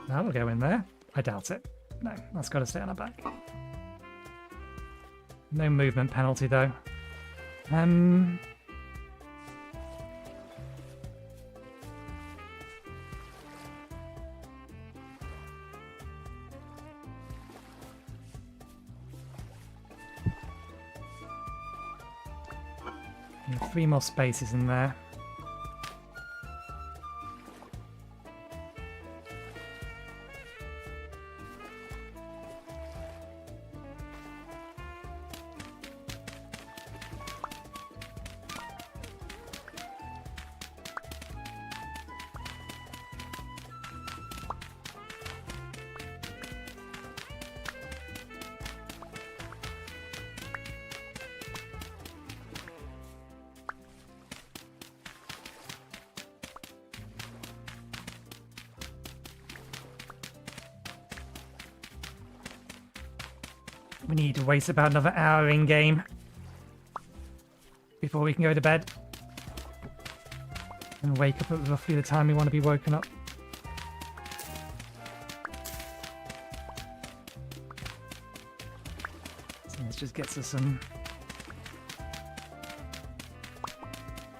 [SPEAKER 1] That'll go in there. I doubt it. No, that's got to stay on our back. No movement penalty though. Yeah, 3 more spaces in there. We need to waste about another hour in game before we can go to bed and wake up at roughly the time we want to be woken up. So this just gets us some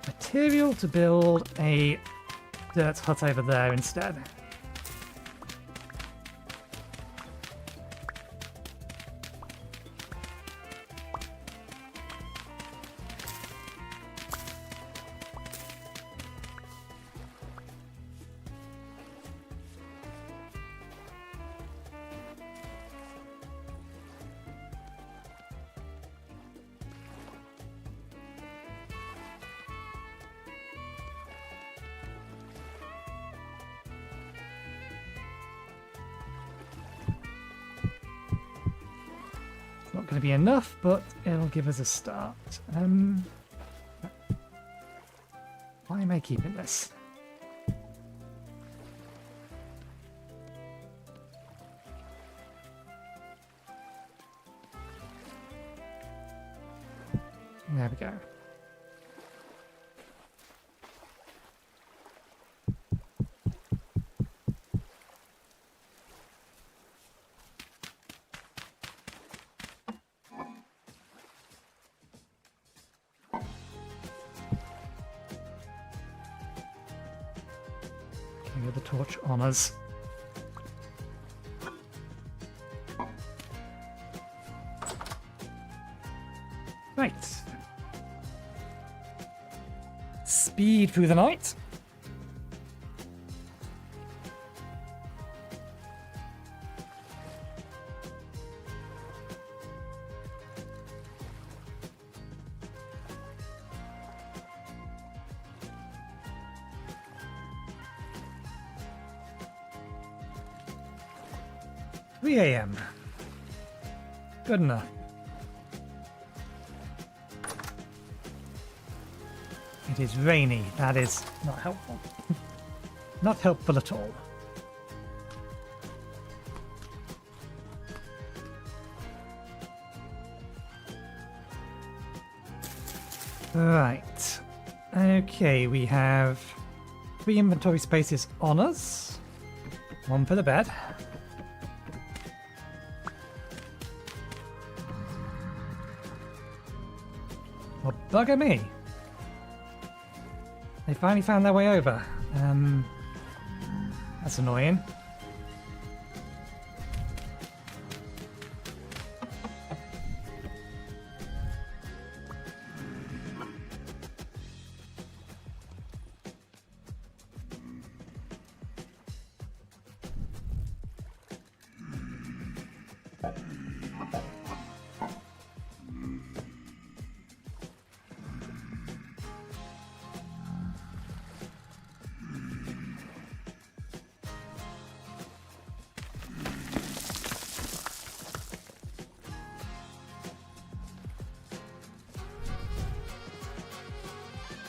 [SPEAKER 1] material to build a dirt hut over there instead. Not going to be enough, but it'll give us a start. Why am I keeping this? There we go. The torch on us. Right. Speed through the night. AM. Good enough. It is rainy. That is not helpful. Not helpful at all. Right. Okay, we have 3 inventory spaces on us. 1 for the bed. Well, bugger me. They finally found their way over. That's annoying.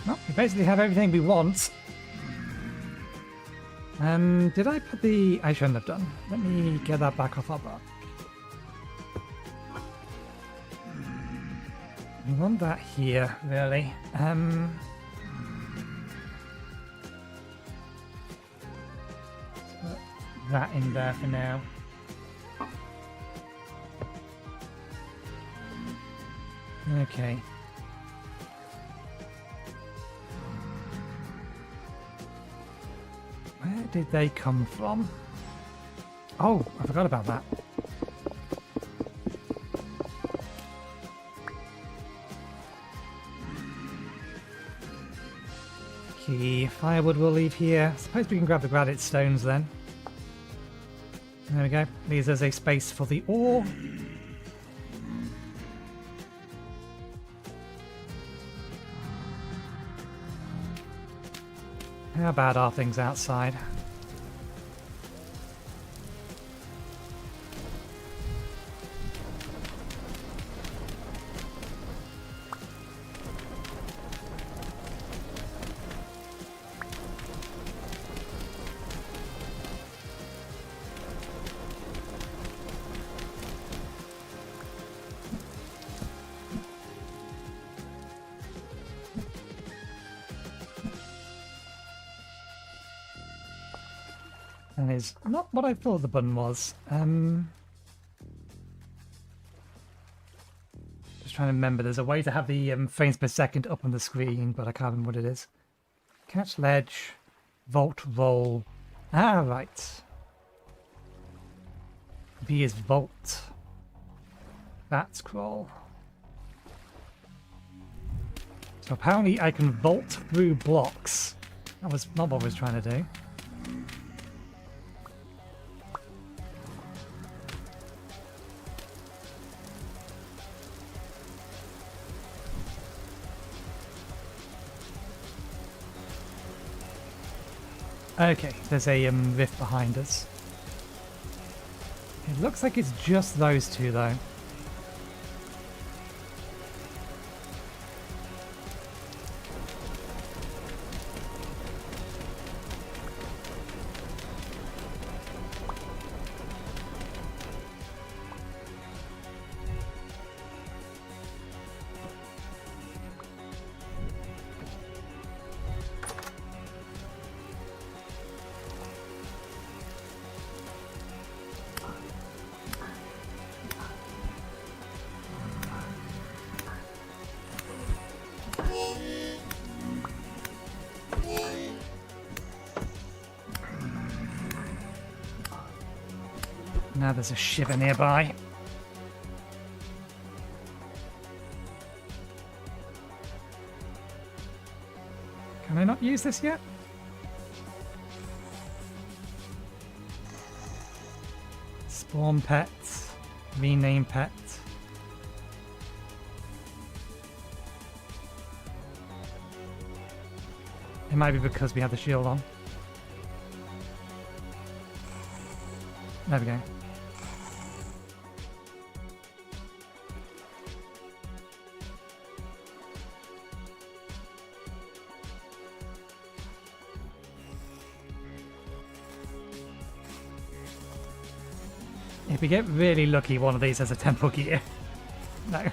[SPEAKER 1] Well, we basically have everything we want. Did I put the... I shouldn't have done. Let me get that back off our bar. We want that here, really. Put that in there for now. Okay. Where did they come from? Oh, I forgot about that. Okay, firewood we'll leave here. Suppose we can grab the granite stones then. There we go. Leaves us a space for the ore. How bad are things outside? That is not what I thought the button was. Just trying to remember. There's a way to have the frames per second up on the screen, but I can't remember what it is. Catch ledge, vault roll. Ah, right. V is vault. That's scroll. So apparently I can vault through blocks. That was not what I was trying to do. Okay, there's a rift behind us. It looks like it's just those two, though. Now there's a shiver nearby. Can I not use this yet? Spawn pets. Rename pets. It might be because we have the shield on. There we go. If we get really lucky, one of these has a temple gear. No. I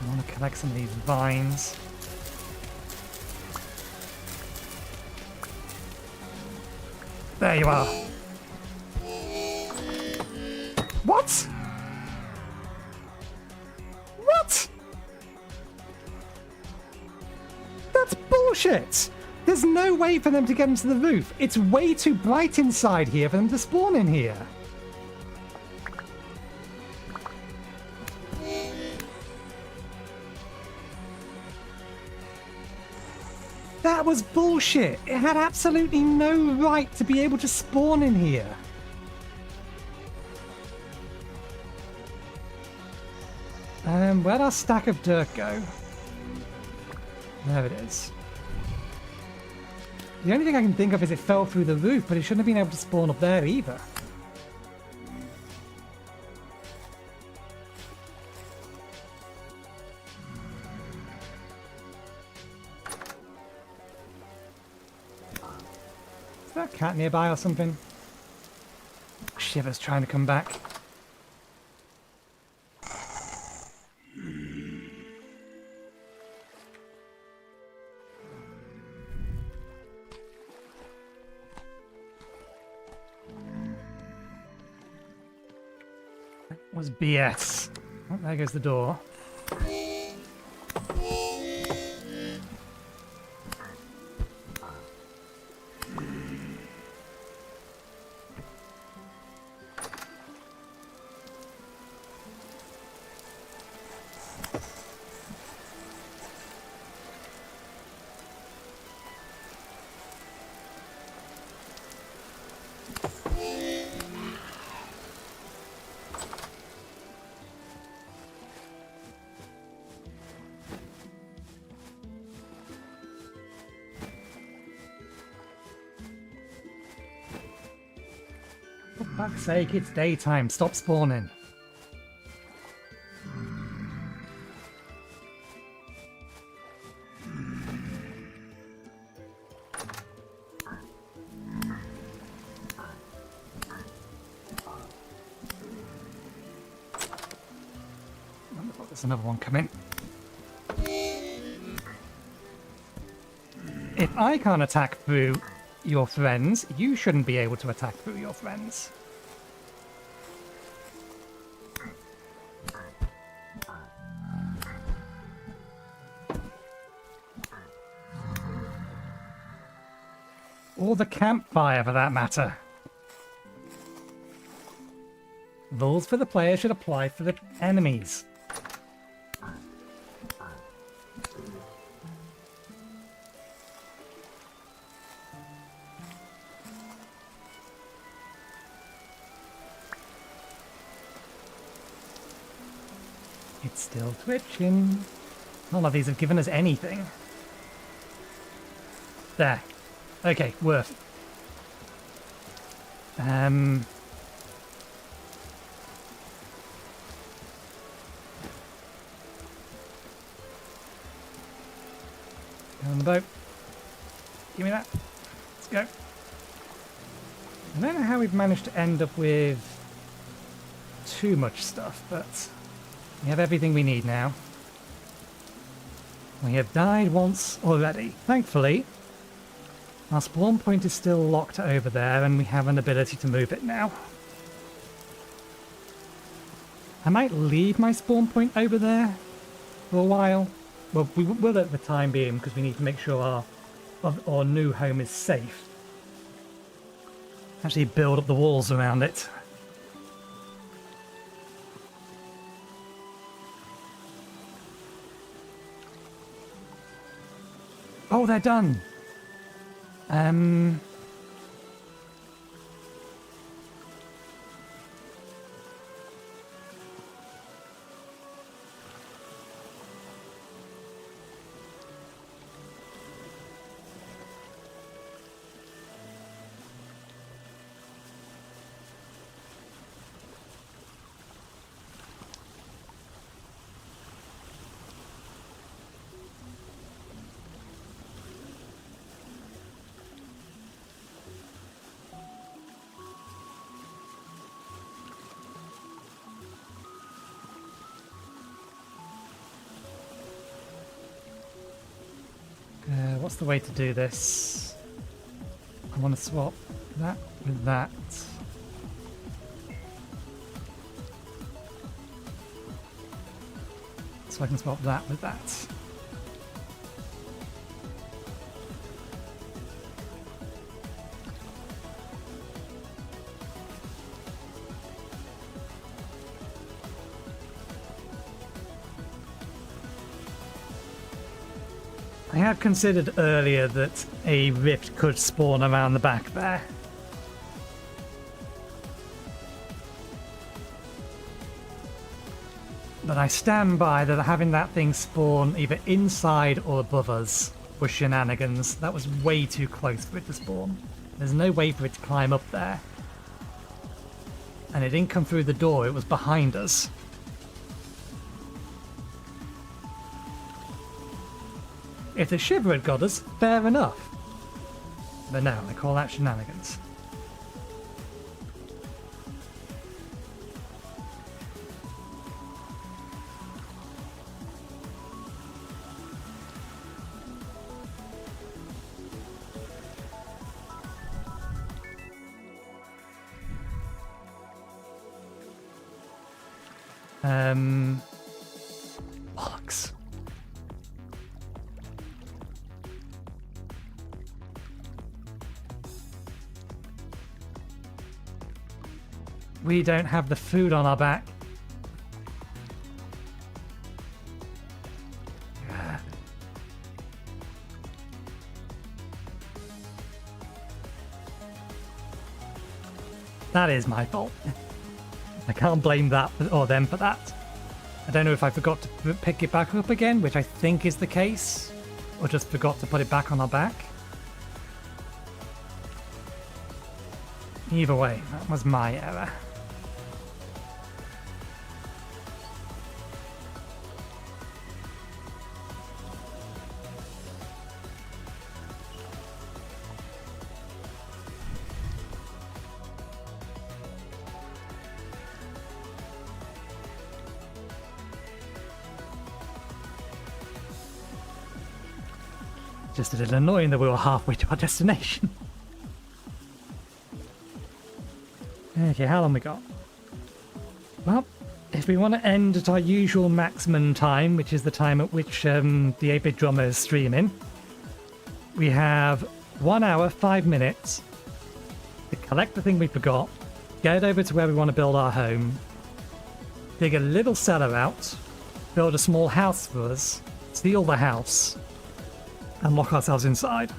[SPEAKER 1] want to collect some of these vines. There you are. What? What? That's bullshit! There's no way for them to get into the roof. It's way too bright inside here for them to spawn in here. That was bullshit. It had absolutely no right to be able to spawn in here. Where'd our stack of dirt go? There it is. The only thing I can think of is it fell through the roof, but it shouldn't have been able to spawn up there either. Is there a cat nearby or something? Shiver's trying to come back. Was BS. Oh, there goes the door. For fuck's sake, it's daytime. Stop spawning. Wonderful, there's another one coming. If I can't attack through your friends, you shouldn't be able to attack through your friends. Or the campfire, for that matter. Rules for the player should apply for the enemies. It's still twitching. None of these have given us anything. There. Okay, worth. On the boat. Give me that. Let's go. I don't know how we've managed to end up with too much stuff, but we have everything we need now. We have died once already. Thankfully, our spawn point is still locked over there, and we have an ability to move it now. I might leave my spawn point over there for a while. Well, we will at the time being, because we need to make sure our new home is safe. Actually build up the walls around it. Oh, they're done. what's the way to do this? I want to swap that with that. So I can swap that with that. I had considered earlier that a rift could spawn around the back there. But I stand by that having that thing spawn either inside or above us was shenanigans. That was way too close for it to spawn. There's no way for it to climb up there. And it didn't come through the door, it was behind us. If the shiver had got us, fair enough. But no, I call that shenanigans. Bollocks. We don't have the food on our back. That is my fault. I can't blame that or them for that. I don't know if I forgot to pick it back up again, which I think is the case, or just forgot to put it back on our back. Either way, that was my error. Just a little annoying that we were halfway to our destination. Okay, how long we got? Well, if we want to end at our usual maximum time, which is the time at which the 8-Bit Drummer is streaming, we have 1 hour, 5 minutes to collect the thing we forgot, get over to where we want to build our home, dig a little cellar out, build a small house for us, steal the house, and lock ourselves inside.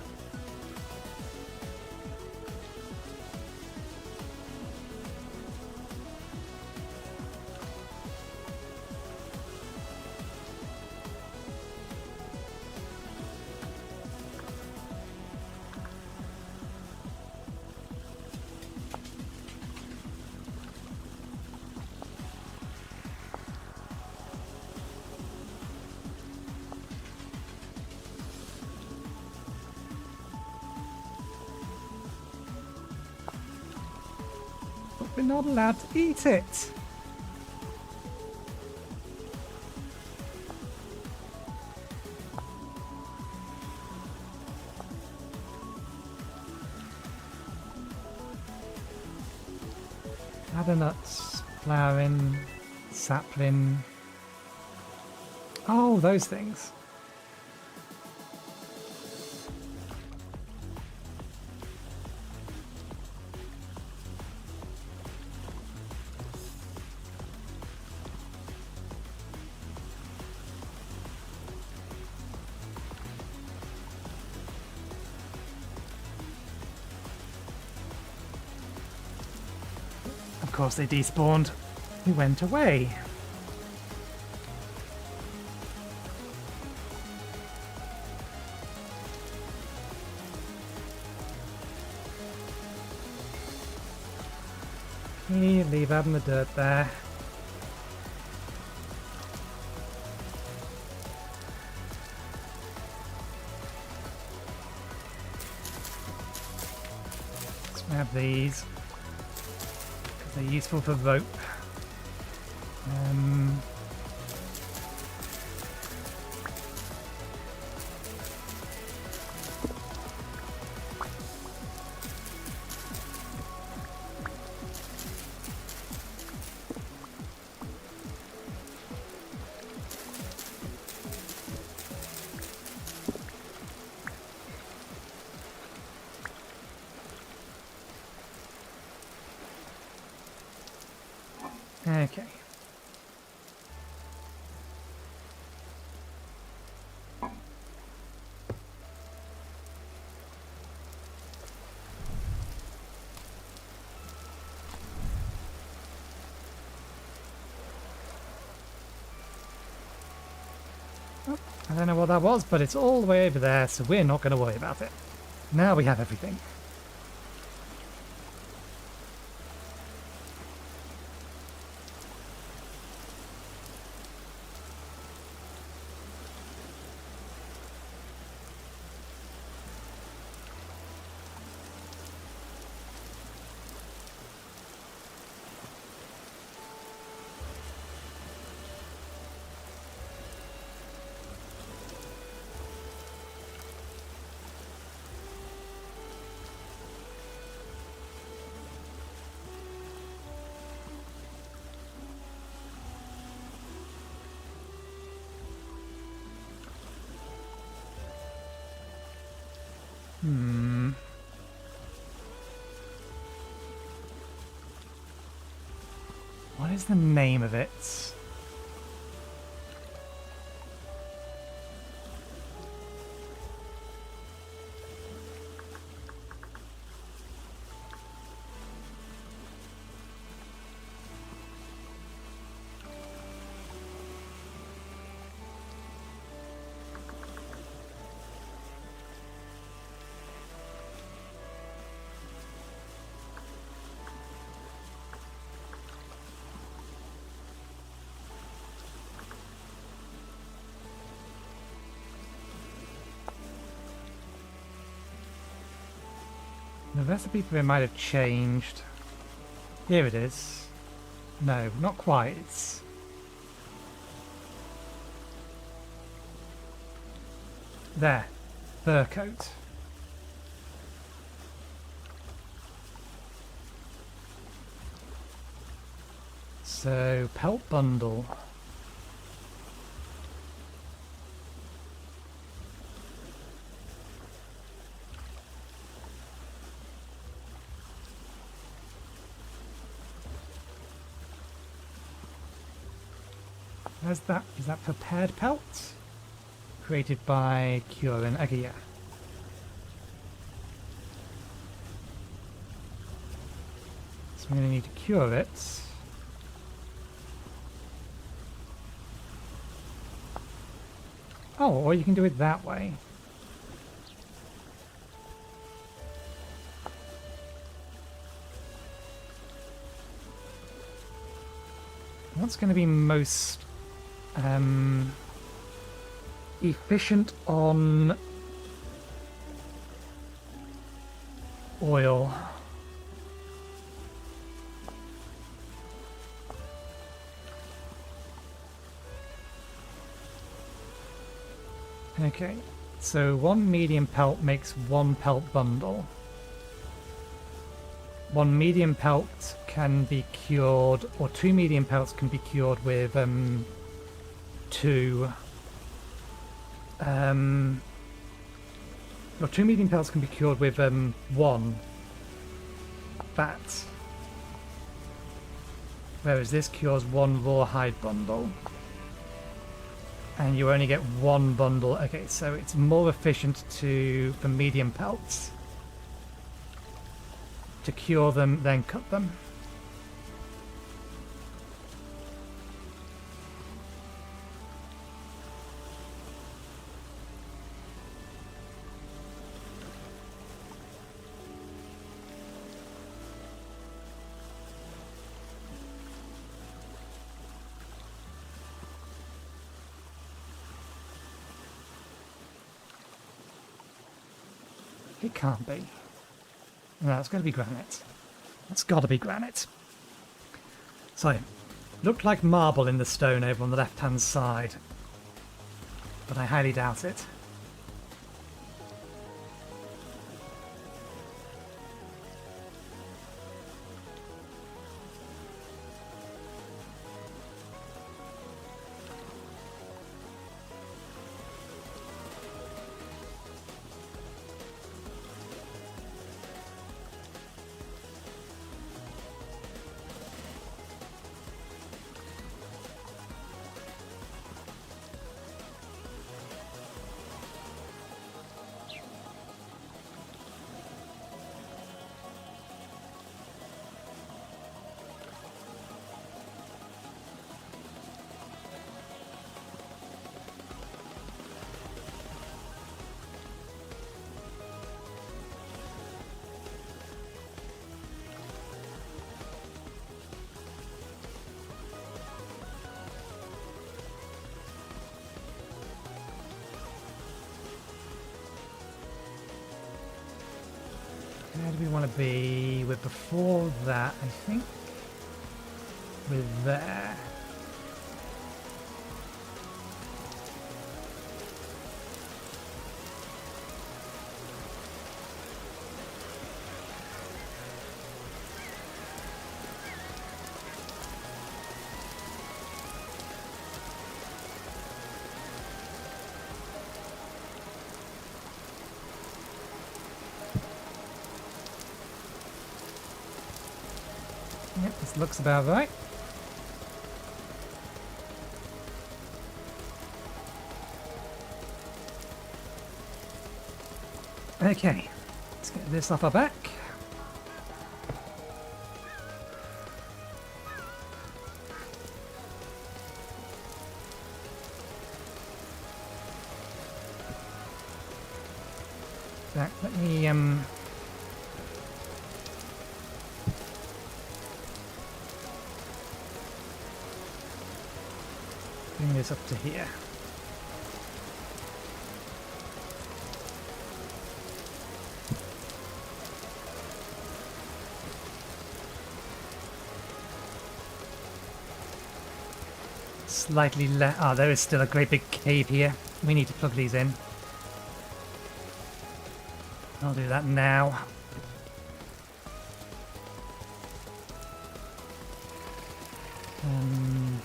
[SPEAKER 1] We're not allowed to eat it. Other nuts, flowering, sapling. Oh, those things. Of course they despawned. He went away. Leave out in the dirt there. Let's grab these. They're useful for rope. Okay. I don't know what that was, but it's all the way over there, so we're not going to worry about it. Now we have everything. What is the name of it? The recipe for it might have changed. Here it is. No, not quite. It's... there. Fur coat. So, pelt bundle. Where's that? Is that prepared pelt? Created by Curin. Okay, yeah. So I'm going to need to cure it. Oh, or you can do it that way. What's going to be most efficient on oil? Okay, so one medium pelt makes one pelt bundle. One medium pelt can be cured, or two medium pelts can be cured with two medium pelts can be cured with one fat, whereas this cures one rawhide bundle, and you only get one bundle. Okay, so it's more efficient for medium pelts to cure them, then cut them. It can't be. No, it's got to be granite. It's got to be granite. So, looked like marble in the stone over on the left-hand side, but I highly doubt it. we want to be with before that, I think. With there. Yep, this looks about right. Okay, let's get this off our back. Zach, let me bring this up to here. Slightly less. Oh, there is still a great big cave here. We need to plug these in. I'll do that now.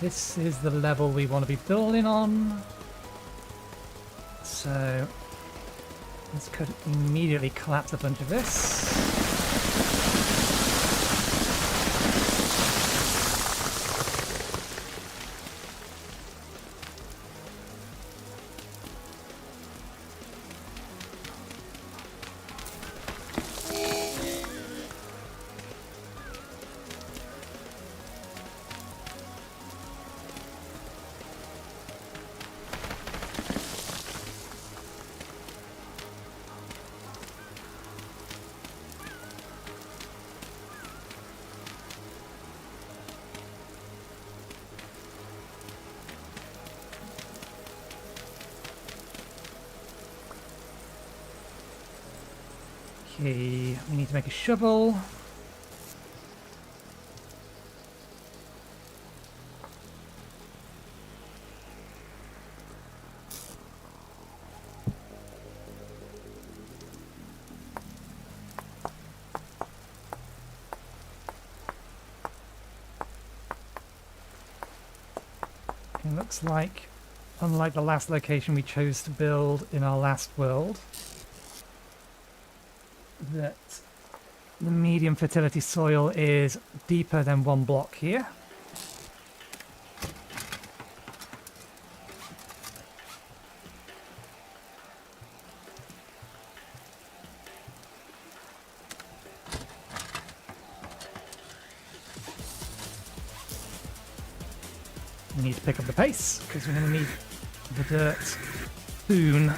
[SPEAKER 1] This is the level we want to be building on. So this could immediately collapse a bunch of this. Okay, we need to make a shovel. It looks like, unlike the last location we chose to build in our last world, that the medium fertility soil is deeper than one block here. We need to pick up the pace because we're going to need the dirt soon.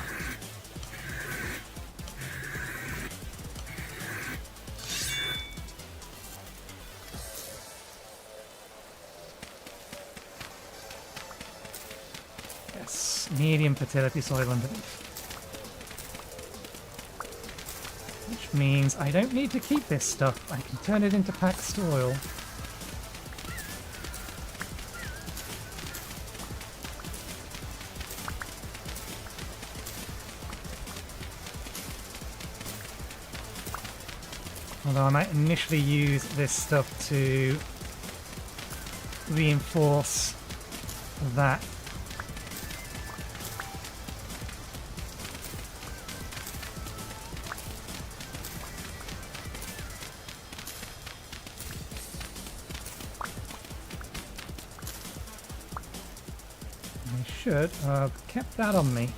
[SPEAKER 1] Yes, medium fertility soil underneath. Which means I don't need to keep this stuff. I can turn it into packed soil. Although I might initially use this stuff to reinforce that. I should have kept that on me.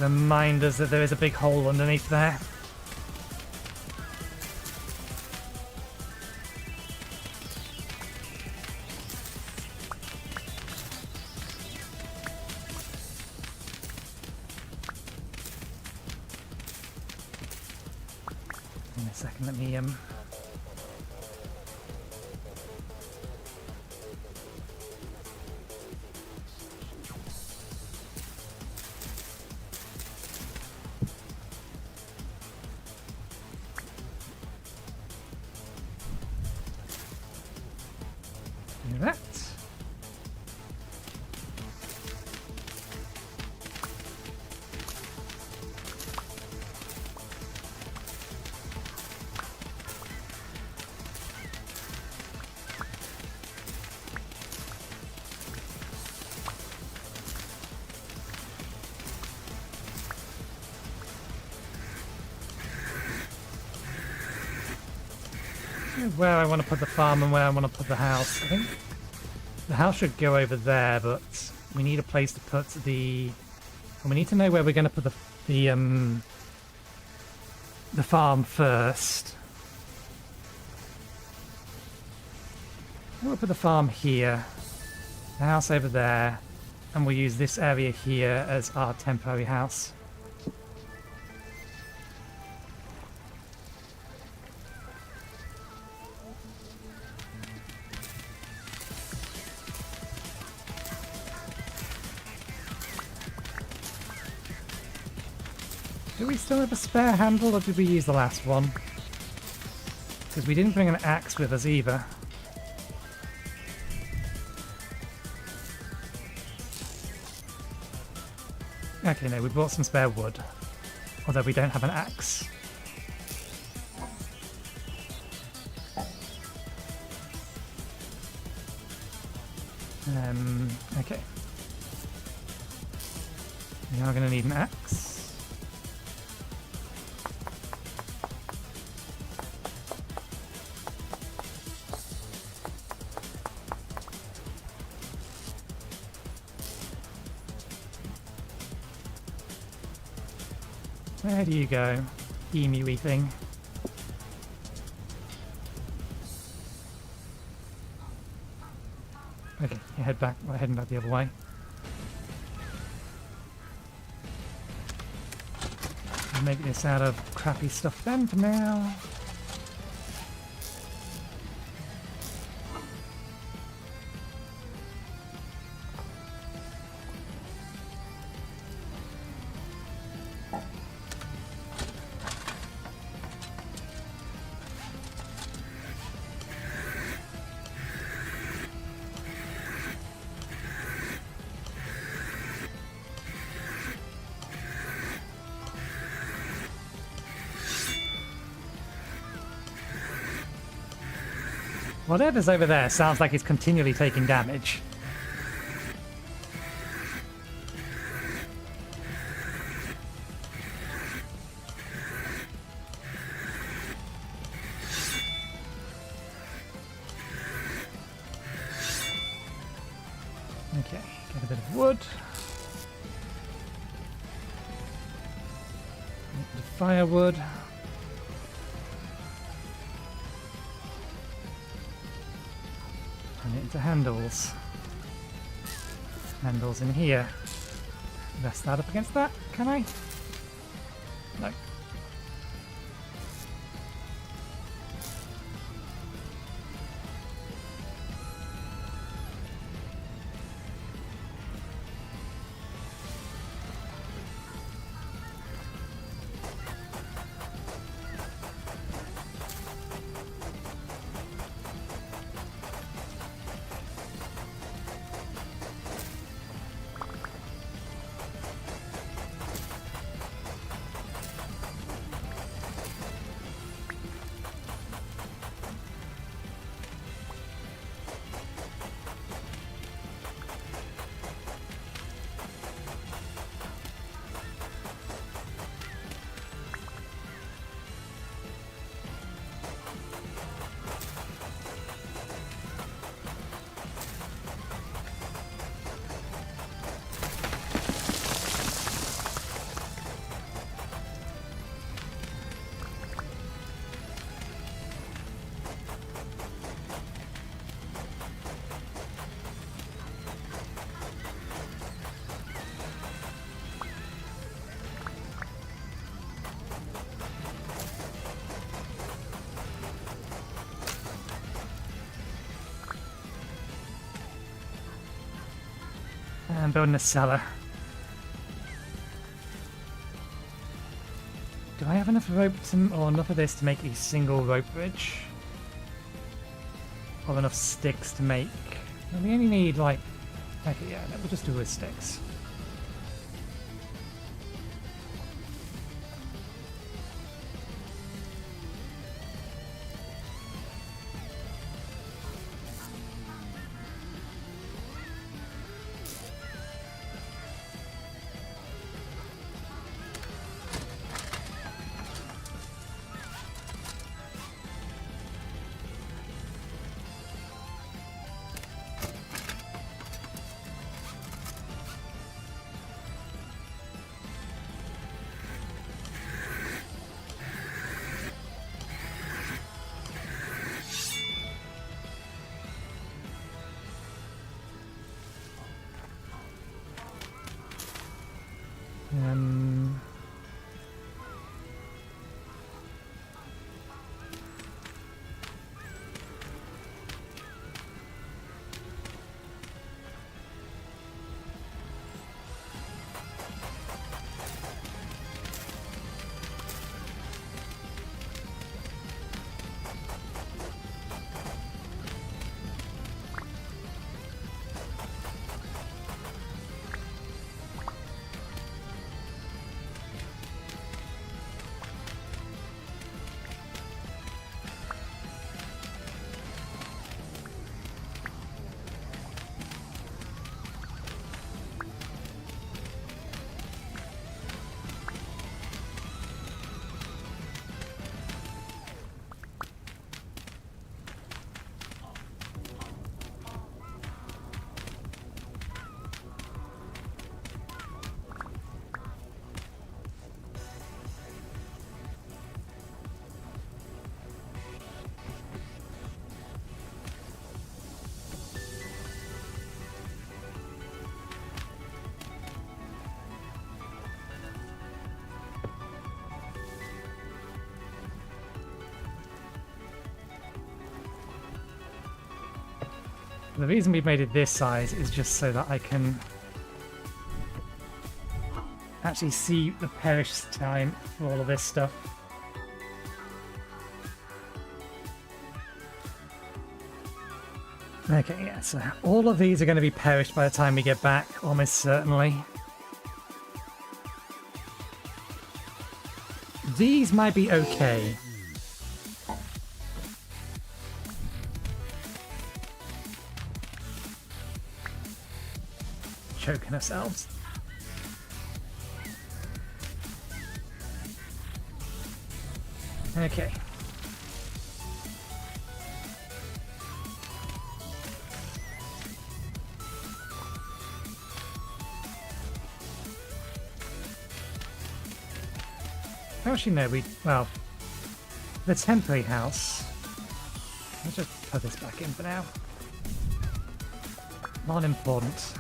[SPEAKER 1] remind us that there is a big hole underneath there. In a second, let me do that. Where I want to put the farm and where I want to put the house. I think the house should go over there, but we need a place to put the... And we need to know where we're going to put the farm first. We'll put the farm here, the house over there, and we'll use this area here as our temporary house. Do we still have a spare handle, or did we use the last one? Because we didn't bring an axe with us either. Okay, no, we brought some spare wood. Although we don't have an axe. Okay. We are going to need an axe. Where do you go, emu-y thing? Okay, you head back. We're heading back the other way. I'll make this out of crappy stuff then for now. Whatever's over there sounds like it's continually taking damage. Okay, get a bit of wood. A bit of firewood. Into handles. Handles in here. Rest that up against that, can I? No. I'm building a cellar. Do I have enough rope or enough of this to make a single rope bridge? Or enough sticks to make... Well, we only need like... Okay, yeah, we'll just do with sticks. The reason we've made it this size is just so that I can actually see the perish time for all of this stuff. Okay, yeah, so all of these are going to be perished by the time we get back, almost certainly. These might be okay. Choking ourselves. Okay. Actually, no, well, the temporary house. Let's just put this back in for now. Not important.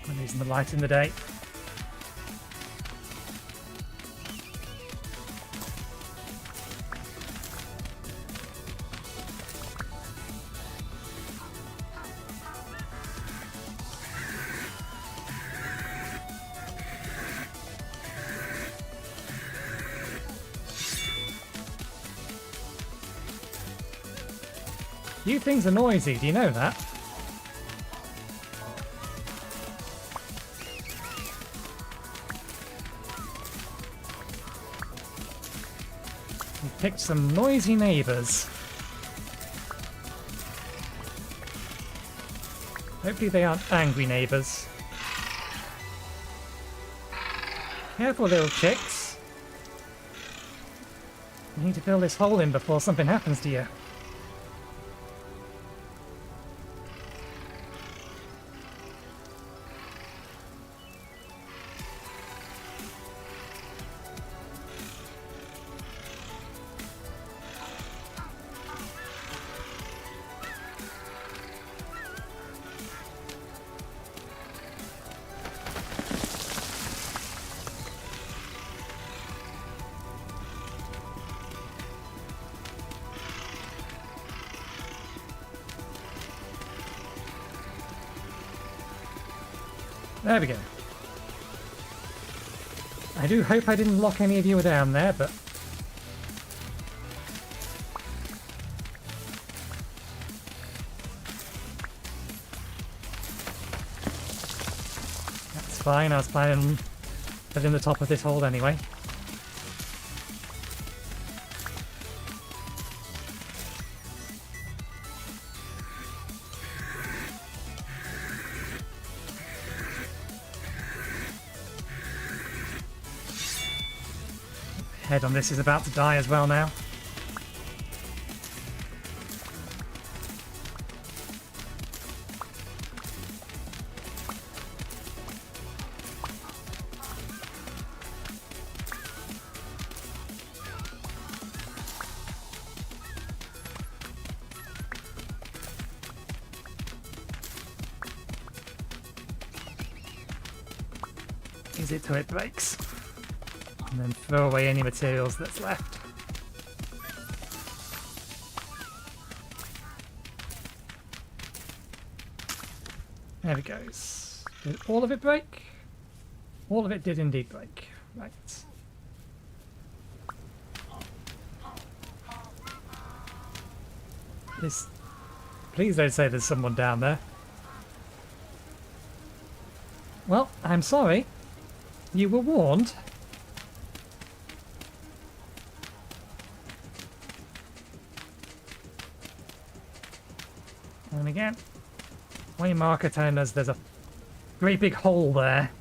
[SPEAKER 1] I'm using the light in the day. You things are noisy, do you know that? We picked some noisy neighbours. Hopefully they aren't angry neighbours. Careful, little chicks. You need to fill this hole in before something happens to you. There we go. I do hope I didn't lock any of you down there, but... That's fine, I was planning on putting the top of this hole anyway. Head on this is about to die as well now. Is it till it breaks? And then throw away any materials that's left. There it goes. Did all of it break? All of it did indeed break. Right. This... Please don't say there's someone down there. Well, I'm sorry. You were warned. And again, my marker telling us there's a great big hole there.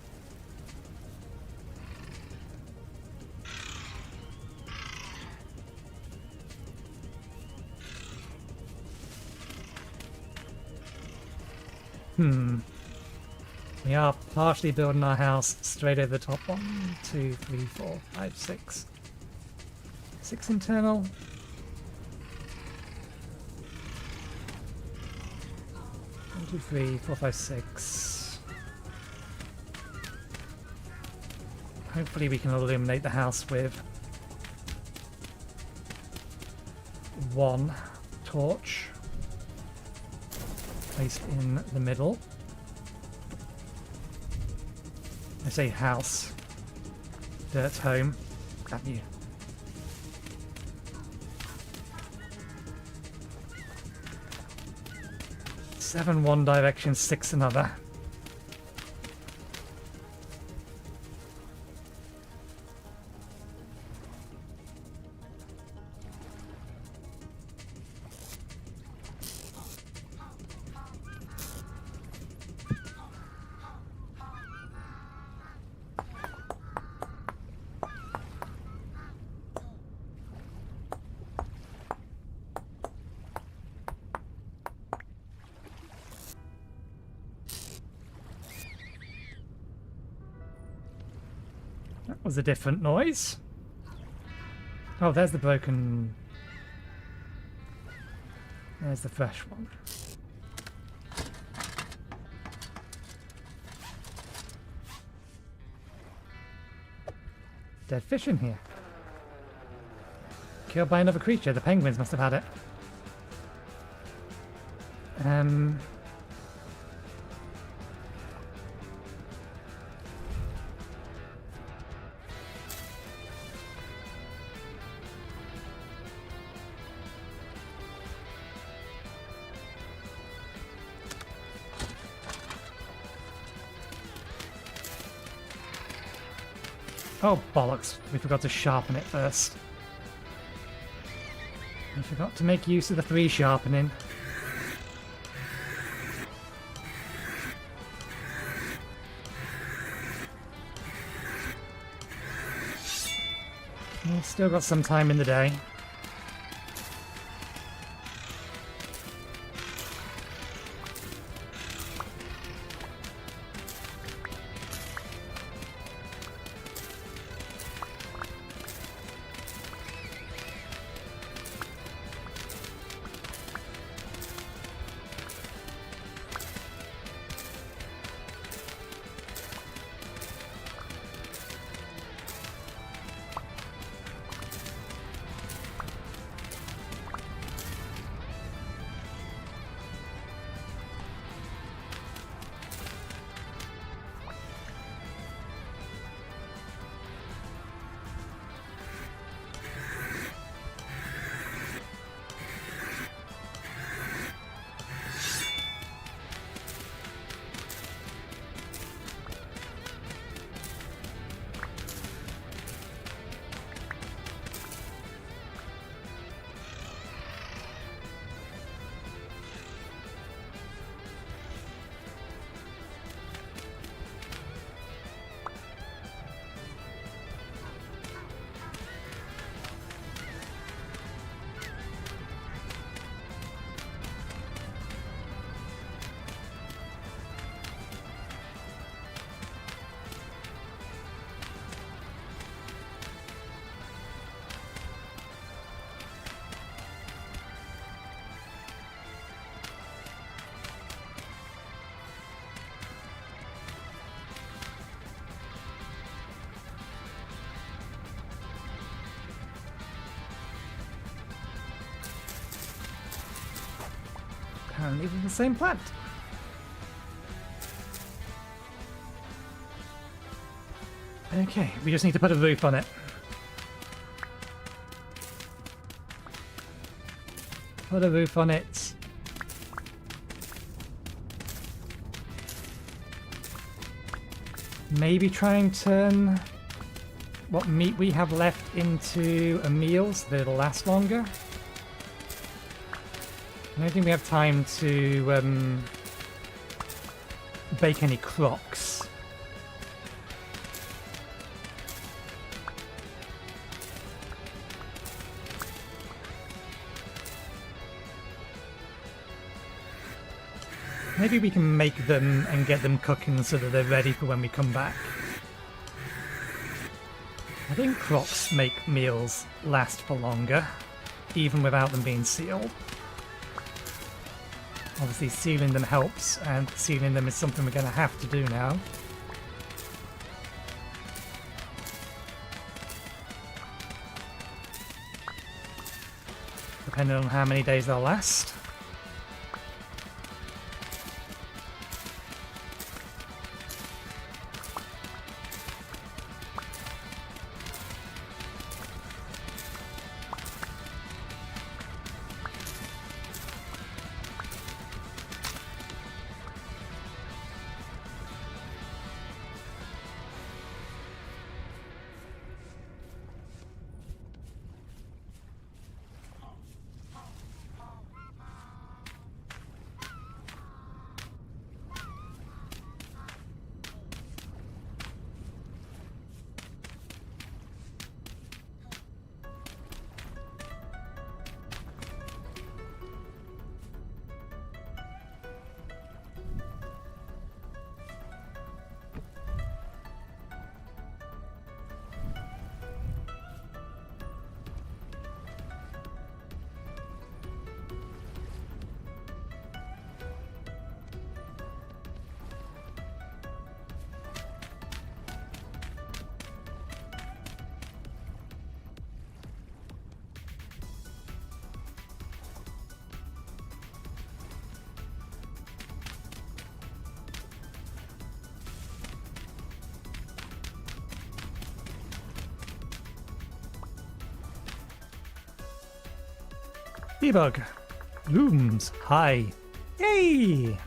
[SPEAKER 1] We are partially building our house straight over the top. 1, 2, 3, 4, 5, 6. 6 internal. 1, 2, 3, 4, 5, 6. Hopefully we can illuminate the house with 1 torch placed in the middle. I say house. Dirt home. Grab you. 7 one direction, 6 another. That was a different noise. Oh, there's the broken... There's the fresh one. Dead fish in here. Killed by another creature. The penguins must have had it. Oh, bollocks. We forgot to sharpen it first. We forgot to make use of the 3 sharpening. We've still got some time in the day. Apparently they're the same plant. Okay, we just need to put a roof on it. Put a roof on it. Maybe try and turn what meat we have left into a meal so that it'll last longer. I don't think we have time to bake any crocks. Maybe we can make them and get them cooking so that they're ready for when we come back. I think crocks make meals last for longer, even without them being sealed. Obviously sealing them helps, and sealing them is something we're going to have to do now. Depending on how many days they'll last. Debug. Looms. Hi. Yay!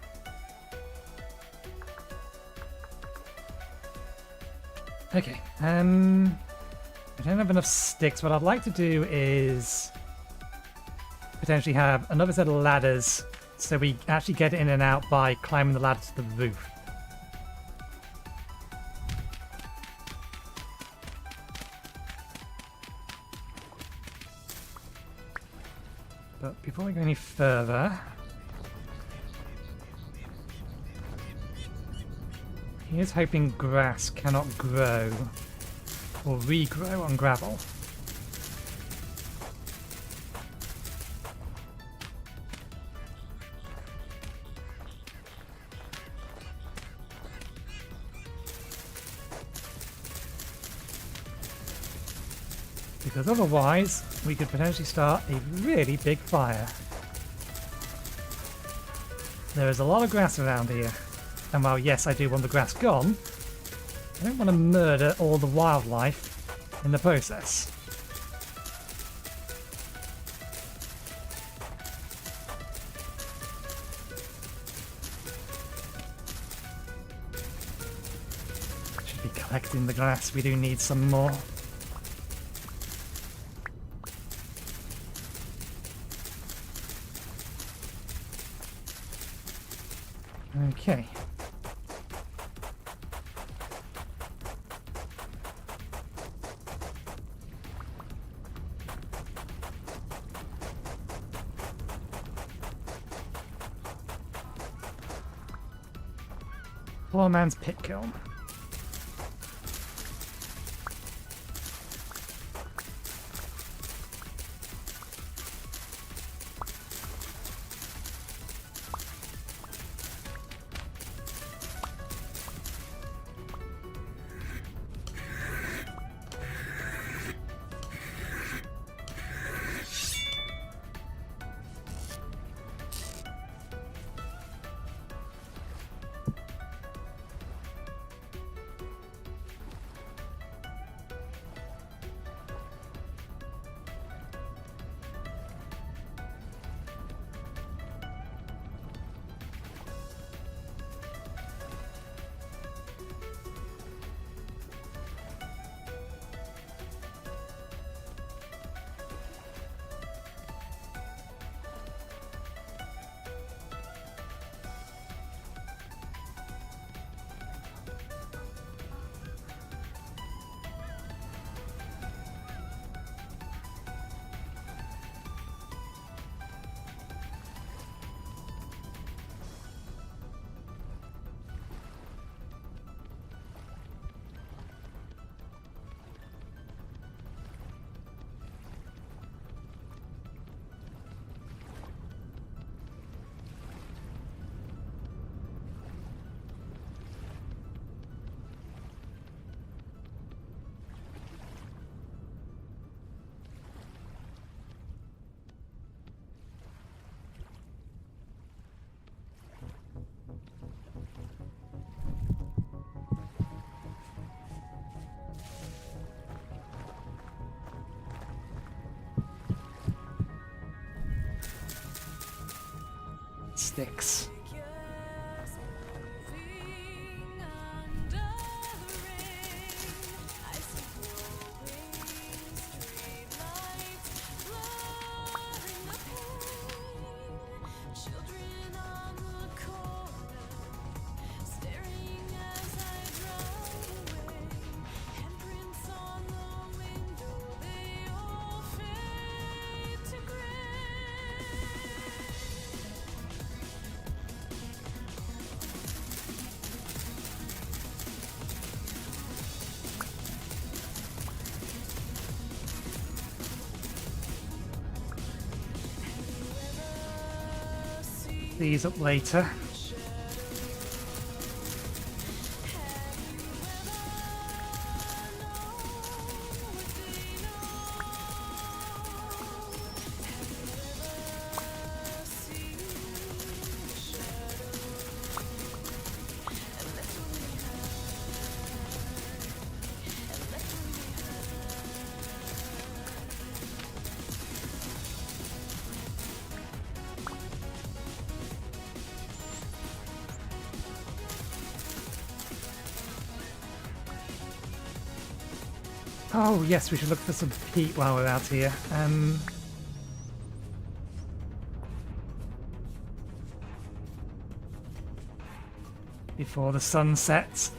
[SPEAKER 1] Okay, I don't have enough sticks. What I'd like to do is potentially have another set of ladders so we actually get in and out by climbing the ladder to the roof. But before we go any further, here's hoping grass cannot grow or regrow on gravel. Because otherwise, we could potentially start a really big fire. There is a lot of grass around here. And while yes, I do want the grass gone, I don't want to murder all the wildlife in the process. Should be collecting the grass, we do need some more. Okay. Poor man's pit kiln. sticks. These up later. Oh yes, we should look for some peat while we're out here. Before the sun sets.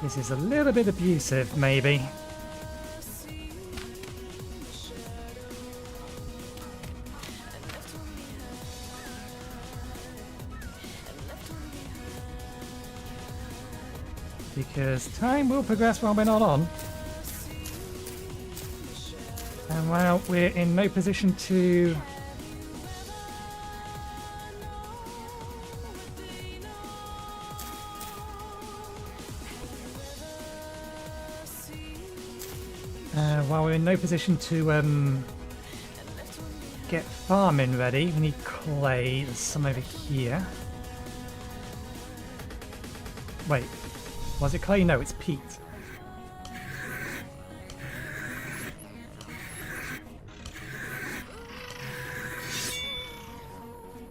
[SPEAKER 1] This is a little bit abusive, maybe. Because time will progress while we're not on. And while we're in no position to... while we're in no position to get farming ready, we need clay. There's some over here. Wait, was it clay? No, it's peat.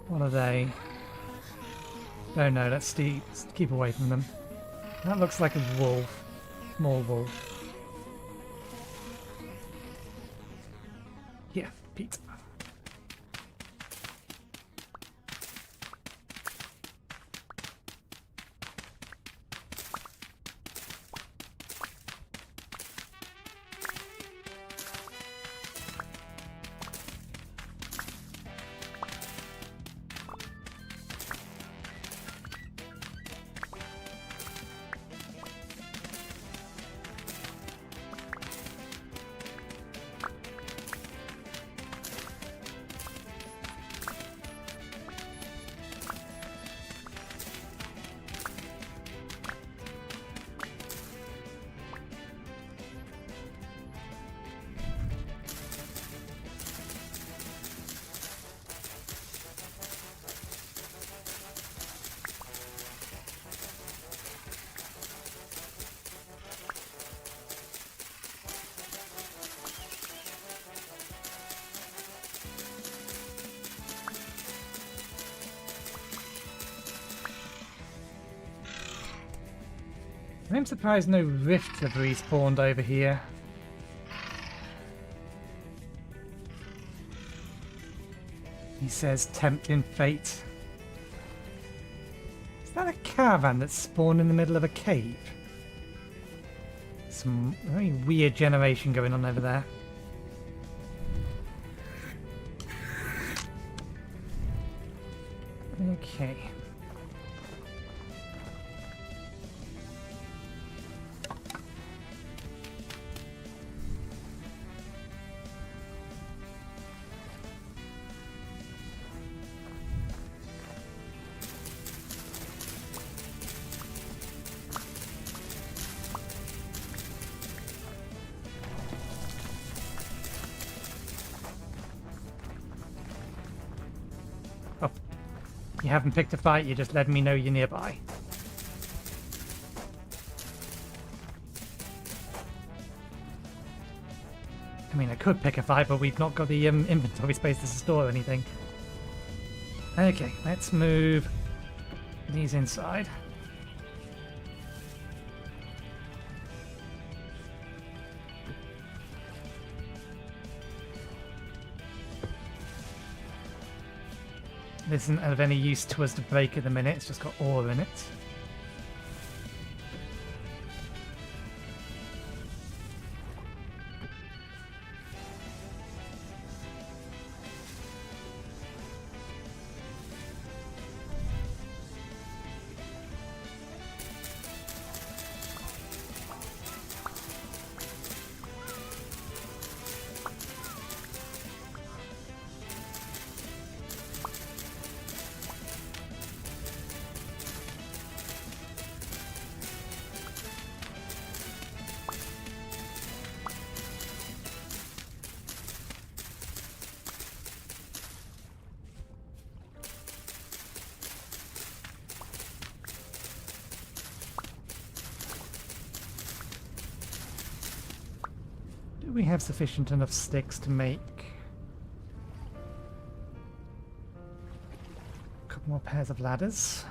[SPEAKER 1] What are they? Oh no, let's keep away from them. That looks like a wolf. Small wolf. Yeah, peat. I'm surprised no rifts have respawned over here. He says, tempting fate. Is that a caravan that's spawned in the middle of a cave? Some very weird generation going on over there. Okay. Oh, you haven't picked a fight, you just let me know you're nearby. I mean, I could pick a fight, but we've not got the inventory space to store anything. Okay, let's move these inside. This isn't of any use to us to break at the minute, it's just got ore in it. Do we have sufficient enough sticks to make a couple more pairs of ladders?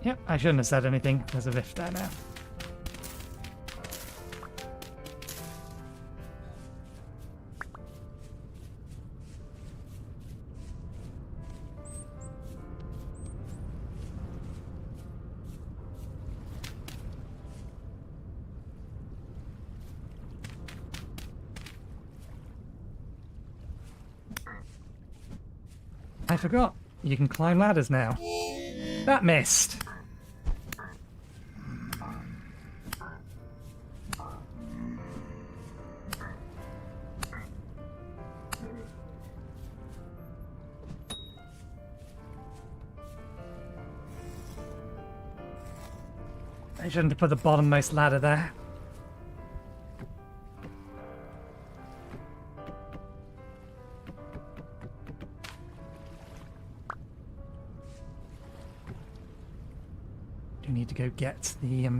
[SPEAKER 1] Yep, I shouldn't have said anything. There's a rift there now. I forgot. You can climb ladders now. That missed. I shouldn't have put the bottommost ladder there. Do need to go get the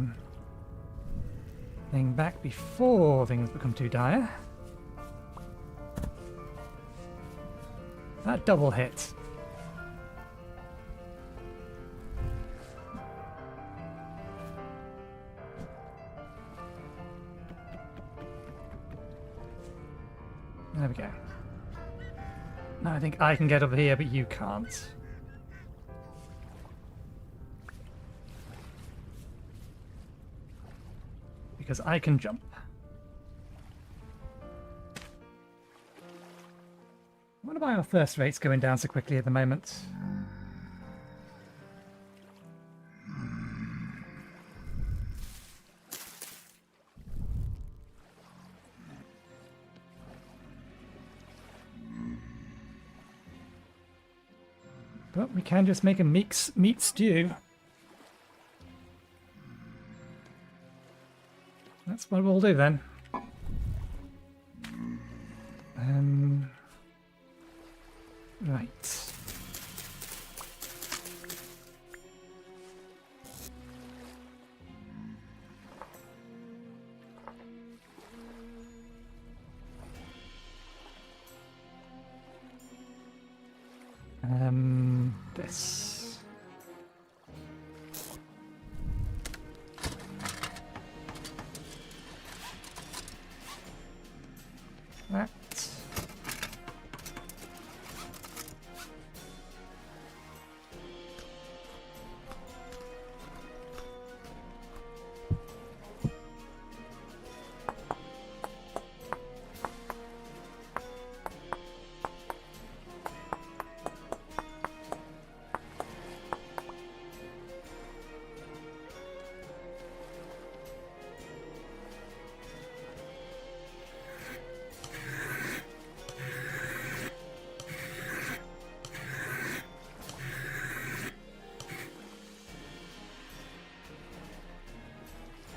[SPEAKER 1] thing back before things become too dire. That double hit. There we go. Now I think I can get over here, but you can't. Because I can jump. I wonder why our thirst rate's going down so quickly at the moment. But we can just make a meat stew. That's what we'll do then. Right. This. That.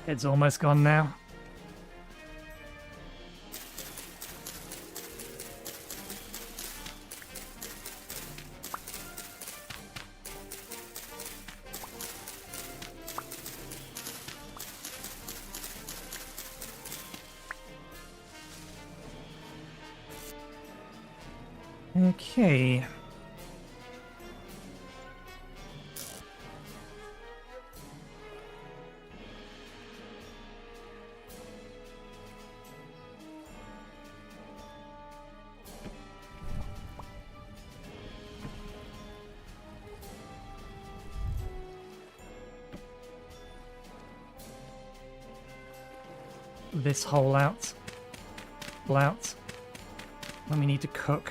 [SPEAKER 1] It's almost gone now. Okay. This hole out. Out. When we need to cook.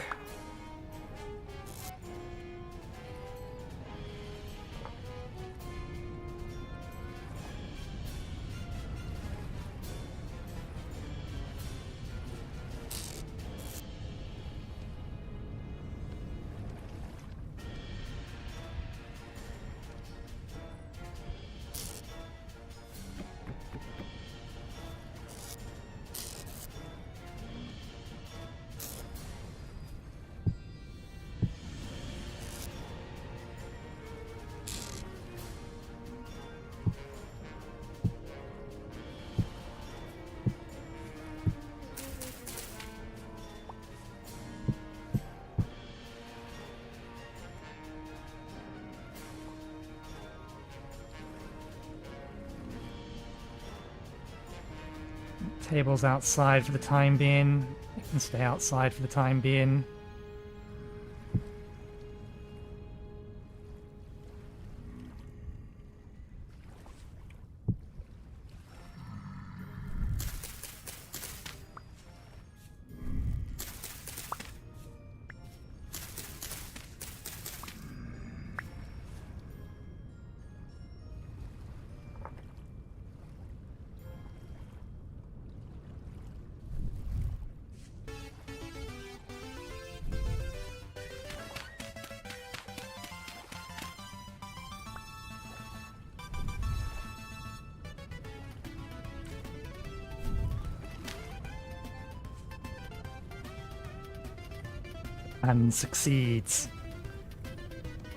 [SPEAKER 1] Table's outside for the time being. It can stay outside for the time being. And succeeds.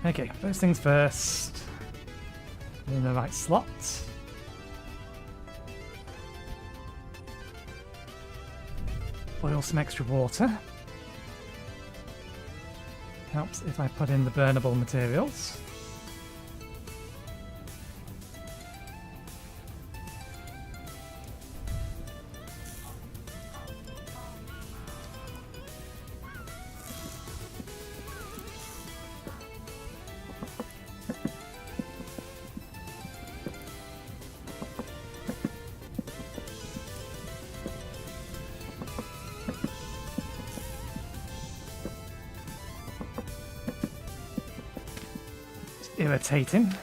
[SPEAKER 1] Okay, first things first. In the right slot. Boil some extra water. Helps if I put in the burnable materials. Irritating.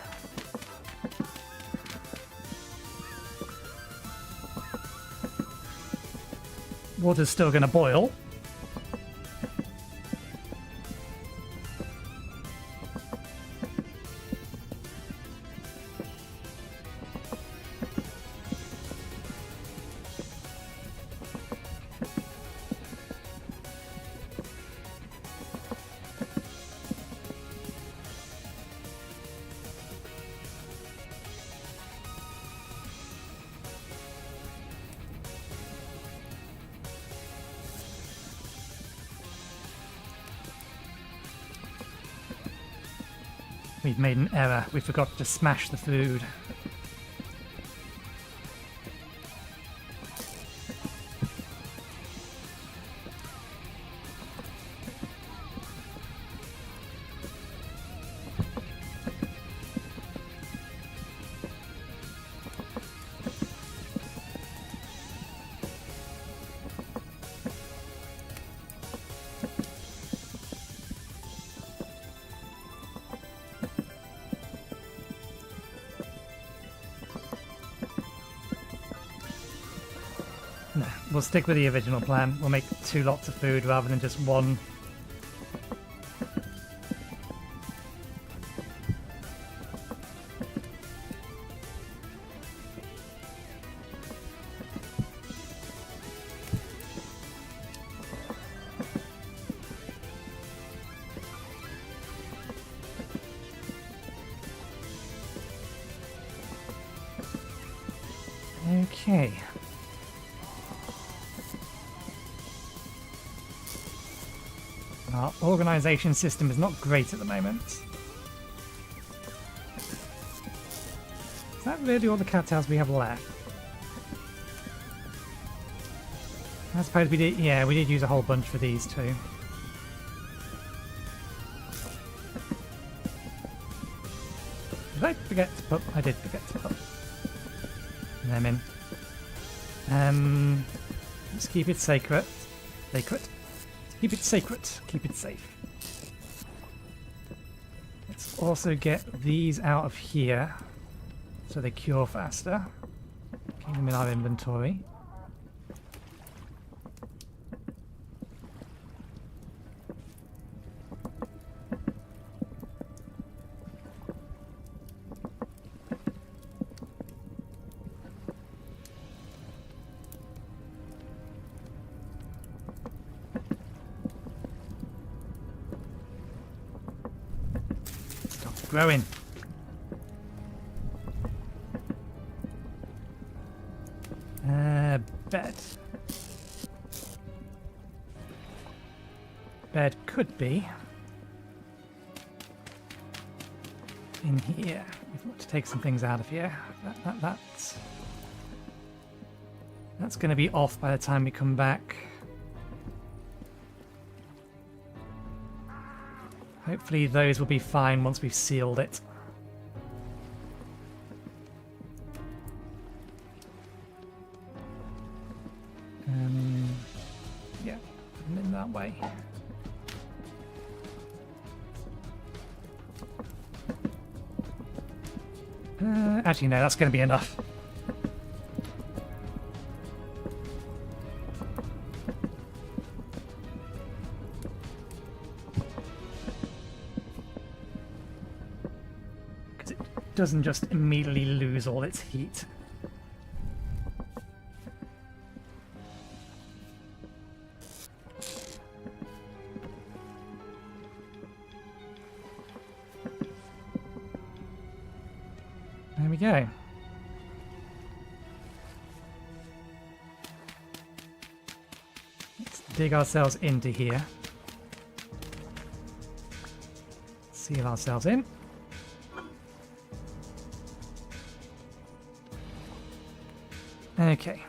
[SPEAKER 1] Water's still going to boil. We've made an error. We forgot to smash the food. we'll stick with the original plan. We'll make 2 lots of food rather than just 1. Okay. Our organisation system is not great at the moment. Is that really all the cattails we have left? I suppose we did, yeah, we did use a whole bunch for these too. Did I forget to put? I did forget to put them in. Let's keep it sacred. Sacred. Keep it sacred. Keep it safe. Let's also get these out of here so they cure faster. Keep them in our inventory. Growing. Bed. Bed could be in here. We've got to take some things out of here. That's going to be off by the time we come back. Hopefully those will be fine once we've sealed it. Yeah, and in that way. Actually, no, that's going to be enough. Doesn't just immediately lose all its heat. There we go. Let's dig ourselves into here. Seal ourselves in. Okay,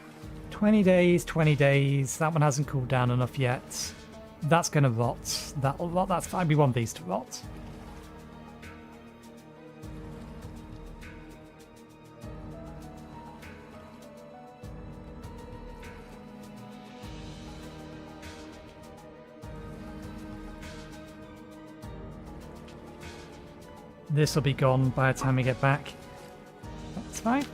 [SPEAKER 1] 20 days, 20 days. That one hasn't cooled down enough yet. That's going to rot. That'll rot. That's fine. We want these to rot. This will be gone by the time we get back. That's fine.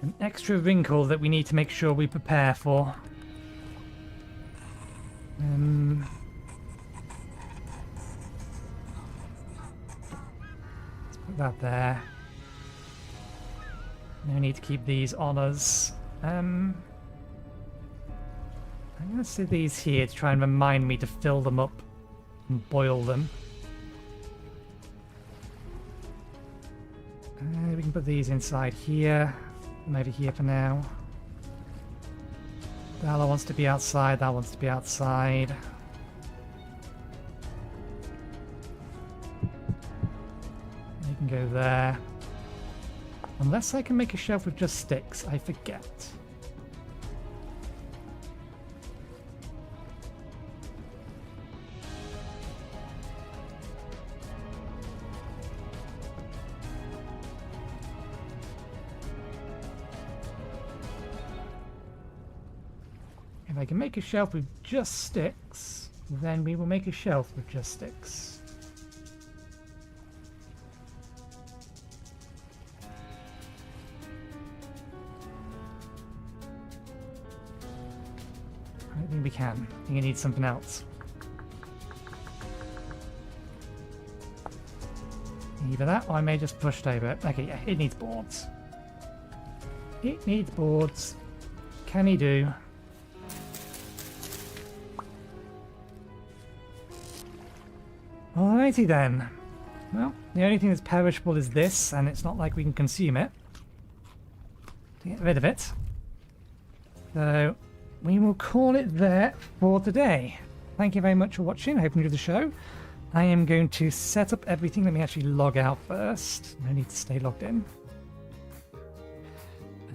[SPEAKER 1] An extra wrinkle that we need to make sure we prepare for. Let's put that there. No need to keep these on us. I'm going to sit these here to try and remind me to fill them up and boil them. We can put these inside here. And over here for now. That wants to be outside, that wants to be outside. You can go there. Unless I can make a shelf with just sticks, I forget. If I can make a shelf with just sticks, then we will make a shelf with just sticks. think we can. I think it needs something else. Either that, or I may just pushed over it. Okay, yeah, it needs boards. It needs boards. Can he do? Alrighty then. Well, the only thing that's perishable is this, and it's not like we can consume it. To get rid of it. So, we will call it there for today. Thank you very much for watching. I hope you enjoyed the show. I am going to set up everything. Let me actually log out first. No need to stay logged in.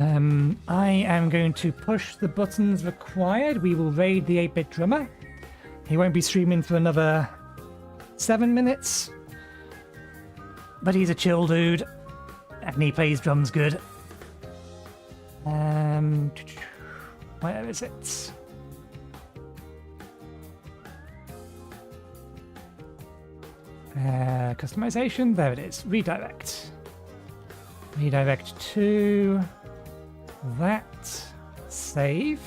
[SPEAKER 1] I am going to push the buttons required. We will raid the 8-bit drummer. He won't be streaming for another 7 minutes. But he's a chill dude. And he plays drums good. Where is it? Customization, there it is. Redirect. Redirect to that. Save.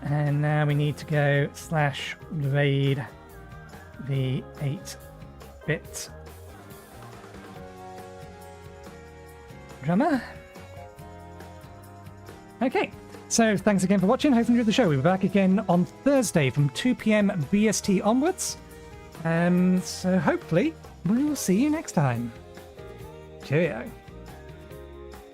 [SPEAKER 1] And now we need to go /raid the 8-bit drummer. Okay, so thanks again for watching. Hope you enjoyed the show. We'll be back again on Thursday from 2 PM BST onwards. So hopefully we will see you next time. Cheerio.